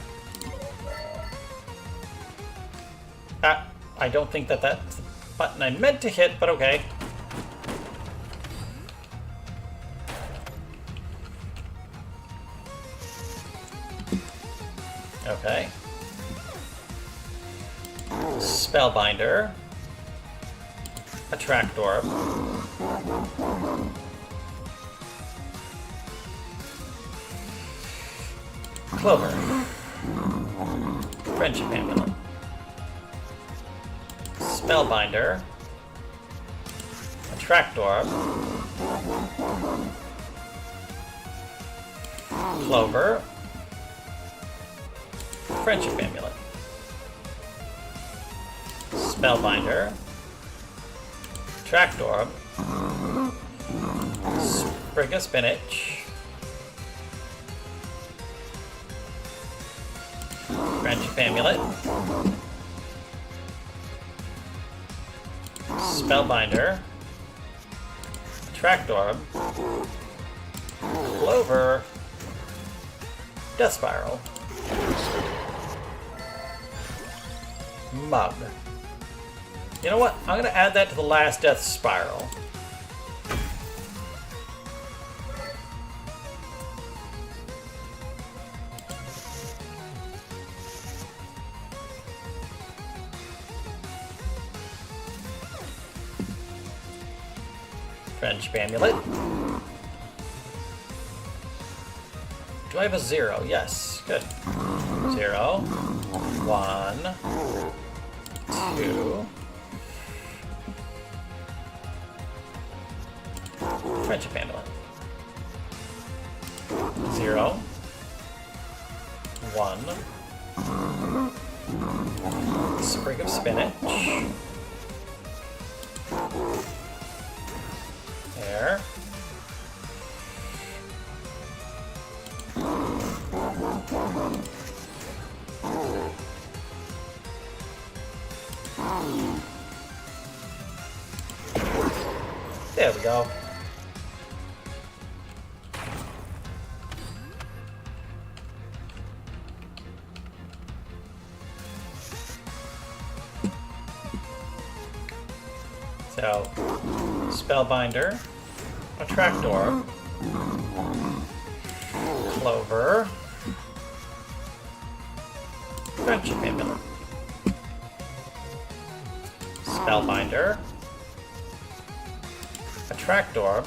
I don't think that's the button I meant to hit, but okay. Okay. Spellbinder. Attract Orb. Clover. Friendship Amulet. Spellbinder. Attract Orb. Clover. Friendship Amulet. Spellbinder. Attract Orb. Sprig of Spinach. Friendship Amulet. Spellbinder. Attract Orb. Clover. Death Spiral. Mug. You know what? I'm going to add that to the last Death Spiral. Friendship Amulet. Do I have a 0? Yes. Good. 0. 1. 2. Friendship Amulet. 0. 1. Sprig of Spinach. There. There we go. So, Spellbinder, Attract Orb, Clover, Friendship Amulet, Spellbinder, Attract Orb,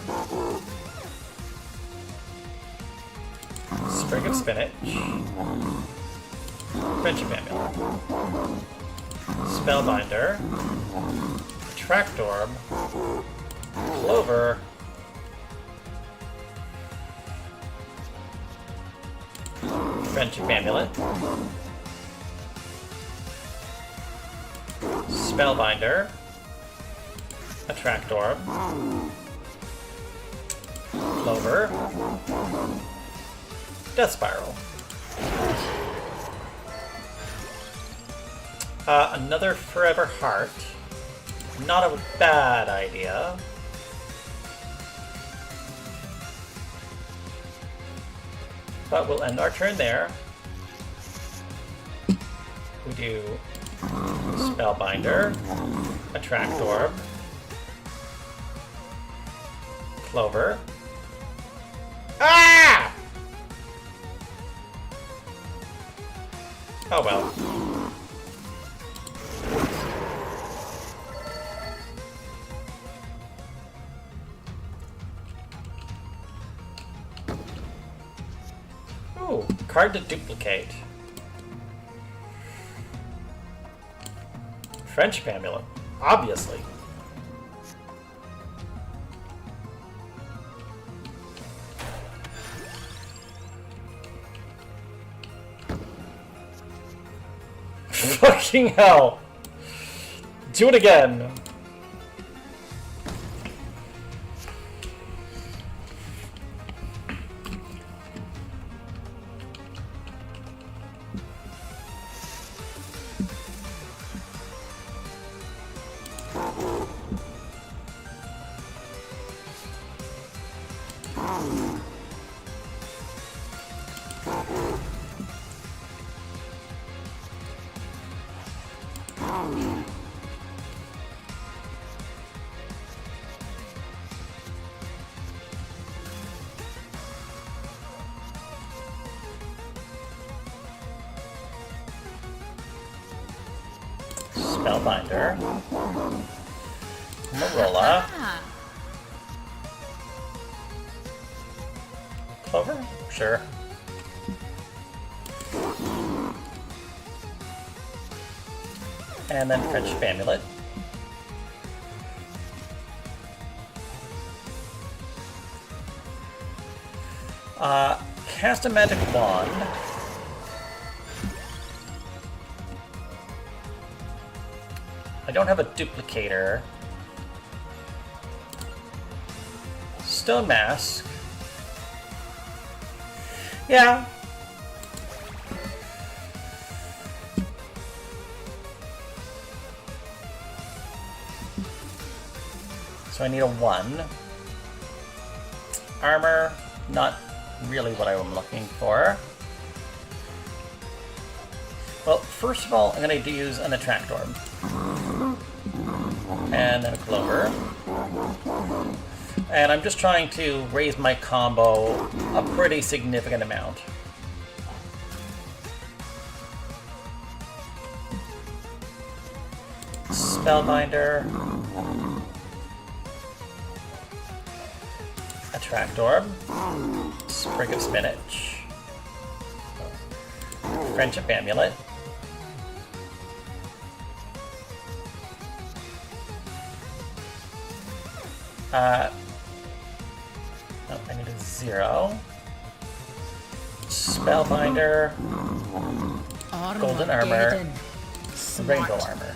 Sprig of Spinach, Friendship Amulet, Spellbinder, Attract Orb, Clover, Friendship Amulet, Spellbinder, Attract Orb, Clover, Death Spiral. Another Forever Heart. Not a bad idea. But we'll end our turn there. We do Spellbinder, Attract Orb, Clover. Ah! Oh well. Ooh, card to duplicate. Friendship Amulet, obviously. Fucking hell! Do it again! Spellbinder. Marola. Ah, Clover? Sure. And then Friendship Amulet. Cast a magic wand. I don't have a duplicator. Stone Mask. Yeah. So I need a 1. Armor, not really what I'm looking for. Well, first of all, I'm going to use an Attract Orb. And then a Clover. And I'm just trying to raise my combo a pretty significant amount. Spellbinder. Attract Orb. Sprig of Spinach. Friendship Amulet. Oh, I need a 0. Spellbinder. Golden Armor. Armageddon. Smart. Rainbow Armor.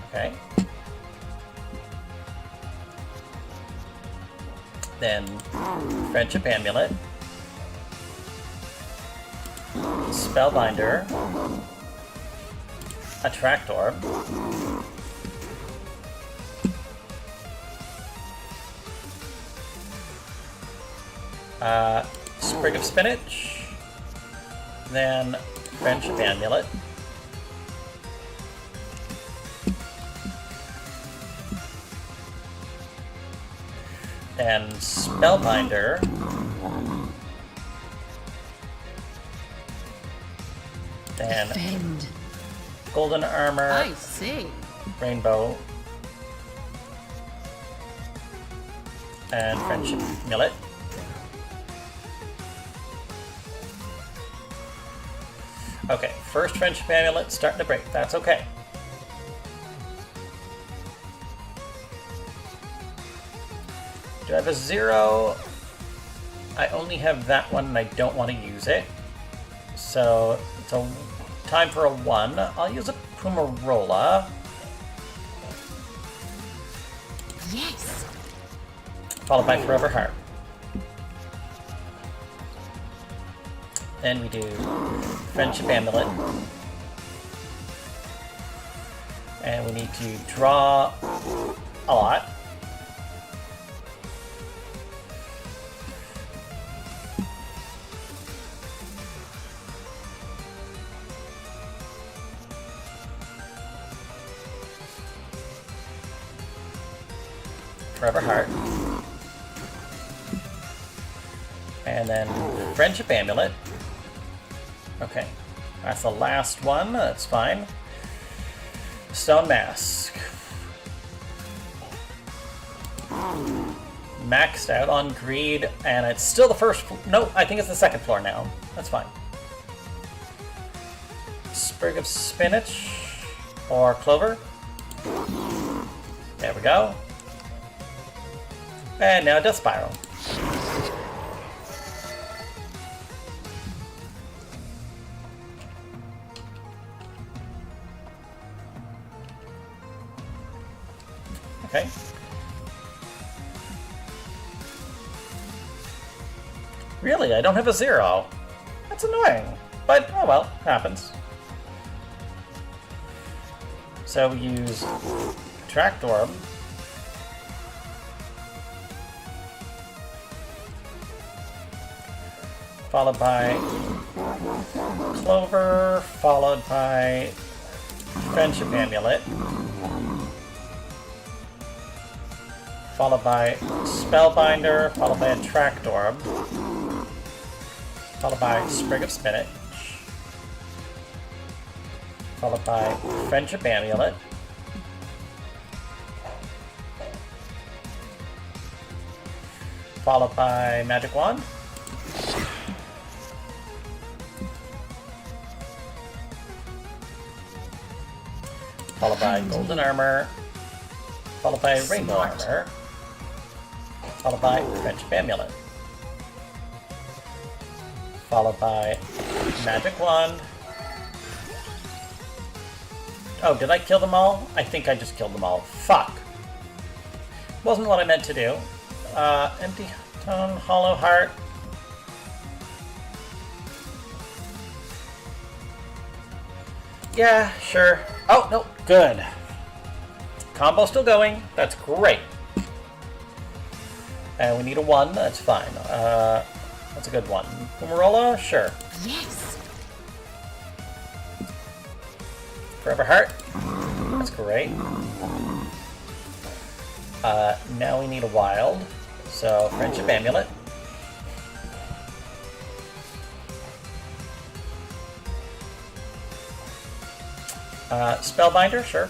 Okay. Then Friendship Amulet. Spellbinder. Attract Orb. Sprig of Spinach. Then Friendship Amulet. And Spellbinder. Then Defend. Golden Armor. I see. Rainbow. And Friendship Amulet. Okay, first Friendship Amulet starting to break. That's okay. Do I have a 0? I only have that one and I don't want to use it. So it's a time for a 1. I'll use a Pumarola. Yes. Followed by Forever Heart. Then we do Friendship Amulet. And we need to draw a lot. Forever Heart. And then Friendship Amulet. Okay, that's the last one, that's fine. Stone Mask. Maxed out on Greed, and it's still the first, no, I think it's the second floor now. That's fine. Sprig of Spinach or Clover. There we go. And now Death Spiral. Okay. Really? I don't have a 0. That's annoying. But, oh well, happens. So we use Attract Orb. Followed by Clover, followed by Friendship Amulet. Followed by Spellbinder, followed by Attract Orb. Followed by Sprig of Spinach. Followed by Friendship Amulet. Followed by Magic Wand. Followed by Golden Armor. Followed by Rainbow Armor. Followed by Friendship Amulet. Followed by Magic Wand. Oh, did I kill them all? I think I just killed them all. Fuck. Wasn't what I meant to do. Empty Tone, Hollow Heart. Yeah, sure. Oh, no, good. Combo still going. That's great. And we need a 1. That's fine. That's a good one. Fumarola? Sure. Yes. Forever Heart? That's great. Now we need a wild. So, Friendship Amulet. Spellbinder? Sure.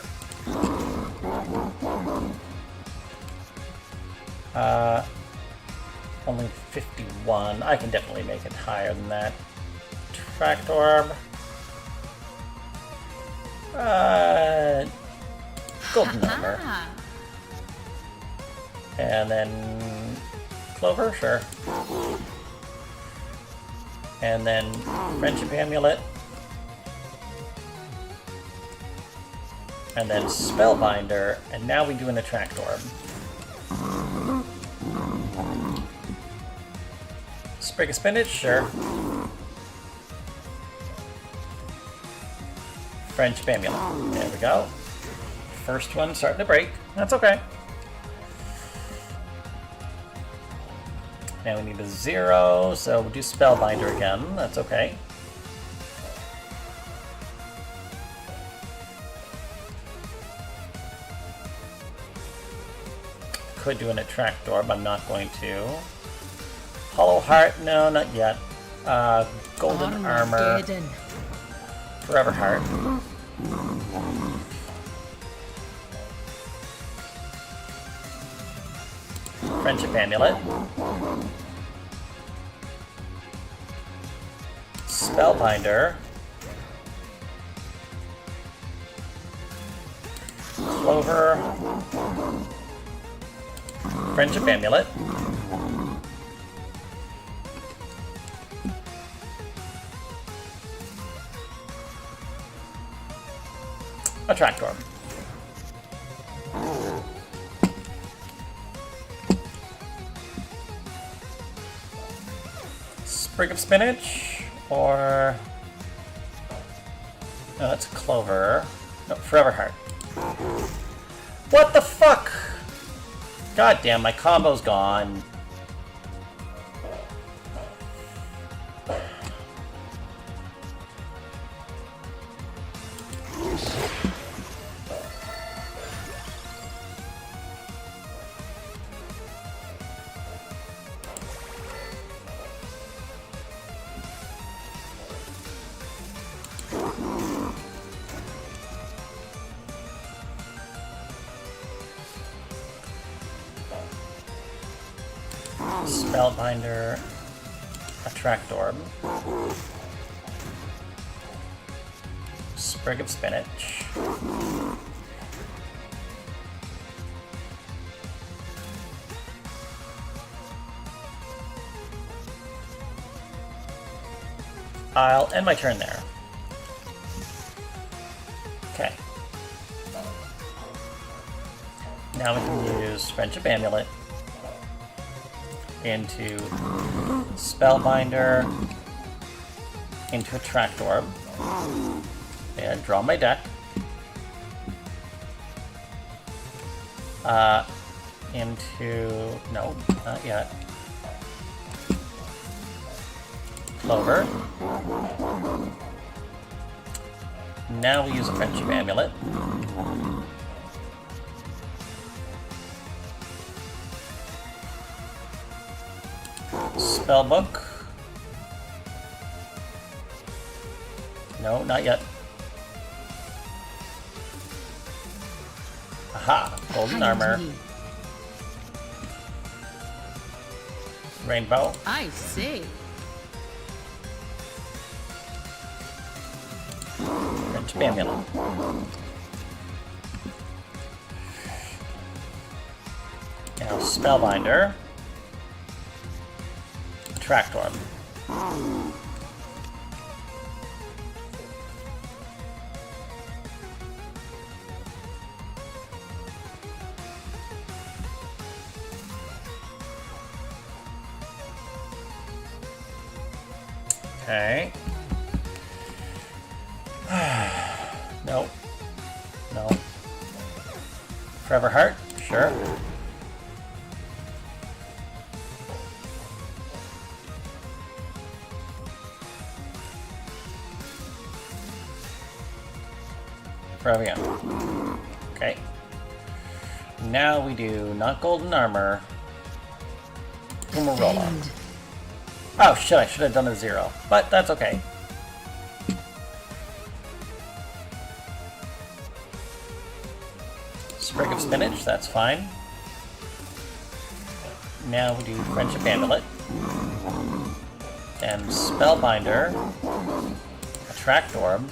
Only 51. I can definitely make it higher than that. Attract Orb. Golden Armor. Ah, And then Clover, sure. And then Friendship Amulet. And then Spellbinder. And now we do an Attract Orb. Sprig of Spinach, sure. Friendship Amulet. There we go. First one starting to break. That's okay. Now we need a 0, so we'll do Spellbinder again. That's okay. Could do an Attract Orb, I'm not going to. Hollow Heart, no, not yet. Golden Armor. Armageddon. Forever Heart. Friendship Amulet. Spellbinder. Clover. Friendship Amulet. Attract Orb. Sprig of Spinach, or... No, that's Clover. No, Forever Heart. What the fuck? God damn, my combo's gone. Spellbinder, Attract Orb. Sprig of spinach. I'll end my turn there. Okay. Now we can use Friendship Amulet into Spellbinder, into Attract Orb. And draw my deck. Into... no, not yet. Clover. Now we use a Friendship Amulet. Spellbook. No, not yet. Aha! Golden Armor. Rainbow. I see. Friendship Amulet. Now Spellbinder. Attract Orb. Okay. Nope. No. Forever Heart? Sure. Forever Young. Okay. Now we do not Golden Armor. Fumarola. End. Oh shit, I should have done a 0. But that's okay. Sprig of Spinach, that's fine. Now we do Friendship Amulet. And Spellbinder. Attract Orb.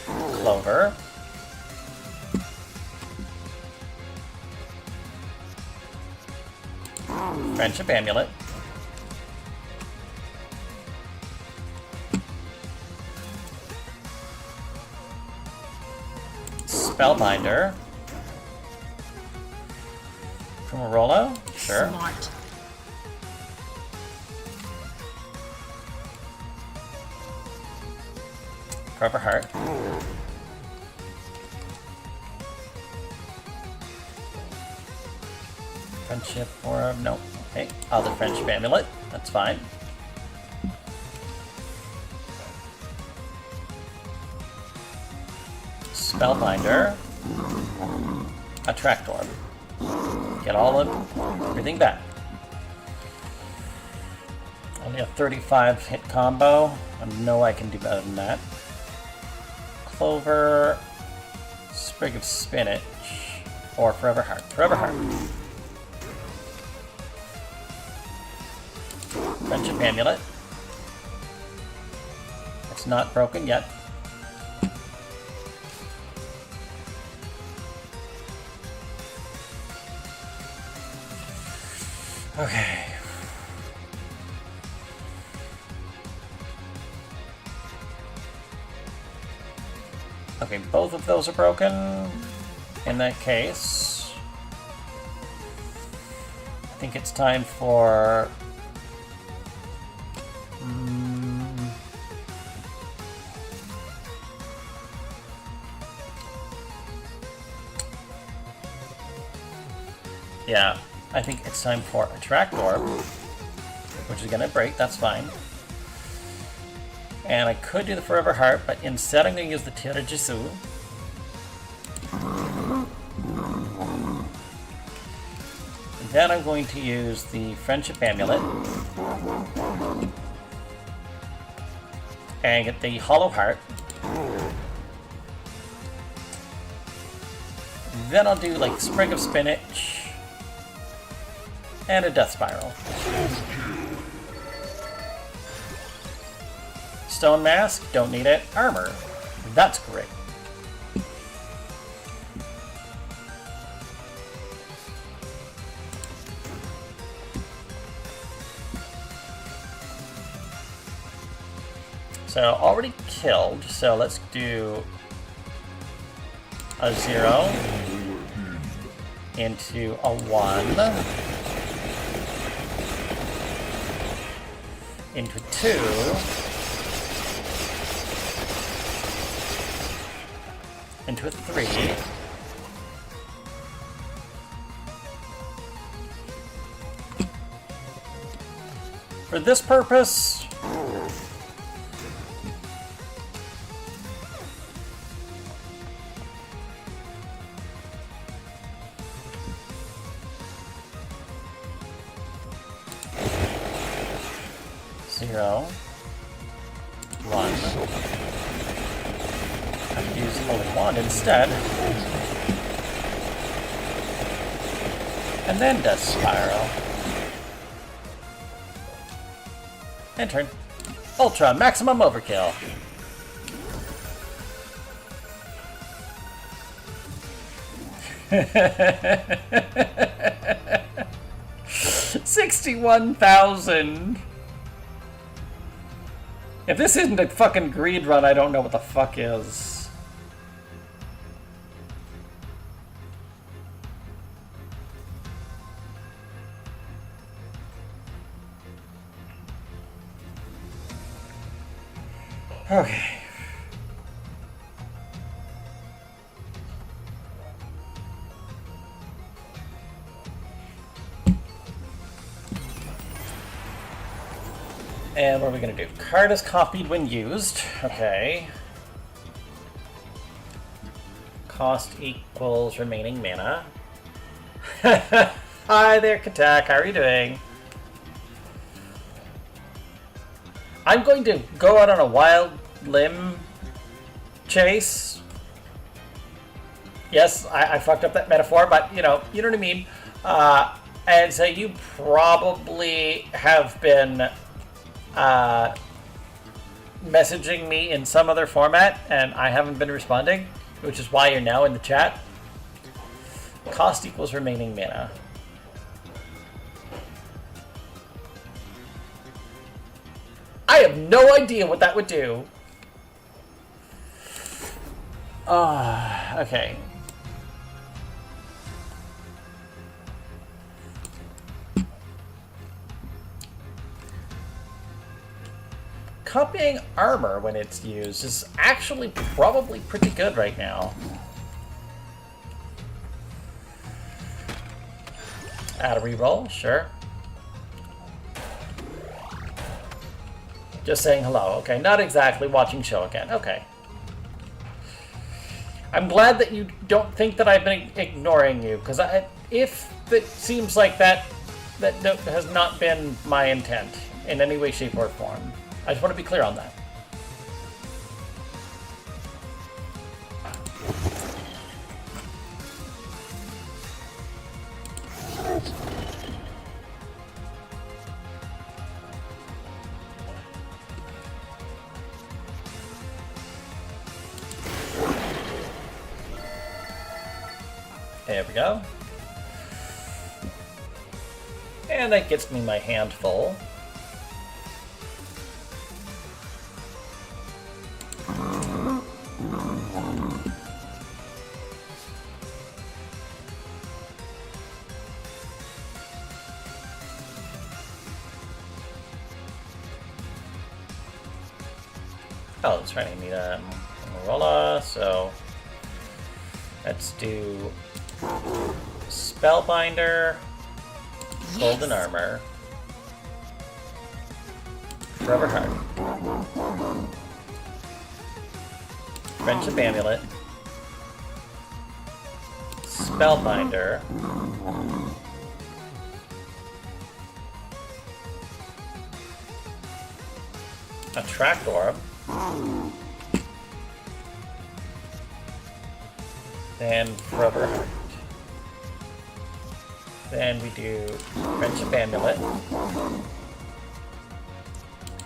Clover. Friendship Amulet. Spellbinder. Fumarola? Sure. Smart. Forever Heart. Friendship Orb, no. Okay, other Friendship Amulet, that's fine. Spellbinder. Attract Orb. Get all of everything back. Only a 35 hit combo. I know I can do better than that. Clover. Sprig of Spinach. Or Forever Heart. Forever Heart. Friendship Amulet. It's not broken yet. Okay. Okay, both of those are broken. In that case, I think it's time for... yeah, I think it's time for Attract Orb, which is going to break, that's fine. And I could do the Forever Heart, but instead I'm going to use the Tirajisu. Then I'm going to use the Friendship Amulet. And get the Hollow Heart. Then I'll do like Sprig of Spinach. And a Death Spiral. Stone Mask, don't need it. Armor. That's great. So already killed, so let's do a 0 into a 1 into 2 into a 3 for this purpose. Zero, 1. I'm using Holy Wand instead. And then Death Spiral. And turn. Ultra Maximum Overkill. $61,000. If this isn't a fucking greed run, I don't know what the fuck is. Okay. And what are we gonna do? Card is copied when used. Okay. Cost equals remaining mana. Hi there, Katak. How are you doing? I'm going to go out on a wild limb chase. Yes, I fucked up that metaphor, but you know what I mean. And so you probably have been messaging me in some other format, and I haven't been responding, which is why you're now in the chat. Cost equals remaining mana. I have no idea what that would do. Okay. Copying armor when it's used is actually probably pretty good right now. Add a reroll, sure. Just saying hello. Okay, not exactly watching show again. Okay. I'm glad that you don't think that I've been ignoring you, because if it seems like that has not been my intent in any way, shape, or form. I just want to be clear on that. There we go. And that gets me my hand full. Oh, that's right, I need a Morola, so let's do Spellbinder, Golden Armor, Forever Heart, Friendship Amulet, Spellbinder, Attract Orb, then Forever Heart. Then we do Friendship Amulet,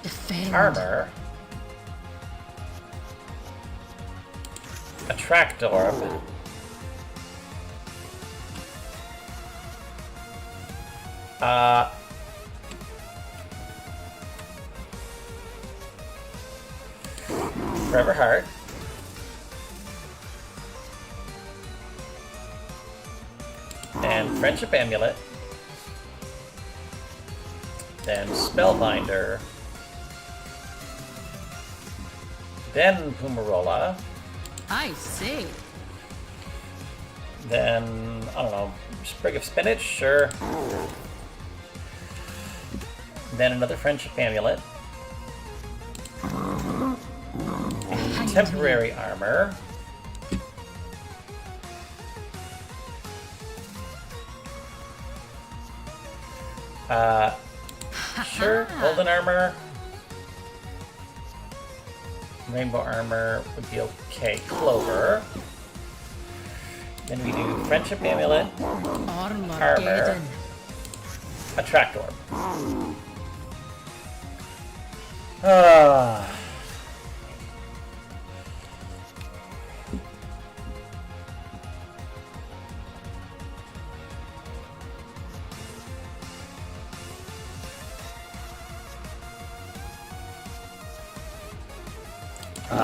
Defend. Armor, Attract Orb. Forever Heart. And Friendship Amulet. Then Spellbinder. Then Pumarola. I see. Then, I don't know, Sprig of Spinach? Sure. Then another Friendship Amulet. Temporary Armor. Sure, Golden Armor. Rainbow Armor would be okay. Clover. Then we do Friendship Amulet. Armageddon. Attract Orb. Ah.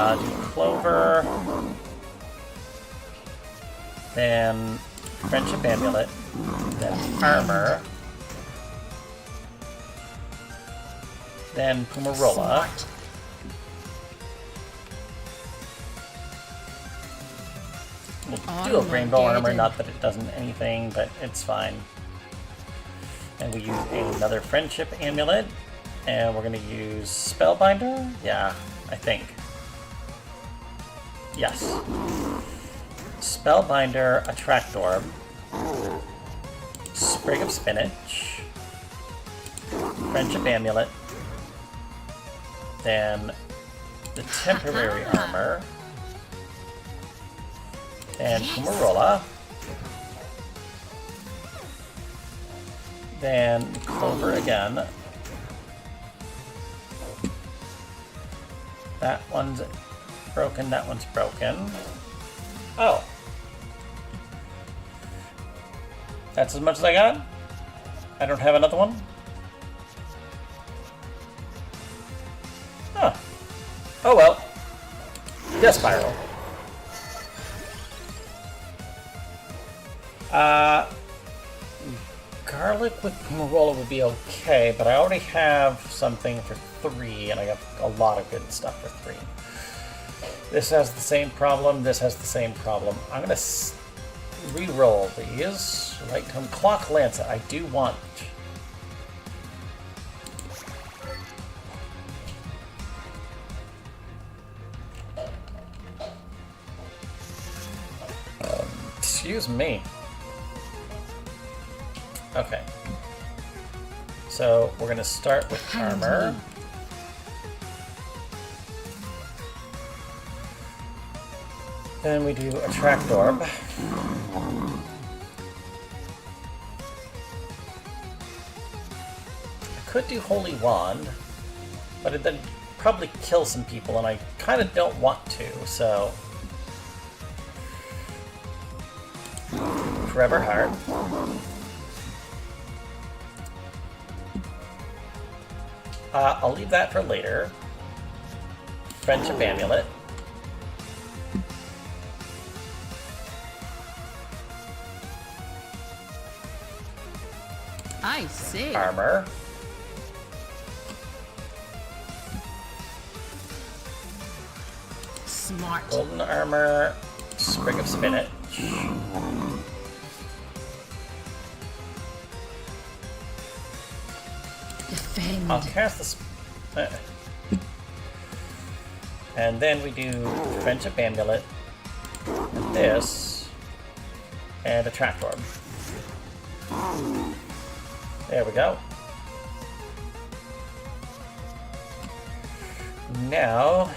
Do Clover, then Friendship Amulet, then Armor, then Pumarola, we'll do a Rainbow Armor, not that it doesn't anything, but it's fine. And we use another Friendship Amulet, and we're going to use Spellbinder? Yeah, I think. Yes. Spellbinder, Attract Orb, Sprig of Spinach, Friendship Amulet, then the Temporary Armor, and Pumarola, then Clover again. That one's broken, that one's broken. Oh. That's as much as I got? I don't have another one? Huh. Oh well. Death Spiral. Garlic with Pumarola would be okay, but I already have something for 3, and I have a lot of good stuff for 3. This has the same problem, this has the same problem. I'm going to re-roll these. Right come Clock Lancet. I do want... excuse me. Okay. So we're going to start with Armor. Then we do Attract Orb. I could do Holy Wand, but it then probably kill some people, and I kind of don't want to, so... Forever Heart. I'll leave that for later. Friendship Amulet. I see. Armor. Smart. Golden Armor. Sprig of Spinach. Defend. I'll cast this. And then we do Friendship Amulet. And this. And Attract Orb. There we go. Now,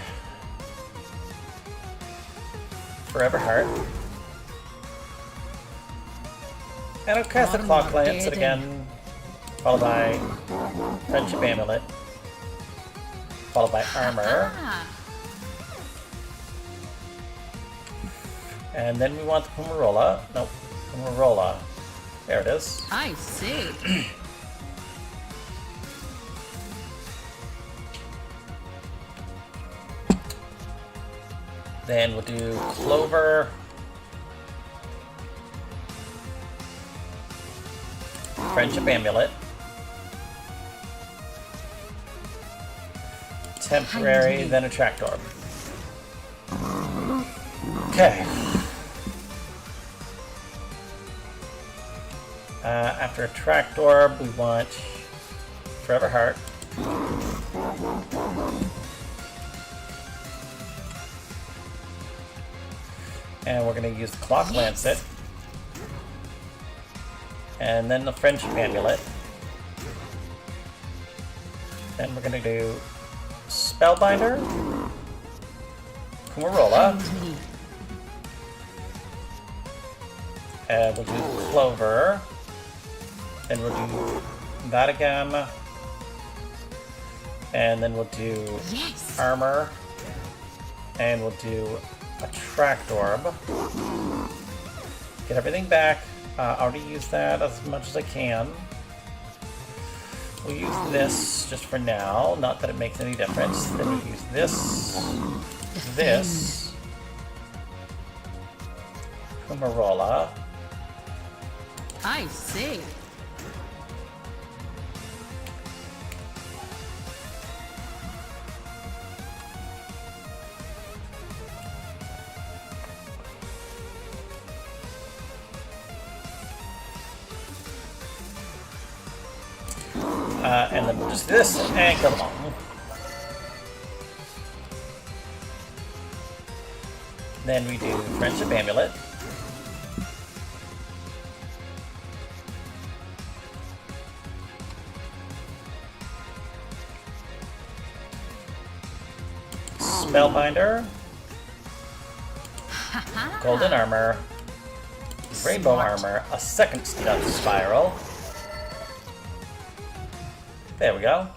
Forever Heart. And I'll cast the Clock Lancet again, followed by Friendship Amulet, followed by Armor. And then we want the Pumarola. Nope, Pumarola. There it is. I see. Then we'll do Clover. Friendship Amulet. Temporary, Kindly. then Attract Orb. Okay. After Attract Orb, we want Forever Heart. And we're going to use the Clock Lancet. And then the Friendship Amulet. Then we're going to do Spellbinder. Pumarola. Kindly. And we'll do Clover. Then we'll do that again. And then we'll do Yes. Armor. And we'll do Attract Orb. Get everything back. I already used that as much as I can. We'll use this just for now, not that it makes any difference. Then we'll use this, Pumarola, I see. and then we'll just this and kill them all. Then we do Friendship Amulet. Spellbinder. Golden Armor. Rainbow Smart. Armor. A second Death Spiral. There we go.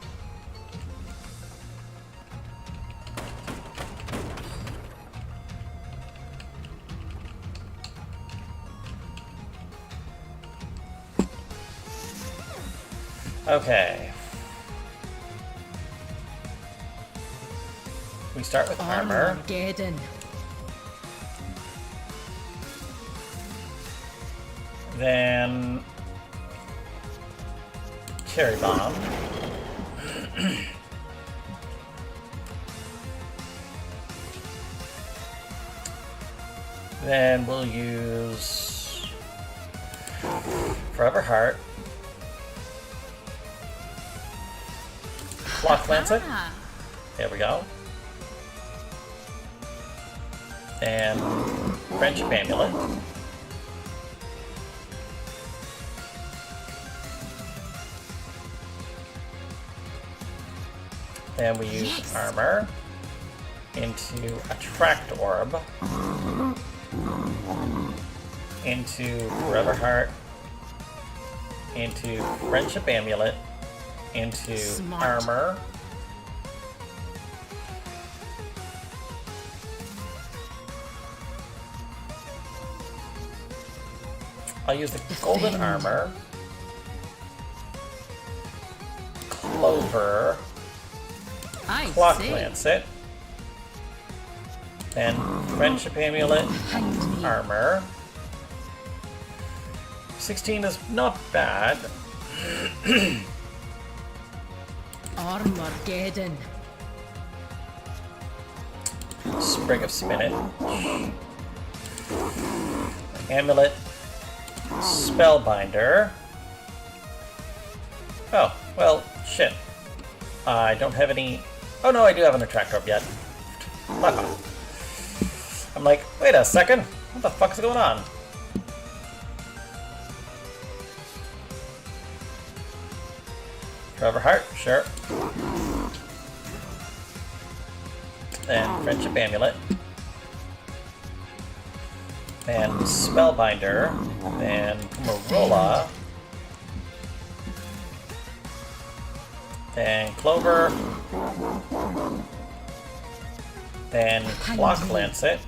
Okay. We start with armor. Armageddon. Then Cherry Bomb. Then we'll use Forever Heart. Clock Lancet. Ah, There we go. And Friendship Amulet. Then we use Yes. Armor into Attract Orb. Into Forever Heart. Into Friendship Amulet. Into Smart. Armor. I'll use the Golden Defend. Armor. Clover. I Clock see. Lancet. Then Friendship Amulet. Behind me. Armor. 16 is not bad. Armageddon. Sprig of Spinach. Amulet. Spellbinder. Oh, well, shit. I don't have any... Oh no, I do have an Attract Orb yet. Fuck off. I'm like, wait a second. What the fuck is going on? Forever Heart, sure. Then Friendship Amulet. Then Spellbinder. Then Pumarola. Then Clover. Then Clock Lancet.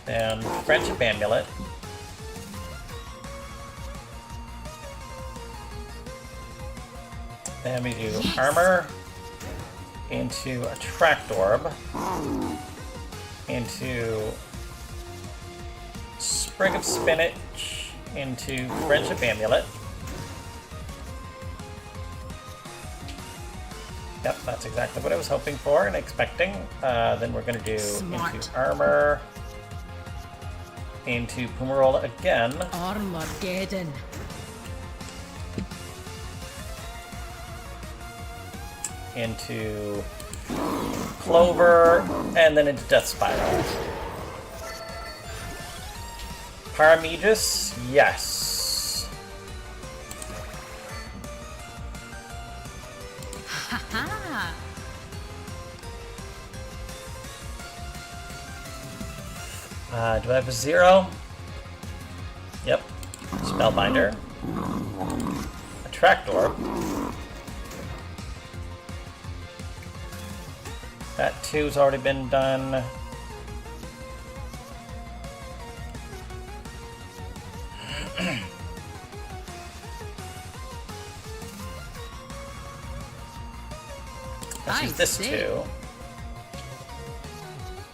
Then Friendship Amulet. Then we do Armor into Attract Orb into Sprig of Spinach into Friendship Amulet. Yep, that's exactly what I was hoping for and expecting. Then we're going to do Smart. into Armor, into Pummarola again, Armageddon. into Clover, and then into Death Spiral. Paramegus, yes. Haha. Do I have a 0? Yep. Spellbinder. Attract Orb. That 2's already been done. Let's use this see. 2.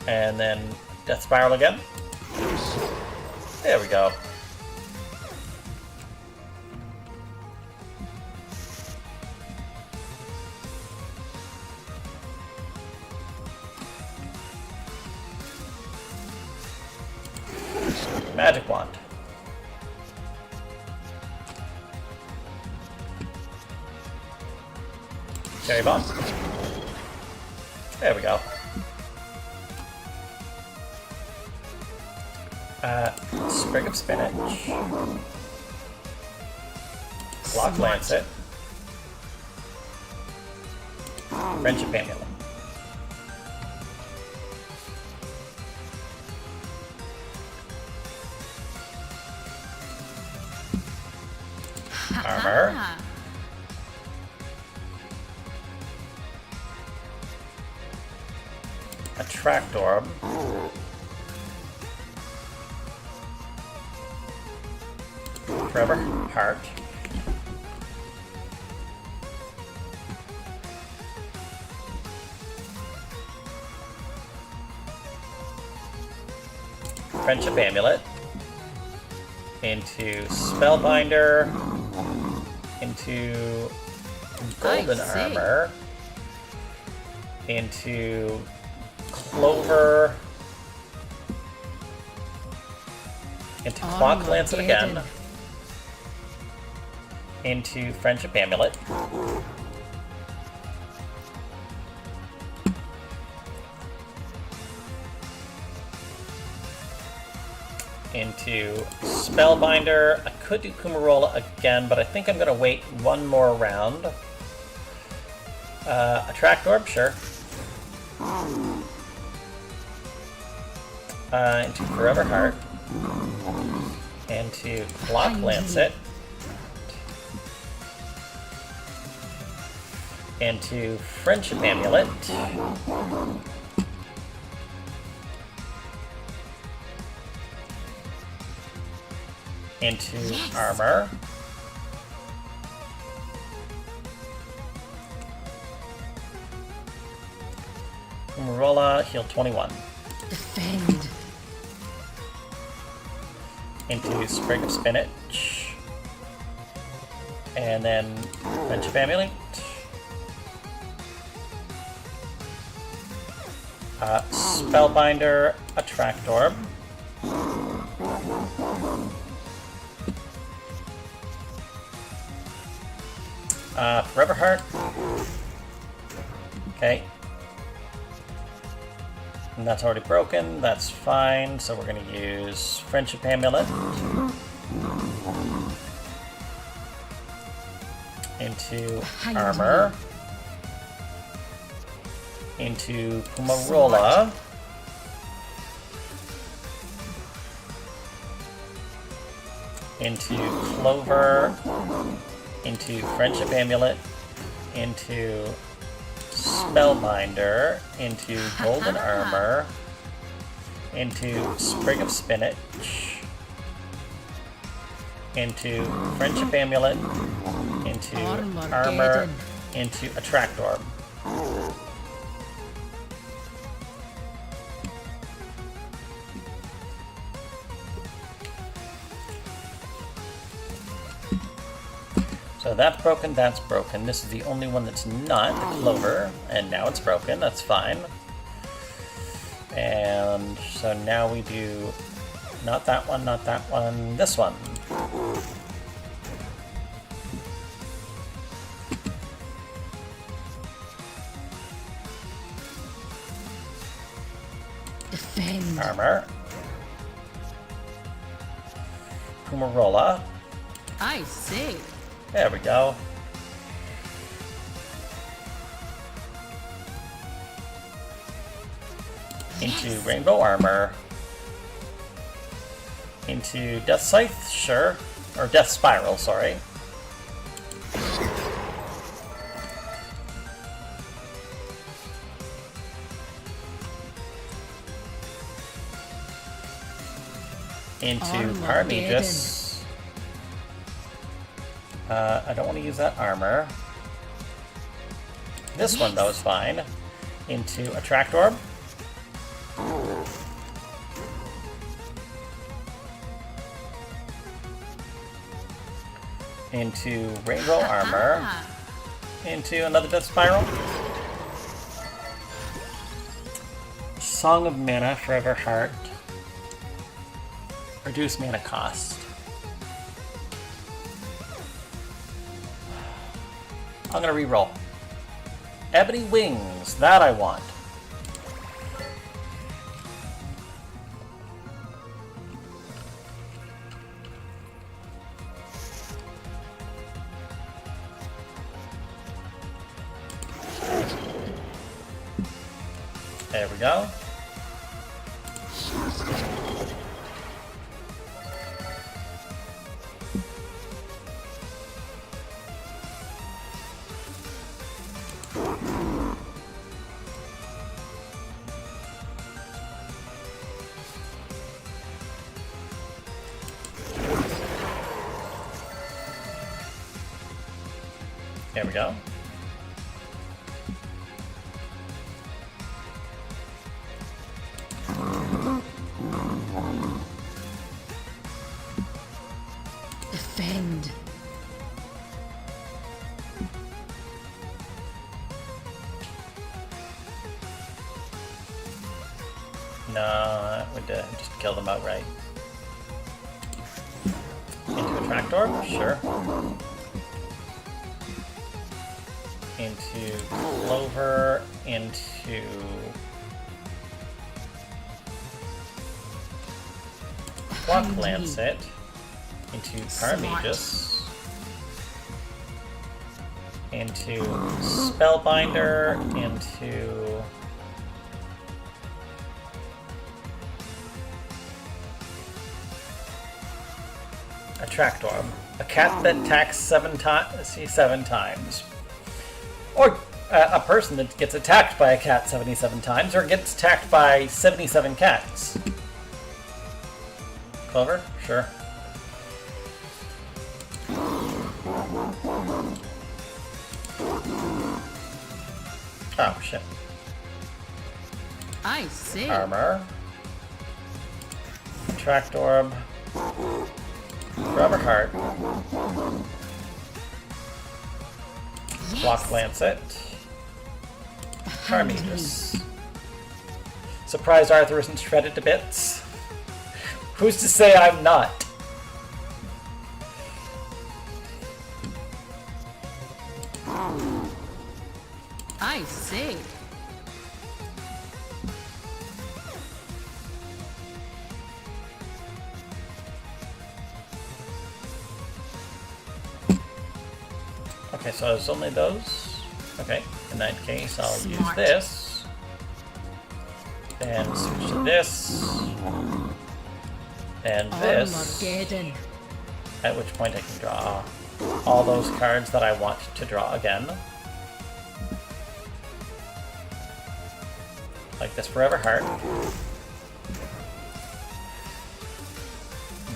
And then Death Spiral again. There we go. Magic Wand. Cherry Bomb. There we go. Sprig of Spinach. Block Lancet. Friendship Amulet. Armor. Ah. Attract Orb. Forever Heart. Friendship Amulet. Into Spellbinder. Into Golden I see. Armor. Into Clover. Into Clock Lancet again. Armageddon. Into Friendship Amulet. Into Spellbinder. I could do Pummarola again, but I think I'm going to wait one more round. Attract Orb, sure. Into Forever Heart. Into Clock Lancet. Into Friendship Amulet. Into Armor. Pummarola, heal 21. Defend. Into Sprig of Spinach. And then Friendship Amulet. Spellbinder, Attract Orb. Forever Heart. Okay. And that's already broken, that's fine, so we're going to use Friendship Amulet. Into Behind Armor. Into Pummarola. Into Clover. Into Friendship Amulet. Into Spellbinder. Into Golden Armor. into Sprig of Spinach, into Friendship Amulet, into Armor, into Attract Orb. So that's broken, that's broken. This is the only one that's not, the Clover, and now it's broken, that's fine. And so now we do not that one, this one. Defend. Armor. Kumarola. I see. There we go. Into Rainbow Armor. Into Death Scythe, sure. Or Death Spiral, sorry. Into Paramagus. I don't want to use that armor. This one, though, is fine. Into Attract Orb. Into Rainbow Armor. Into another Death Spiral. Song of Mana, Forever Heart. Reduce mana cost. I'm gonna reroll. Ebony Wings, that I want. There we go. There we go. Defend. No, that would just kill them outright. Into Attract Orb, sure. Into Clover, into Block Lancet, into Paramagus, into Spellbinder, into Attract Orb. A cat that attacks 7 times. Or a person that gets attacked by a cat 77 times, or gets attacked by 77 cats. Clover? Sure. Oh, shit. I see. Armor. Attract Orb. Forever Heart. Block Lancet. Paramagus. Surprised Arthur isn't shredded to bits. Who's to say I'm not? I see. Okay, so it's only those. Okay, in that case, I'll use Smart. this. Then switch to this. And this. Armageddon. At which point I can draw all those cards that I want to draw again. Like this Forever Heart.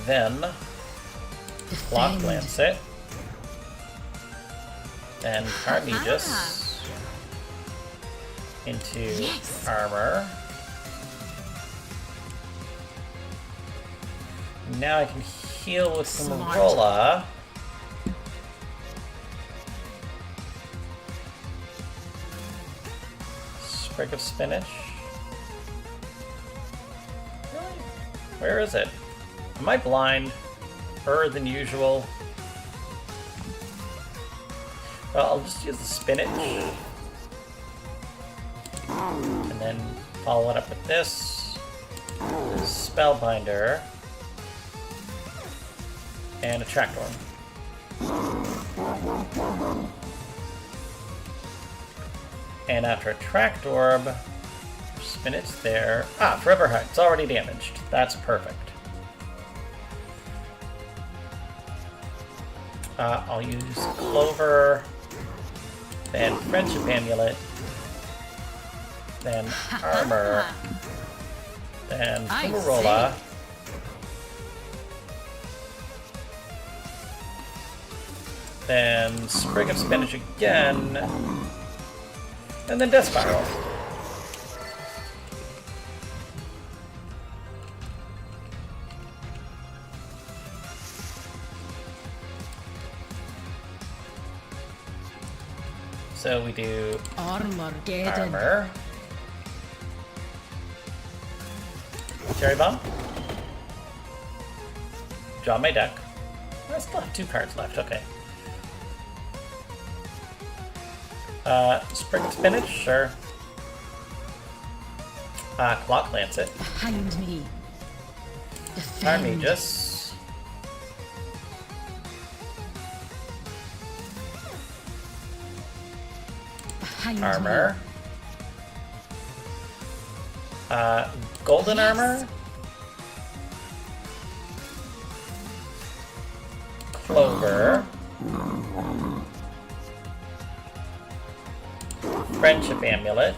Then Clock Defend. Lancet. Then Carmegus into Yes. armor. Now I can heal with Smart. Fumarola. Sprig of Spinach. Really? Where is it? Am I blind? Than usual. Well, I'll just use the spinach. And then follow it up with this. Spellbinder. And a Tractorm. And after a Tractorb, spinach there. Ah, Forever Heart. It's already damaged. That's perfect. I'll use Clover, then Friendship Amulet, then Armor, then I Fumarola, then Sprig of Spinach again, and then Death Spiral. So we do Armageddon. Armor. Cherry Bomb. Draw my deck. I still have 2 cards left, okay. Sprig of Spinach, sure. Clock Lancet. Behind me. Defend. Carmegus. Behind Armor. Me. Golden Yes. Armor. Clover. Friendship Amulet.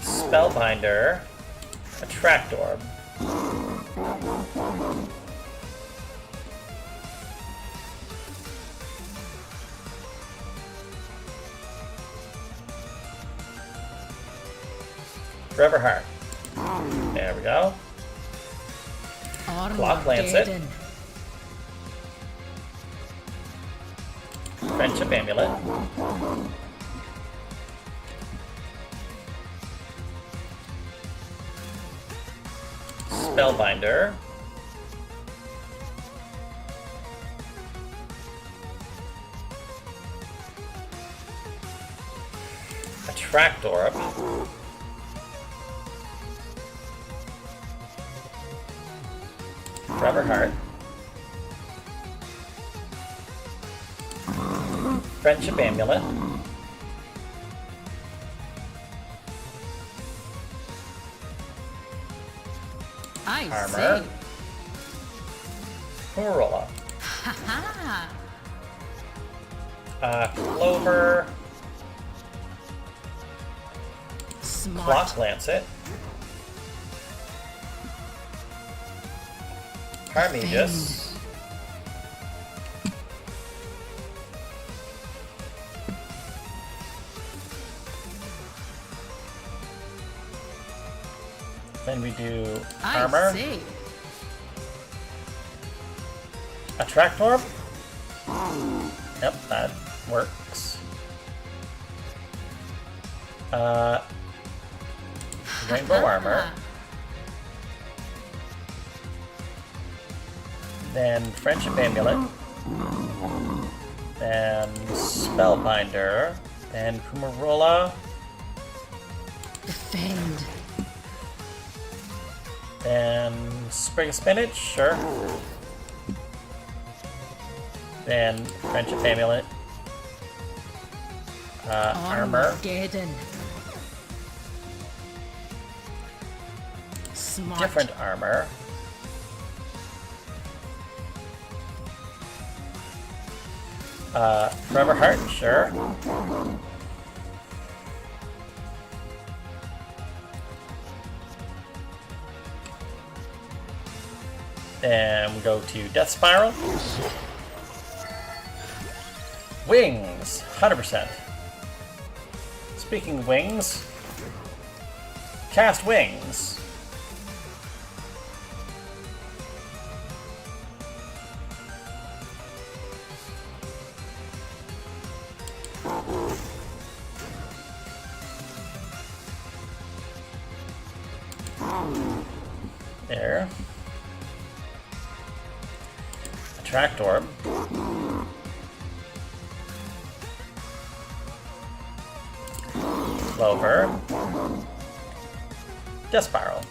Spellbinder. A Tractorb. Forever Heart. There we go. Clock Lancet. Armageddon. Friendship Amulet. Spellbinder. A Tractorb. Forever Heart. Friendship Amulet. I Armor. say. Fumarola. Ha Clover. Smart. Clock Lancet. Carmegus. Then we do I Armor. say. A Tractorb. Yep, that works. Rainbow Armor. Then Friendship Amulet. Then Spellbinder. Then Fumarola. Defend. Then Sprig of Spinach, sure. Then Friendship Amulet. Armor. Armageddon. Smart. Different armor. Forever Heart, sure. Then we go to Death Spiral. Wings, 100%. Speaking of wings, cast wings. There. Attract Orb. Clover. Death Spiral.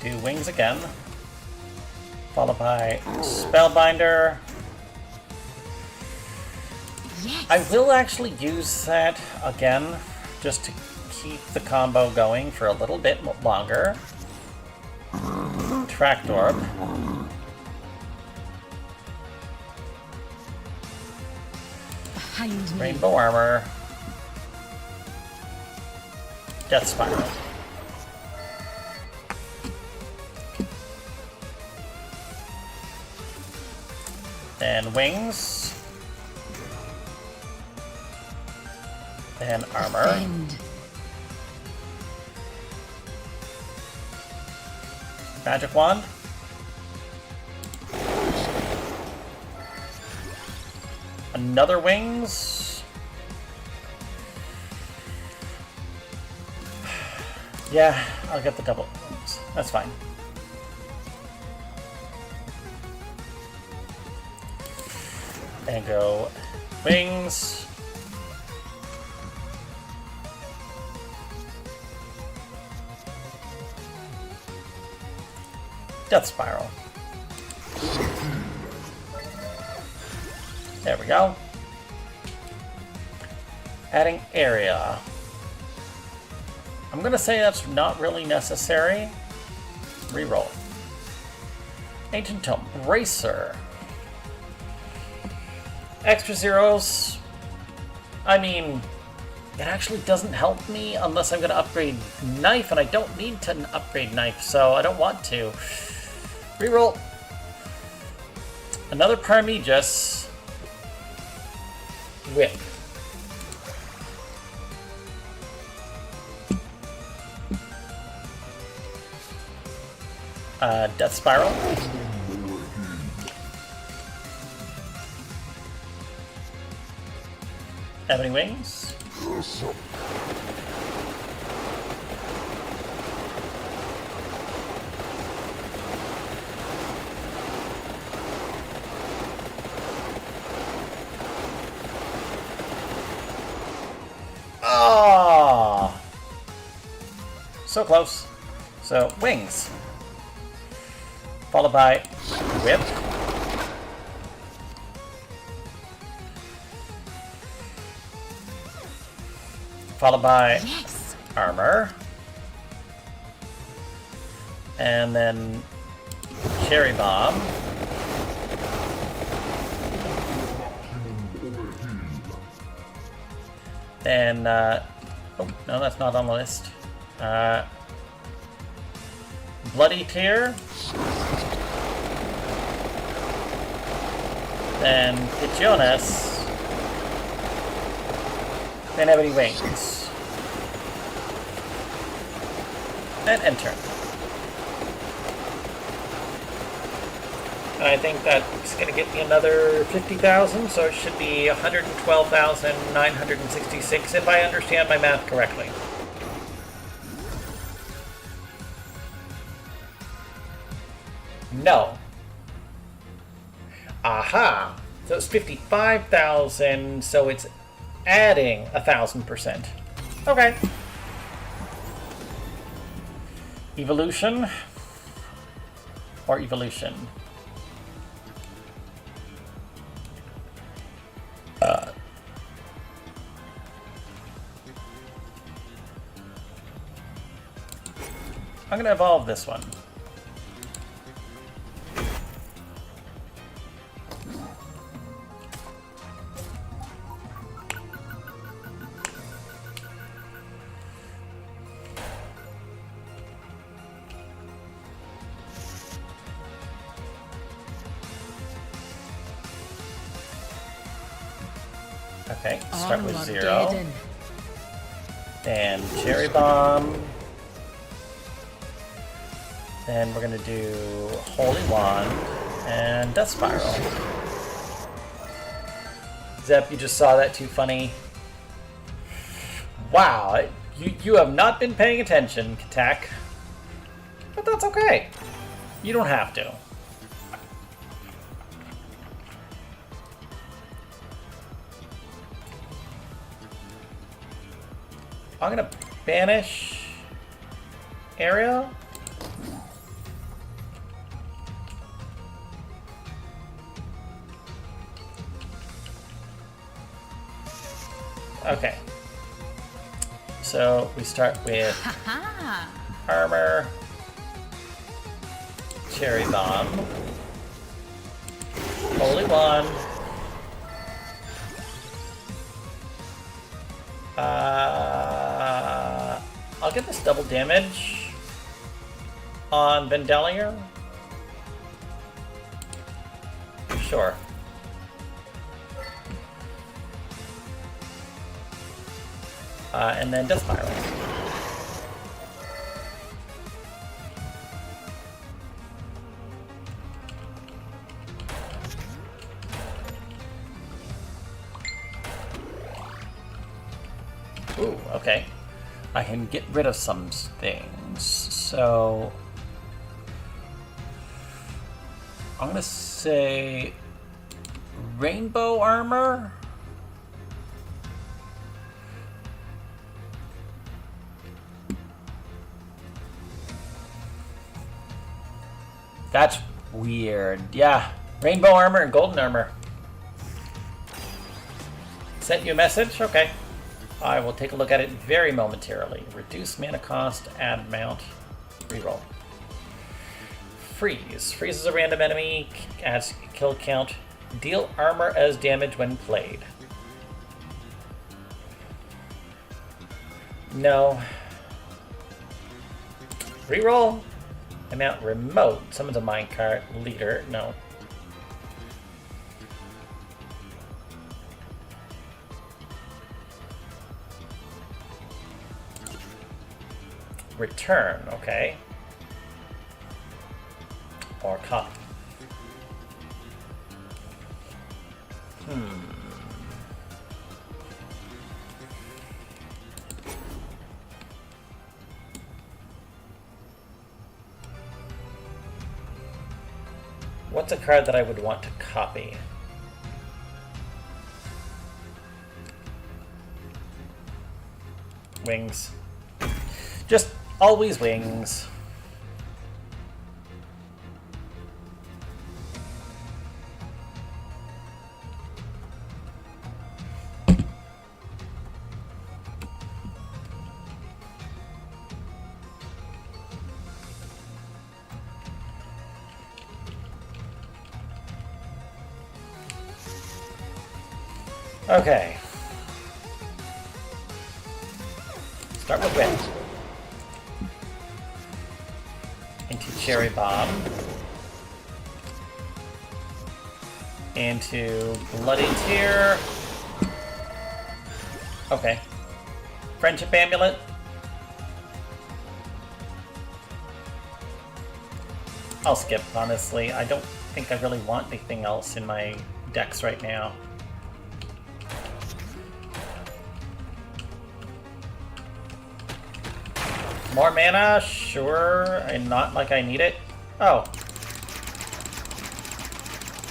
Do wings again, followed by Spellbinder. Yes. I will actually use that again, just to keep the combo going for a little bit longer. Attract Orb. Behind me. Rainbow Armor. Death Spiral. Then wings. Then armor. Defend. Magic Wand. Another wings. Yeah, I'll get the double wings. That's fine. And go wings. Death Spiral. There we go. Adding area. I'm gonna say that's not really necessary. Reroll. Ancient Tome. Bracer. Extra zeros. I mean, it actually doesn't help me unless I'm gonna upgrade knife, and I don't need to upgrade knife, so I don't want to. Reroll. Another Parmegus. Whip. Death Spiral. Ebony Wings. Ah, so close. So wings, followed by whip. Followed by Yes. armor. And then cherry bomb. Then, oh, no, that's not on the list. Bloody Tear. Then Pichones. Then Ebony Wings. And enter. I think that's going to get me another 50,000, so it should be 112,966 if I understand my math correctly. No. Aha! So it's 55,000, so it's adding 1,000%. Okay. Evolution. Or evolution. I'm gonna evolve this one. Okay, start with 0. Armageddon. Then Cherry Bomb. Then we're gonna do Holy Wand and Death Spiral. Zep, you just saw that too funny. Wow, you have not been paying attention, Katak. But that's okay. You don't have to. I'm gonna banish Ariel. Okay. So we start with Haha. armor, cherry bomb, holy wand. I'll get this double damage on Vendelier. Sure. And then Death Spiral. Ooh, okay. I can get rid of some things. So I'm gonna say rainbow armor. That's weird. Yeah, rainbow armor and golden armor. Sent you a message? Okay. I will take a look at it very momentarily. Reduce mana cost, add mount, reroll. Freeze. Freezes a random enemy, adds kill count. Deal armor as damage when played. No. Reroll. Amount remote. Summons a minecart. Leader. No. Return. Okay. Or copy. What's a card that I would want to copy? Wings. Just always wings. Okay. Start with wind. Into cherry bomb. Into bloody tear. Okay. Friendship amulet. I'll skip, honestly. I don't think I really want anything else in my decks right now. More mana? Sure, and not like I need it. Oh.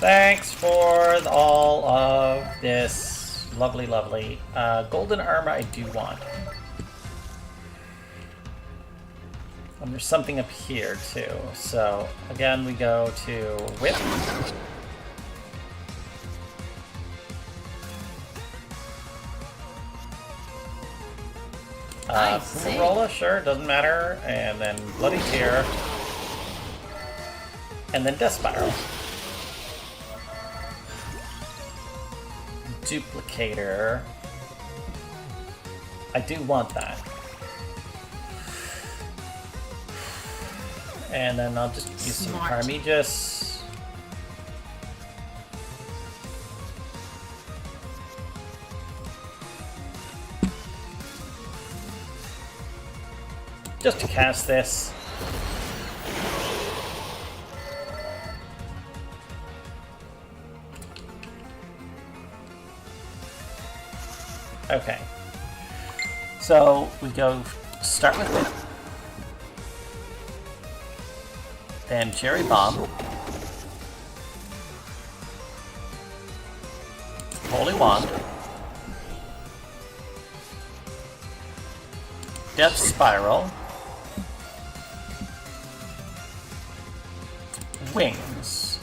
Thanks for all of this. Lovely, lovely. Golden armor I do want. And there's something up here, too. So, again, we go to whip. Fumarola, sure, doesn't matter. And then Bloody Tear. And then Death Spiral. Duplicator. I do want that. And then I'll just use some Smart. Carmegus. just to cast this. Okay. So we go start with Whip. Then Cherry Bomb. Holy Wand. Death Spiral. Wings.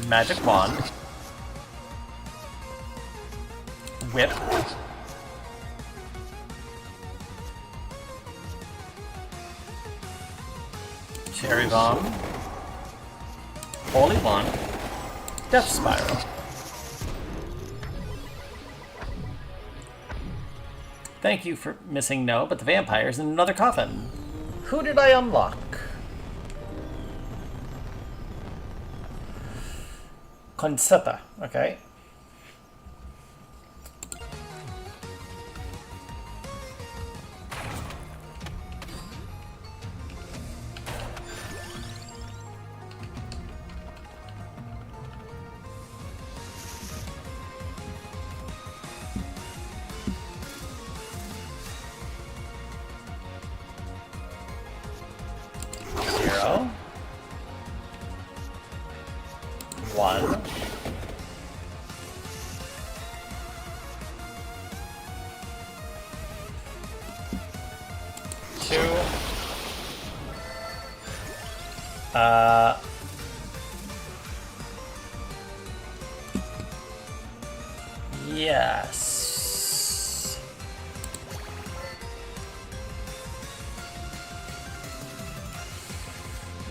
Magic Wand. Whip. Cherry Bomb. Holy Wand. Death Spiral. Thank you for missing No, but the vampire's in another coffin. Who did I unlock? Concetta, okay. Zero. 1. 2. Yes.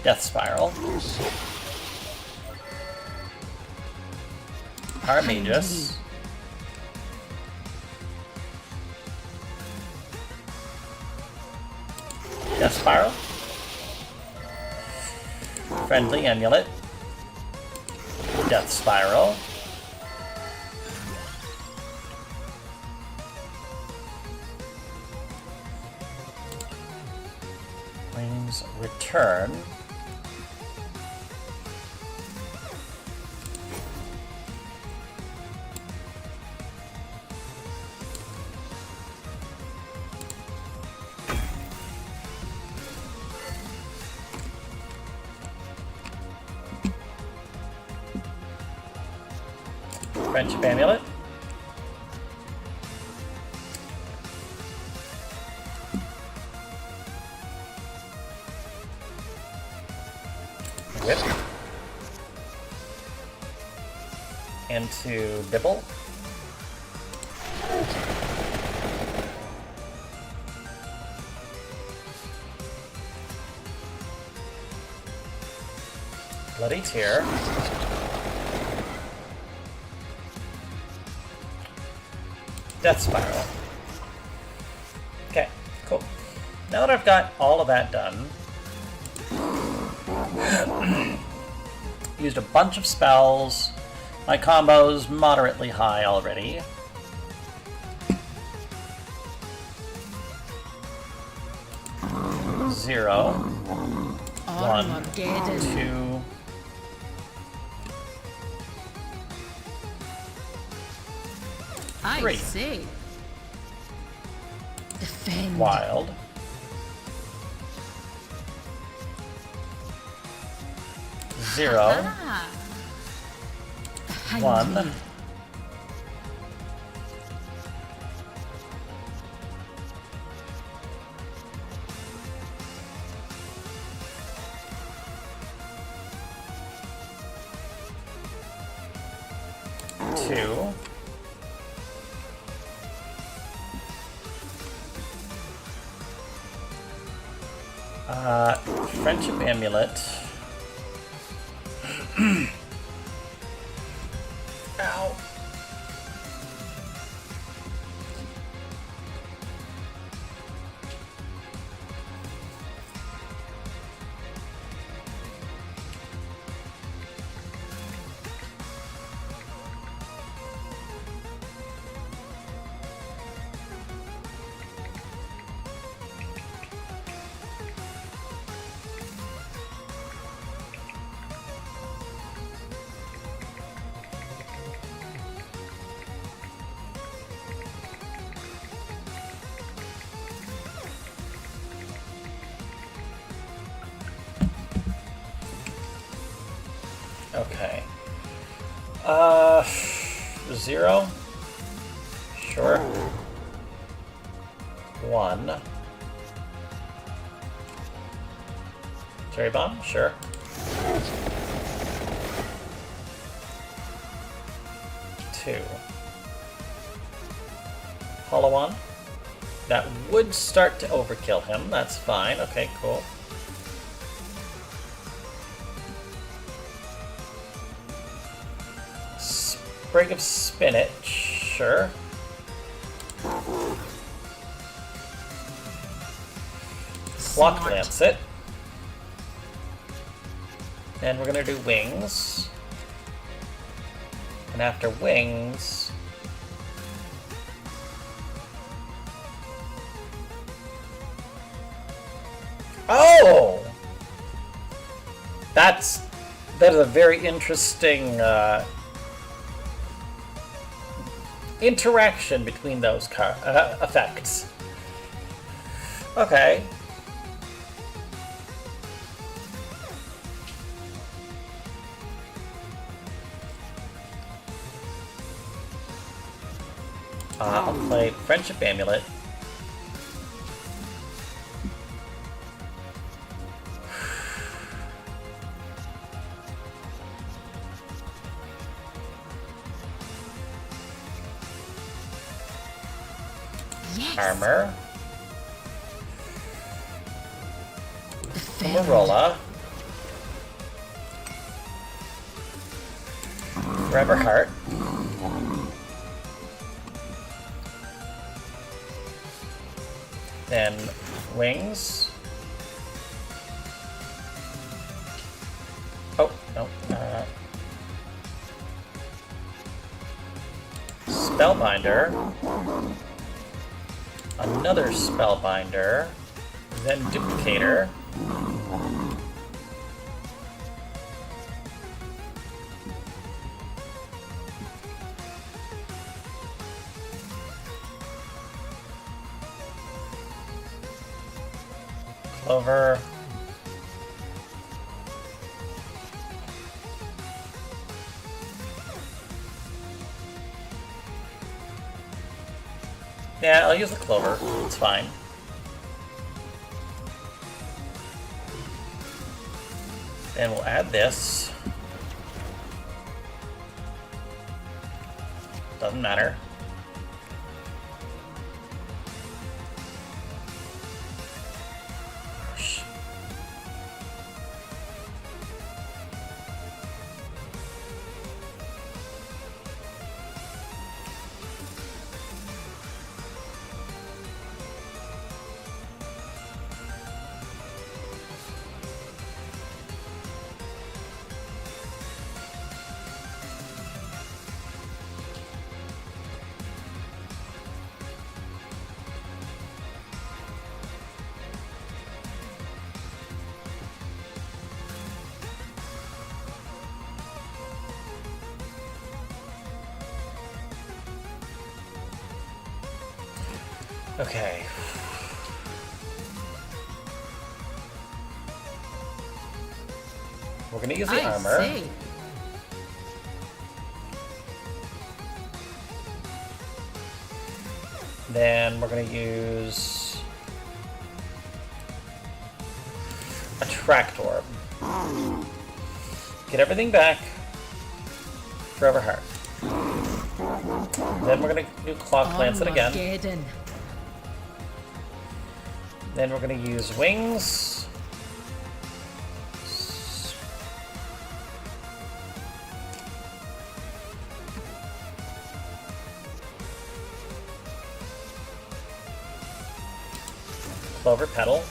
Death Spiral. Armagus. Death Spiral. Friendly Amulet. Death Spiral. Wings Return. Friendship Amulet. Whip. Into Bibble. Bloody Tear. Death Spiral. Okay, cool. Now that I've got all of that done, used a bunch of spells, my combo's moderately high already. Zero. 1, 2. I 3. see. Defend. Wild. Zero. Ah. Behind 1. me. 2. Friendship Amulet. Ow. Okay. 0. Sure. 1. Cherry bomb? Sure. 2. Hollow one. That would start to overkill him. That's fine. Okay, cool. Sprig of spinach. Sure. Clock Smart. lance it. And we're gonna do wings. And after wings... Oh! That is a very interesting interaction between those effects. Okay. I'll play Friendship Amulet. Yes. Armor. The family. Morola. Forever Heart. Then wings. Oh, no. Spellbinder. Another Spellbinder. Then Duplicator. Clover. Yeah, I'll use the Clover. It's fine. Then we'll add this. Doesn't matter. Okay. We're gonna use the I armor. see. Then we're gonna use a Tractor. Get everything back. Forever Heart. Then we're gonna do Clock Lance it again. Armageddon. Then we're gonna use wings. Clover Petal.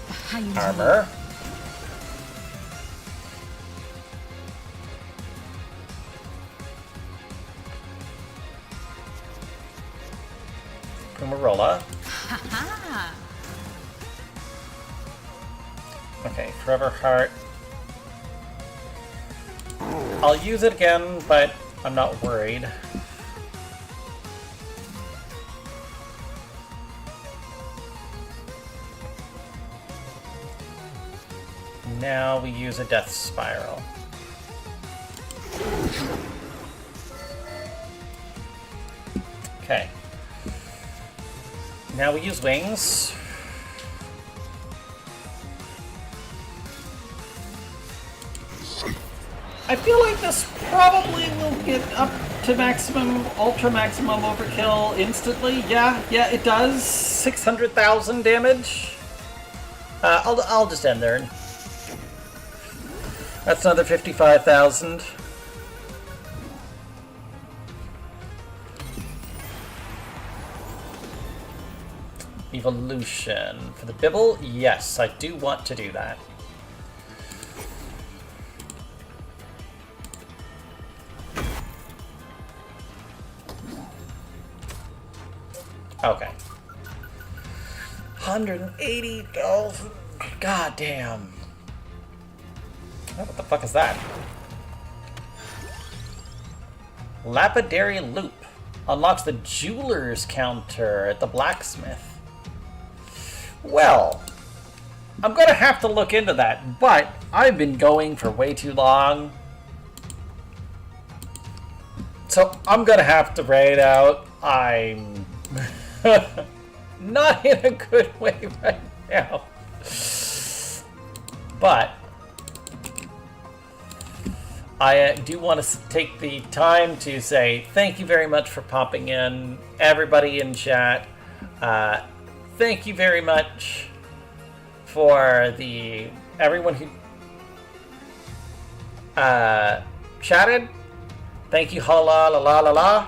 Behind Armor. Kumarola. Ha-ha. Okay, Forever Heart. I'll use it again, but I'm not worried. Now we use a Death Spiral. Okay. Now we use wings. I feel like this probably will get up to maximum, ultra maximum overkill instantly. Yeah, it does. 600,000 damage. I'll just end there. That's another 55,000. Evolution. For the Bibble, yes, I do want to do that. Okay. 180,000. God damn. What the fuck is that? Lapidary Loop. Unlocks the jeweler's counter at the blacksmith. Well, I'm gonna have to look into that, but I've been going for way too long. So I'm gonna have to raid out. I'm not in a good way right now. But I do want to take the time to say thank you very much for popping in, everybody in chat. Thank you very much for everyone who chatted. Thank you, hala la la la la,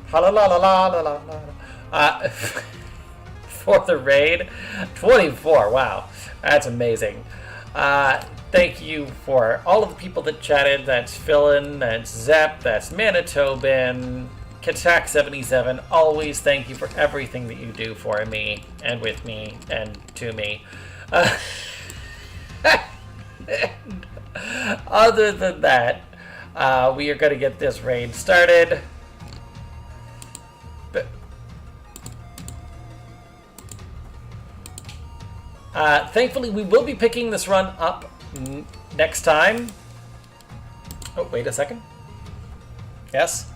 hala la la la la la la, for the raid. 24. Wow, that's amazing. Thank you for all of the people that chatted. That's Philin, that's Zep, that's Manitoban, Katak77. Always thank you for everything that you do for me, and with me, and to me. Other than that, we are going to get this raid started. Thankfully, we will be picking this run up next time. Oh, wait a second. Yes?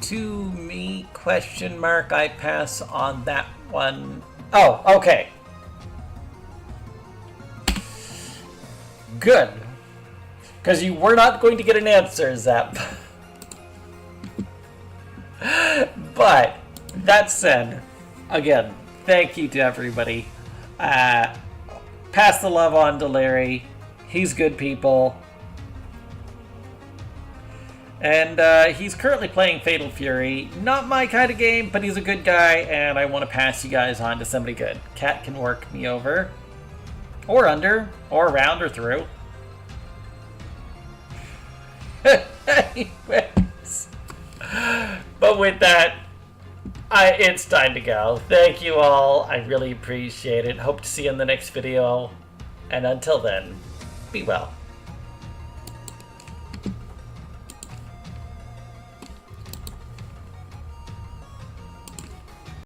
To me, question mark, I pass on that one. Oh, okay. Good. Because you were not going to get an answer, Zap. But, that said, again, thank you to everybody. Pass the love on to Larry. He's good people. And he's currently playing Fatal Fury. Not my kind of game, but he's a good guy, and I want to pass you guys on to somebody good. Cat can work me over. Or under. Or around or through. Anyways. But with that, it's time to go. Thank you all. I really appreciate it. Hope to see you in the next video. And until then, be well.